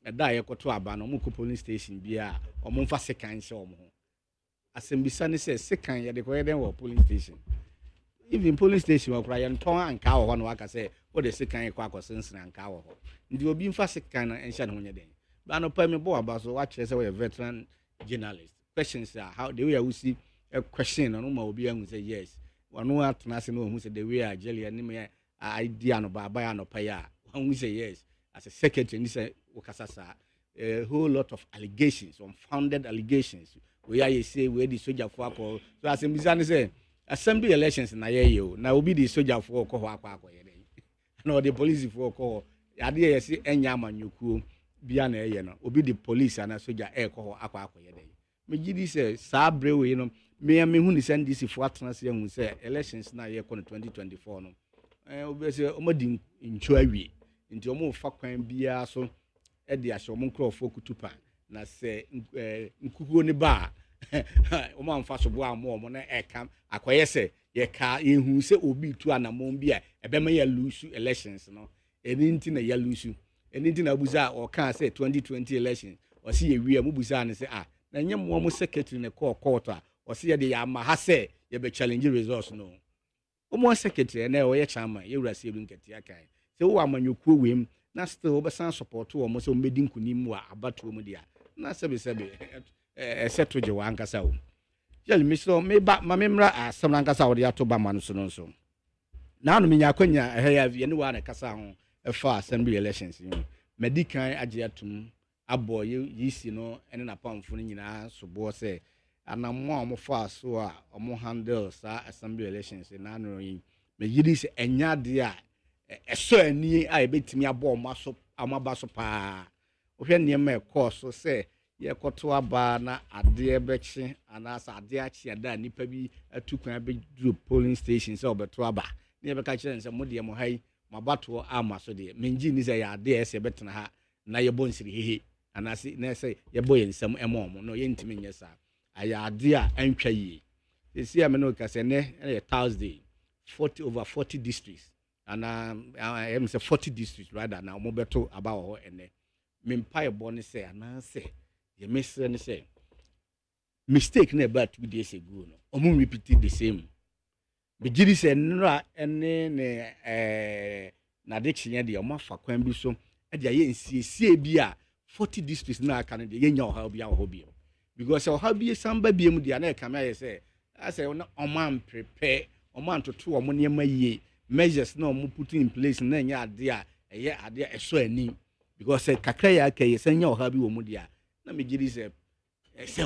ɛda a yɛkɔto aba no ɔmo kɔ police station bi a ɔmo mfa sekan hyɛ ɔmo ho asɛmbisa ne sɛ sekan yɛde kɔyɛ dɛn wɔ police station even police station wɔ kora yɛntɔn anka wɔ hɔ no waka sɛ wode sekan kɔ akɔsensene anka wɔ hɔ nti obi mfa sekan no ɛnhyɛ ne ho nyɛ dɛn ba no pa me bɔ aba so wakyerɛ sɛ wɔyɛ veteran journalist questions are how the way I will see a question no ma obi ahu say yes wano atena se no hu say the way a jeli ani me idea no ba ya no pa ya hu say yes as a secretary ni say okasasa a whole lot of allegations, unfounded allegations. We are you say we the soldier for call. So as in say assembly elections na ye yo. Now will be the soldier for call akwa ye. No the police for call. Ade ye say enya amanyuku bia na ye no. Obi the police and soldier e call akwa ye. Me gidi say sa brewe you know. Me hu ni send this for atena se hu say elections na ye ko 2024 no. Obi say omodi nchu awie. Nti omo fa kwan bia so e de ahye omo nkrofo kutupa na se nkukuo ne ba omo amfa so bo amo na ekam akoye se ye ka yehu se obi tu anamon bia ebema ya lose elections no eni nti na ya lose eni nti na buza o kan se 2020 elections o se ye wi am buza ne se na nyem mo secretary ne court a o se ye de ya ma ha se ye be challenge results no omo secretary na o ye chairman ye wura se ebu nketi akai se wo amanyokuo wem na still obesan support wo mo se o medi nkunim wa abatuo mu dia na sebe eseto je wa ankasa wo yeli misro me ba ma memra asem ankasa wo de ato ba ma no so no so na no menya kwanya ehya ye ne wa na kasa ho efa assembly elections yi medican agye atum abo yisi no ene na pamfo no nyina so bo se anammo a mo fa so a mo handle sa assembly elections na no yi me yiri se enya de a eso ani a ebetimi abo maso amaba so pa ohwe niam e course se ye koto aba na ade ebechi anasa ade achi ada nipa bi atukwan be duro polling station se obeto aba ne ebeka kire nse mo de mo hai mabato ama so de menji ni se ya ade ese betena ha na ye bonsiri hehe anase na se ye boye nsam emo no ye ntimi nyesa aya ade a antwa yi esi ame no kase ne Thursday 40 districts and I say 40 districts rather now mo beto about ho ene mempa e bone say ananse ye mesre ne say mistake na about 2 days ago no omo repeat the same be giri say nra ene ne na de kyenye de omo afa kwan bi so e de ye nsiesie bi a 40 districts na aka ne de ye nya oha bi a ho bi because oha bi samba bi mu de na e kam ya say I say omo am prepare omo antoto omo ne maye measures no mo put in place na nya ade a eye ade eso ani because kakra ya ka ye sanya oha bi wo mu dia na me giri se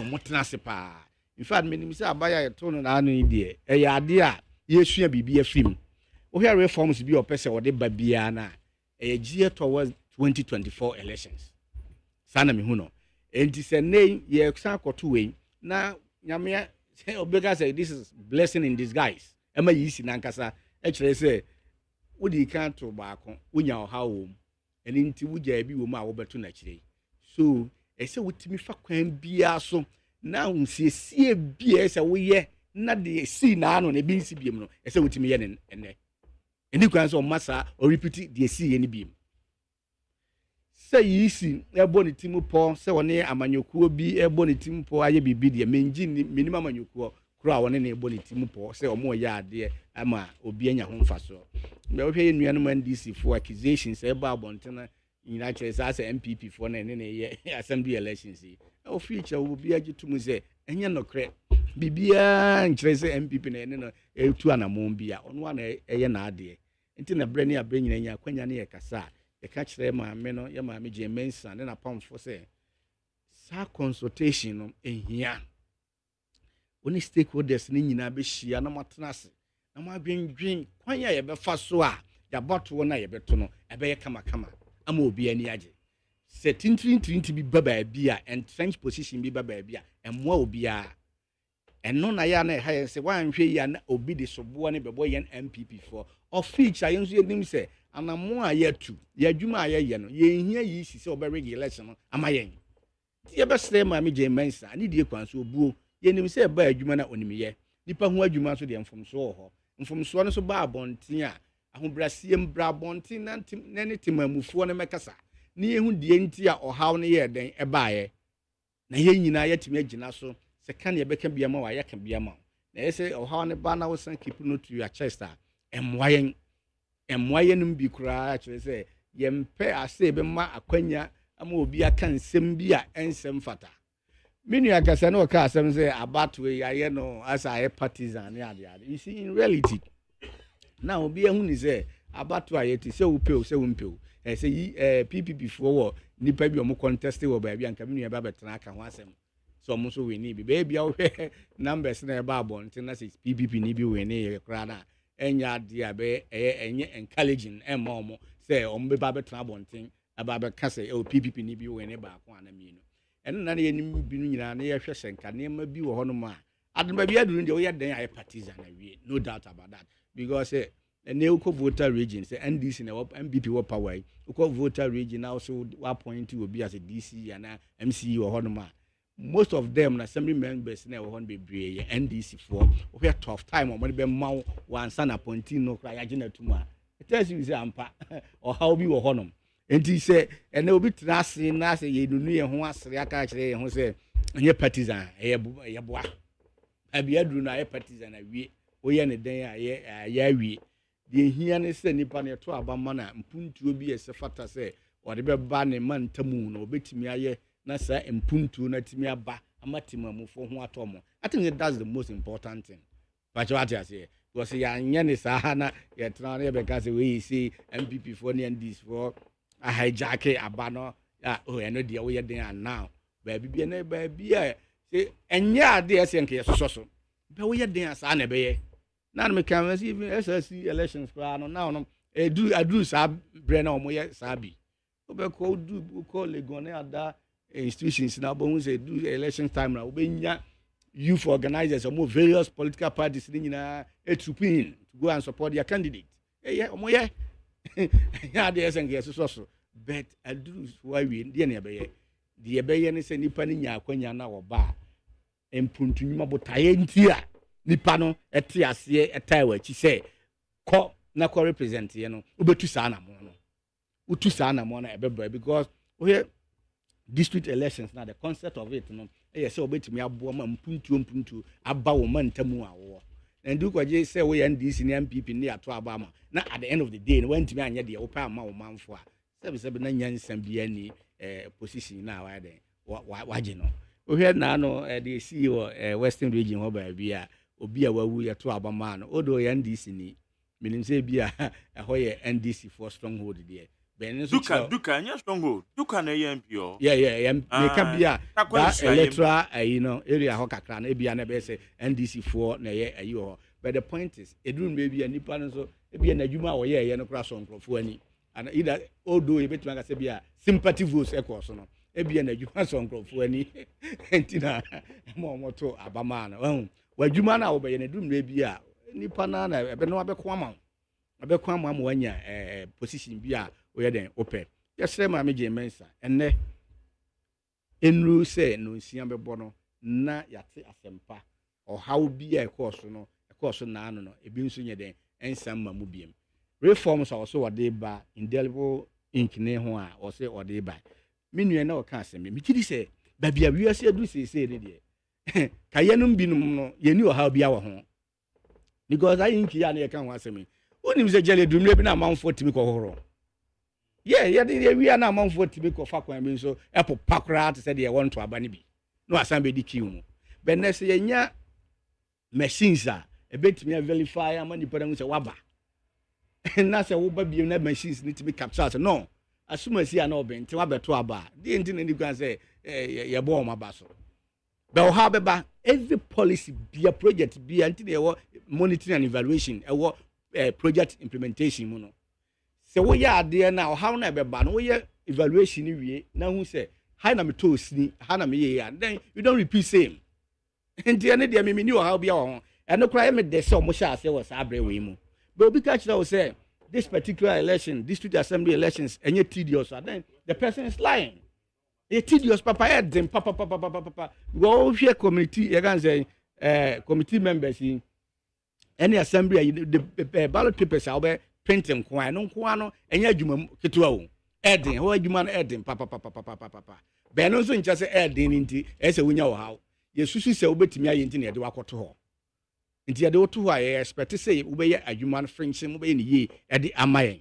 mo tena se pa in fact me nim se abaya ye to no na anu die eye ade a ye sua bibia film wo hia reforms bi opese wo de ba bia na eye gie towards 2024 elections sana me hu no enti se nei ye san koto we na nyame obega say this is blessing in disguise ema yisi na nkasa ekire se wodi kan to baako wonya oha wo eni nti wugya bi wo ma wo beto na kire so ese wotimi fa kwan bia so na unsiesie bia ese woye na de si na ano na bi nsi biem no ese wotimi ye ne eni kwan so masa o repeat de si ye ne biem se yisi ebo ne timu po se woni amanyokuo bi ebo ne timu po aye bibi de menji minimum amanyokuo kura woni na ebo ne timu po se omo ya ade ama obi anya ho mfaso me wo hwe nuanom NDC for accusations eba abontena nyina kire sa MPP for na ne ye assembly elections o feature obi agitum se enye nokre bibia nkire se MPP na ne no etu anamon bia ono na eye na ade enti na bre ne abre nyina nya kwanya ne ye kasa e ka kire ma me no ye ma me je mensa ne na pamfo se sa consultation no ehia oni stakeholders ni nyina be hia na matena se na ma dwendwen kwan ya ye be fa so a ya boto na ye beto no ebe ye kama ama obi ani age se tintrinti bi baba bi a entrenched position bi baba bi a emwa obi a eno na ya na ha ye se wan hwe ya na obi de sobo ne bebo ye MPP for of feature yenso yenim se anamo a yɛtu yɛadwuma a yɛyɛ no yɛhia yi si sɛ ɔbɛrege election no ama yɛn yɛbɛsrɛ ma me gye mensa ne die kwan so obuo yɛnim sɛ ɛba adwuma na onimyɛ nipa ho adwuma so deɛ mfomsoɔ wɔ hɔ mfomsoɔ no so ba abɔnten a ahobrɛseɛ mbra abɔnten na ne temamufoɔ no mɛkasa ne yɛhu deɛ nti a ɔhaw no yɛ den ɛbaeɛ na yɛn nyinaa yɛtumi agyina so sɛ ka ne yɛbɛka biama wɔ a yɛka biama wo na ɛyɛ sɛ ɔhaw no ba na wosan keep no to your chest a ɛmmoa yɛn no bi koraa kyerɛ sɛ yɛmpɛ ase bɛma akwanya ama obi aka nsɛm bi a ɛnsɛm fata me nua kasa ne ɔka asɛm sɛ abatoe yɛayɛ no asa ayɛ partisan ne adeade you see in reality na obi ahu ni sɛ abato a yɛte sɛ wopɛw sɛ wompɛw sɛ yi PPP foɔ wɔ nipa bi ɔmo contest wɔ baabi anka me nua ba bɛtena aka ho asɛm so ɔmo so wini bi baabi a wohwɛ numbers na ɛba abɔnten na sɛ PPP ni bi wini yɛ koraa na ɛnyɛ adeɛ a bɛyɛ ɛnyɛ encouraging ɛmma ɔmo sɛ ɔmo bɛba bɛtena abɔnten aba bɛka sɛ PPP ni bi wini baako ana mmienu ɛno na yɛnim bi no nyinaa na yɛhwɛ sɛ nka nneɛma bi wɔ hɔ no ma adoma bi aduru deɛ woyɛ den ayɛ partisan awie no doubt about that because ɛnɛ wokɔ voter region sɛ NDC na MPP wɔ power yi wokɔ voter region na also appoint obi as a DC ana MCE wɔ hɔ no ma most of them na assembly members na ɛwɔ hɔ no bebree yɛ NDC foɔ wohwɛ tough time ɔmo de bɛma wo wansa na appointee no koraa yɛagye no atum a ɛtɛ sɛ sɛ ampa ɔhaw bi wɔ hɔ nom enti sɛ ɛnɛ obi tena ase na sɛ yɛnunu yɛn ho asere aka kyerɛ yɛn ho sɛ ɛnyɛ partisan ɛyɛ boa abi aduru no ayɛ partisan awie woyɛ ne den a yɛ awie deɛ hia ne sɛ nipa no yɛto aba ma na mpuntuo bi yɛ sɛ fata sɛ ɔde bɛba ne ma ntamu na obɛtumi ayɛ na saa mpuntuo no atumi aba ama temamufo ho atɔ mo I think that's the most important thing but what I say because yɛanyɛ ne saa na yɛtena no yɛbɛka sɛ wei sɛ MPP foɔ ne NDC foɔ a hijack aba no ɛno deɛ woyɛ den a now baabi bia na baabi a sɛ ɛnyɛ adeɛ ɛsɛ nka yɛsosɔ so bɛ woyɛ den a saa na ɛbɛyɛ na me kan see even SSC elections koraa no now no adu saa brɛ na ɔmo yɛ saa bi wobɛkɔ du call Legon ne ada institutions na bohu say do election time na wobɛnya youth organizers ɔmo various political parties ne nyinaa trooping to go and support their candidate ɔmo yɛ ya de esen ke so but adu wa wi de na ɛbɛyɛ de ɛbɛyɛ ne sɛ nipa ne nya akwanya na wo ba empuntunwuma botaye nti a nipa no ɛte ase ɛtae wa chi sɛ kɔ na kɔ represent ye no obetu saa na mo no utu saa na mo na ɛbɛbra because we district elections na the concept of it no ɛyɛ sɛ obetumi aboa ma mpuntuo aba wo man tamu awo and do kwaje say we NDC ne MPP ne ato aba ma na at the end of the day no wantumi anya de wo pa ama wo manfo a sebe na nyansam bia ni position na wa de waje no ohwe na no the CEO Western region ho ba bia obi a wawu ye to aba ma no odo ye NDC ni minim say bia ɛhɔ ye NDC for stronghold there Duka nya stronghold Duka na MP yeah me ka bia that electoral area ho kakra na bia na be say NDC for na ye ayi ho but the point is edun me bia nipa no so bia na dwuma wo ye no kra so nkrofo ani and either odo ye betima ka say bia sympathy votes ekọ so no bia na dwuma so nkrofo ani entina mo to abama na wa dwuma na wo be ye na dun me bia nipa na ebe no abekọ ama wanya position bia oya den ope yesre ma meje mensa enne enru se no nsia bebo no na yate asempa ohaw bi a ekoso na ano no ebi nso nye den ensam ma mu biem reforms a so wode ba indelible ink ne ho a o se wode ba menua na o ka asem me kidi se ba bia wiase adu sese ne de kayenum binum no yeni ohaw bia wo ho because I ink ya na ye kan ho asem onim se jele dumre bi na manfo timi ko horo yeah we are now manfo timi ko fa kwan bi so epo pakra to say they want to aba ne bi no asan be di kiwu but next yenya machines a ebetimi verify amani pada nse waba na se wo ba bi na machines need to be captured no asuma si ana obenti wabeto aba dey nti na ndi kwan say ye bo ma ba so but how beba every policy be a project be anti dey monitoring and evaluation project implementation mu no se wo ya ade na how na beba no wo ye evaluation ni wie na hu se how na me to sini how na me ye ya then you don't repeat same nti ene de me ni wo how bia wo ho ene kura me de se o mo sha ase wo sa abre we mu but obi ka kira wo se this particular election, district assembly elections, and yet tedious, and then the person is lying. A tedious papa, them papa. We all share committee, you can say, committee members in any assembly, the ballot papers are be printing, no, and yet you ketu adding, how you man adding, papa. Ben also in just adding into as a winner how. Yes, you say, obey to me, into the walk to her. Nti ya de wotu a ye expect say wo be adwuma no friendship wo be ne ye e de amayen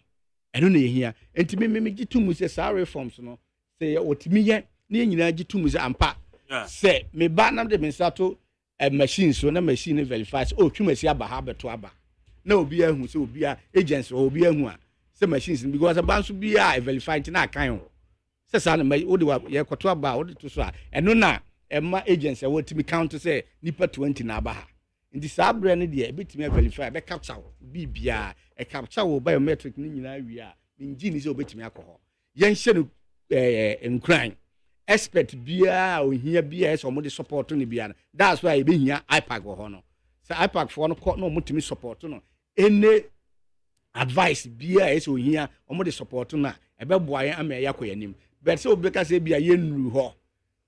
eno na ehia nti me gitu mu say sa reforms no say otimi ye na nyina gitu mu say ampa say me ba na de me sato machine so na machine verify say o twumasi aba ha beto aba na obi ahu say obi a agents obi ahu a say machines because aba so bi a verify nti na kan ho say sa na wo de ye kwoto aba wo de to so a eno na emma agents e wotimi count say nipa 20 na aba ha. Nti saa brand ne de ebetimi verify be capture bibia e capture wo biometric ni nyina wi a engine se obetimi akọ yen hye no nkran expert bia ohia bia e so mo de support no bia that's why e be hia ipac go ho no so ipac for no no mutimi support no any advice bia e so ohia o mo de support no e be boa yen ama yakọ yanim but se obeka se bia yen nuru ho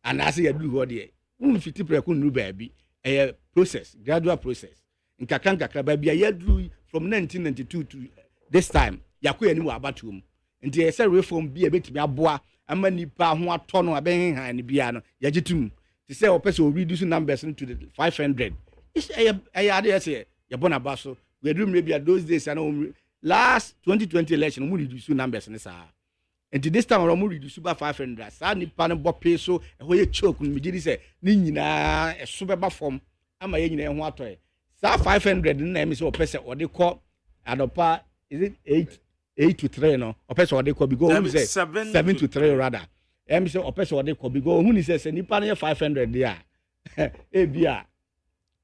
anase ya duru ho de unfiti preko nuru ba bi a process, gradual process. In Kakranka, baby, I drew from 1992 to this time. Yaku any more about him. And the essay reform be a bit me a boa, and many pa who are ton or bang and piano, Yajitum. To say a person reducing numbers into the 500. It's a idea say, Yabona Basso. We do maybe at those days and last 2020 election, we reduce numbers in the Sahara. And to this time, I'm going to reduce about 500. Sani panel peso, and where you choke, and we say, Nina, a super form. I'm a yen and water. Sa 500 name is or person or they call Adopa, is it 8 to 3 no? Or person or they call because 7 to 3 rather. Emission or person or they call because who says any panel 500 there. Bia,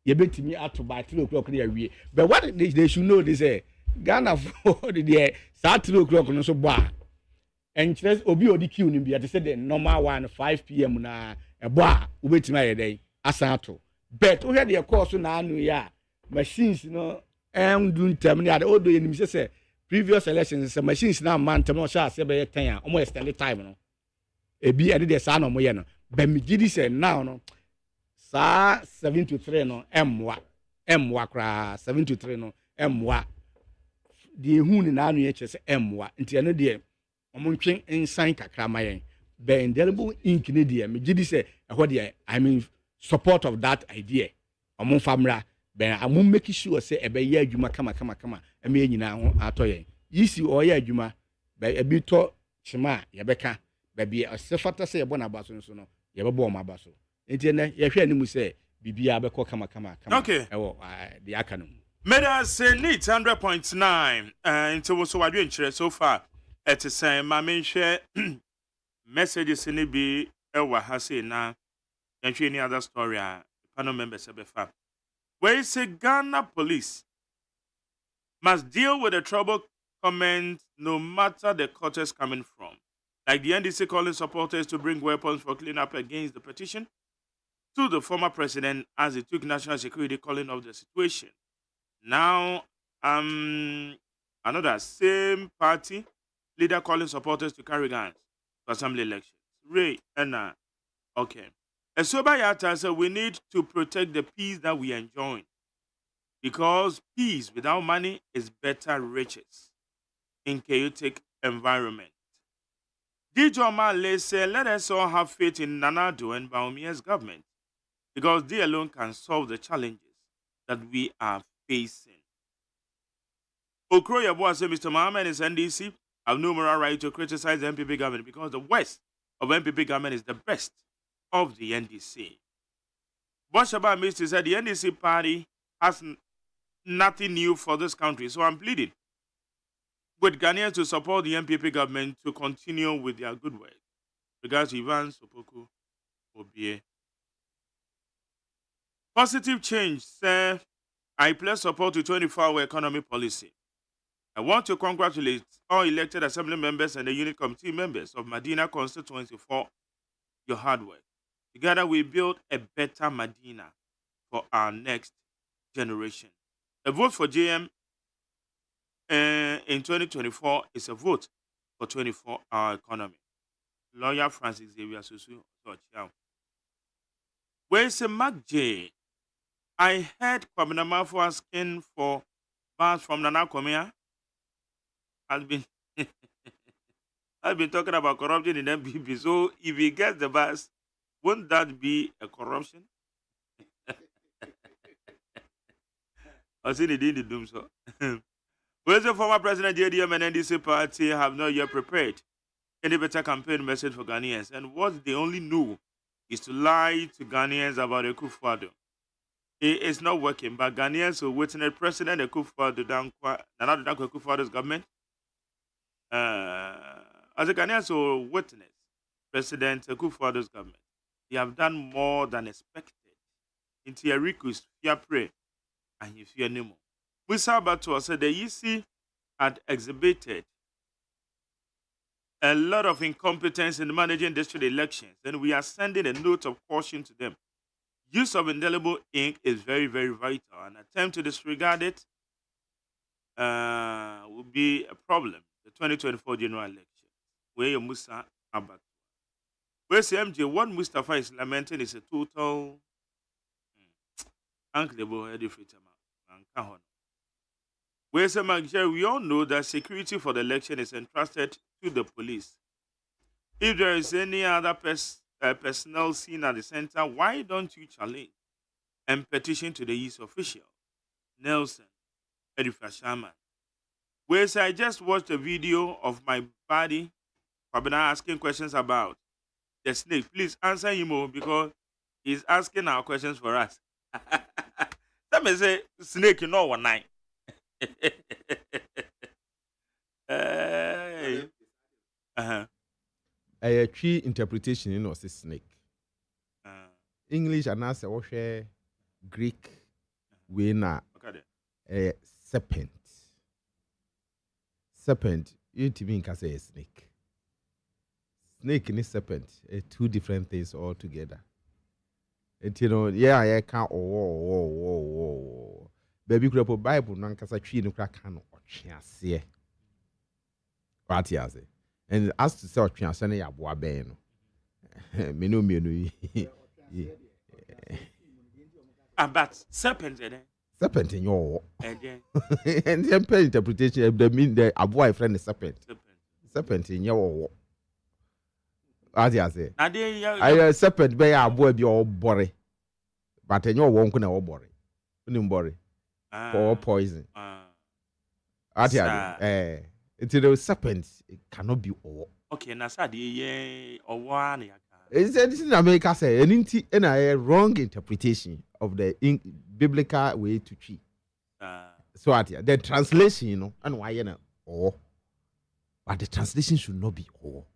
you bet me out to by 3 o'clock near we. But what they should know this Ghana for the start 3 o'clock on so bar. And just obi odi queue ni bia they say the normal one 5 p.m. na a bar wait my day asato. But we had the course na anu ya machines no doing terminal the old you say previous elections machines now man terminal sha say be 10 almost extend time no e bi ade de sa no mo ye no but me gidi say now no sa 7 to 3 no emwa kra 7 to 3 no emwa the hu ni na anu ye che say emwa nti eno de omontwen insan kakra mayen be indelible ink ne de me gidi say ehwo de I mean support of that idea omon famra ben amon make sure say ebe ye adwuma kama eme nyina ho atoyen yisi oye adwuma be ebi to chima ye beka be bi osefata say ebo na baso nso no ye bebo ma baso enti ne ye hwe animu say bibia be ko kama okay ewo the akano meda say neat 100.9 into wo so wadwe nkyere so far et say ma menhwe messages ni bi ewa ha say na any other story panel members have. Where is a Ghana police must deal with the trouble comment no matter the quarters coming from. Like the NDC calling supporters to bring weapons for cleanup against the petition to the former president as he took national security calling of the situation. Now, another same party leader calling supporters to carry guns for assembly elections. Ray, Anna, okay. And so by Yata said we need to protect the peace that we enjoy. Because peace without money is better riches in chaotic environment. DJ Omale said, let us all have faith in Nana Addo and Baumia's government. Because they alone can solve the challenges that we are facing. Okro Yabua said, Mr. Mohammed is NDC. I have no moral right to criticize the MPP government because the West of MPP government is the best of the NDC. Boshaba Mr. said the NDC party has nothing new for this country, so I'm pleading with Ghanaians to support the MPP government to continue with their good work. Regards to Ivan Sopoku Obie. Positive change, sir. I pledge support to 24-hour economy policy. I want to congratulate all elected assembly members and the unit committee members of Medina constituency for your hard work. Together we build a better Medina for our next generation. A vote for JM in 2024 is a vote for 24-hour economy. Lawyer Francis Xavier Susu. Where's a Mark J? I heard Kwabena Mafo asking for bans from Nana Komia. Has been I've been talking about corruption in MPP. So if he gets the bus, won't that be a corruption? I see the doom so. Where's the former president JDM and NDC party have not yet prepared any better campaign message for Ghanaians, and what they only know is to lie to Ghanaians about Akufo-Addo. It is not working, but Ghanaians will witness President Akufo-Addo Nana Akufo-Addo's government. As a Ghanaians will witness President Akufo-Addo's government, they have done more than expected. Into a request, fear pray, and you fear no more. Musa Batua said the EC had exhibited a lot of incompetence in managing district elections, and we are sending a note of caution to them. Use of indelible ink is very, very vital. An attempt to disregard it will be a problem. The 2024 general election. Where your Musa Abat. Where's MJ? What Mustafa is lamenting is a total uncleable edifice. Where's Magjer? We all know that security for the election is entrusted to the police. If there is any other personnel seen at the center, why don't you challenge and petition to the youth official, Nelson Edifa Sharma? Whereas I just watched a video of my buddy Kwabena asking questions about the snake. Please answer him more because he's asking our questions for us. Let me say, snake, you know, 1 night. Hey. A tree interpretation in was a snake. English and answer was Greek winner a serpent. Serpent, you to me can say a snake. Snake and a serpent, two different things altogether. And you know, yeah, I can't. Baby, could have Bible, non cassa tree no crack can or chance. What he has it. And as to say, chance, and a boa ben. Menu. But serpent, serpent in your and then interpretation of the mean the boy friend is serpent. Serpent in your as I say. I serpent by a boy be all body. But in your won't know body. Body. Or poison. It's the serpent, it cannot be all. Okay, Nasadi or one. This is America say and a wrong interpretation of the biblical way to treat. So the translation, you know, and why you know, or but the translation should not be all.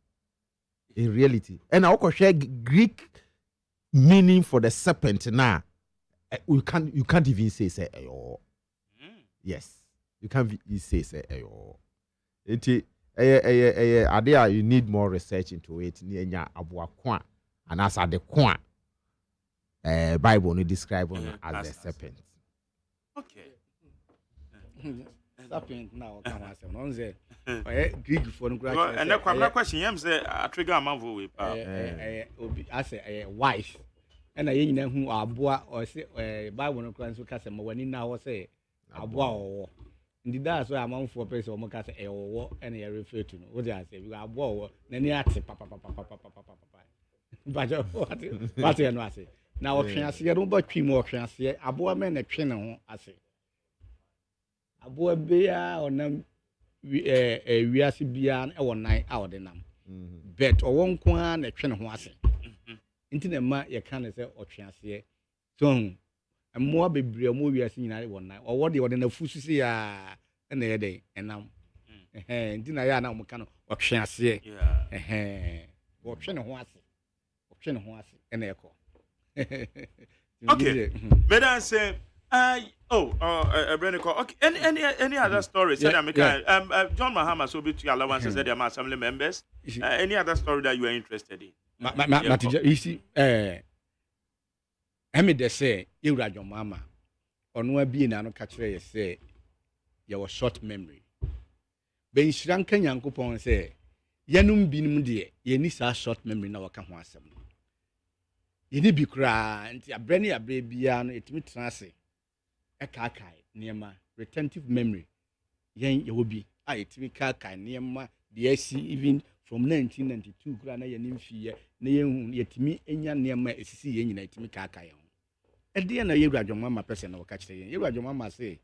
In reality, and I also share Greek meaning for the serpent now. You can't even say or. Yes, you can't say or. Idea you need more research into it. And as at the quan, Bible only describe as a serpent. Okay. Serpent now come as a non-say. Greek for no and the question you say a trigger amount of whip. I say a wife. And I know who are boa or say Bible no crime so cast when in now say a boa. Indeed, that's why I'm on for a person or Mocas a war and I refer to what I say. We are war, then you have to papa. But what you know, say. Now, I see a robot tree more chance here. A boy man a channel, I say. A boy beer or none, we are Sibian or 9 hours in them. Bet or 1 quan a channel, I say. Into the mat, you can't say or chance here. So, and more baby or movie as in 1 night, or what you want in the Fusi and the day, and now. And dinner, I know Mocano or chance here. Or channel, and echo. Okay. But I say, Brenda, okay. Any other stories? John Mahama so be to allowances that their assembly members. Any other story that you are interested in? You see, I mean, they say, you are your mama. Or no, being an catcher, say, you have short memory. ben shran kan yankopon say yanum binum de ye ni sa short memory na waka ho asem ye ni bi kra nti abre ne abre bia no etimi trase kai niema retentive memory yen ye wobi a etimi kai niema de asi even from 1992 kra na ye ni mfiye na ye hu yetimi enya niema esisi ye nyina etimi kai ho ede na ye Adwoma ma person na waka kire ye Adwoma ma say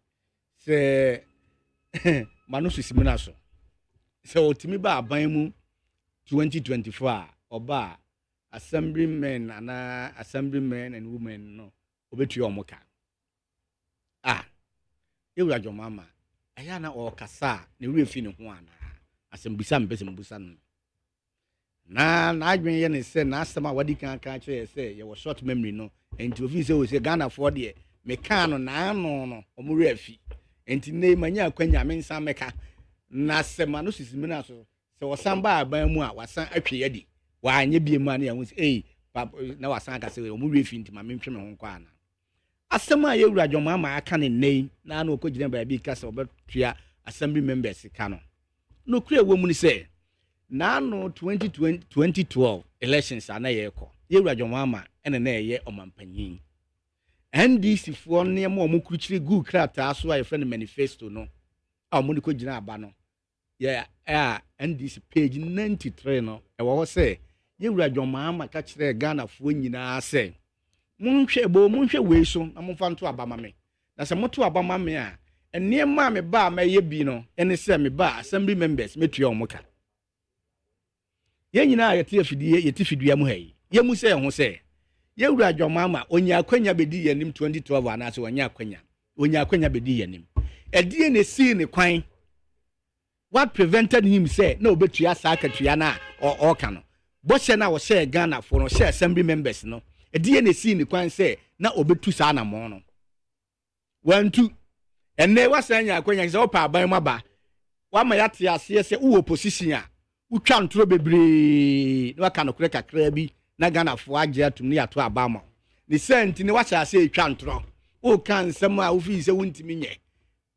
manu susimina so so otimi ba aban mu 2024 oba assemblymen and women no obetu omoka ewura Adwoma aya na o kasa na ewura fi ne ho ana asembisa mpese mbusa no na adwen ye ne se na asema wadi kan kire se ye wo short memory no enti ofi se o se Ghana for de meka no na ano no omura afi enti nei manya akwanya mensa meka na sema no sisimina so se wosan ba aban mu a wasan atwe yadi wa anye bie mu ana ya hu se na wasan aka se omura afi enti ma mentwe me ho nkwa ana asema ye wura Adwoma ma aka ne nei na na okogina ba bi ka se obetua assembly members ka no no kure wo mu ni se na no 2012 elections ana ye ko ye wura Adwoma ma ene na ye omampanyin NDC for ne mo omukuruchiri gu krata so a friend manifesto no a mo ni ko gina aba no NDC page 93 no e wo se ye wura Adwoma ma ka kire Ghana fo nyina se monhwe we so na mo fanto abama me na se moto abama me a ene ma me ba ma ye bi no ene se me ba assembly members metua omuka ye nyina ye te afidie ye te fidua mu hayi ye mu se ho se ye wura Adwoma ma onya akwanya bedi yanim 2012 ana se onya akwanya bedi yanim edie ne si ne kwan what prevented him say na obetua sakatua na o ka no bo se na wo share Ghana for no share assembly members no edie ne si ne kwan say na obetu sa na mo no 1 2 enne wasanya akwanya se opa aban maba wa ma yate ase se wo opposition a utwa ntoro bebre na waka no kure kakra bi na Ghana fo agye atum ne yato abama ni senti ne wacha ase etwa ntoro o kan nsem a ofi se wuntimi nye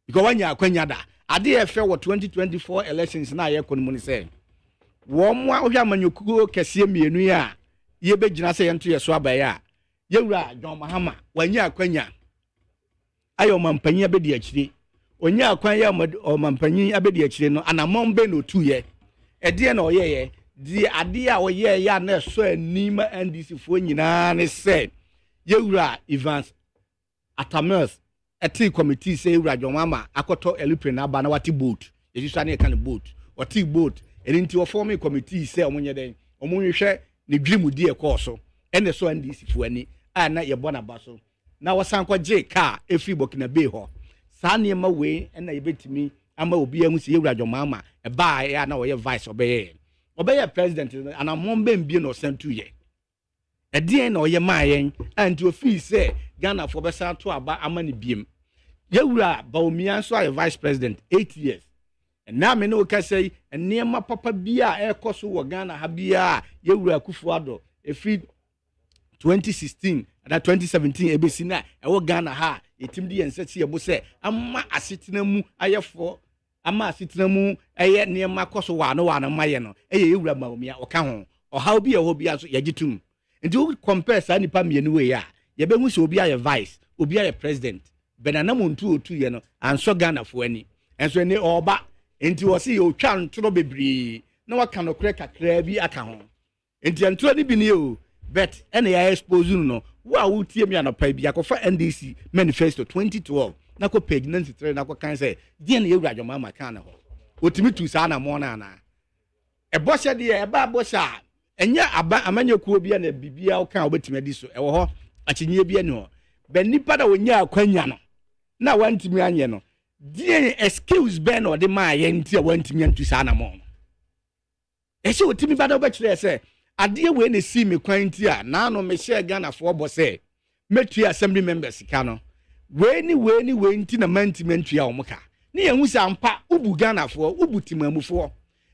because wanya akwanya da ade efe wo 2024 elections na ye kono mu ni se wo mo a ohwa manyokugo kese mienu ya ye begina se yento ye so abaye a ye wura Adwoma hama wanya akwanya ayo mampanyi abedi akire onya akwanya mampanyi abedi akire no anamon be no tuye ede na oyeye di ade a oyeye ya na so anima NDC fo nyina ne se ye wura Evans Atamers eti committee say wura Adwoma ma akoto elipre na aba na wati boat yesu na kan boat wati boat enti o form committee say omunye den omunhwe ne dwimu die course ene so NDC fo ani ana ye bona baso na wasankwa je car efi Burkina Bay ho sa ne ma we na ye betimi ama obi ahu se ye wura Adwoma ma e ba ya na oye vice obeye president ana mombe mbie no sentu ye edien na oye maayen anti ofi se Ghana for besa to aba amani biem ye wura Bawumia so ay vice president 8 years and na me no ka say enema papa bia e koso wo Ghana ha bia ye wura Akufo-Addo efi 2016 na 2017 ebesi na e wo Ghana ha etim di enseti ye bo se ama asetena mu ayefo ama asetena mu eye niema koso wa no maye no eye ewura Bawumia oka ho oha obi e ho bia so yagitum nti wo compare sa nipa mienu we ya ye be hu se obi aye vice obi aye president benana muntu otu ye no anso Ghana fo ani enso ni oba nti wo se yo twa ntoro bebre na waka no kre kakra bi aka ho nti ntoro ni bi ni o bet ene ya expose no wo a wotie mi anopa bi akofa NDC manifesto 2012 na ko page 93 na ko kan say die na ewura Adwoma ma kan na ho otimi tu sa na mo na na e bo hye de e ba bo sha enya aba amanya kuo bia na bibia wo kan obetimi adi so e wo ho akyinye bia ni ho be nipa da wonya akwanya no na wantimi anye no die excuse ben or de ma ye nti a wantimi antu sa na mo e se otimi ba da obekire se ade we na si me kwan nti a na no me share Ghana for bo se metu assembly members ka no we ni nti na mantimentu ya omuka ni yehu se ampa ubu Ghana for ubu timamufo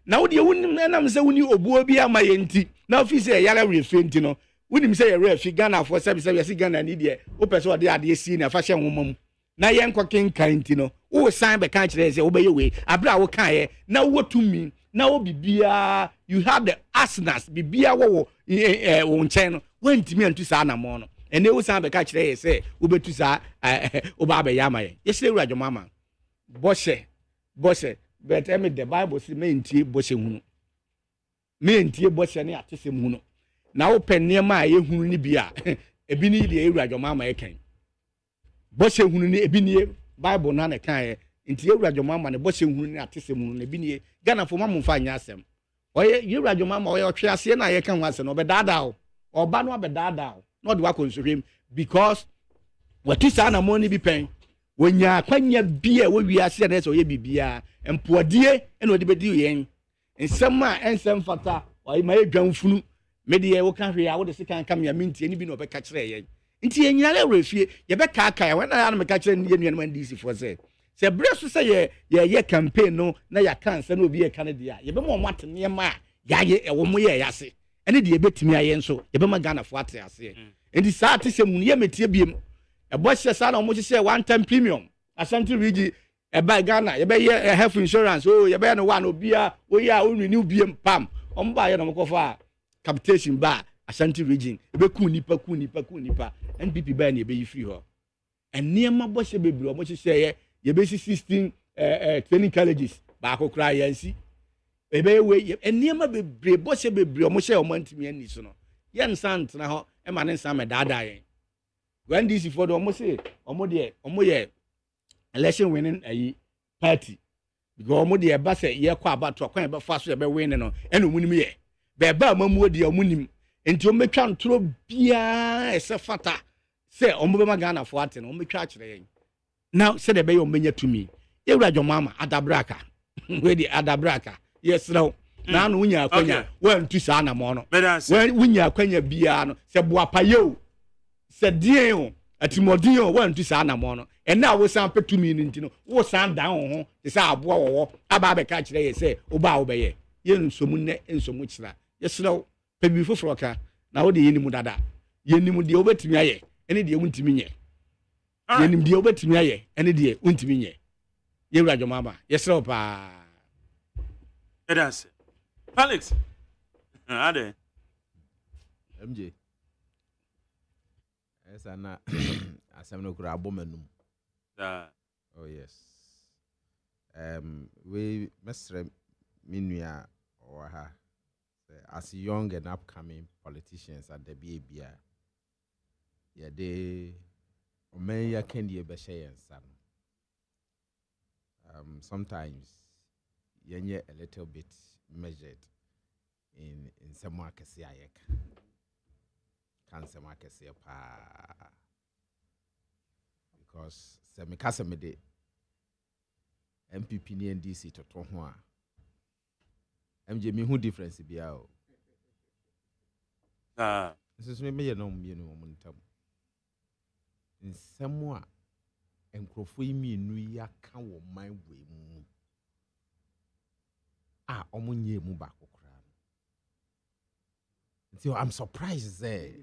na wo de wunim na nam se wuni obuo bi ama ye nti na office e yara refe nti no wunim se ye refe Ghana for se yesi Ghana ni de o pese o de ade si na fa hye nwomam na ye nkwa kenkan nti no wo sign be kan kire say wo be we abra wo kan ye na wo tumi na wo bibia you have the arsenals bibia wo wo nchen no wantimi antu saa na mo no ene wo sign be kan kire ye say wo betu saa wo ba be yama ye yesle wura jomama boshe but me the bible say me ntie boshe hunu me ntie boshe ne atesem hunu na wo penne ma ye hunu ni bia ebi ni de wura jomama ye kan boshe hunu ni ebi ni bible na kan ye ntie wura jomama ne boshe hunu ni atesem hunu ne ebi ni Ghana fo mamu fa nya asem oye ye wura jomama oye otwe ase na ye kan ho ase no be dada o oba no be dada o no de wa konsuhwem because wati sa na mo ni bi pen wonya kwanya bia wo wi ase na so ye bibia empodie ena odi bedi yen ensem a ensem fata oyi ma edwanfunu me de ye wo kan hwe a wo de sekan kam ya mintie ni bi no be ka kire yen nti ye nyina le refie ye be ka aka ya wen na me ka kire ni ye nuan DC for say se bresu say ye campaign no na ya kan se na obi ye kan de ya ye be mo mat ne ma ya ye ewo mo ye yase ene de ye betimi aye nso ye be ma Ghana fo ate ase nti sa ate se mu ye metie biem ebo hye sa na mo hye one time premium Ashanti Region by Ghana ye be ye health insurance ye be no one obia wo ya o renew biem pam omba ye no mo kofa capitation ba Ashanti Region e be ku nipa NPP ba na e be yi free ho eniema bo hye bebre o mo hye ye be 16 training colleges ba akokra yansi e be we eniema bebre bo hye bebre o mo hye o mantimi ani so no ye nsan tena ho e ma ne nsan me dada yen when this for the almost say omo ye election winning party because omo de ba say ye kwa abato kwan be fa so ye be win no eno munim ye be ba mamu de omunim enti o metwa ntro bia ese fata say omo be ma Ghana fo ate no o metwa kire yen now say de be yo menya tumi ewura jomama adabraka we di adabraka yes no na no wunya akwanya wan tu sa na mo no wunya akwanya bia no se boapayo se dien atimodin o wan tu sa na mo no ena wo san petumi ni ntino wo san dan ho se sa aboa wo aba be ka kire ye se oba wo be ye ye nsomu ne nsomu kira yesro pebi foforo ka na wo de yenimu dada yenimu de obetimi aye ene de wuntimi nye yenim de obetimi aye ene de wuntimi nye ye wura jomama yesro pa edas Alex ade MJ esa na asem no kura abomanum oh yes we mesre minua or ha as young and upcoming politicians at the BBA yeah they omeya kendi be share some sometimes yenye a little bit measured in some markets cancer markets because semikasa me de MPP ni NDC to ho a MJ me who difference bia o this me ye no me no mo ntam nsɛm a nkrofo yi mienu ya ka wo man we mu omo nye mu ba kokra until I'm surprised say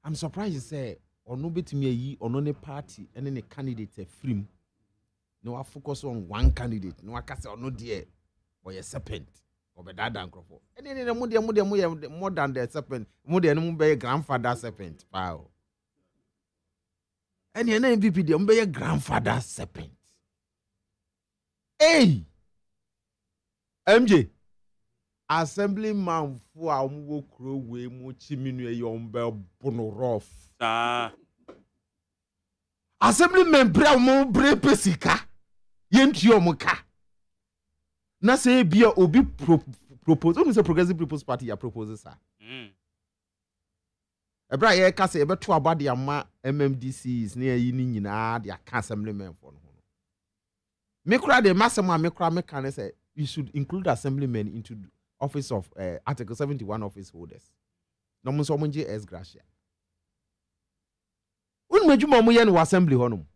I'm surprised say ono betumi ayi ono ne party ene ne candidate afrim no wa focus on one candidate no aka say ono de or a serpent or be dada nkrofo ene mo de more than the serpent mo de no be grandfather serpent pao ene na MVP de mo be grandfather serpent hey MJ assemblyman for amwo kro we mu chiminu e yombe bono rough assemblyman bra mo bre pesika yentu omuka na say bia obi propose onu say progressive people's party ya propose sir ebra ye ka say ebeto abade ama MMDCs na yi ni nyina de aka assemblyman for no me kura de masema me kura me kan say you should include assemblymen into office of Article 71 office holders. No mo so mo nje S gracia. Unmejuma mo ye no assembly honum.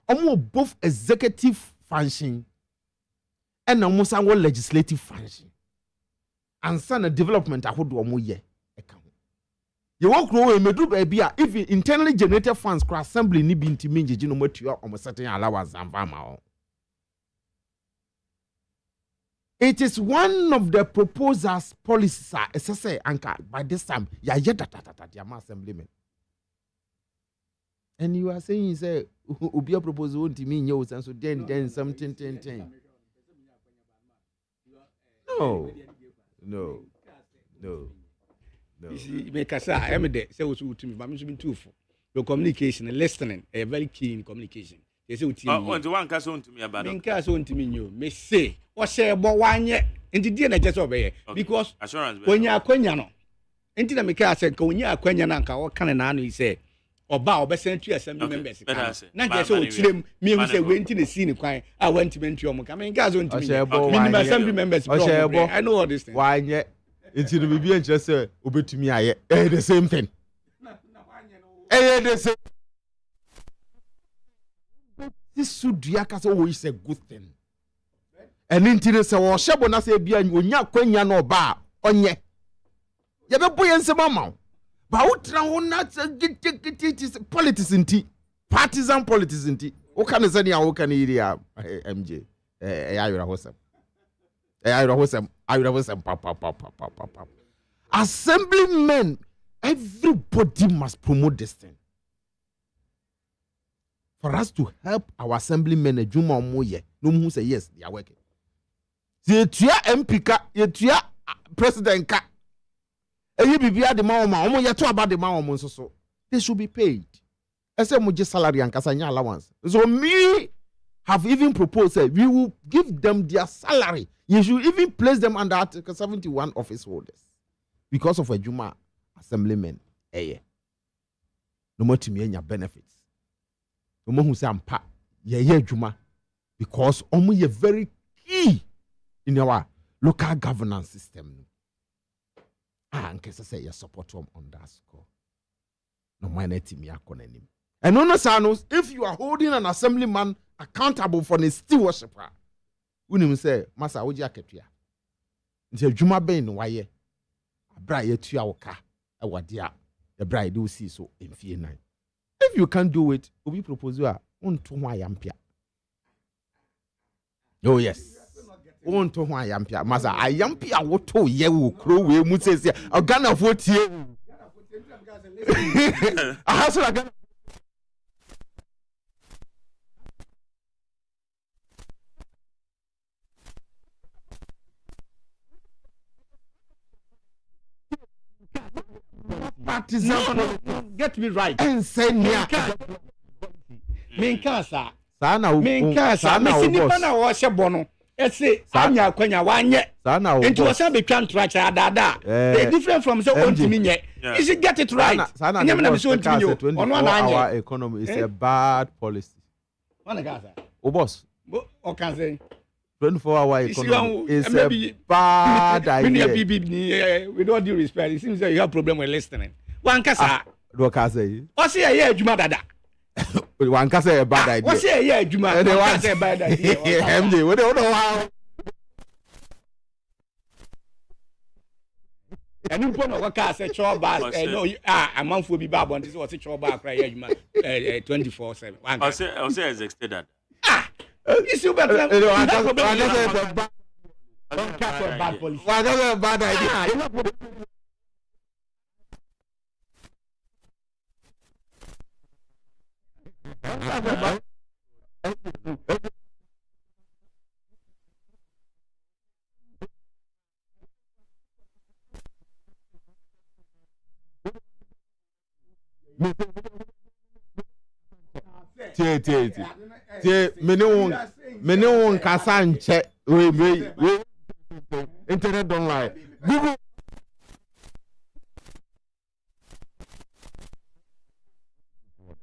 Omo both executive function and no sanwo legislative function. And sana development ahodo omo ye eka ho. You walk away, medru baby, if internally generated funds cross assembly ni be intimi njeji no matua almost certain allowance and farmer. It is one of the proposals policies say anchor by this time. Ya assemblyman. And you are saying say Ubia proposal to me and so then something. No. You see, make us I there. Say what to me, but I'm been too for your communication and listening. A very keen communication. They say what you one cast on to me about it. Cast on to me, you may say, or say about 1 year, and the dinner just obey because assurance when you are Queniano, and the Mika said, when you are Queniananka, what can an annual say? Or bow, but send to assembly members. Not just so trim, me who say, went in the scene, I went to Mention. I mean, guys, on to me, assembly members. I know all this thing. Why yet? It's in the BB and just say, obey to me, I the same thing. The same. This should Diakas always a good thing. And interest or Shabona say, be an Unya Quenya no bar on ye. You have a boy and some mamma. But not politics in tea, partisan politics in tea. What can I say? How can area MJ? I was pop. Assemblymen, everybody must promote this thing. For us to help our assemblymen, Juma Moye, no one say yes, they are working. The Tia MP, the Tia President, and you be the mama, you talk about the mama, so they should be paid. I say, Muji salary and Casanya allowance. So, me have even proposed that we will give them their salary. You should even place them under Article 71 office holders because of a Juma assemblyman. No more to me and your benefits. No more who say I'm pa Juma because only a very key in our local governance system. And case I say you support them on that score. No mind to me and no sanos if you are holding an assemblyman accountable for the stewardship. Unim say, Massa, would you aketia? Until Juma Bain, why ye? A bride to our car, a what dear, the bride do see so in fear 9. If you can't do it, we propose you on to my ampia. Oh, yes. On to my ampia, Massa, I ampia what to ye will crow, we must say, a gun of what ye. I have a gun. Get me right. And say me Minkasa. Sana Minkasa. Minkasa na washe bono. Ese anya kwanya wanye. Sana into a be can track da. They different from so on to me. You should get it right. Sana na so to you. Our economy is a bad policy. One Gaza. O boss. O can say 24-hour economy is a bad idea. With all due respect, it seems that you have problem with listening. One kasa. Do kasa. What's here? Yeah, Juma dada. One kasa a bad idea. What's here? Yeah, Juma. They want a bad idea. MJ, we don't know how. And you put no kasa chore bar. No, a month will be bad one. This was a chore bar. Cry, Juma. 24/7. I'll say as extended. You see better. Bad policy. Whatever bad idea. Tie mene won kasa nche we internet don't lie Google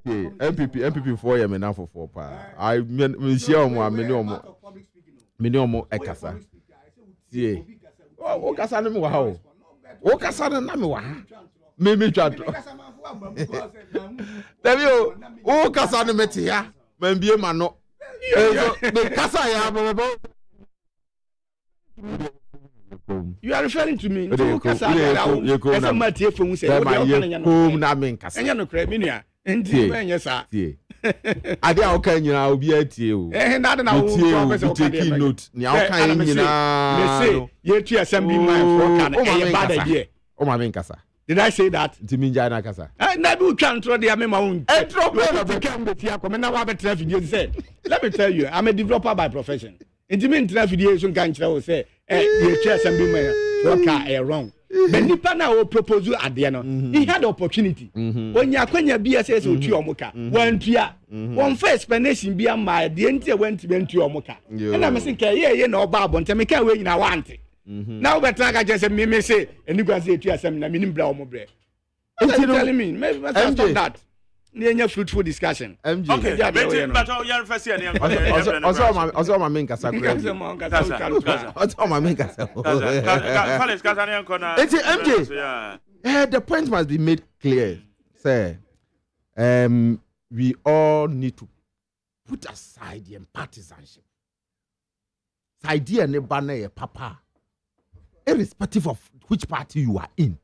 MPP 4 year me na for 4 pa I me share omo mene omo ekasa tie o kasa no me wa ha o kasa no na me wa ha me twato Devio, o kasa no meti ya, membie ma no. Me kasa ya bebo. You are referring to me. You come na me nkasa. Enya no kra me nua. Enti me nya sa. Ade a oka nyina obi atie o. Na de na wo professor oka take note. Ni a oka nyina. Me say ye tu assembly man for kan e bad idea. O ma me nkasa. Did I say that? Ntimi nja na kasa. Na bi twa ntro de me ma won. Ntro be can be tia come na wa be traffic you say. Let me tell you, I'm a developer by profession. Ntimi traffic you so kan kire wo say ye tu assembly man for kan wrong. But nipa na o propose ade no. He had opportunity. Onya kwanya bi say o tu omuka. Wan tua. One first explanation bi am ma de nti e wan ti ben tu omuka. Na me sin ka ye na oba abonte me kan we nyina wante. Now we try to just me say any go say tu asem na minim bra omo bre. Telling me maybe stop that. Near fruitful discussion. Okay, but you're first year. Also, my main casa. Also, my main casa. It's MJ. The point must be made clear. Say, we all need to put aside the partisanship. Idea ne banner papa. Irrespective of which party you are in,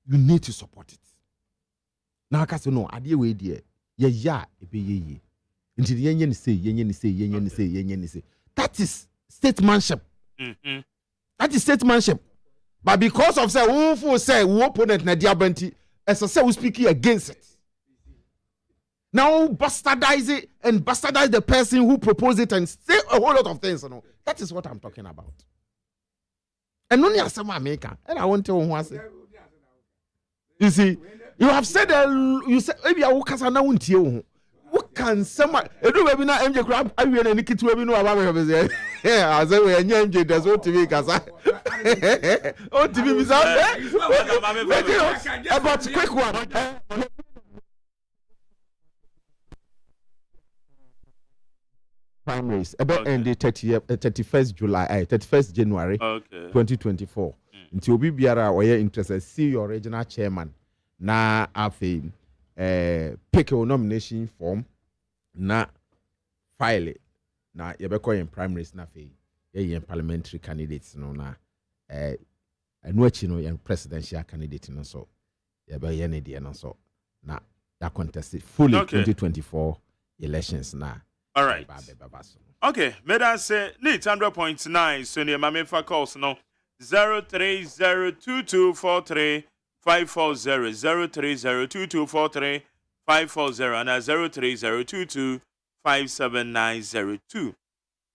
you need to support it. Now, because you know, idea way there, yeah, ye. Until the yen say. That is statesmanship. That is statesmanship. But because of say, who say, who opponent na diabanti, as I say, we speaking against it. Now bastardize it and bastardize the person who proposed it and say a whole lot of things. You know, that is what I'm talking about. And only as a maker, and I want to tell you, you see, you have said you said maybe I will cast an out you. What can someone do? Maybe not MJ crab. I will any kid to know about it. Yeah, as I will MJ does what TV casa. Oh, TV is out there. About quick one. Primaries about end the 31st July, 31st January 2024. Until we be interested, see your regional chairman. Na afe pick a nomination form na file it. Na yebeko in primaries na fe ye parliamentary candidates no na anuachi no yen presidential candidate no so yebe ye ne de no so na that contest fully 2024 elections na. All right. Okay, made us say need 100.9 so near my for calls no 0302243 540 0302243 540 and 03022 57902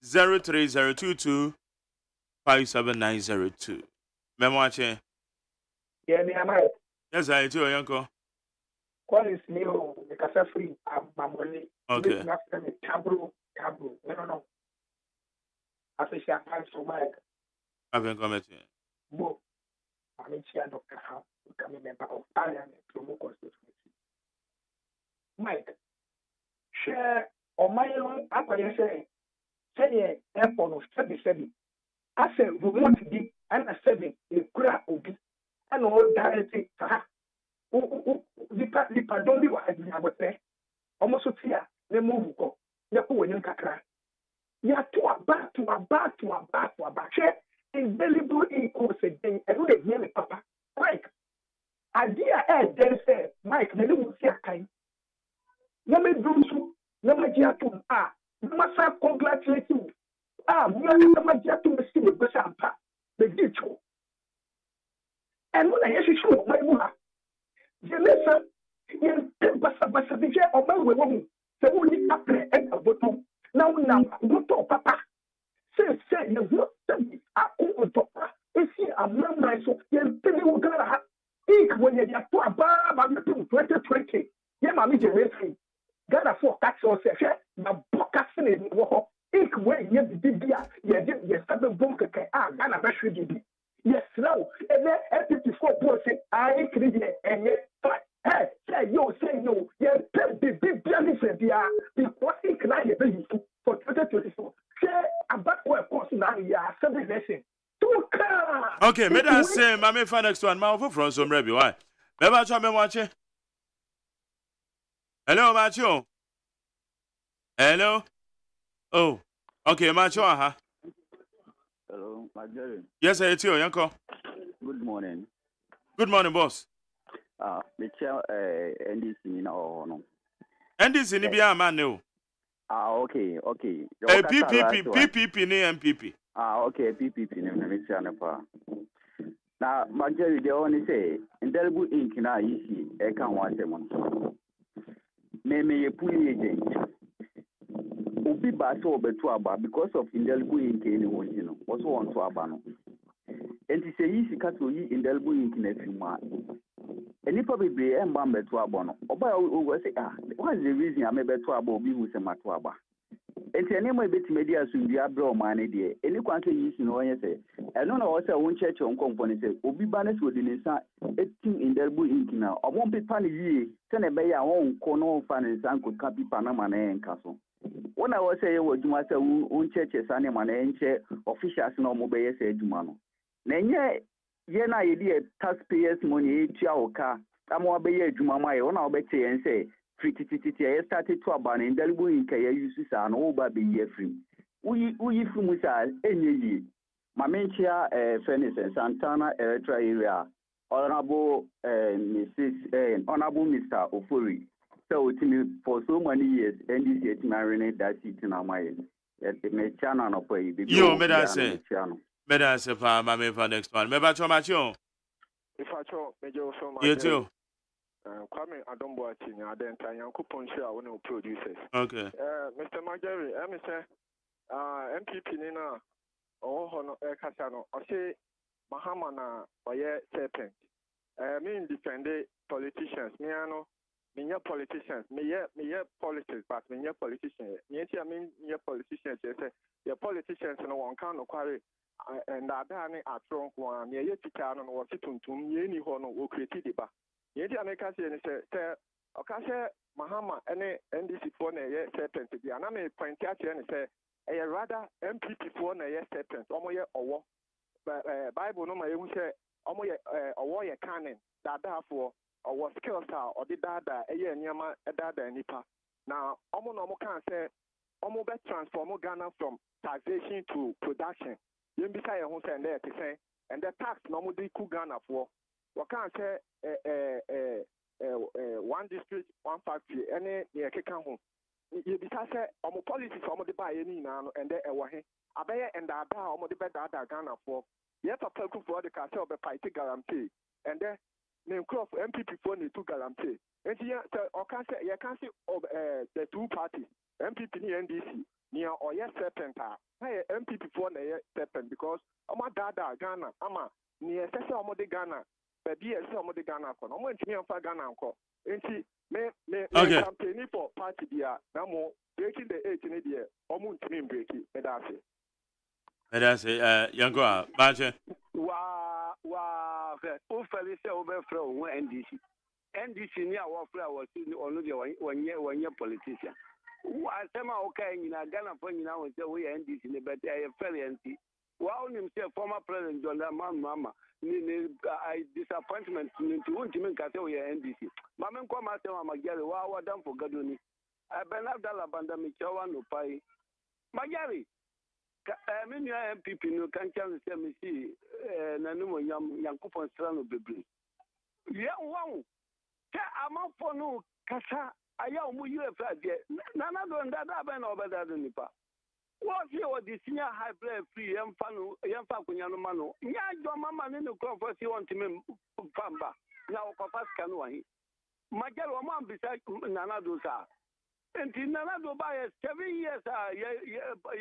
03022 57902. Memoache. Yeah, me am I. Yes, I do, Yanko. Call is new because I free my money. Okay. Taboo. No. I say she applies for Mike. I've been coming to you. Bo. I'm in chair Dr. Howe, becoming member of Parliament to move constituency. Mike, share or my own, I'm going to say airport of 77. I said, we want to be and a 7 a crap obi and all directly. The pardon was I would say. Almost here, they move. They go in Kakra. Ya to a back. Share invaluable equals a day. I don't hear me, Papa. Mike, idea then say, Mike, the little see a kind. No me do so, no me to you must have congratulate you. No me to see the Beshampa, the ditch. And when I hear you show my mother, you listen, you basa the chair of my woman. So only after and a bottom. Now, go to Papa. Say, you not send a cool papa. If you are not nice, you'll tell you gonna eat when you're to a bar 2020. Yeah, mammy, you're Ghana for tax or session, but broadcasting in war. Eat when you're the DBA, you're 7 bunker. Ghana, that's really. Yes, now, and then 54 I agree, and yet. Hey, say no, yeah, the big difference here because it can be for 2024. Say about what course now, yeah, 7 lesson. Okay, may I say, my main next one, my from some review. Why? Never try me watching. Hello, Macho. Hello. Oh, okay, Macho, Hello, Magdalene. Yes, it's you, Yanko. Good morning. Good morning, boss. The chair, NDC, no. NDC, ni biya man no. Okay. PPP, ni MPP. Okay, PPP, ni chair na pa. Now, Magdalene, they only say, indelible ink na isi, can't want them. Me a pulling agent. Obi baso obetu aba because of indelible ink anyone, also want to abano. And to say easy cat will you indelible ink in a few months. And if I be a man betu abono, Oba will say, what's the reason I may betu abo be with a matuaba? And any my bit media soon be a bro money dear. Any quantity use in one say, and no also one church on company say, Obi banners would in a 18 indelible ink now. I won't be panny ye, send a bay our own corner finance uncle copy Panama and Castle. When I was saying what you must say, un churches and man officials no mobile say Jumano. Nenye yena idea taxpayers money chiaoka. I'm more be Jumama on our betty and say, I started to abandon indelible in Kaya uses an old baby year free. We from Musa any Mamentia Furnace and Santana Electra area. Honorable Honorable Mr. Ofuri. So it's for so many years, NDC marinated that seat in our mind. Me channel no pay. Yo, me da say. Me da say pa ma me for next one. Me ba cho ma cho. If I cho me jo so much. You too. Kwame Adombo Atinya Adenta Yankupon share one of producers. Okay. Mr. Magere, I say MPP nina oh hono kasano. I say Mahama na oye serpent. Me defend politicians. Me ano me politicians. Me politics, but me politicians. Me politicians. Say politicians no one can acquire. And that are strong one. Me tikano no was tuntum. Ye ni hono o create deba. Ye di America say Okashe Mahama any NDC for na ye serpent bi ana me point at here say e rather MPP for na ye serpent omo ye owo Bible no ma ye hu say omo ye owo ye canon that for owo skills or the dada eye nyama dada nipa na omo no mo kan say omo be transform Ghana from taxation to production ye bi say hu say and the tax no mo dey ku Ghana for what can say one district, one factory, any near Kekaho. You be say, omo policies omo de buy any now and there awahe. Abaya and the omo de better Ghana for. Yet a person for the castle of a party guarantee. And then name crop MPP for the two guarantee. And here, or can say, you can see of the two parties, MPP and NDC, near or yes serpent. Hey, MPP for the serpent because Oma Dada Ghana, Ama, near Sessa Omo de Ghana. Baby, I saw the Ghana. I went to me on Ghana. And me campaigning for party there. No more breaking the 18 year. Almost me breaking. That's it. Yango, Bache. Wow. Who fell over from NDC? NDC near Wafra was only 1 year politician. Who are some okay in Ghana for you now and say we NDC, but I fell and see. Wow, himself, former president John Mama. I disappointment to want to make a NDC. Mamma come out of Magari, wow, done for Gaduni. I Bernard Dalabanda Michawa no pie. Magari, I mean, your MPP no can say me see Nanumo Yankupon Strano Bibli. Yeah, wow. I'm up for no Casa. I am with you a flat yet. Nana don't that happen over that Nipa. What you are the senior high player free young Facuano Mano? Yeah, your mamma in the conference you want to me Pamba. Now, Papa Canoe. My girl, one beside Nana Dosa. And Nana do buy 7 years.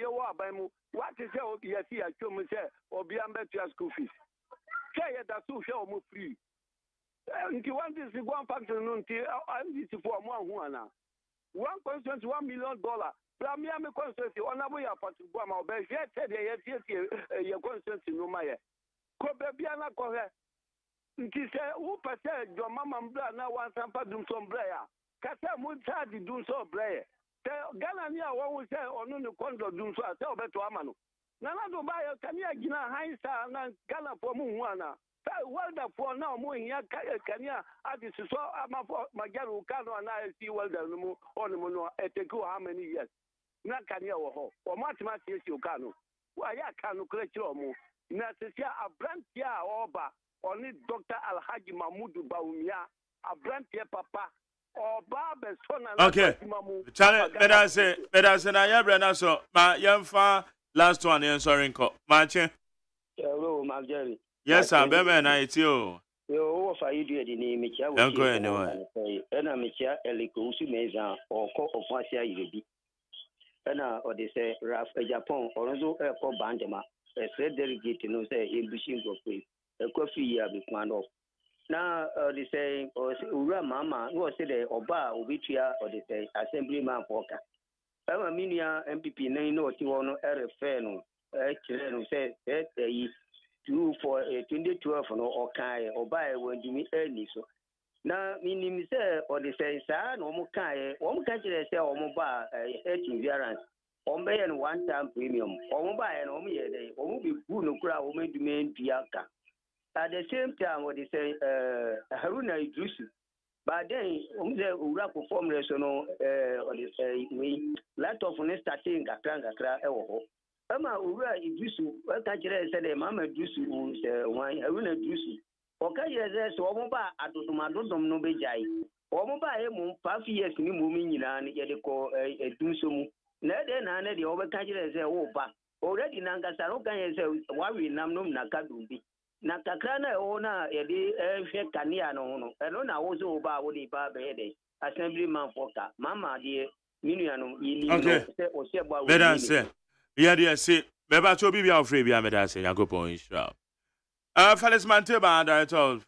You are by me. What is your yes, I told me, or be under your school fees? Say that to show me free. And you want this one factor, no, I'm this for one. One question, $1 million. Premier constituency, honorable ya Patubama, but yet your constituency no maya. Cobebiana Corre. He said, who percent your mamma now wants some padum some brayer. Cassa Muntadi do so brayer. Ghana near one will say, or no condo do so, I tell better Amano. Nana do buy a Kanya Gina Heinza and Ghana for Muana. Well, for now, moving here, Kanya, I just saw Magaru Kano and I see well the on the mono, it take how many years. Not Kanya or much yes you can. wa ya ka no kra kire omo na sesia abrantia oba oni Dr. Alhaji Mahmudu Baumia abrantia papa oba be so na okay chale medase na ya brana so ma yemfa last one yen sorry nko ma che hello Mageri yes sir be me na iti o yo wo fa yidu edi ni mechia wo enko anyway ena mechia eliko usu meza oko ofasia yirebi ena ode se raf Japan oronzo eko bandema se delegate no say embushing go free ekofi ya be plan of na ode say ura mama no say the oba obitua ode say assemblyman foka ema minia MPP nan no ti wono refer no kire no say 2012 no okai oba e wandumi ani so na minim say ode say sa no mo kai o mo ka kire say o mo ba health insurance o me yen one time premium o mo ba yen o mo ye dey o mo be bu no kura o mo dumi nduaka at the same time ode say Haruna Idrisu but then o mo say ura perform reso no ode say we lot of ne starting kakra e wo ho ama ura Idrisu ka kire say the mama Idrisu say wan Haruna Idrisu o ka kire say so mo ba adodom no be jai o mo ba e mo 5 years ni mo mi nyina ne ye de ko edunso mu na de na na de o be ka kire say wo ba already na ngasa ro kan ye say wa wi nam no na kadumbi na kakra na o na ye de hwe kania no no e no na wo so ba wo de ba be de assemblyman foka mama de minua no yini no say o se ba wo medase ya de say me ba to bibia ofre bia medase yakopon isra Felix Manteba director of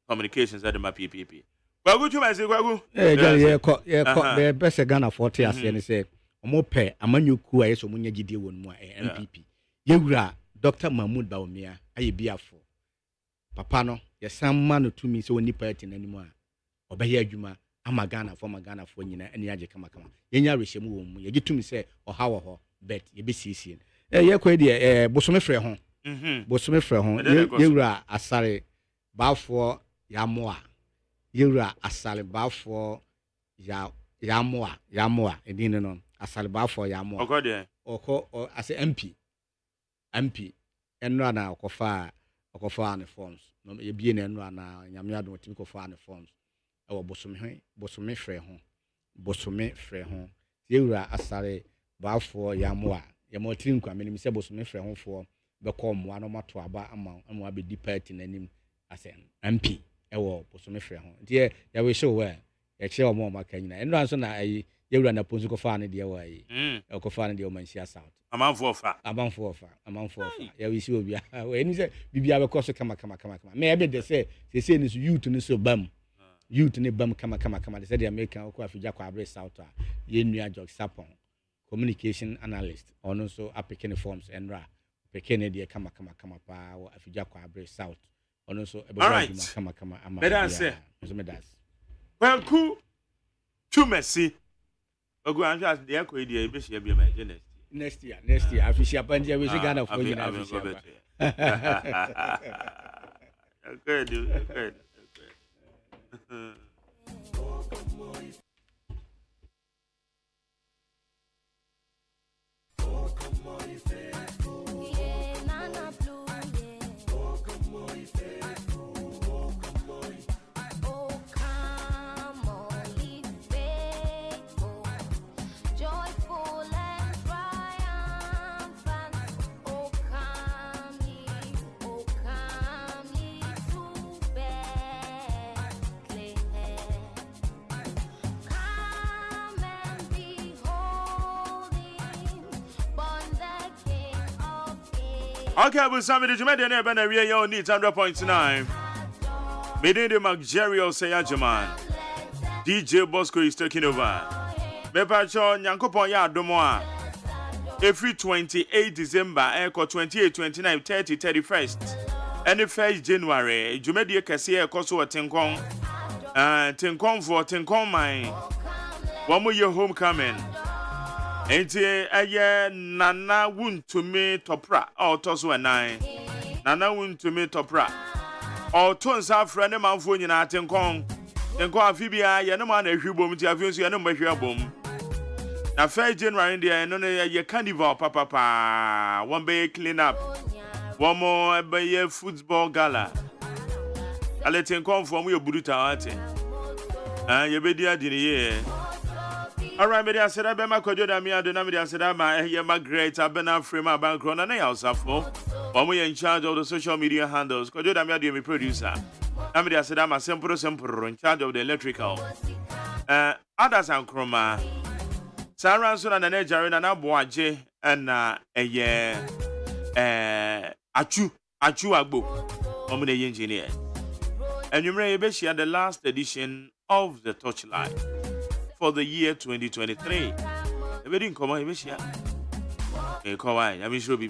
communications at the PPP Kwagu chuma se kwagu ye best Ghana 40 ase ne say omo pe amanyoku a yeso munya gidie won mu a MPP yewura Dr. Mahmoud Baumia aye biafo papa no ye samma no tumi se woni party nanimu a obeye adwuma ama Ghana fo nyina ani age kama yenya rehemu wo mu ye gitumi se oha wo ho bet ye be sisi ye kwa de bosome frɛ ho bosome frɛ ho yewura asare baafo yamoa yewura asare baafo yamoa edin no asare baafo yamoa oko ase MP enra na okofa ne forms no ye bie na enra na nyamya do timi kofa ne forms e wo bosome frɛ ho yewura asare baafo yamoa ye mo tiri nkwa menim se bosome frɛ ho fo be kom wa no mato aba ama be di party nanim ase MP e wo bosome frɛ ho ntie ya we show we ye kye o mo maka nyina enra nso na ayi yewura na ponzu kofa ne de wa yi e kofa ne de o mansia south amanfo ofa ya we see obi we ni se bibia be koso kama me ebe de se ni so youth ni so bam youth ni bam kama de se the American ko afija kwa abre south a ye nua jog sapon communication analyst ono so application forms enra pekene de kama pa wo afija kwa abre south ono so ebe kama ama medase Kwanku tumesi ogu anja de ko ide e be hia bia ma next year afishia panje we see Ghana for you afishia good Okay, but some of the Jamaican never know we are need 100.9. Meaning the Magyeman Osei Agyeman. DJ Bosco is taking over. Me pacho Nyankopon ya adomo every 28 December, eko 28, 29, 30, 31st. And the 1st January, Jumedi kese eko so Tenkon. Tenkon for Tenkon mine. One more year homecoming. Enti aye nana wuntumi topra or toso nine nana wuntumi topra or tons afra ne manfo nyina tenkon afibia ye no ma na hwibom ti afio so ye no mahwia bom Na 1st January in there, no ye carnival papa. One bay clean up. One more bay football gala. I let him come from your Buruta ate. You be there in the year. All right, media said I be my kojo da mi adona media said I hear my great abena frame my background and I also for. One we in charge of the social media handles. Kojo da mi adu mi producer. Na media said I'm a simple in charge of the electrical. Others and chroma. Sarah so na na jare na boaje na achu agbo. Omo the engineer. And you may be share the last edition of the Touchlight for the year 2023. The wedding come on, you share. Okay, come on, I'm sure be